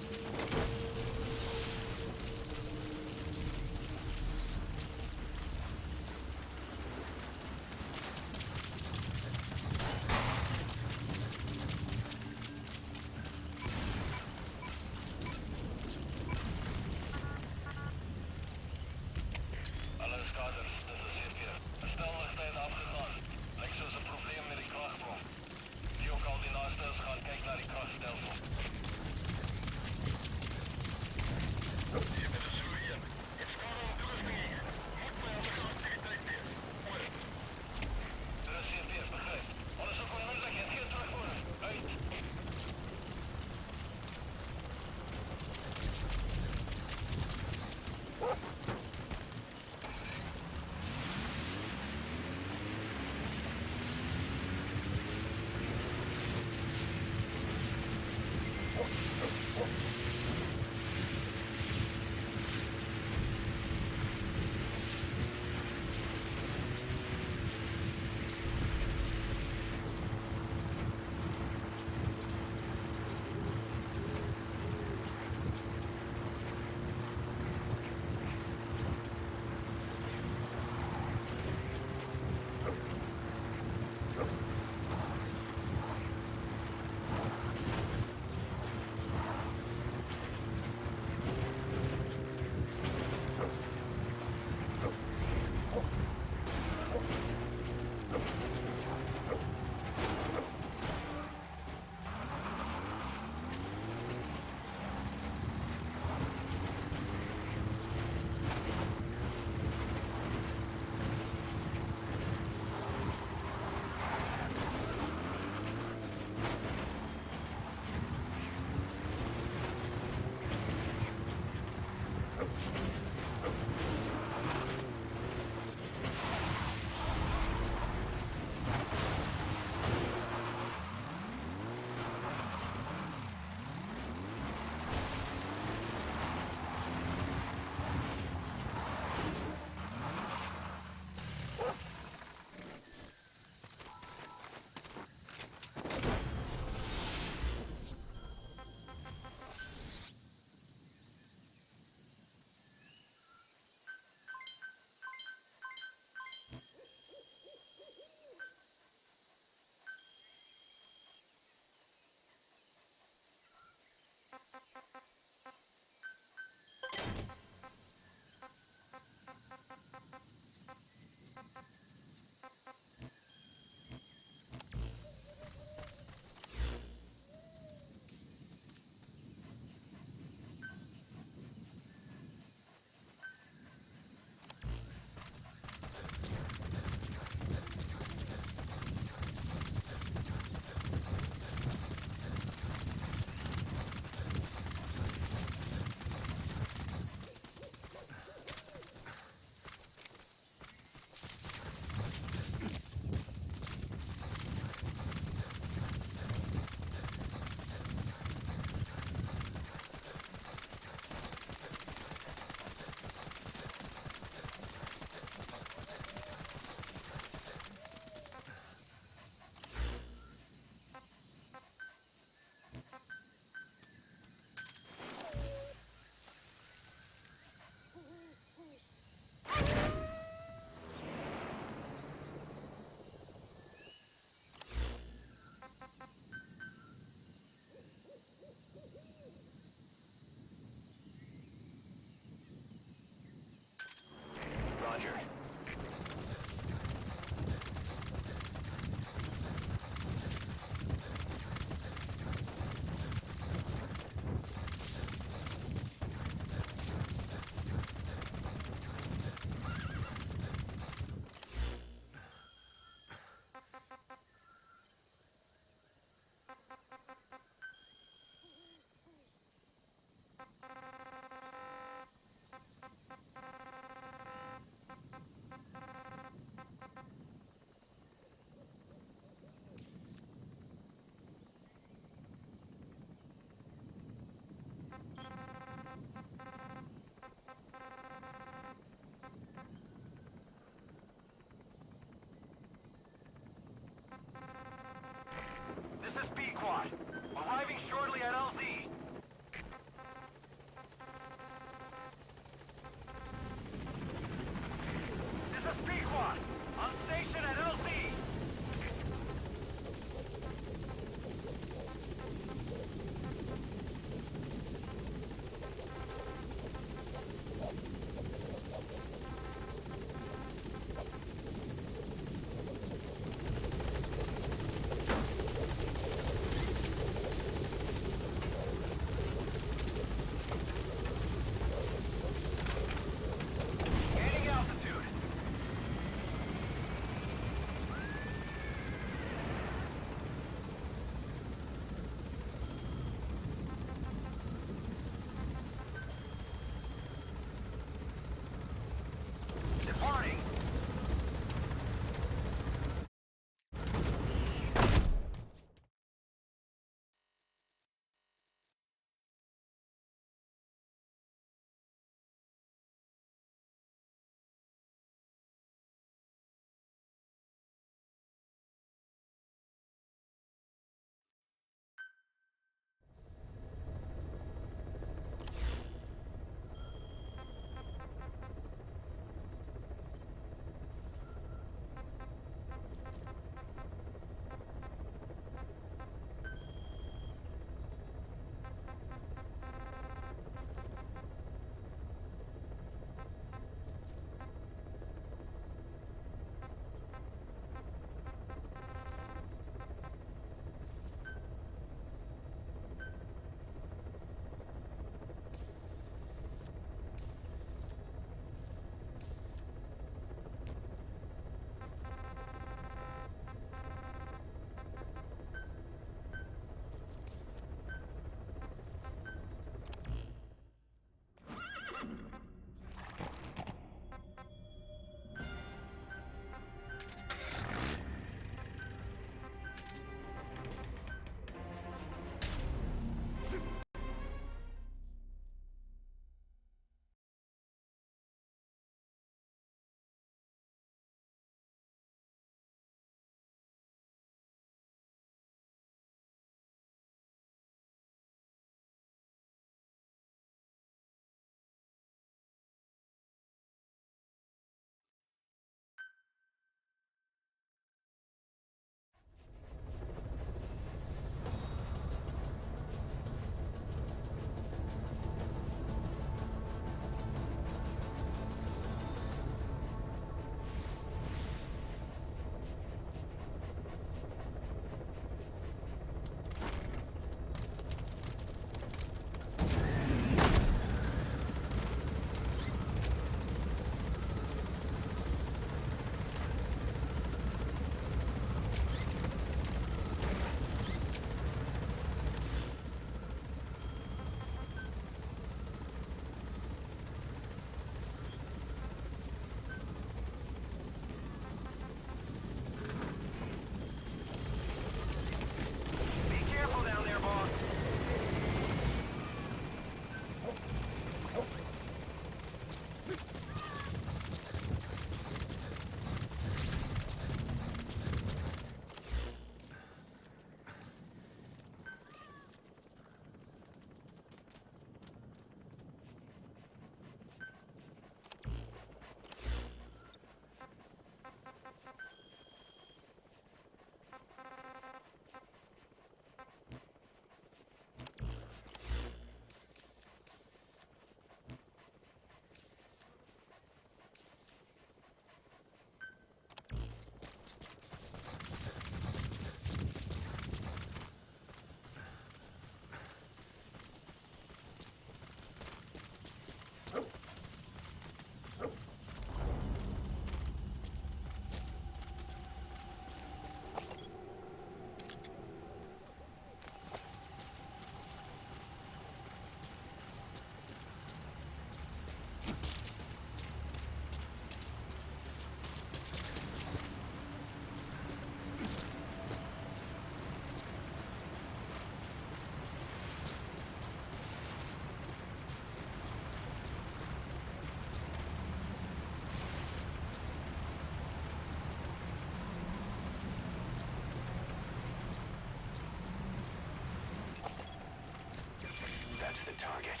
the target.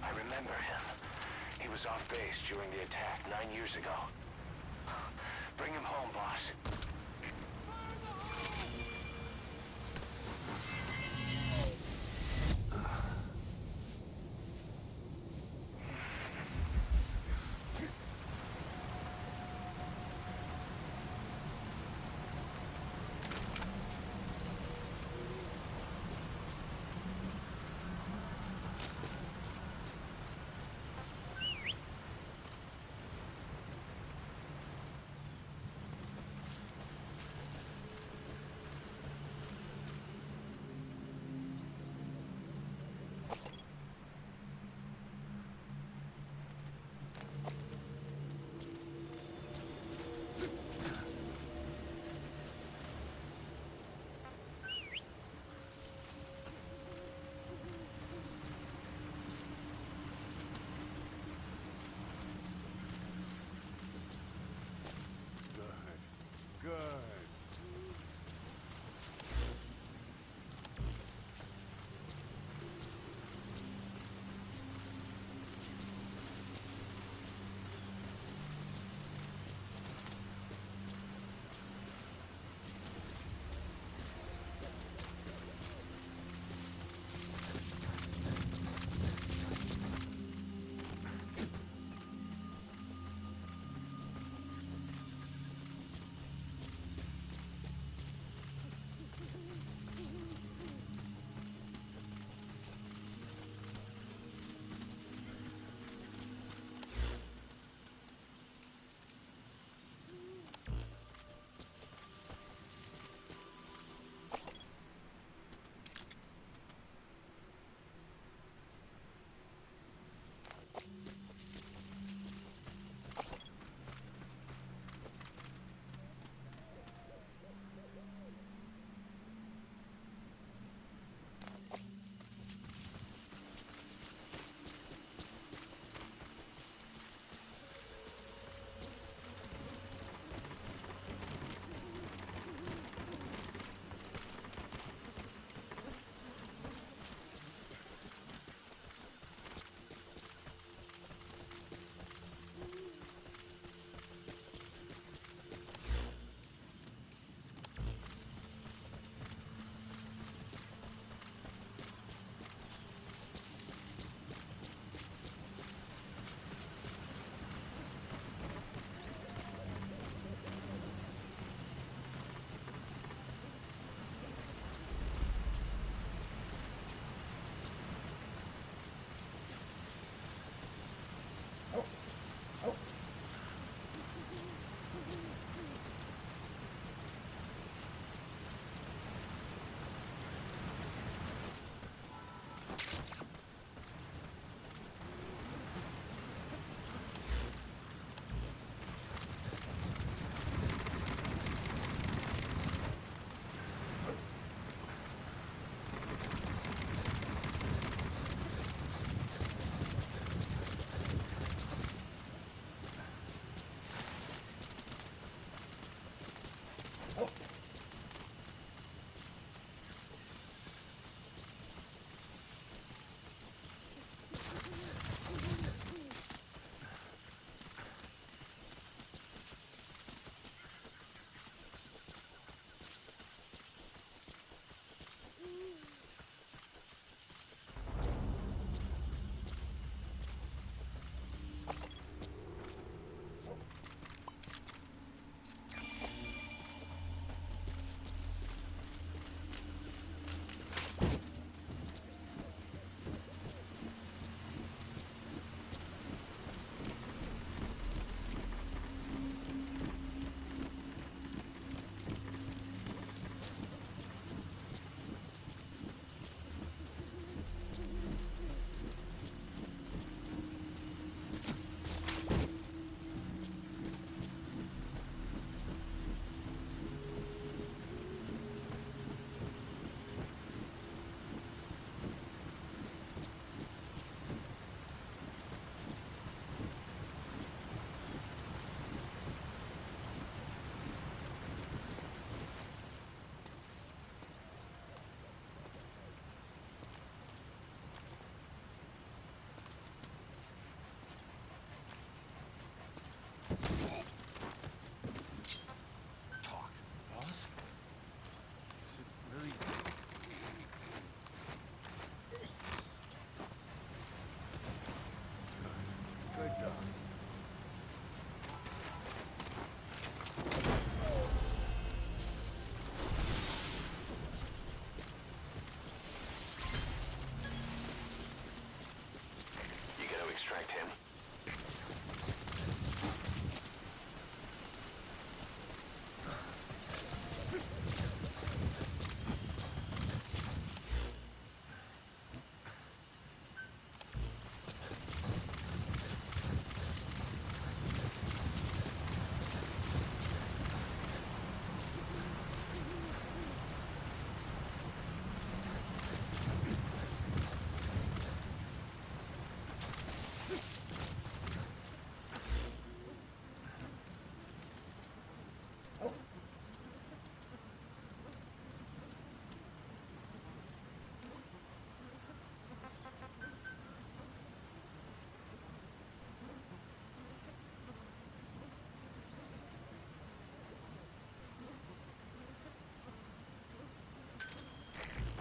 I remember him. He was off base during the attack 9 years ago. Bring him home, boss.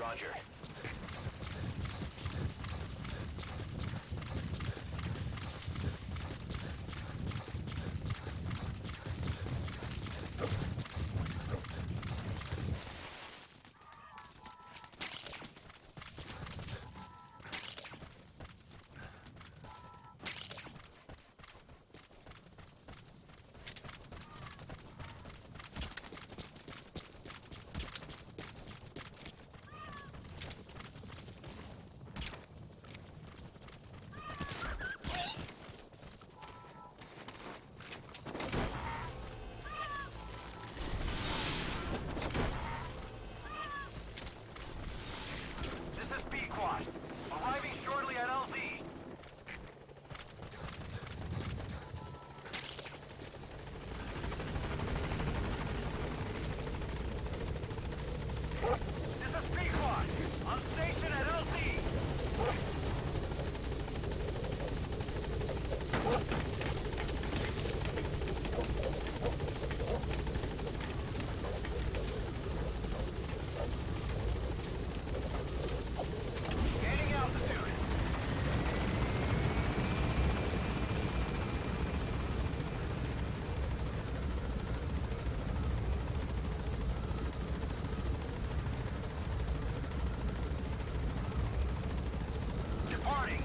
Roger. This is B-Quad. Arriving shortly at LZ. This is B-Quad. On station at LZ. Gaining altitude. Departing.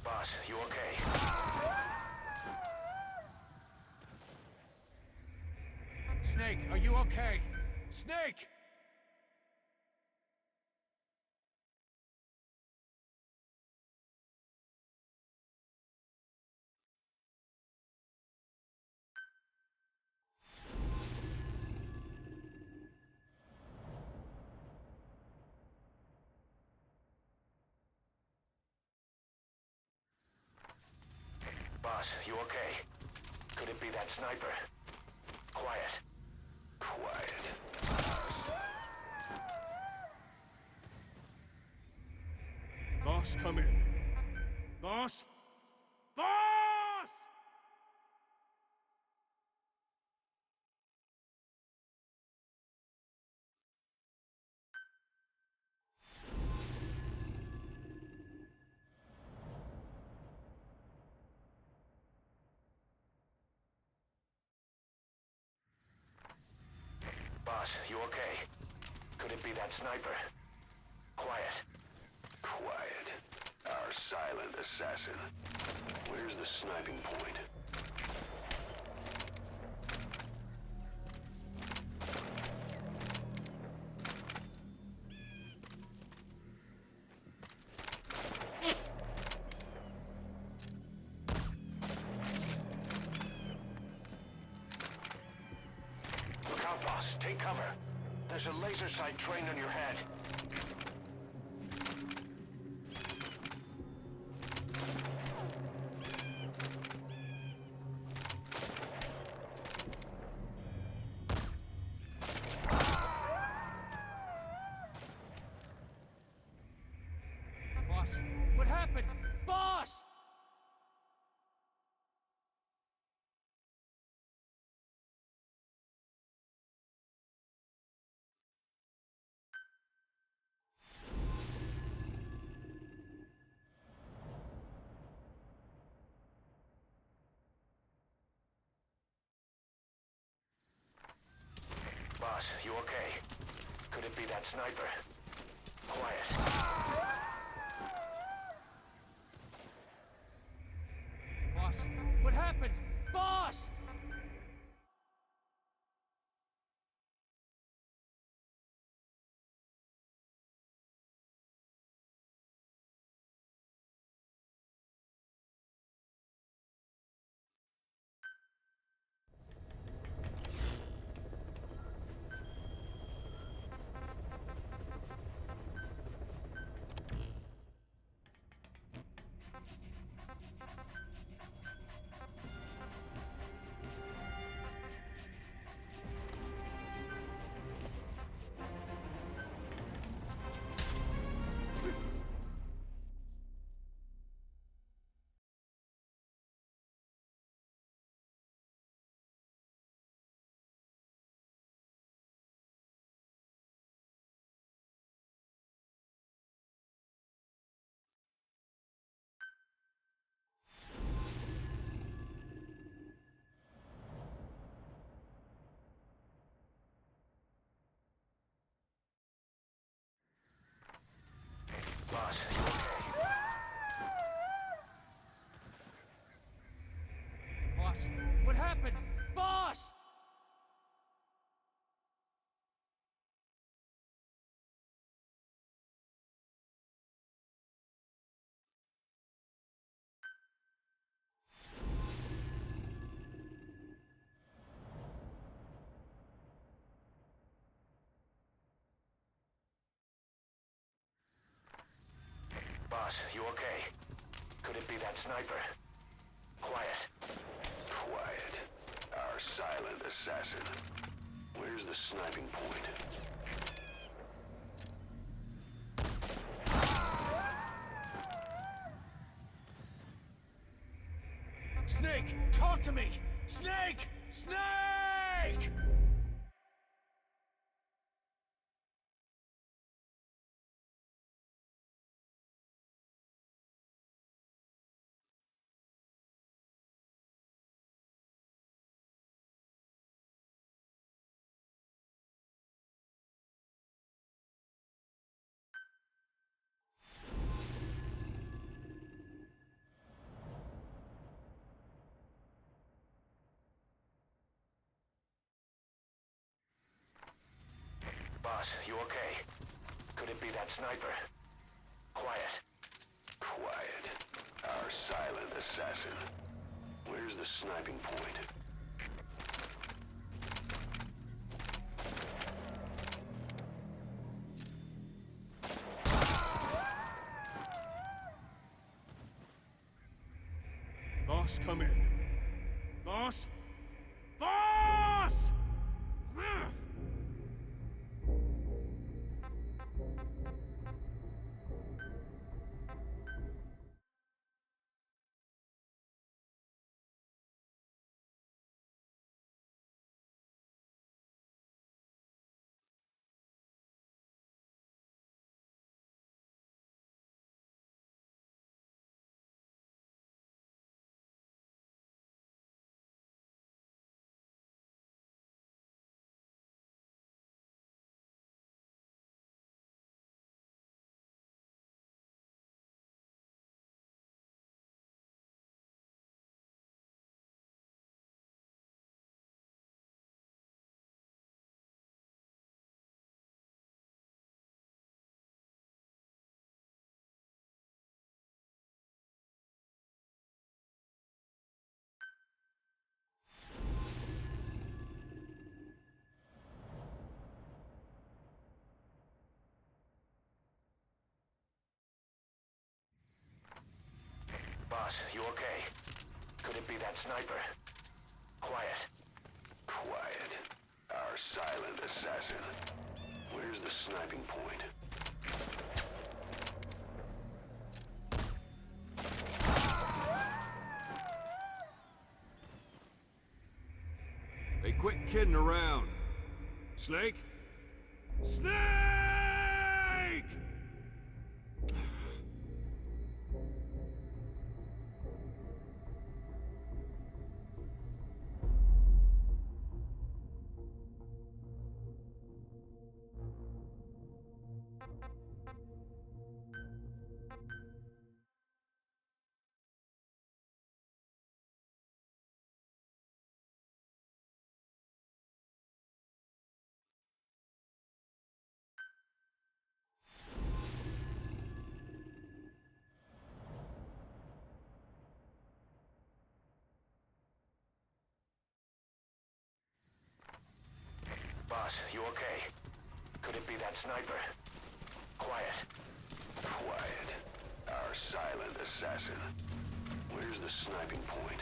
Boss, you okay? Snake, are you okay? Snake! Boss, you okay? Could it be that sniper? Quiet. Quiet. Boss, come in. Boss? Boss! Boss, you okay? Could it be that sniper? Quiet. Quiet. Our silent assassin. Where's the sniping point? Look out, boss. Take cover. There's a laser sight trained on your head. Boss, what happened? Boss! Boss, you okay? Could it be that sniper? Quiet. Boss, what happened? Boss! Boss, you okay? Boss, what happened? Boss! Boss, you okay? Could it be that sniper? Quiet. Quiet. Our silent assassin. Where's the sniping point? Snake, talk to me! Snake! Snake! Boss, you okay? Could it be that sniper? Quiet. Quiet. Our silent assassin. Where's the sniping point? Boss, come in. Boss? Boss! Boss, you okay? Could it be that sniper? Quiet. Quiet. Our silent assassin. Where's the sniping point? Hey, quit kidding around. Snake? Snake! Boss, you okay? Could it be that sniper? Quiet. Quiet. Our silent assassin. Where's the sniping point?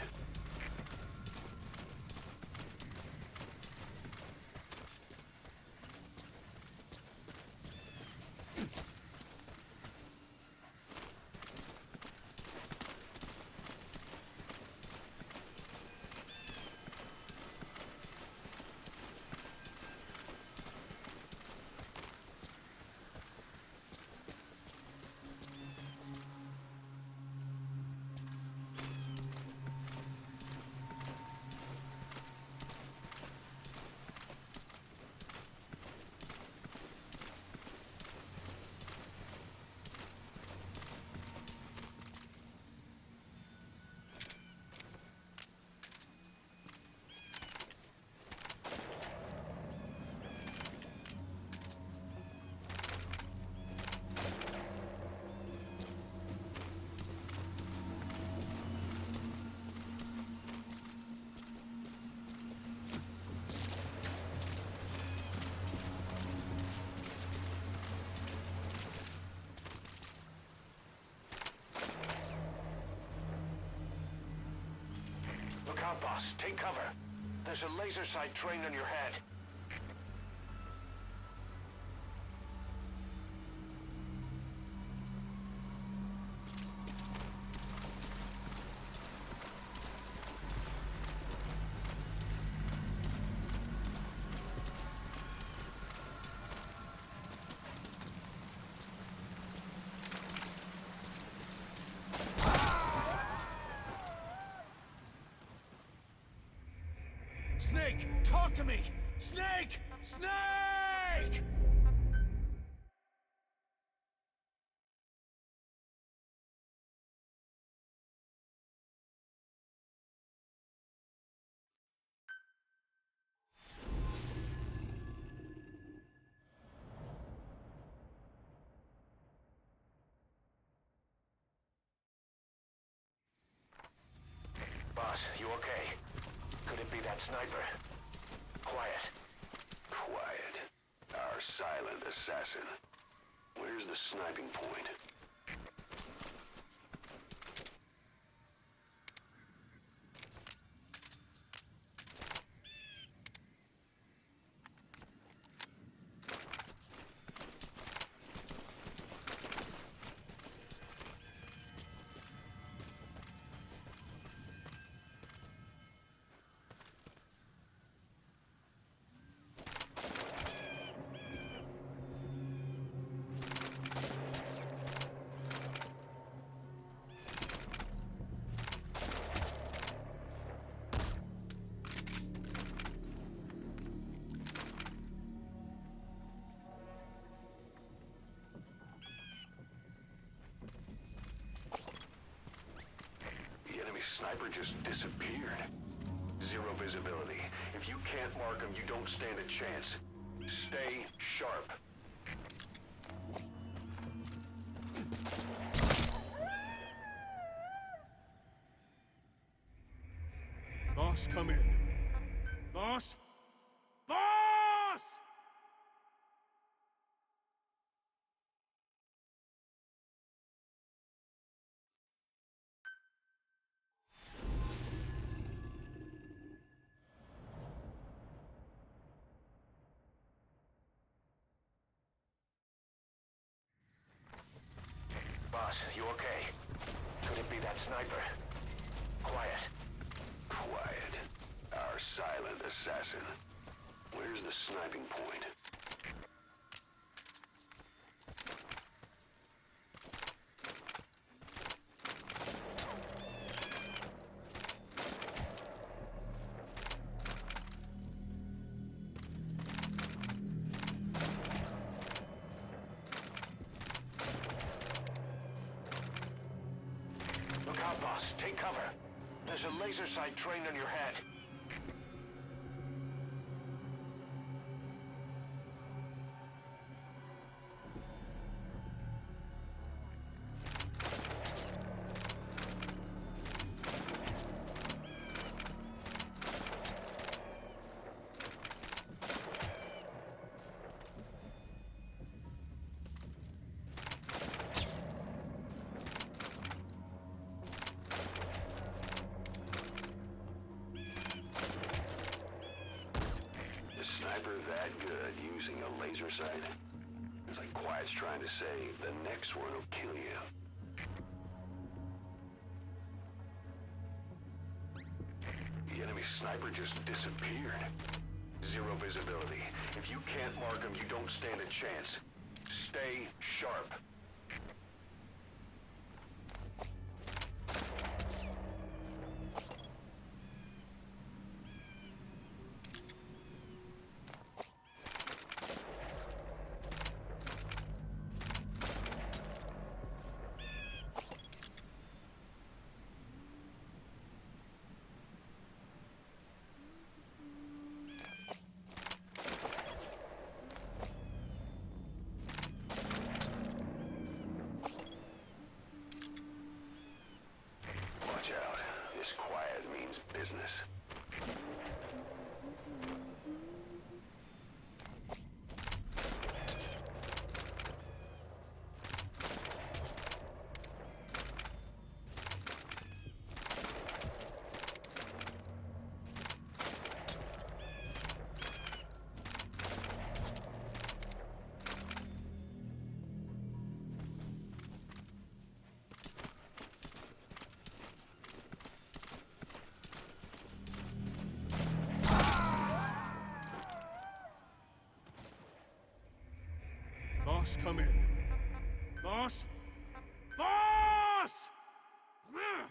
Look out, boss. Take cover. There's a laser sight trained on your head. Snake, talk to me! Snake! Snake! Boss, you okay? Could it be that sniper? Quiet. Quiet. Our silent assassin. Where's the sniping point? The enemy sniper just disappeared. Zero visibility. If you can't mark him, you don't stand a chance. Stay sharp. Boss, come in. Boss? Boss! okay? Could it be that sniper? Quiet. Quiet. Our silent assassin. Where's the sniping point? Look out, boss. Take cover. There's a laser sight trained on your head. Is sniper that good using a laser sight? It's like Quiet's trying to say, the next one will kill you. The enemy sniper just disappeared. Zero visibility. If you can't mark him, you don't stand a chance. Stay sharp. Watch out. This Quiet means business. Boss, come in. Boss? Boss! Ugh!